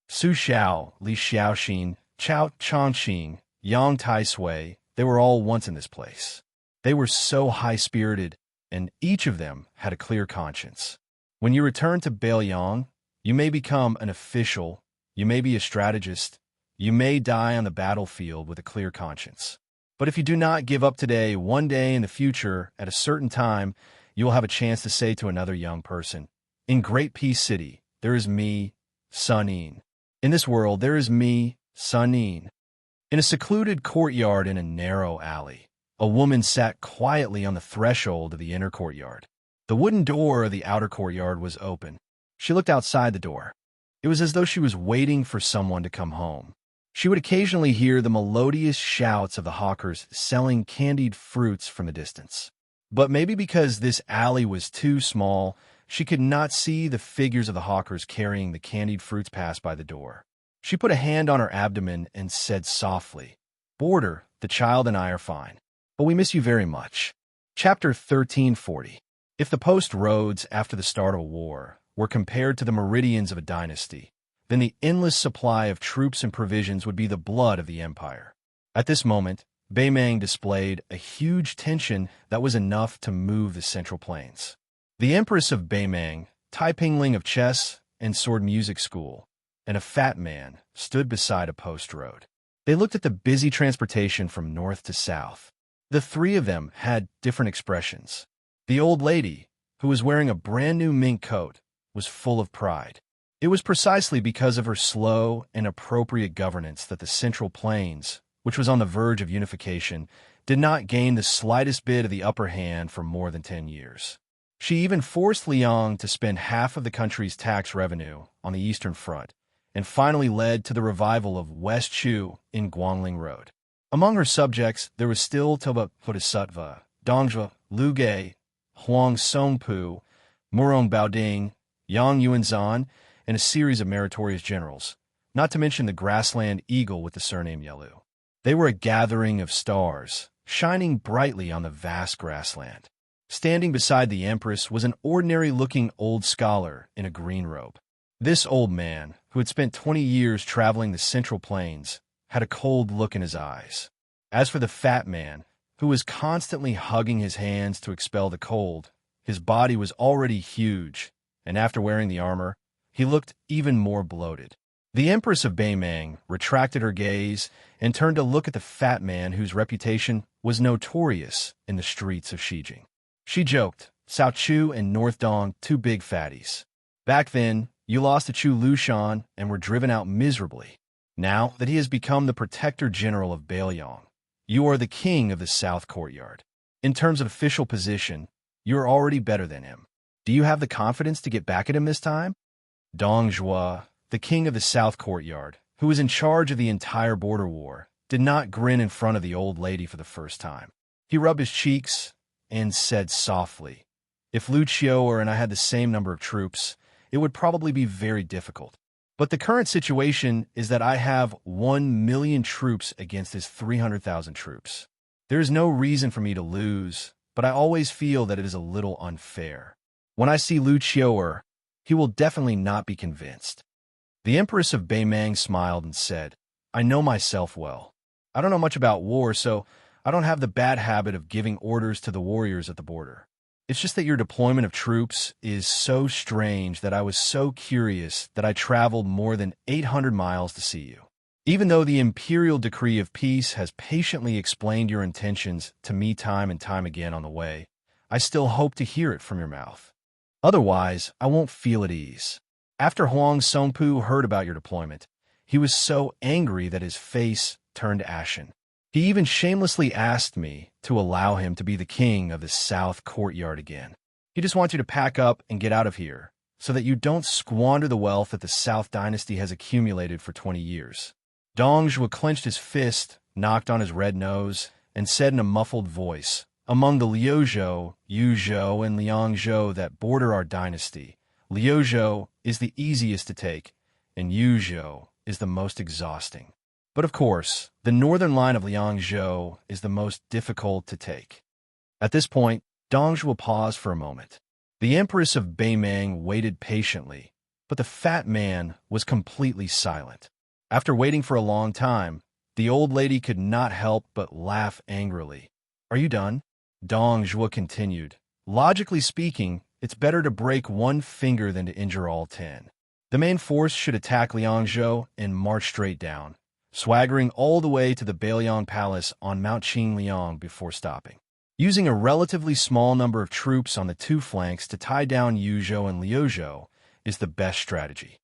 Su Xiao, Li Xiaoxin, Chao Changqing, Yang Taisui, they were all once in this place. They were so high-spirited, and each of them had a clear conscience. When you return to Baiyang, you may become an official, you may be a strategist, you may die on the battlefield with a clear conscience. But if you do not give up today, one day in the future, at a certain time, you will have a chance to say to another young person, in Great Peace City, there is me, Sunin. In this world, there is me, Sunin. In a secluded courtyard in a narrow alley, a woman sat quietly on the threshold of the inner courtyard. The wooden door of the outer courtyard was open. She looked outside the door. It was as though she was waiting for someone to come home. She would occasionally hear the melodious shouts of the hawkers selling candied fruits from a distance. But maybe because this alley was too small, she could not see the figures of the hawkers carrying the candied fruits past by the door. She put a hand on her abdomen and said softly, "Boarder, the child and I are fine, but we miss you very much." Chapter 1340. If the post roads after the start of a war were compared to the meridians of a dynasty, then the endless supply of troops and provisions would be the blood of the empire. At this moment, Beimang displayed a huge tension that was enough to move the Central Plains. The Empress of Beimang, Taipingling of Chess and Sword Music School, and a fat man stood beside a post road. They looked at the busy transportation from north to south. The three of them had different expressions. The old lady, who was wearing a brand-new mink coat, was full of pride. It was precisely because of her slow and appropriate governance that the Central Plains, which was on the verge of unification, did not gain the slightest bit of the upper hand for more than 10 years. She even forced Liang to spend half of the country's tax revenue on the Eastern Front, and finally led to the revival of West Chu in Guangling Road. Among her subjects, there was still Toba Bodhisattva, Dongzhi, Liu Ge, Huang Songpu, Murong Baoding, Yang Yuanzhan, and a series of meritorious generals, not to mention the grassland eagle with the surname Yelu. They were a gathering of stars, shining brightly on the vast grassland. Standing beside the empress was an ordinary-looking old scholar in a green robe. This old man, who had spent 20 years traveling the Central Plains, had a cold look in his eyes. As for the fat man, who was constantly hugging his hands to expel the cold, his body was already huge, and after wearing the armor, he looked even more bloated. The Empress of Beimang retracted her gaze and turned to look at the fat man whose reputation was notorious in the streets of Xijing. She joked, "Cao Chu and North Dong, two big fatties. Back then, you lost to Chu Lushan and were driven out miserably. Now that he has become the protector general of Baiyang, you are the king of the South Courtyard. In terms of official position, you are already better than him. Do you have the confidence to get back at him this time?" Dong Zhuo, the king of the South Courtyard, who was in charge of the entire border war, did not grin in front of the old lady for the first time. He rubbed his cheeks and said softly, "If Lu Qiuer and I had the same number of troops, it would probably be very difficult. But the current situation is that I have 1 million troops against his 300,000 troops. There is no reason for me to lose, but I always feel that it is a little unfair. When I see Lu Qiuer, he will definitely not be convinced." The Empress of Beimang smiled and said, "I know myself well. I don't know much about war, so I don't have the bad habit of giving orders to the warriors at the border. It's just that your deployment of troops is so strange that I was so curious that I traveled more than 800 miles to see you. Even though the imperial decree of peace has patiently explained your intentions to me time and time again on the way, I still hope to hear it from your mouth. Otherwise, I won't feel at ease." After Huang Songpu heard about your deployment, he was so angry that his face turned ashen. He even shamelessly asked me to allow him to be the king of the South Courtyard again. He just wants you to pack up and get out of here, so that you don't squander the wealth that the South Dynasty has accumulated for 20 years. Dong Zhuo clenched his fist, knocked on his red nose, and said in a muffled voice, Among the Liuzhou, Yuzhou, and Liangzhou that border our dynasty, Liuzhou is the easiest to take, and Yuzhou is the most exhausting. But of course, the northern line of Liangzhou is the most difficult to take. At this point, Dongzhi will pause for a moment. The Empress of Beimang waited patiently, but the fat man was completely silent. After waiting for a long time, the old lady could not help but laugh angrily. "Are you done?" Dongzhi continued. "Logically speaking, it's better to break one finger than to injure all 10. The main force should attack Liangzhou and march straight down, swaggering all the way to the Bailiang Palace on Mount Qingliang before stopping. Using a relatively small number of troops on the two flanks to tie down Yuzhou and Liuzhou is the best strategy."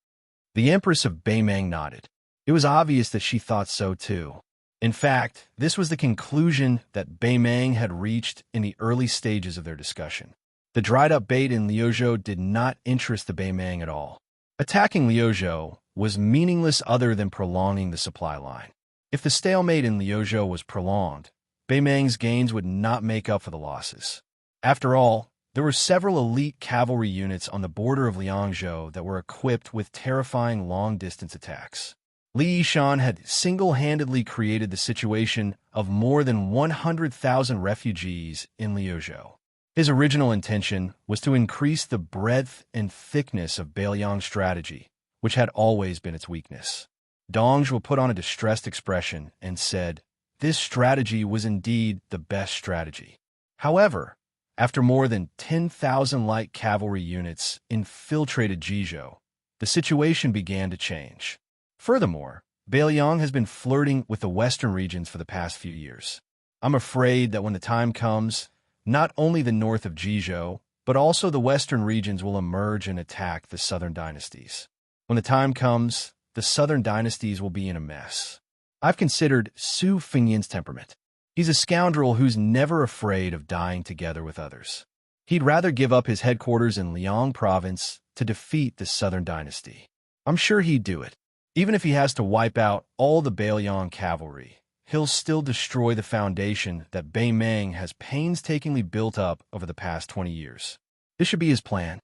The Empress of Beimang nodded. It was obvious that she thought so too. In fact, this was the conclusion that Beimang had reached in the early stages of their discussion. The dried-up bait in Liuzhou did not interest the Beimang at all. Attacking Liuzhou was meaningless other than prolonging the supply line. If the stalemate in Liuzhou was prolonged, Beimang's gains would not make up for the losses. After all, there were several elite cavalry units on the border of Liangzhou that were equipped with terrifying long-distance attacks. Li Yishan had single-handedly created the situation of more than 100,000 refugees in Liuzhou. His original intention was to increase the breadth and thickness of Bailiang's strategy, which had always been its weakness. Dongzhi put on a distressed expression and said, "This strategy was indeed the best strategy." However, after more than 10,000 light cavalry units infiltrated Jizhou, the situation began to change. Furthermore, Bailiang has been flirting with the western regions for the past few years. I'm afraid that when the time comes, not only the north of Jizhou, but also the western regions will emerge and attack the southern dynasties. When the time comes, the southern dynasties will be in a mess. I've considered Su Fengyan's temperament. He's a scoundrel who's never afraid of dying together with others. He'd rather give up his headquarters in Liang province to defeat the southern dynasty. I'm sure he'd do it. Even if he has to wipe out all the Bailiang cavalry, he'll still destroy the foundation that Beimang has painstakingly built up over the past 20 years. This should be his plan.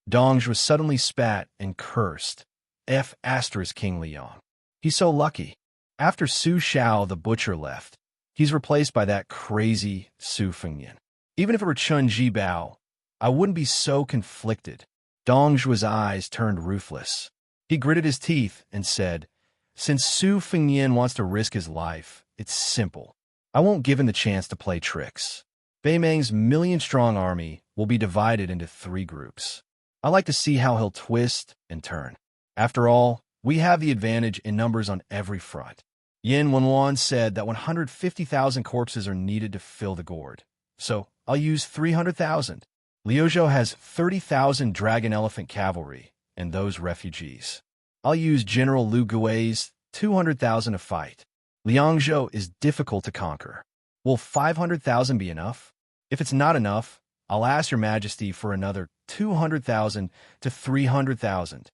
Dongzhi suddenly spat and cursed. King Liang. He's so lucky. After Su Shao the butcher left, he's replaced by that crazy Su Fengyan. Even if it were Chun Jibao, I wouldn't be so conflicted. Dongzhi's eyes turned ruthless. He gritted his teeth and said, "Since Su Fengyan wants to risk his life, it's simple. I won't give him the chance to play tricks. Beimang's million-strong army will be divided into 3 groups. I like to see how he'll twist and turn. After all, we have the advantage in numbers on every front." Yin Wenwan said that 150,000 corpses are needed to fill the gourd, so I'll use 300,000. Liuzhou has 30,000 dragon elephant cavalry, and those refugees. I'll use General Lu Gui's 200,000 to fight. Liangzhou is difficult to conquer. Will 500,000 be enough? If it's not enough, I'll ask your majesty for another 200,000 to 300,000.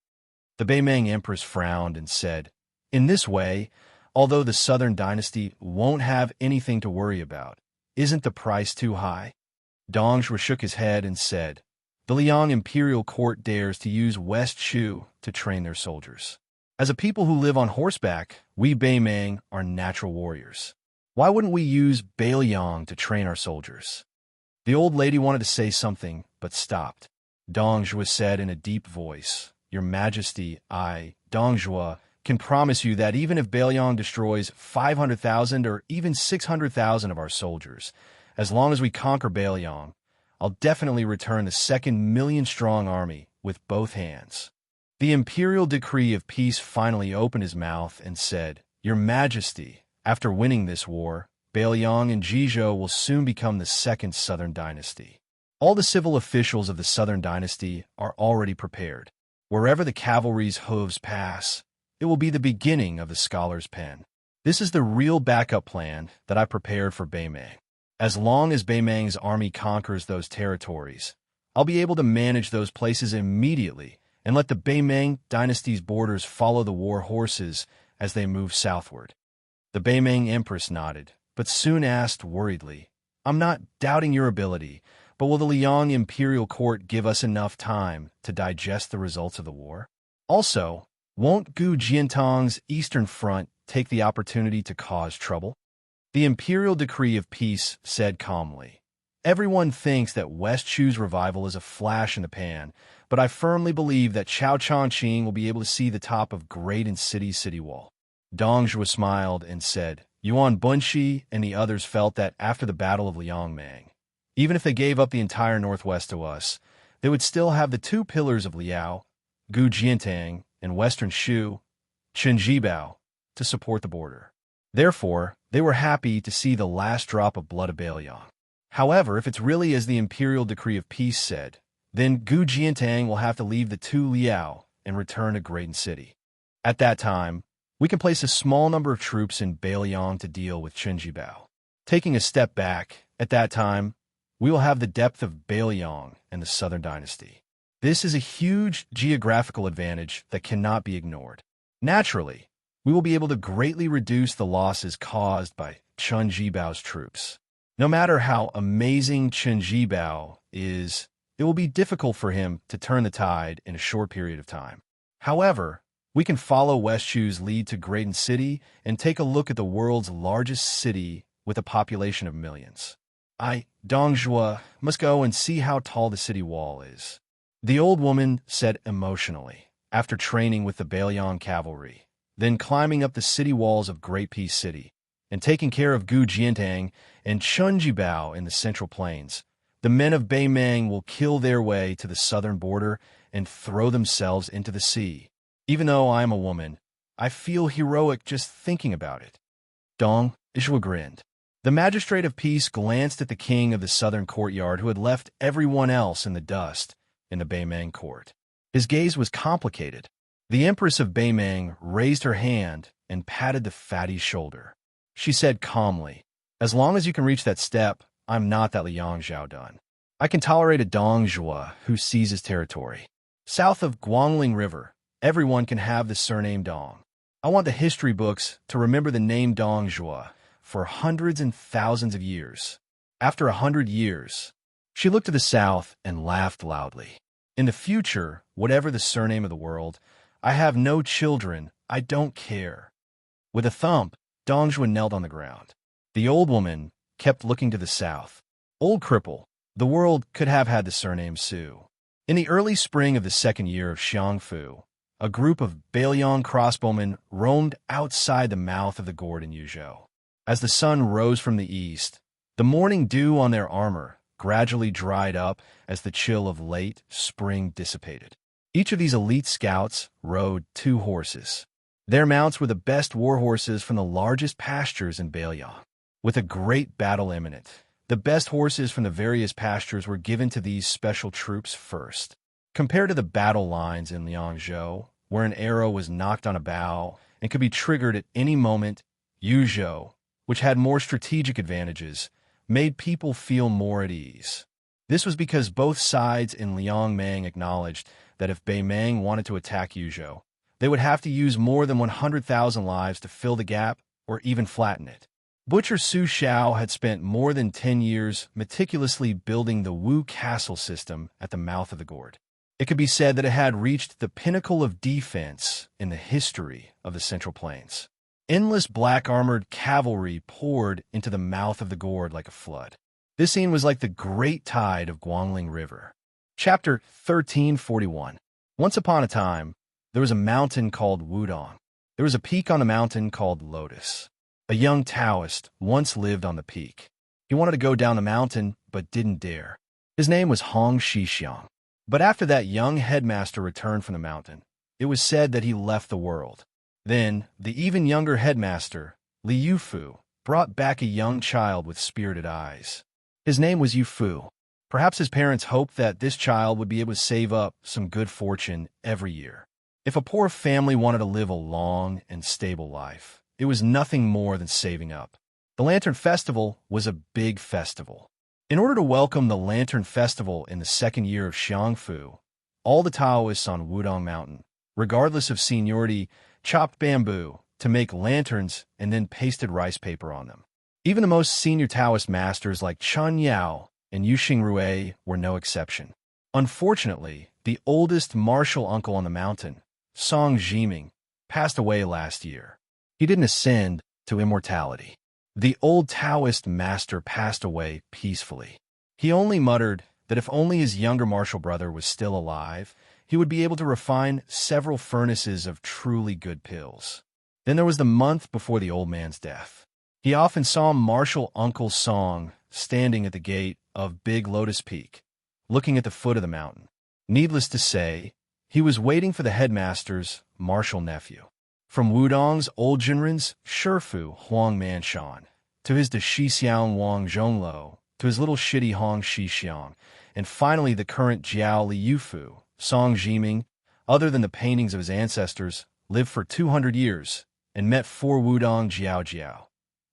The Beimang Empress frowned and said, "In this way, although the southern dynasty won't have anything to worry about, isn't the price too high?" Dongzhi shook his head and said, "The Liang imperial court dares to use West Shu to train their soldiers. As a people who live on horseback, we Beimang are natural warriors. Why wouldn't we use Bailiang to train our soldiers?" The old lady wanted to say something, but stopped. Dongzhi said in a deep voice, "Your Majesty, Dongzhi, can promise you that even if Bailiang destroys 500,000 or even 600,000 of our soldiers, as long as we conquer Bailiang, I'll definitely return the 2nd million-strong army with both hands." The imperial decree of peace finally opened his mouth and said, "Your Majesty, after winning this war, Bailiang and Jizhou will soon become the 2nd southern dynasty. All the civil officials of the southern dynasty are already prepared. Wherever the cavalry's hooves pass, it will be the beginning of the scholar's pen. This is the real backup plan that I prepared for Beimang. As long as Beimang's army conquers those territories, I'll be able to manage those places immediately and let the Beimang dynasty's borders follow the war horses as they move southward." The Beimang Empress nodded, but soon asked worriedly, I'm not doubting your ability, but will the Liang Imperial Court give us enough time to digest the results of the war? Also, won't Gu Jiantong's Eastern Front take the opportunity to cause trouble? The Imperial Decree of Peace said calmly, "Everyone thinks that West Chu's revival is a flash in the pan, but I firmly believe that Chao Chongqing will be able to see the top of Great and city wall." Dong Zhuo smiled and said, Yuan Bunshi and the others felt that after the Battle of Liangmang, even if they gave up the entire northwest to us, they would still have the two pillars of Liao, Gu Jiantang, and Western Shu, Chen Jibao, to support the border. Therefore, they were happy to see the last drop of blood of Bailiang. However, if it's really as the Imperial Decree of Peace said, then Gu Jiantang will have to leave the two Liao and return to Great City. At that time, we can place a small number of troops in Bailiang to deal with Chen Jibao. Taking a step back, at that time, we will have the depth of Bailiang and the Southern Dynasty. This is a huge geographical advantage that cannot be ignored. Naturally, we will be able to greatly reduce the losses caused by Chen Jibao's troops. No matter how amazing Chen Jibao is, it will be difficult for him to turn the tide in a short period of time. However, we can follow West Chu's lead to Great City and take a look at the world's largest city with a population of millions. Dong Zhuo, must go and see how tall the city wall is. The old woman said emotionally, after training with the Bailiang cavalry, then climbing up the city walls of Great Peace City, and taking care of Gu Jiantang and Chen Jibao in the Central Plains. The men of Beimang will kill their way to the southern border and throw themselves into the sea. Even though I am a woman, I feel heroic just thinking about it. Dong Zhuo grinned. The magistrate of peace glanced at the king of the southern courtyard who had left everyone else in the dust in the Beimang court. His gaze was complicated. The Empress of Beimang raised her hand and patted the fatty's shoulder. She said calmly, "As long as you can reach that step, I'm not that Liang Xiaodun. I can tolerate a Dong Zhuo who seizes territory. South of Guangling River, everyone can have the surname Dong. I want the history books to remember the name Dong Zhuo for hundreds and thousands of years. After 100 years, she looked to the south and laughed loudly. In the future, whatever the surname of the world, I have no children, I don't care." With a thump, Dong Zhuo knelt on the ground. The old woman kept looking to the south. Old cripple, the world could have had the surname Su. In the early spring of the second year of Xiangfu, a group of Bailiang crossbowmen roamed outside the mouth of the gourd in Yuzhou. As the sun rose from the east, the morning dew on their armor gradually dried up as the chill of late spring dissipated. Each of these elite scouts rode 2 horses. Their mounts were the best war horses from the largest pastures in Bailiang. With a great battle imminent, the best horses from the various pastures were given to these special troops first. Compared to the battle lines in Liangzhou, where an arrow was knocked on a bow and could be triggered at any moment, Yuzhou, which had more strategic advantages, made people feel more at ease. This was because both sides in Liangmang acknowledged that if Beimang wanted to attack Yuzhou, they would have to use more than 100,000 lives to fill the gap or even flatten it. Butcher Su Xiao had spent more than 10 years meticulously building the Wu Castle system at the mouth of the gourd. It could be said that it had reached the pinnacle of defense in the history of the Central Plains. Endless black-armored cavalry poured into the mouth of the gourd like a flood. This scene was like the great tide of Guangling River. Chapter 1341. Once upon a time, there was a mountain called Wudong. There was a peak on the mountain called Lotus. A young Taoist once lived on the peak. He wanted to go down the mountain, but didn't dare. His name was Hong Shixiang. But after that young headmaster returned from the mountain, it was said that he left the world. Then, the even younger headmaster, Li Yufu, brought back a young child with spirited eyes. His name was Yufu. Perhaps his parents hoped that this child would be able to save up some good fortune every year. If a poor family wanted to live a long and stable life, it was nothing more than saving up. The Lantern Festival was a big festival. In order to welcome the Lantern Festival in the second year of Xiangfu, all the Taoists on Wudong Mountain, regardless of seniority, chopped bamboo to make lanterns and then pasted rice paper on them. Even the most senior Taoist masters like Chun Yao and Yuxing Rui were no exception. Unfortunately, the oldest martial uncle on the mountain, Song Jiming, passed away last year. He didn't ascend to immortality. The old Taoist master passed away peacefully. He only muttered that if only his younger martial brother was still alive, he would be able to refine several furnaces of truly good pills. Then there was the month before the old man's death. He often saw martial Uncle Song standing at the gate of Big Lotus Peak, looking at the foot of the mountain. Needless to say, he was waiting for the headmaster's martial nephew. From Wudong's old Jinren's Shifu Huang Manshan, to his de Shixiang Wang Zhonglo, to his little shitty Hong Shixiang, and finally the current Jiao Li Yufu, Song Jiming, other than the paintings of his ancestors, lived for 200 years and met 4 Wudong Jiao Jiao.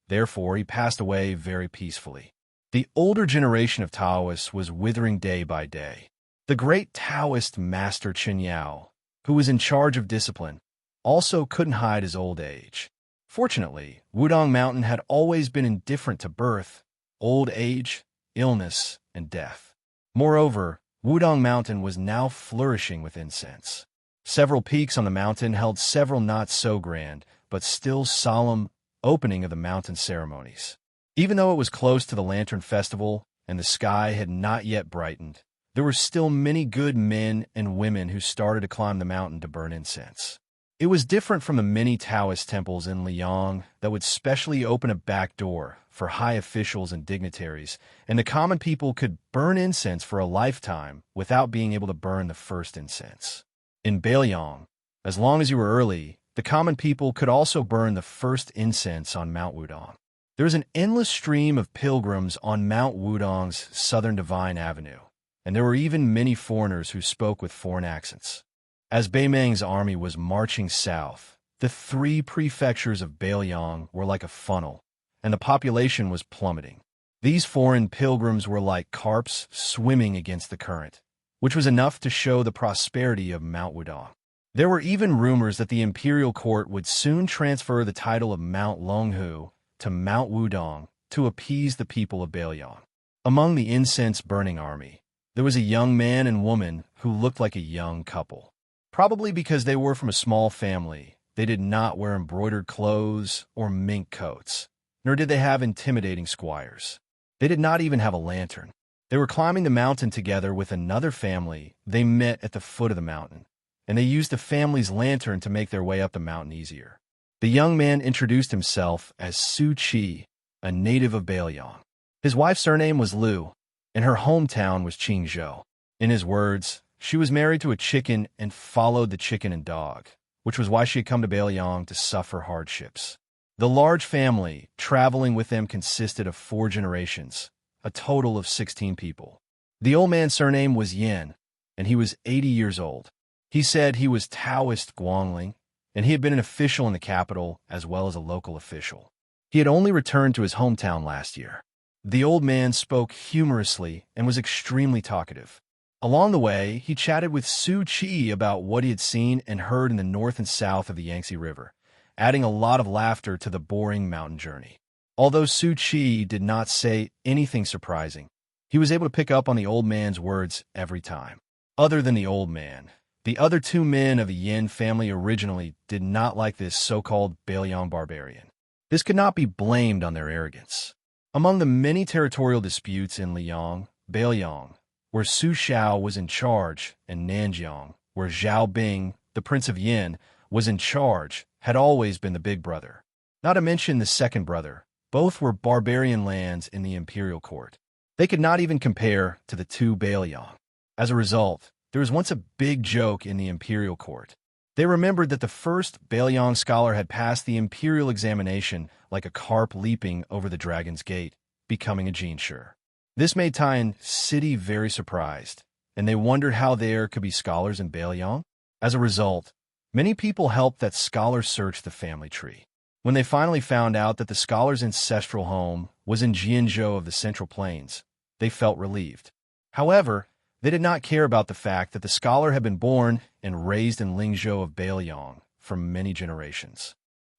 Therefore, he passed away very peacefully. The older generation of Taoists was withering day by day. The great Taoist master Chen Yao, who was in charge of discipline, also couldn't hide his old age. Fortunately, Wudong Mountain had always been indifferent to birth, old age, illness, and death. Moreover, Wudong Mountain was now flourishing with incense. Several peaks on the mountain held several not so grand, but still solemn opening of the mountain ceremonies. Even though it was close to the Lantern Festival and the sky had not yet brightened, there were still many good men and women who started to climb the mountain to burn incense. It was different from the many Taoist temples in Liang that would specially open a back door for high officials and dignitaries, and the common people could burn incense for a lifetime without being able to burn the first incense. In Beiliang, as long as you were early, the common people could also burn the first incense on Mount Wudong. There was an endless stream of pilgrims on Mount Wudong's southern Divine Avenue, and there were even many foreigners who spoke with foreign accents. As Beimeng's army was marching south, the 3 prefectures of Beiliang were like a funnel, and the population was plummeting. These foreign pilgrims were like carps swimming against the current, which was enough to show the prosperity of Mount Wudong. There were even rumors that the imperial court would soon transfer the title of Mount Longhu to Mount Wudong to appease the people of Beiliang. Among the incense-burning army, there was a young man and woman who looked like a young couple. Probably because they were from a small family, they did not wear embroidered clothes or mink coats, nor did they have intimidating squires. They did not even have a lantern. They were climbing the mountain together with another family they met at the foot of the mountain, and they used the family's lantern to make their way up the mountain easier. The young man introduced himself as Su Qi, a native of Beiliang. His wife's surname was Liu, and her hometown was Qingzhou. In his words, she was married to a chicken and followed the chicken and dog, which was why she had come to Beiliang to suffer hardships. The large family traveling with them consisted of 4 generations, a total of 16 people. The old man's surname was Yin, and he was 80 years old. He said he was Taoist Guangling, and he had been an official in the capital as well as a local official. He had only returned to his hometown last year. The old man spoke humorously and was extremely talkative. Along the way, he chatted with Su Qi about what he had seen and heard in the north and south of the Yangtze River, adding a lot of laughter to the boring mountain journey. Although Su Qi did not say anything surprising, he was able to pick up on the old man's words every time. Other than the old man, the other 2 men of the Yin family originally did not like this so-called Beiliang barbarian. This could not be blamed on their arrogance. Among the many territorial disputes in Liang, Beiliang, where Su Xiao was in charge, and Nanjiang, where Zhao Bing, the Prince of Yin, was in charge, had always been the big brother. Not to mention the second brother. Both were barbarian lands in the imperial court. They could not even compare to the 2 Beiliang. As a result, there was once a big joke in the imperial court. They remembered that the first Beiliang scholar had passed the imperial examination like a carp leaping over the dragon's gate, becoming a Jinshi. This made Taiyan City very surprised, and they wondered how there could be scholars in Beiliang. As a result, many people helped that scholar search the family tree. When they finally found out that the scholar's ancestral home was in Jianzhou of the Central Plains, they felt relieved. However, they did not care about the fact that the scholar had been born and raised in Lingzhou of Beiliang for many generations.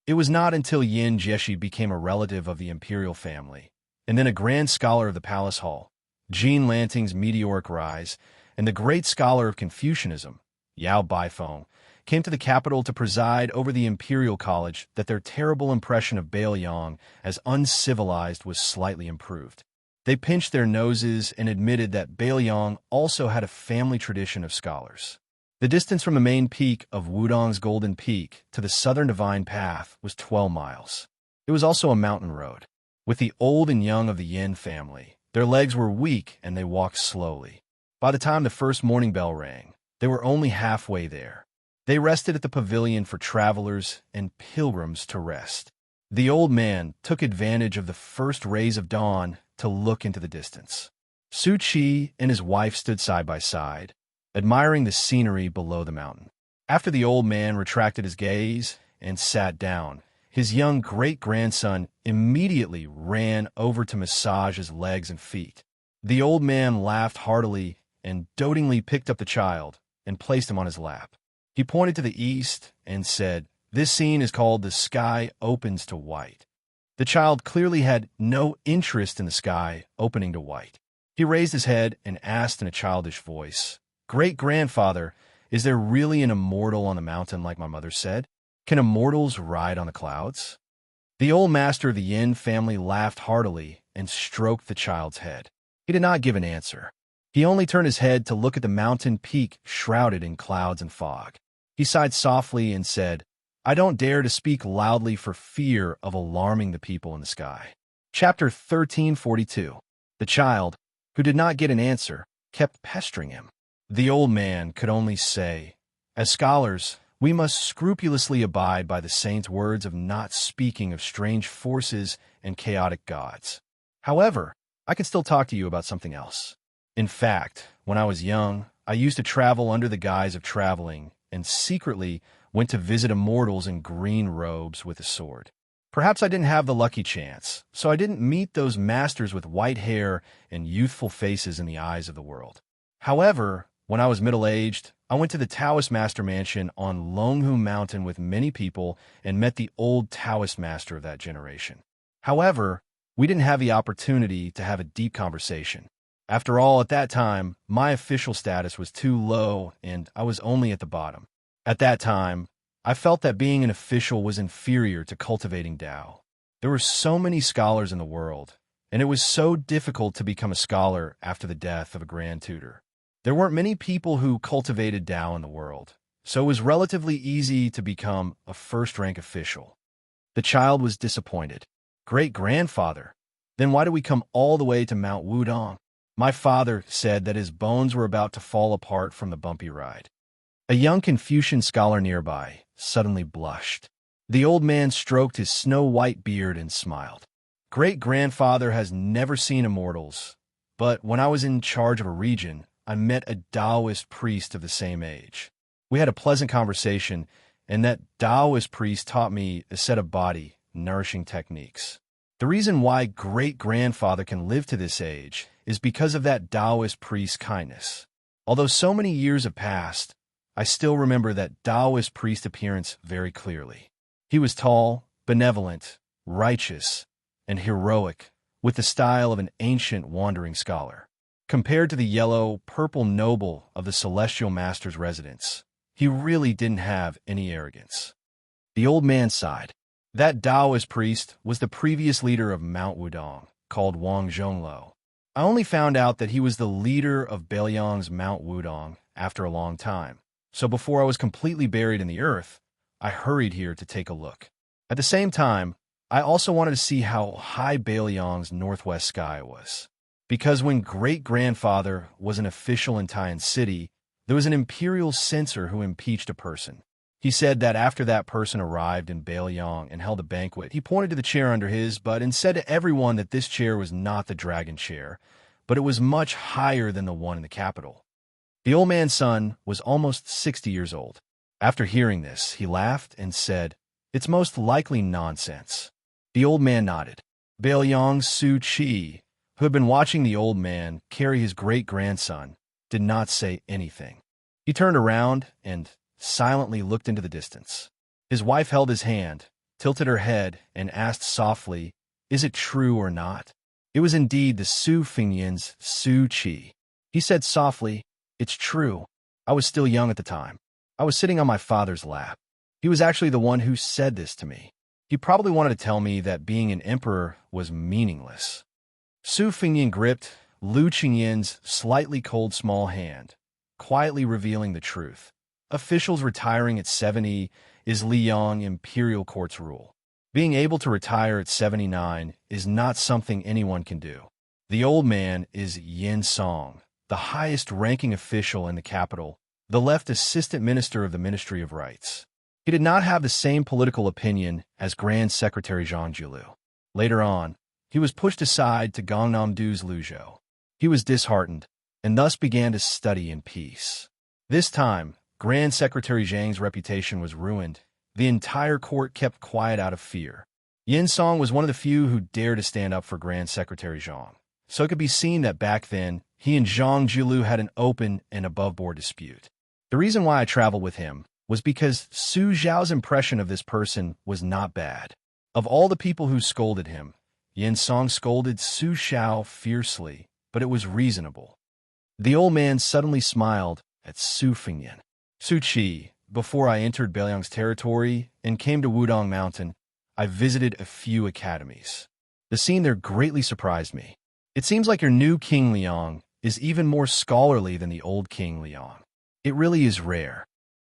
It was not until Yin Jieshi became a relative of the imperial family, and then a grand scholar of the palace hall, Jean Lanting's meteoric rise, and the great scholar of Confucianism, Yao Baifeng, came to the capital to preside over the imperial college that their terrible impression of Bailiang as uncivilized was slightly improved. They pinched their noses and admitted that Bailiang also had a family tradition of scholars. The distance from the main peak of Wudong's Golden Peak to the southern Divine Path was 12 miles. It was also a mountain road. With the old and young of the Yin family, their legs were weak and they walked slowly. By the time the first morning bell rang, they were only halfway there. They rested at the pavilion for travelers and pilgrims to rest. The old man took advantage of the first rays of dawn to look into the distance. Su Qi and his wife stood side by side, admiring the scenery below the mountain. After the old man retracted his gaze and sat down, his young great-grandson immediately ran over to massage his legs and feet. The old man laughed heartily and dotingly picked up the child and placed him on his lap. He pointed to the east and said, "This scene is called The Sky Opens to White." The child clearly had no interest in the sky opening to white. He raised his head and asked in a childish voice, "Great-grandfather, is there really an immortal on the mountain like my mother said? Can immortals ride on the clouds?" The old master of the Yin family laughed heartily and stroked the child's head. He did not give an answer. He only turned his head to look at the mountain peak shrouded in clouds and fog. He sighed softly and said, "I don't dare to speak loudly for fear of alarming the people in the sky." Chapter 1342. The child, who did not get an answer, kept pestering him. The old man could only say, "As scholars, we must scrupulously abide by the saint's words of not speaking of strange forces and chaotic gods. However, I can still talk to you about something else. In fact, when I was young, I used to travel under the guise of traveling and secretly went to visit immortals in green robes with a sword. Perhaps I didn't have the lucky chance, so I didn't meet those masters with white hair and youthful faces in the eyes of the world. However, when I was middle-aged, I went to the Taoist Master Mansion on Longhu Mountain with many people and met the old Taoist master of that generation. However, we didn't have the opportunity to have a deep conversation. After all, at that time, my official status was too low and I was only at the bottom. At that time, I felt that being an official was inferior to cultivating Tao. There were so many scholars in the world, and it was so difficult to become a scholar after the death of a grand tutor. There weren't many people who cultivated Tao in the world, so it was relatively easy to become a first-rank official. The child was disappointed. "Great-grandfather, then why did we come all the way to Mount Wudong?" My father said that his bones were about to fall apart from the bumpy ride. A young Confucian scholar nearby suddenly blushed. The old man stroked his snow-white beard and smiled. "Great-grandfather has never seen immortals, but when I was in charge of a region, I met a Taoist priest of the same age. We had a pleasant conversation, and that Taoist priest taught me a set of body nourishing techniques. The reason why great-grandfather can live to this age is because of that Taoist priest's kindness. Although so many years have passed, I still remember that Taoist priest appearance very clearly. He was tall, benevolent, righteous, and heroic, with the style of an ancient wandering scholar. Compared to the yellow-purple noble of the celestial master's residence, he really didn't have any arrogance." The old man sighed. That Taoist priest was the previous leader of Mount Wudong, called Wang Zhongluo. I only found out that he was the leader of Bailiang's Mount Wudong after a long time, so before I was completely buried in the earth, I hurried here to take a look. At the same time, I also wanted to see how high Bailiang's northwest sky was. Because when great-grandfather was an official in Taiyan City, there was an imperial censor who impeached a person. He said that after that person arrived in Bailiang and held a banquet, he pointed to the chair under his butt and said to everyone that this chair was not the dragon chair, but it was much higher than the one in the capital. The old man's son was almost 60 years old. After hearing this, he laughed and said, "It's most likely nonsense." The old man nodded. Bailiang Su Qi, who had been watching the old man carry his great-grandson, did not say anything. He turned around and silently looked into the distance. His wife held his hand, tilted her head, and asked softly, "Is it true or not?" It was indeed the Su Fingyan's Su Qi. He said softly, "It's true. I was still young at the time. I was sitting on my father's lap. He was actually the one who said this to me. He probably wanted to tell me that being an emperor was meaningless." Su Fingyan gripped Lu Qingyin's slightly cold small hand, quietly revealing the truth. Officials retiring at 70 is Liang Imperial Court's rule. Being able to retire at 79 is not something anyone can do. The old man is Yin Song, the highest-ranking official in the capital, the left assistant minister of the Ministry of Rights. He did not have the same political opinion as Grand Secretary Zhang Jiulu. Later on, he was pushed aside to Gangnam-do's Luzhou. He was disheartened, and thus began to study in peace. This time, Grand Secretary Zhang's reputation was ruined. The entire court kept quiet out of fear. Yin Song was one of the few who dared to stand up for Grand Secretary Zhang. So it could be seen that back then, he and Zhang Jiulu had an open and above-board dispute. The reason why I traveled with him was because Su Zhao's impression of this person was not bad. Of all the people who scolded him, Yin Song scolded Su Zhao fiercely, but it was reasonable. The old man suddenly smiled at Su Fingyan. "Su Qi, before I entered Beliang's territory and came to Wudong Mountain, I visited a few academies. The scene there greatly surprised me. It seems like your new King Liang is even more scholarly than the old King Liang. It really is rare."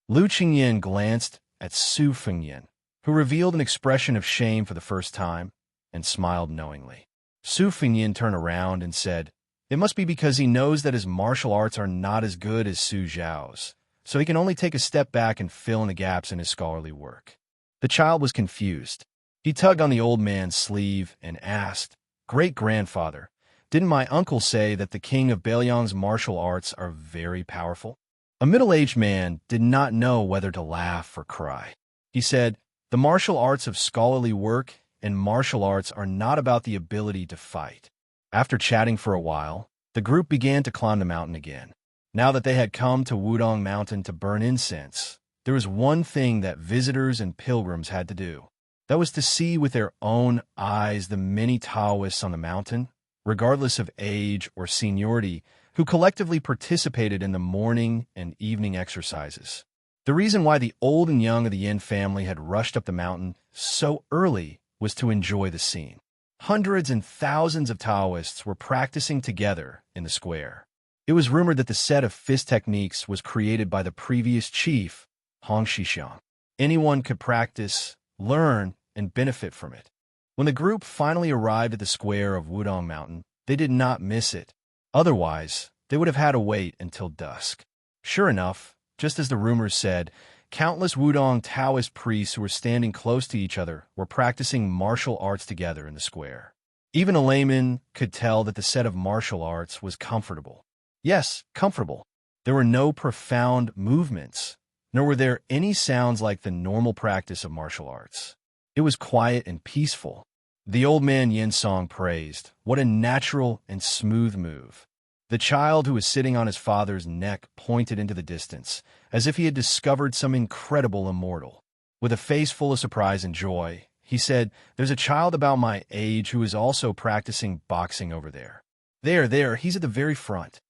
Lu Qingyan glanced at Su Fingyan, who revealed an expression of shame for the first time, and smiled knowingly. Su Fingyan turned around and said, "It must be because he knows that his martial arts are not as good as Su Zhao's, so he can only take a step back and fill in the gaps in his scholarly work." The child was confused. He tugged on the old man's sleeve and asked, "Great-grandfather, didn't my uncle say that the king of Beliang's martial arts are very powerful?" A middle-aged man did not know whether to laugh or cry. He said, "The martial arts of scholarly work and martial arts are not about the ability to fight." After chatting for a while, the group began to climb the mountain again. Now that they had come to Wudong Mountain to burn incense, there was one thing that visitors and pilgrims had to do. That was to see with their own eyes the many Taoists on the mountain, regardless of age or seniority, who collectively participated in the morning and evening exercises. The reason why the old and young of the Yin family had rushed up the mountain so early was to enjoy the scene. Hundreds and thousands of Taoists were practicing together in the square. It was rumored that the set of fist techniques was created by the previous chief, Hong Shixiang. Anyone could practice, learn, and benefit from it. When the group finally arrived at the square of Wudong Mountain, they did not miss it. Otherwise, they would have had to wait until dusk. Sure enough, just as the rumors said, countless Wudong Taoist priests who were standing close to each other were practicing martial arts together in the square. Even a layman could tell that the set of martial arts was comfortable. Yes, comfortable. There were no profound movements, nor were there any sounds like the normal practice of martial arts. It was quiet and peaceful. The old man Yin Song praised, "What a natural and smooth move." The child who was sitting on his father's neck pointed into the distance, as if he had discovered some incredible immortal. With a face full of surprise and joy, he said, "There's a child about my age who is also practicing boxing over there. There, he's at the very front."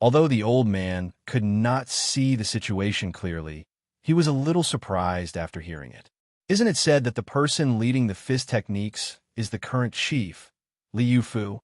Although the old man could not see the situation clearly, he was a little surprised after hearing it. Isn't it said that the person leading the fist techniques is the current chief, Li Yufu?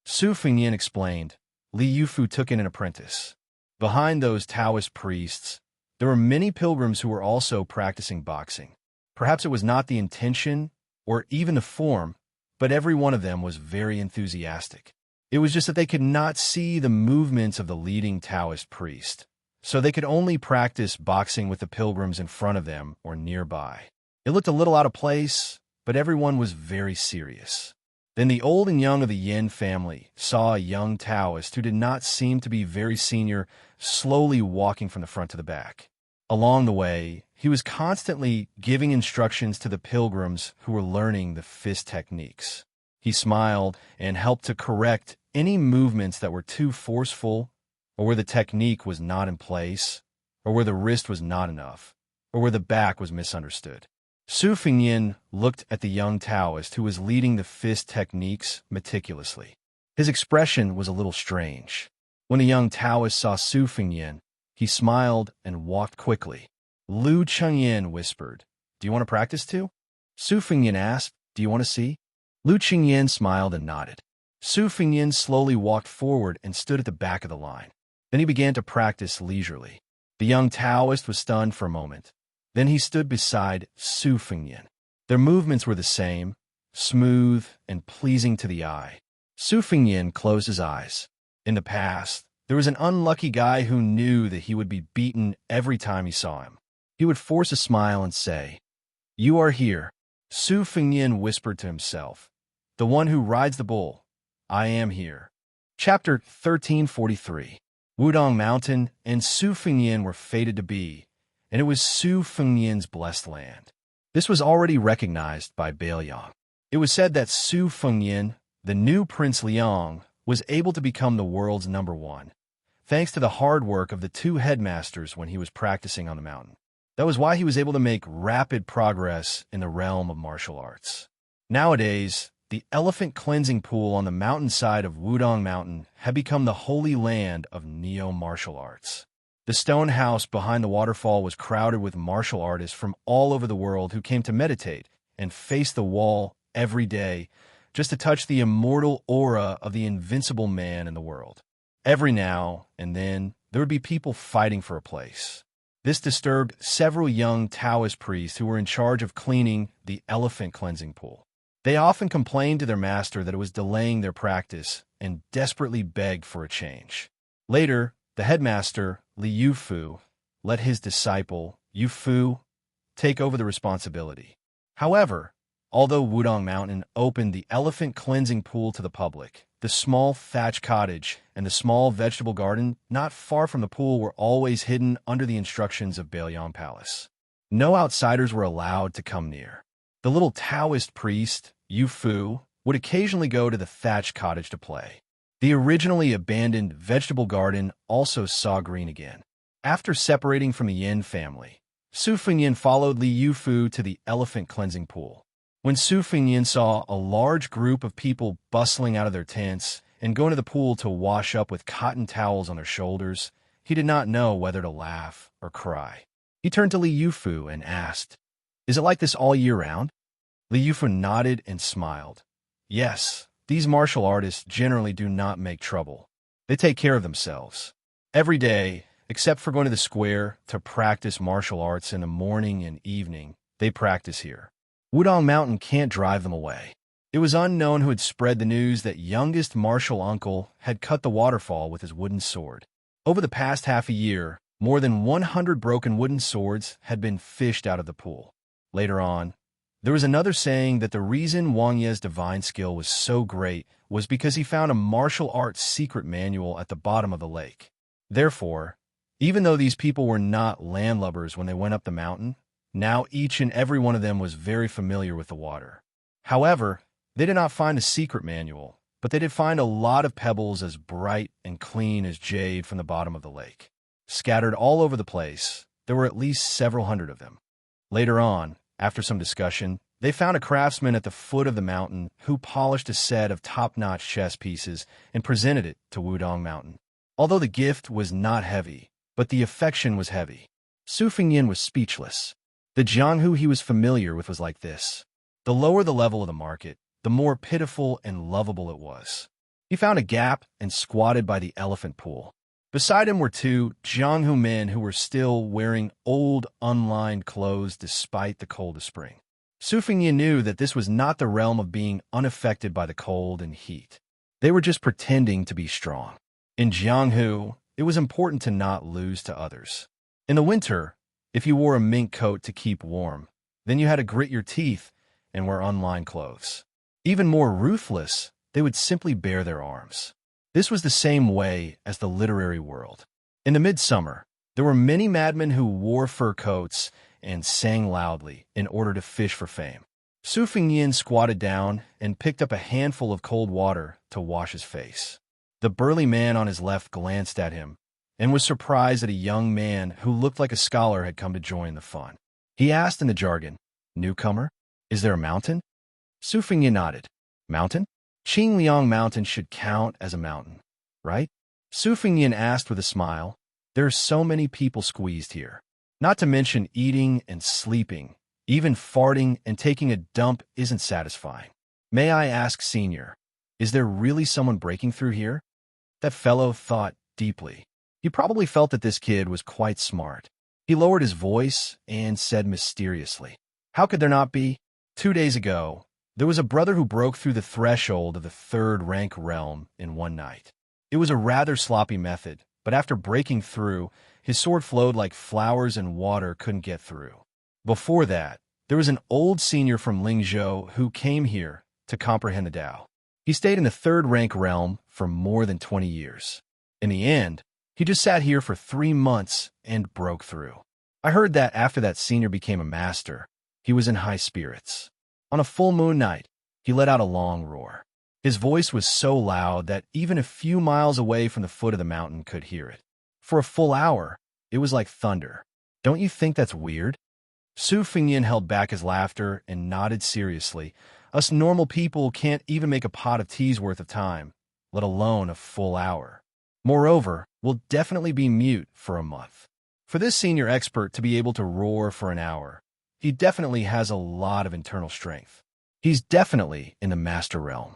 Su Fingyan explained, Li Yufu took in an apprentice. Behind those Taoist priests, there were many pilgrims who were also practicing boxing. Perhaps it was not the intention or even the form, but every one of them was very enthusiastic. It was just that they could not see the movements of the leading Taoist priest, so they could only practice boxing with the pilgrims in front of them or nearby. It looked a little out of place, but everyone was very serious. Then the old and young of the Yin family saw a young Taoist who did not seem to be very senior slowly walking from the front to the back. Along the way, he was constantly giving instructions to the pilgrims who were learning the fist techniques. He smiled and helped to correct any movements that were too forceful, or where the technique was not in place, or where the wrist was not enough, or where the back was misunderstood. Su Fengyin looked at the young Taoist who was leading the fist techniques meticulously. His expression was a little strange. When the young Taoist saw Su Fengyin, he smiled and walked quickly. Lu Chengyin whispered, "Do you want to practice too?" Su Fengyin asked, "Do you want to see?" Lu Chengyin smiled and nodded. Su Fengyin slowly walked forward and stood at the back of the line. Then he began to practice leisurely. The young Taoist was stunned for a moment. Then he stood beside Su Fengyin. Their movements were the same, smooth and pleasing to the eye. Su Fengyin closed his eyes. In the past, there was an unlucky guy who knew that he would be beaten every time he saw him. He would force a smile and say, "You are here." Su Fengyin whispered to himself, "The one who rides the bull. I am here." Chapter 1343. Wudong Mountain and Su Fengyin were fated to be, and it was Su Fengyin's blessed land. This was already recognized by Bailiang. It was said that Su Fengyin, the new Prince Liang, was able to become the world's #1, thanks to the hard work of the 2 headmasters when he was practicing on the mountain. That was why he was able to make rapid progress in the realm of martial arts. Nowadays, the elephant cleansing pool on the mountainside of Wudong Mountain had become the holy land of neo-martial arts. The stone house behind the waterfall was crowded with martial artists from all over the world who came to meditate and face the wall every day just to touch the immortal aura of the invincible man in the world. Every now and then, there would be people fighting for a place. This disturbed several young Taoist priests who were in charge of cleaning the elephant cleansing pool. They often complained to their master that it was delaying their practice and desperately begged for a change. Later, the headmaster, Li Yufu, let his disciple, Yufu, take over the responsibility. However, although Wudong Mountain opened the elephant cleansing pool to the public, the small thatch cottage and the small vegetable garden not far from the pool were always hidden under the instructions of Bailiang Palace. No outsiders were allowed to come near. The little Taoist priest, Yufu, would occasionally go to the thatch cottage to play. The originally abandoned vegetable garden also saw green again. After separating from the Yin family, Su Fengyin followed Li Yufu to the elephant cleansing pool. When Su Fengyin saw a large group of people bustling out of their tents and going to the pool to wash up with cotton towels on their shoulders, he did not know whether to laugh or cry. He turned to Li Yufu and asked, "Is it like this all year round?" Li Yufu nodded and smiled. "Yes, these martial artists generally do not make trouble. They take care of themselves. Every day, except for going to the square to practice martial arts in the morning and evening, they practice here. Wudong Mountain can't drive them away." It was unknown who had spread the news that youngest martial uncle had cut the waterfall with his wooden sword. Over the past half a year, more than 100 broken wooden swords had been fished out of the pool. Later on, there was another saying that the reason Wang Ye's divine skill was so great was because he found a martial arts secret manual at the bottom of the lake. Therefore, even though these people were not landlubbers when they went up the mountain, now each and every one of them was very familiar with the water. However, they did not find a secret manual, but they did find a lot of pebbles as bright and clean as jade from the bottom of the lake. Scattered all over the place, there were at least several hundred of them. Later on, after some discussion, they found a craftsman at the foot of the mountain who polished a set of top-notch chess pieces and presented it to Wudong Mountain. Although the gift was not heavy, but the affection was heavy. Su Fengyin was speechless. The Jianghu he was familiar with was like this. The lower the level of the market, the more pitiful and lovable it was. He found a gap and squatted by the elephant pool. Beside him were 2 Jianghu men who were still wearing old, unlined clothes despite the cold of spring. Su Fengyin knew that this was not the realm of being unaffected by the cold and heat. They were just pretending to be strong. In Jianghu, it was important to not lose to others. In the winter, if you wore a mink coat to keep warm, then you had to grit your teeth and wear unlined clothes. Even more ruthless, they would simply bare their arms. This was the same way as the literary world. In the midsummer, there were many madmen who wore fur coats and sang loudly in order to fish for fame. Su Fengyin squatted down and picked up a handful of cold water to wash his face. The burly man on his left glanced at him and was surprised that a young man who looked like a scholar had come to join the fun. He asked in the jargon, Newcomer? Is there a mountain? Su Fengyan nodded. Mountain? Qingliang Mountain should count as a mountain, right? Su Fengyan asked with a smile. There are so many people squeezed here. Not to mention eating and sleeping. Even farting and taking a dump isn't satisfying. May I ask, Senior, is there really someone breaking through here? That fellow thought deeply. He probably felt that this kid was quite smart. He lowered his voice and said mysteriously, how could there not be? 2 days ago, there was a brother who broke through the threshold of the third rank realm in one night. It was a rather sloppy method, but after breaking through, his sword flowed like flowers and water couldn't get through. Before that, there was an old senior from Lingzhou who came here to comprehend the Tao. He stayed in the third rank realm for more than 20 years. In the end, he just sat here for 3 months and broke through. I heard that after that senior became a master, he was in high spirits. On a full moon night, he let out a long roar. His voice was so loud that even a few miles away from the foot of the mountain could hear it. For a full hour, it was like thunder. Don't you think that's weird? Su Fengyan held back his laughter and nodded seriously. Us normal people can't even make a pot of tea's worth of time, let alone a full hour. Moreover, we'll definitely be mute for a month. For this senior expert to be able to roar for an hour, he definitely has a lot of internal strength. He's definitely in the master realm.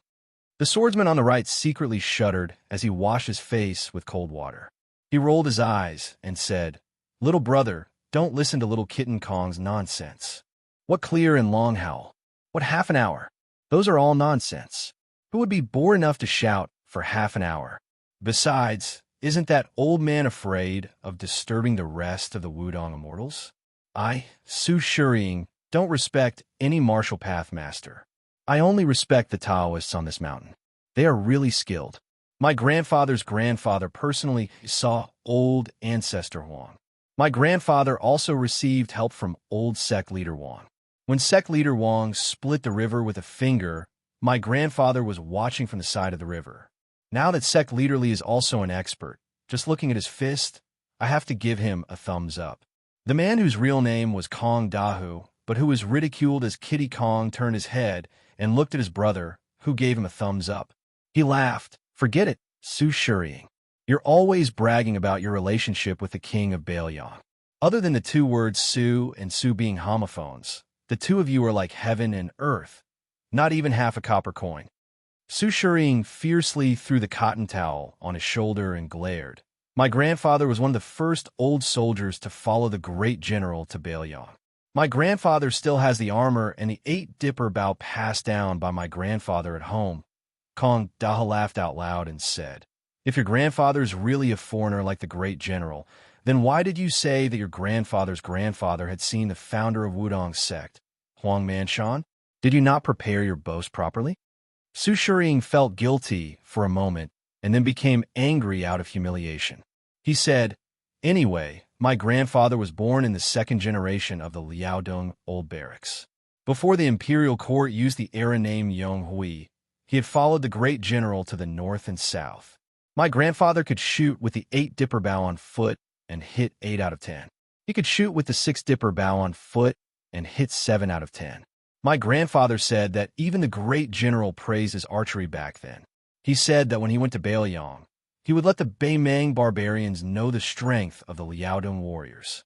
The swordsman on the right secretly shuddered as he washed his face with cold water. He rolled his eyes and said, Little brother, don't listen to little kitten Kong's nonsense. What clear and long howl? What half an hour? Those are all nonsense. Who would be bored enough to shout for half an hour? Besides, isn't that old man afraid of disturbing the rest of the Wudong immortals? I, Su Shiying, don't respect any martial path master. I only respect the Taoists on this mountain. They are really skilled. My grandfather's grandfather personally saw old ancestor Huang. My grandfather also received help from old sect leader Wang. When sect leader Wang split the river with a finger, my grandfather was watching from the side of the river. Now that sect leader Li is also an expert, just looking at his fist, I have to give him a thumbs up. The man whose real name was Kong Dahu, but who was ridiculed as Kitty Kong turned his head and looked at his brother, who gave him a thumbs up. He laughed. Forget it, Su Shiying. You're always bragging about your relationship with the king of Bailiang. Other than the 2 words Su and Su being homophones, the 2 of you are like heaven and earth, not even half a copper coin. Su Shiying fiercely threw the cotton towel on his shoulder and glared. My grandfather was one of the first old soldiers to follow the great general to Bailiang. My grandfather still has the armor and the 8 dipper bow passed down by my grandfather at home. Kong Daha laughed out loud and said, If your grandfather's really a foreigner like the great general, then why did you say that your grandfather's grandfather had seen the founder of Wudong's sect, Huang Manshan? Did you not prepare your boast properly? Su Shiying felt guilty for a moment and then became angry out of humiliation. He said, Anyway, my grandfather was born in the 2nd generation of the Liaodong Old Barracks. Before the imperial court used the era name Yonghui, he had followed the great general to the north and south. My grandfather could shoot with the 8 dipper bow on foot and hit 8 out of 10. He could shoot with the 6 dipper bow on foot and hit 7 out of 10. My grandfather said that even the great general praised his archery back then. He said that when he went to Bailiang, he would let the Beimang barbarians know the strength of the Liaodong warriors.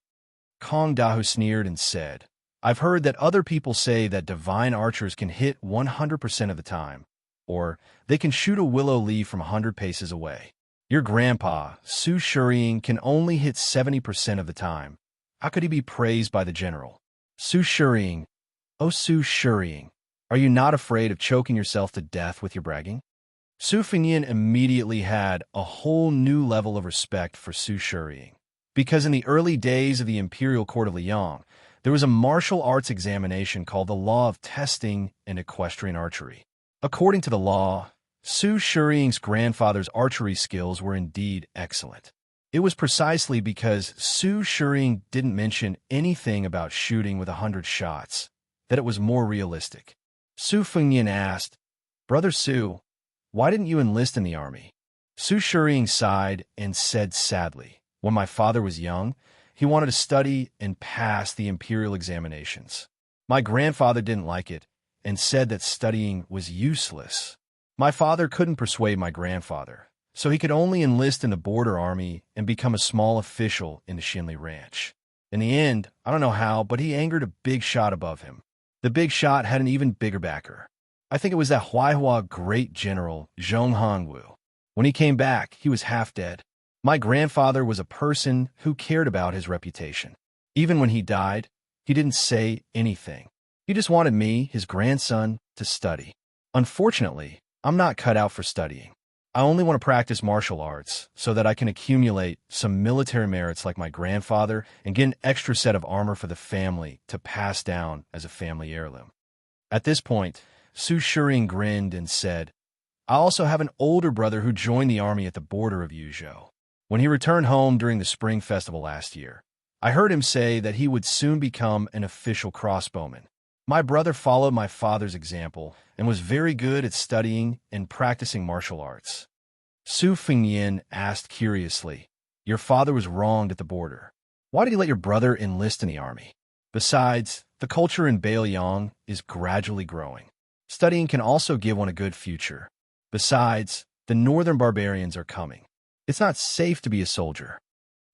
Kong Dahu sneered and said, I've heard that other people say that divine archers can hit 100% of the time, or they can shoot a willow leaf from 100 paces away. Your grandpa, Su Shiying, can only hit 70% of the time. How could he be praised by the general? Su Shiying, oh Su Shiying, are you not afraid of choking yourself to death with your bragging? Su Fengyan immediately had a whole new level of respect for Su Shiying, because in the early days of the imperial court of Liang, there was a martial arts examination called the Law of Testing in Equestrian Archery. According to the law, Su Shiying's grandfather's archery skills were indeed excellent. It was precisely because Su Shiying didn't mention anything about shooting with 100 shots that it was more realistic. Su Fengyan asked, Brother Su, why didn't you enlist in the army? Su Shiying sighed and said sadly, when my father was young, he wanted to study and pass the imperial examinations. My grandfather didn't like it and said that studying was useless. My father couldn't persuade my grandfather, so he could only enlist in the border army and become a small official in the Shinli Ranch. In the end, I don't know how, but he angered a big shot above him. The big shot had an even bigger backer. I think it was that Huaihua great general, Zhong Hongwu. When he came back, he was half dead. My grandfather was a person who cared about his reputation. Even when he died, he didn't say anything. He just wanted me, his grandson, to study. Unfortunately, I'm not cut out for studying. I only want to practice martial arts so that I can accumulate some military merits like my grandfather and get an extra set of armor for the family to pass down as a family heirloom. At this point, Su Shiring grinned and said, I also have an older brother who joined the army at the border of Yuzhou. When he returned home during the Spring Festival last year, I heard him say that he would soon become an official crossbowman. My brother followed my father's example and was very good at studying and practicing martial arts. Su Fengyan asked curiously, Your father was wronged at the border. Why did he let your brother enlist in the army? Besides, the culture in Beiliang is gradually growing. Studying can also give one a good future. Besides, the northern barbarians are coming. It's not safe to be a soldier.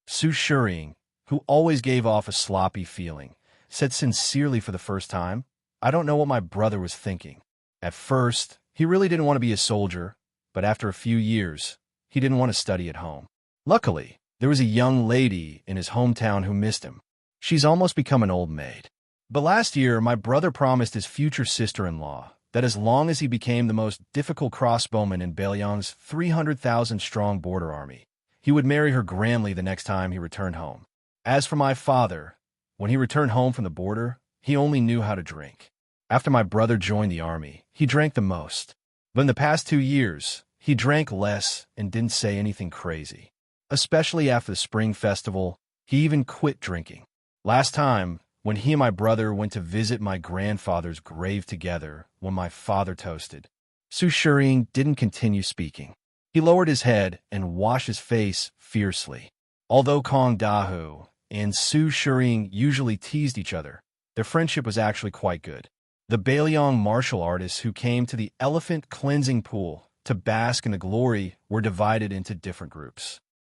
Su Shiring, who always gave off a sloppy feeling, said sincerely for the first time, I don't know what my brother was thinking. At first, he really didn't want to be a soldier, but after a few years, he didn't want to study at home. Luckily, there was a young lady in his hometown who missed him. She's almost become an old maid. But last year, my brother promised his future sister-in-law that as long as he became the most difficult crossbowman in Beiliang's 300,000-strong border army, he would marry her grandly the next time he returned home. As for my father, when he returned home from the border, he only knew how to drink. After my brother joined the army, he drank the most. But in the past 2 years, he drank less and didn't say anything crazy. Especially after the Spring Festival, he even quit drinking. Last time, when he and my brother went to visit my grandfather's grave together when my father toasted, Su Shiring didn't continue speaking. He lowered his head and washed his face fiercely. Although Kong Dahu and Su Shiring usually teased each other, their friendship was actually quite good. The Beiliang martial artists who came to the elephant cleansing pool to bask in the glory were divided into different groups.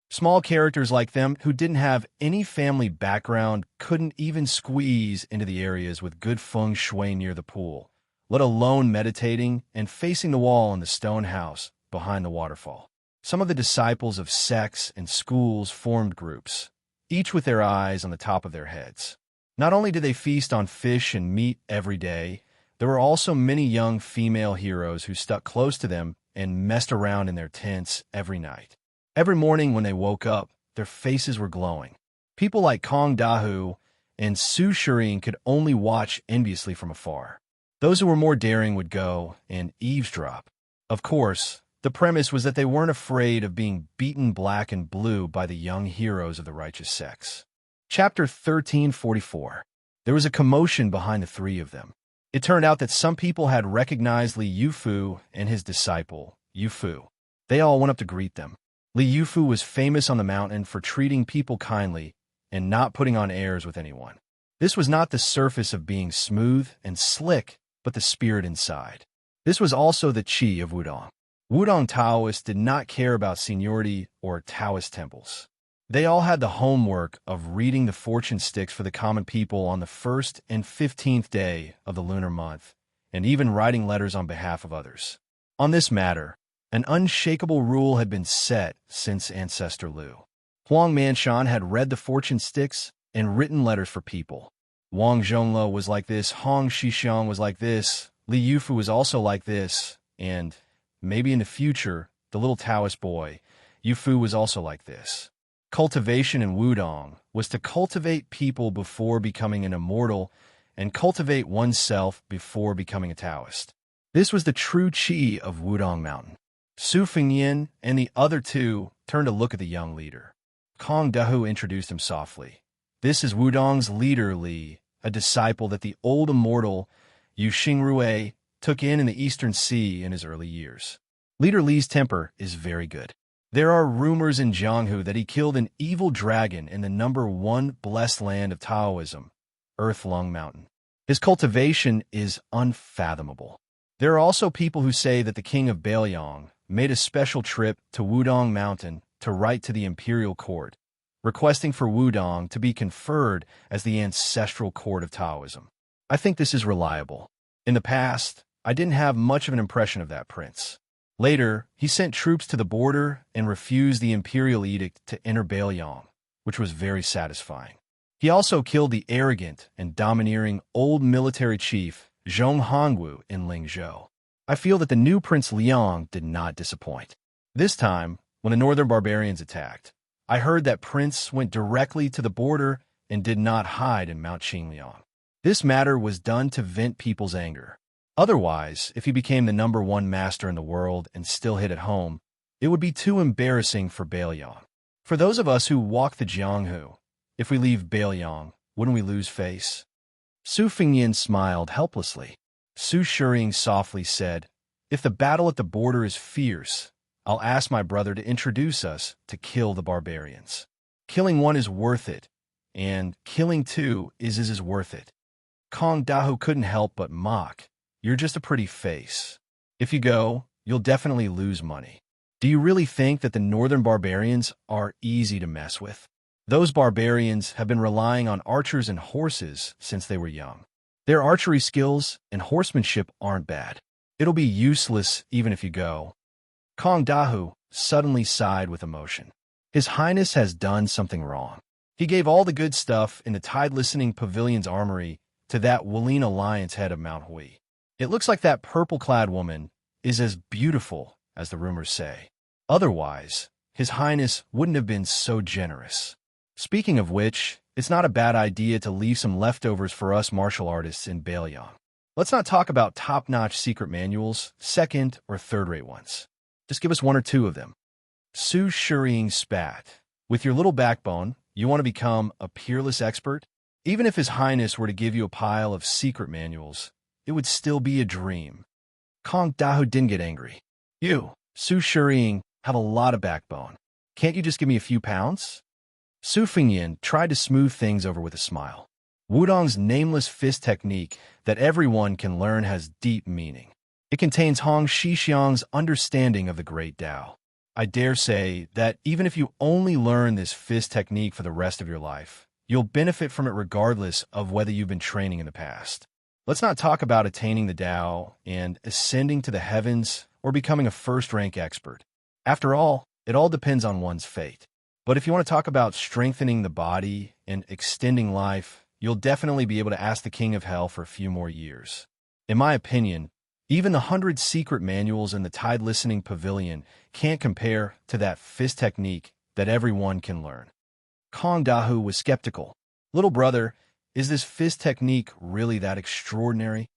Small characters like them who didn't have any family background couldn't even squeeze into the areas with good feng shui near the pool, let alone meditating and facing the wall in the stone house behind the waterfall. Some of the disciples of sects and schools formed groups, each with their eyes on the top of their heads. Not only did they feast on fish and meat every day, there were also many young female heroes who stuck close to them and messed around in their tents every night. Every morning when they woke up, their faces were glowing. People like Kong Dahu and Su Shiring could only watch enviously from afar. Those who were more daring would go and eavesdrop. Of course, the premise was that they weren't afraid of being beaten black and blue by the young heroes of the righteous sects. Chapter 1344. There was a commotion behind the three of them. It turned out that some people had recognized Li Yufu and his disciple, Yufu. They all went up to greet them. Li Yufu was famous on the mountain for treating people kindly and not putting on airs with anyone. This was not the surface of being smooth and slick, but the spirit inside. This was also the chi of Wudong. Wudong Taoists did not care about seniority or Taoist temples. They all had the homework of reading the fortune sticks for the common people on the 1st and 15th day of the lunar month, and even writing letters on behalf of others. On this matter, an unshakable rule had been set since Ancestor Liu. Huang Manshan had read the fortune sticks and written letters for people. Wang Zhonglo was like this, Hong Shixiang was like this, Li Yufu was also like this, and, maybe in the future, the little Taoist boy, Yufu was also like this. Cultivation in Wudong was to cultivate people before becoming an immortal and cultivate oneself before becoming a Taoist. This was the true chi of Wudong Mountain. Su Fengyan and the other two turned to look at the young leader. Kong Dahu introduced him softly. This is Wudong's leader Li, a disciple that the old immortal Yu Xingrui took in the Eastern Sea in his early years. Leader Li's temper is very good. There are rumors in Jianghu that he killed an evil dragon in the #1 blessed land of Taoism, Earth Lung Mountain. His cultivation is unfathomable. There are also people who say that the king of Baelyong made a special trip to Wudong Mountain to write to the imperial court, requesting for Wudong to be conferred as the ancestral court of Taoism. I think this is reliable. In the past, I didn't have much of an impression of that prince. Later, he sent troops to the border and refused the imperial edict to enter Baelyong, which was very satisfying. He also killed the arrogant and domineering old military chief Zhong Hongwu in Lingzhou. I feel that the new Prince Liang did not disappoint. This time, when the northern barbarians attacked, I heard that Prince went directly to the border and did not hide in Mount Qingliang. This matter was done to vent people's anger. Otherwise, if he became the #1 master in the world and still hid at home, it would be too embarrassing for Baelyong. For those of us who walk the Jianghu, if we leave Baelyong, wouldn't we lose face? Su Fingyin smiled helplessly. Su Shiying softly said, "If the battle at the border is fierce, I'll ask my brother to introduce us to kill the barbarians. Killing one is worth it, and killing two is worth it." Kong Dahu couldn't help but mock. "You're just a pretty face. If you go, you'll definitely lose money." Do you really think that the northern barbarians are easy to mess with? Those barbarians have been relying on archers and horses since they were young. Their archery skills and horsemanship aren't bad. It'll be useless even if you go. Kong Dahu suddenly sighed with emotion. His Highness has done something wrong. He gave all the good stuff in the Tide-Listening Pavilion's armory to that Wulin Alliance head of Mount Hui. It looks like that purple-clad woman is as beautiful as the rumors say. Otherwise, His Highness wouldn't have been so generous. Speaking of which, it's not a bad idea to leave some leftovers for us martial artists in Baelyong. Let's not talk about top-notch secret manuals, second or third-rate ones. Just give us one or two of them. Su Shiying spat. With your little backbone, you want to become a peerless expert? Even if His Highness were to give you a pile of secret manuals, it would still be a dream. Kong Dahu didn't get angry. You, Su Shiying, have a lot of backbone. Can't you just give me a few pounds? Su Fingyin tried to smooth things over with a smile. Wudong's nameless fist technique that everyone can learn has deep meaning. It contains Hong Shixiang's understanding of the Great Tao. I dare say that even if you only learn this fist technique for the rest of your life, you'll benefit from it regardless of whether you've been training in the past. Let's not talk about attaining the Tao and ascending to the heavens or becoming a first-rank expert. After all, it all depends on one's fate. But if you want to talk about strengthening the body and extending life, you'll definitely be able to ask the King of Hell for a few more years. In my opinion, even the 100 secret manuals in the Tide-Listening Pavilion can't compare to that fist technique that everyone can learn. Kong Dahu was skeptical. Little brother, is this fist technique really that extraordinary?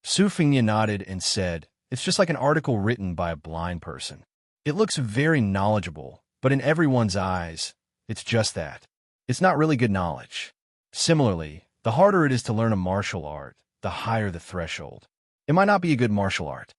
Su Fingyin nodded and said, "It's just like an article written by a blind person. It looks very knowledgeable, but in everyone's eyes, it's just that. It's not really good knowledge. Similarly, the harder it is to learn a martial art, the higher the threshold. It might not be a good martial art."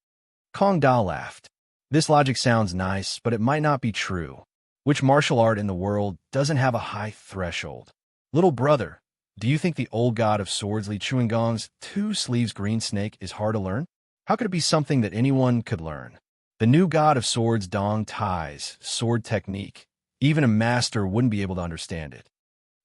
Kong Da laughed. This logic sounds nice, but it might not be true. Which martial art in the world doesn't have a high threshold? Little brother, do you think the old god of swords Li Chuangong's 2 sleeves green snake is hard to learn? How could it be something that anyone could learn? The new god of swords Dong Tai's sword technique, even a master wouldn't be able to understand it.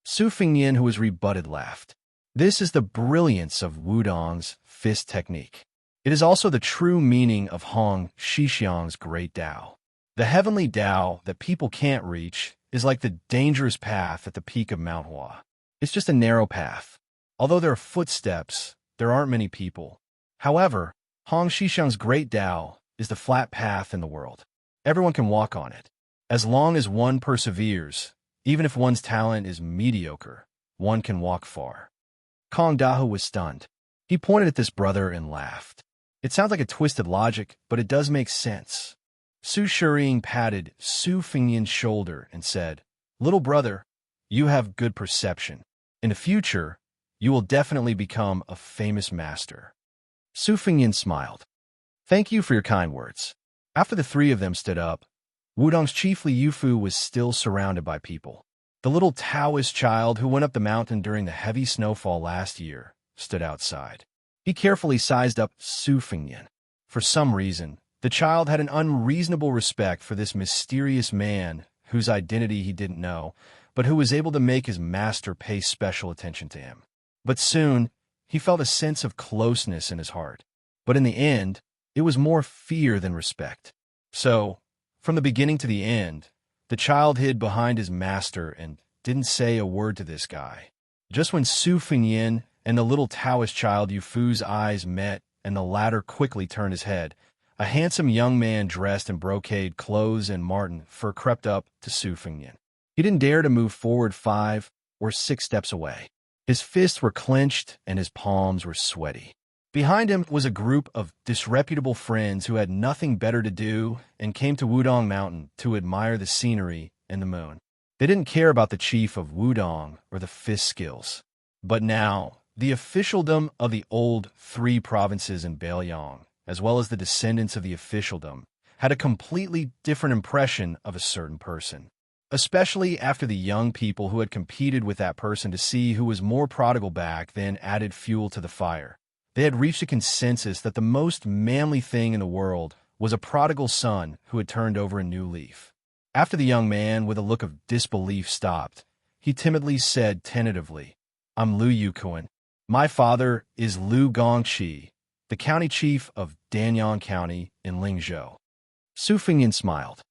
Su Fingyin, who was rebutted, laughed. This is the brilliance of Wudong's fist technique. It is also the true meaning of Hong Shixiang's great Tao. The heavenly Tao that people can't reach is like the dangerous path at the peak of Mount Hua. It's just a narrow path. Although there are footsteps, there aren't many people. However, Hong Shixiang's great Tao is the flat path in the world. Everyone can walk on it. As long as one perseveres, even if one's talent is mediocre, one can walk far. Kong Dahu was stunned. He pointed at this brother and laughed. It sounds like a twisted logic, but it does make sense. Su Shiying patted Su Fingyin's shoulder and said, "Little brother, you have good perception. In the future, you will definitely become a famous master." Su Fingyin smiled. "Thank you for your kind words." After the 3 of them stood up, Wudong's chief Li Yufu was still surrounded by people. The little Taoist child who went up the mountain during the heavy snowfall last year stood outside. He carefully sized up Su Fengyan. For some reason, the child had an unreasonable respect for this mysterious man whose identity he didn't know, but who was able to make his master pay special attention to him. But soon, he felt a sense of closeness in his heart. But in the end, it was more fear than respect. So, from the beginning to the end, the child hid behind his master and didn't say a word to this guy. Just when Su Fengyan and the little Taoist child Yufu's eyes met and the latter quickly turned his head, a handsome young man dressed in brocade clothes and marten fur crept up to Su Fengyan. He didn't dare to move forward 5 or 6 steps away. His fists were clenched and his palms were sweaty. Behind him was a group of disreputable friends who had nothing better to do and came to Wudong Mountain to admire the scenery and the moon. They didn't care about the chief of Wudong or the fist skills. But now, the officialdom of the old 3 provinces in Bailiang, as well as the descendants of the officialdom, had a completely different impression of a certain person. Especially after the young people who had competed with that person to see who was more prodigal back then added fuel to the fire. They had reached a consensus that the most manly thing in the world was a prodigal son who had turned over a new leaf. After the young man, with a look of disbelief, stopped, he timidly said tentatively, "I'm Lu Yukuan. My father is Lu Gongqi, the county chief of Danyang County in Lingzhou." Su Fengyan smiled.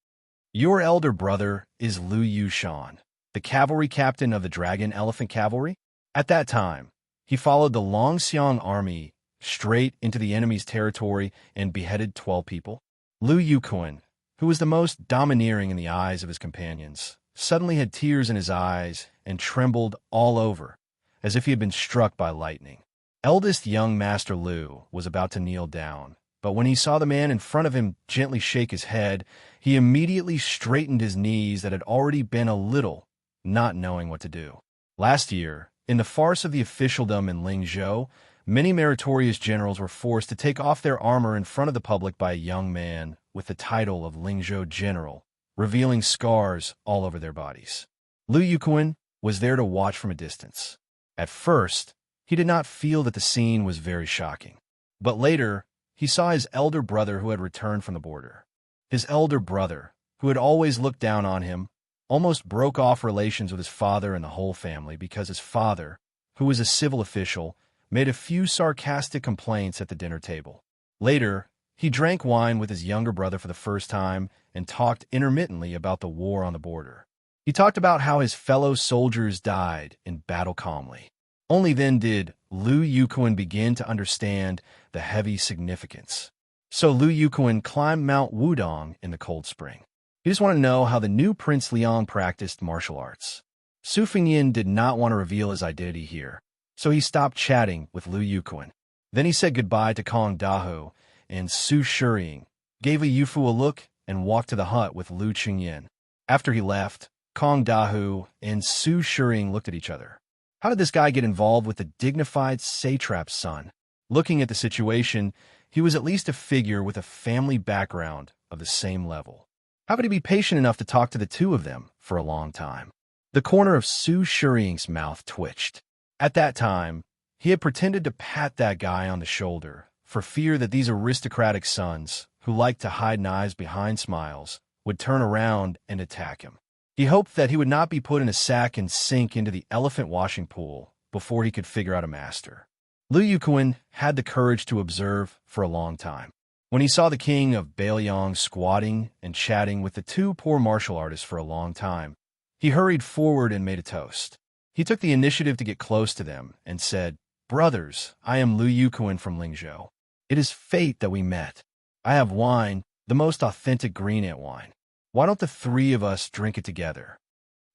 "Your elder brother is Lu Yushan, the cavalry captain of the Dragon Elephant Cavalry?" At that time, he followed the Longxiang army straight into the enemy's territory and beheaded 12 people. Lu Yukuan, who was the most domineering in the eyes of his companions, suddenly had tears in his eyes and trembled all over, as if he had been struck by lightning. Eldest young Master Lu was about to kneel down, but when he saw the man in front of him gently shake his head, he immediately straightened his knees that had already been a little, not knowing what to do. Last year, in the farce of the officialdom in Lingzhou, many meritorious generals were forced to take off their armor in front of the public by a young man with the title of Lingzhou General, revealing scars all over their bodies. Lu Yukuan was there to watch from a distance. At first, he did not feel that the scene was very shocking. But later, he saw his elder brother who had returned from the border. His elder brother, who had always looked down on him, almost broke off relations with his father and the whole family because his father, who was a civil official, made a few sarcastic complaints at the dinner table. Later, he drank wine with his younger brother for the first time and talked intermittently about the war on the border. He talked about how his fellow soldiers died in battle calmly. Only then did Lu Yukuan begin to understand the heavy significance. So Lu Yukuan climbed Mount Wudong in the cold spring. He just wanted to know how the new Prince Liang practiced martial arts. Su Fengyan did not want to reveal his identity here, so he stopped chatting with Lu Yukuan. Then he said goodbye to Kong Dahu and Su Shiying, gave a Yufu a look, and walked to the hut with Lu Qingyan. After he left, Kong Dahu and Su Shiying looked at each other. How did this guy get involved with the dignified satrap's son? Looking at the situation, he was at least a figure with a family background of the same level. How could he be patient enough to talk to the two of them for a long time? The corner of Su Shiying's mouth twitched. At that time, he had pretended to pat that guy on the shoulder for fear that these aristocratic sons, who liked to hide knives behind smiles, would turn around and attack him. He hoped that he would not be put in a sack and sink into the elephant washing pool before he could figure out a master. Lu Yukuan had the courage to observe for a long time. When he saw the king of Bailiang squatting and chatting with the 2 poor martial artists for a long time, he hurried forward and made a toast. He took the initiative to get close to them and said, "Brothers, I am Lu Yukuan from Lingzhou. It is fate that we met. I have wine, the most authentic green ant wine. Why don't the 3 of us drink it together?"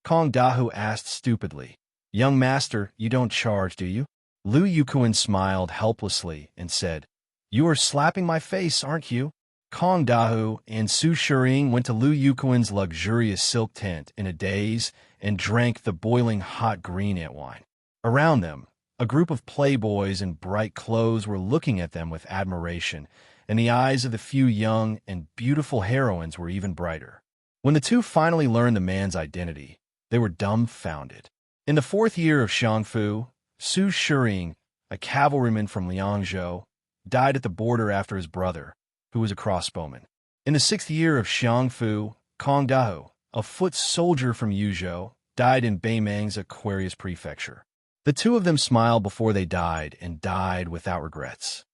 Kong Dahu asked stupidly, "Young master, you don't charge, do you?" Lu Yukuan smiled helplessly and said, "You are slapping my face, aren't you?" Kong Dahu and Su Shiying went to Lu Yukuan's luxurious silk tent in a daze and drank the boiling hot green ant wine. Around them, a group of playboys in bright clothes were looking at them with admiration, and the eyes of the few young and beautiful heroines were even brighter. When the 2 finally learned the man's identity, they were dumbfounded. In the 4th year of Shangfu, Su Shiying, a cavalryman from Liangzhou, died at the border after his brother, who was a crossbowman. In the 6th year of Xiangfu, Kong Dao, a foot soldier from Yuzhou, died in Beimang's Aquarius prefecture. The two of them smiled before they died and died without regrets.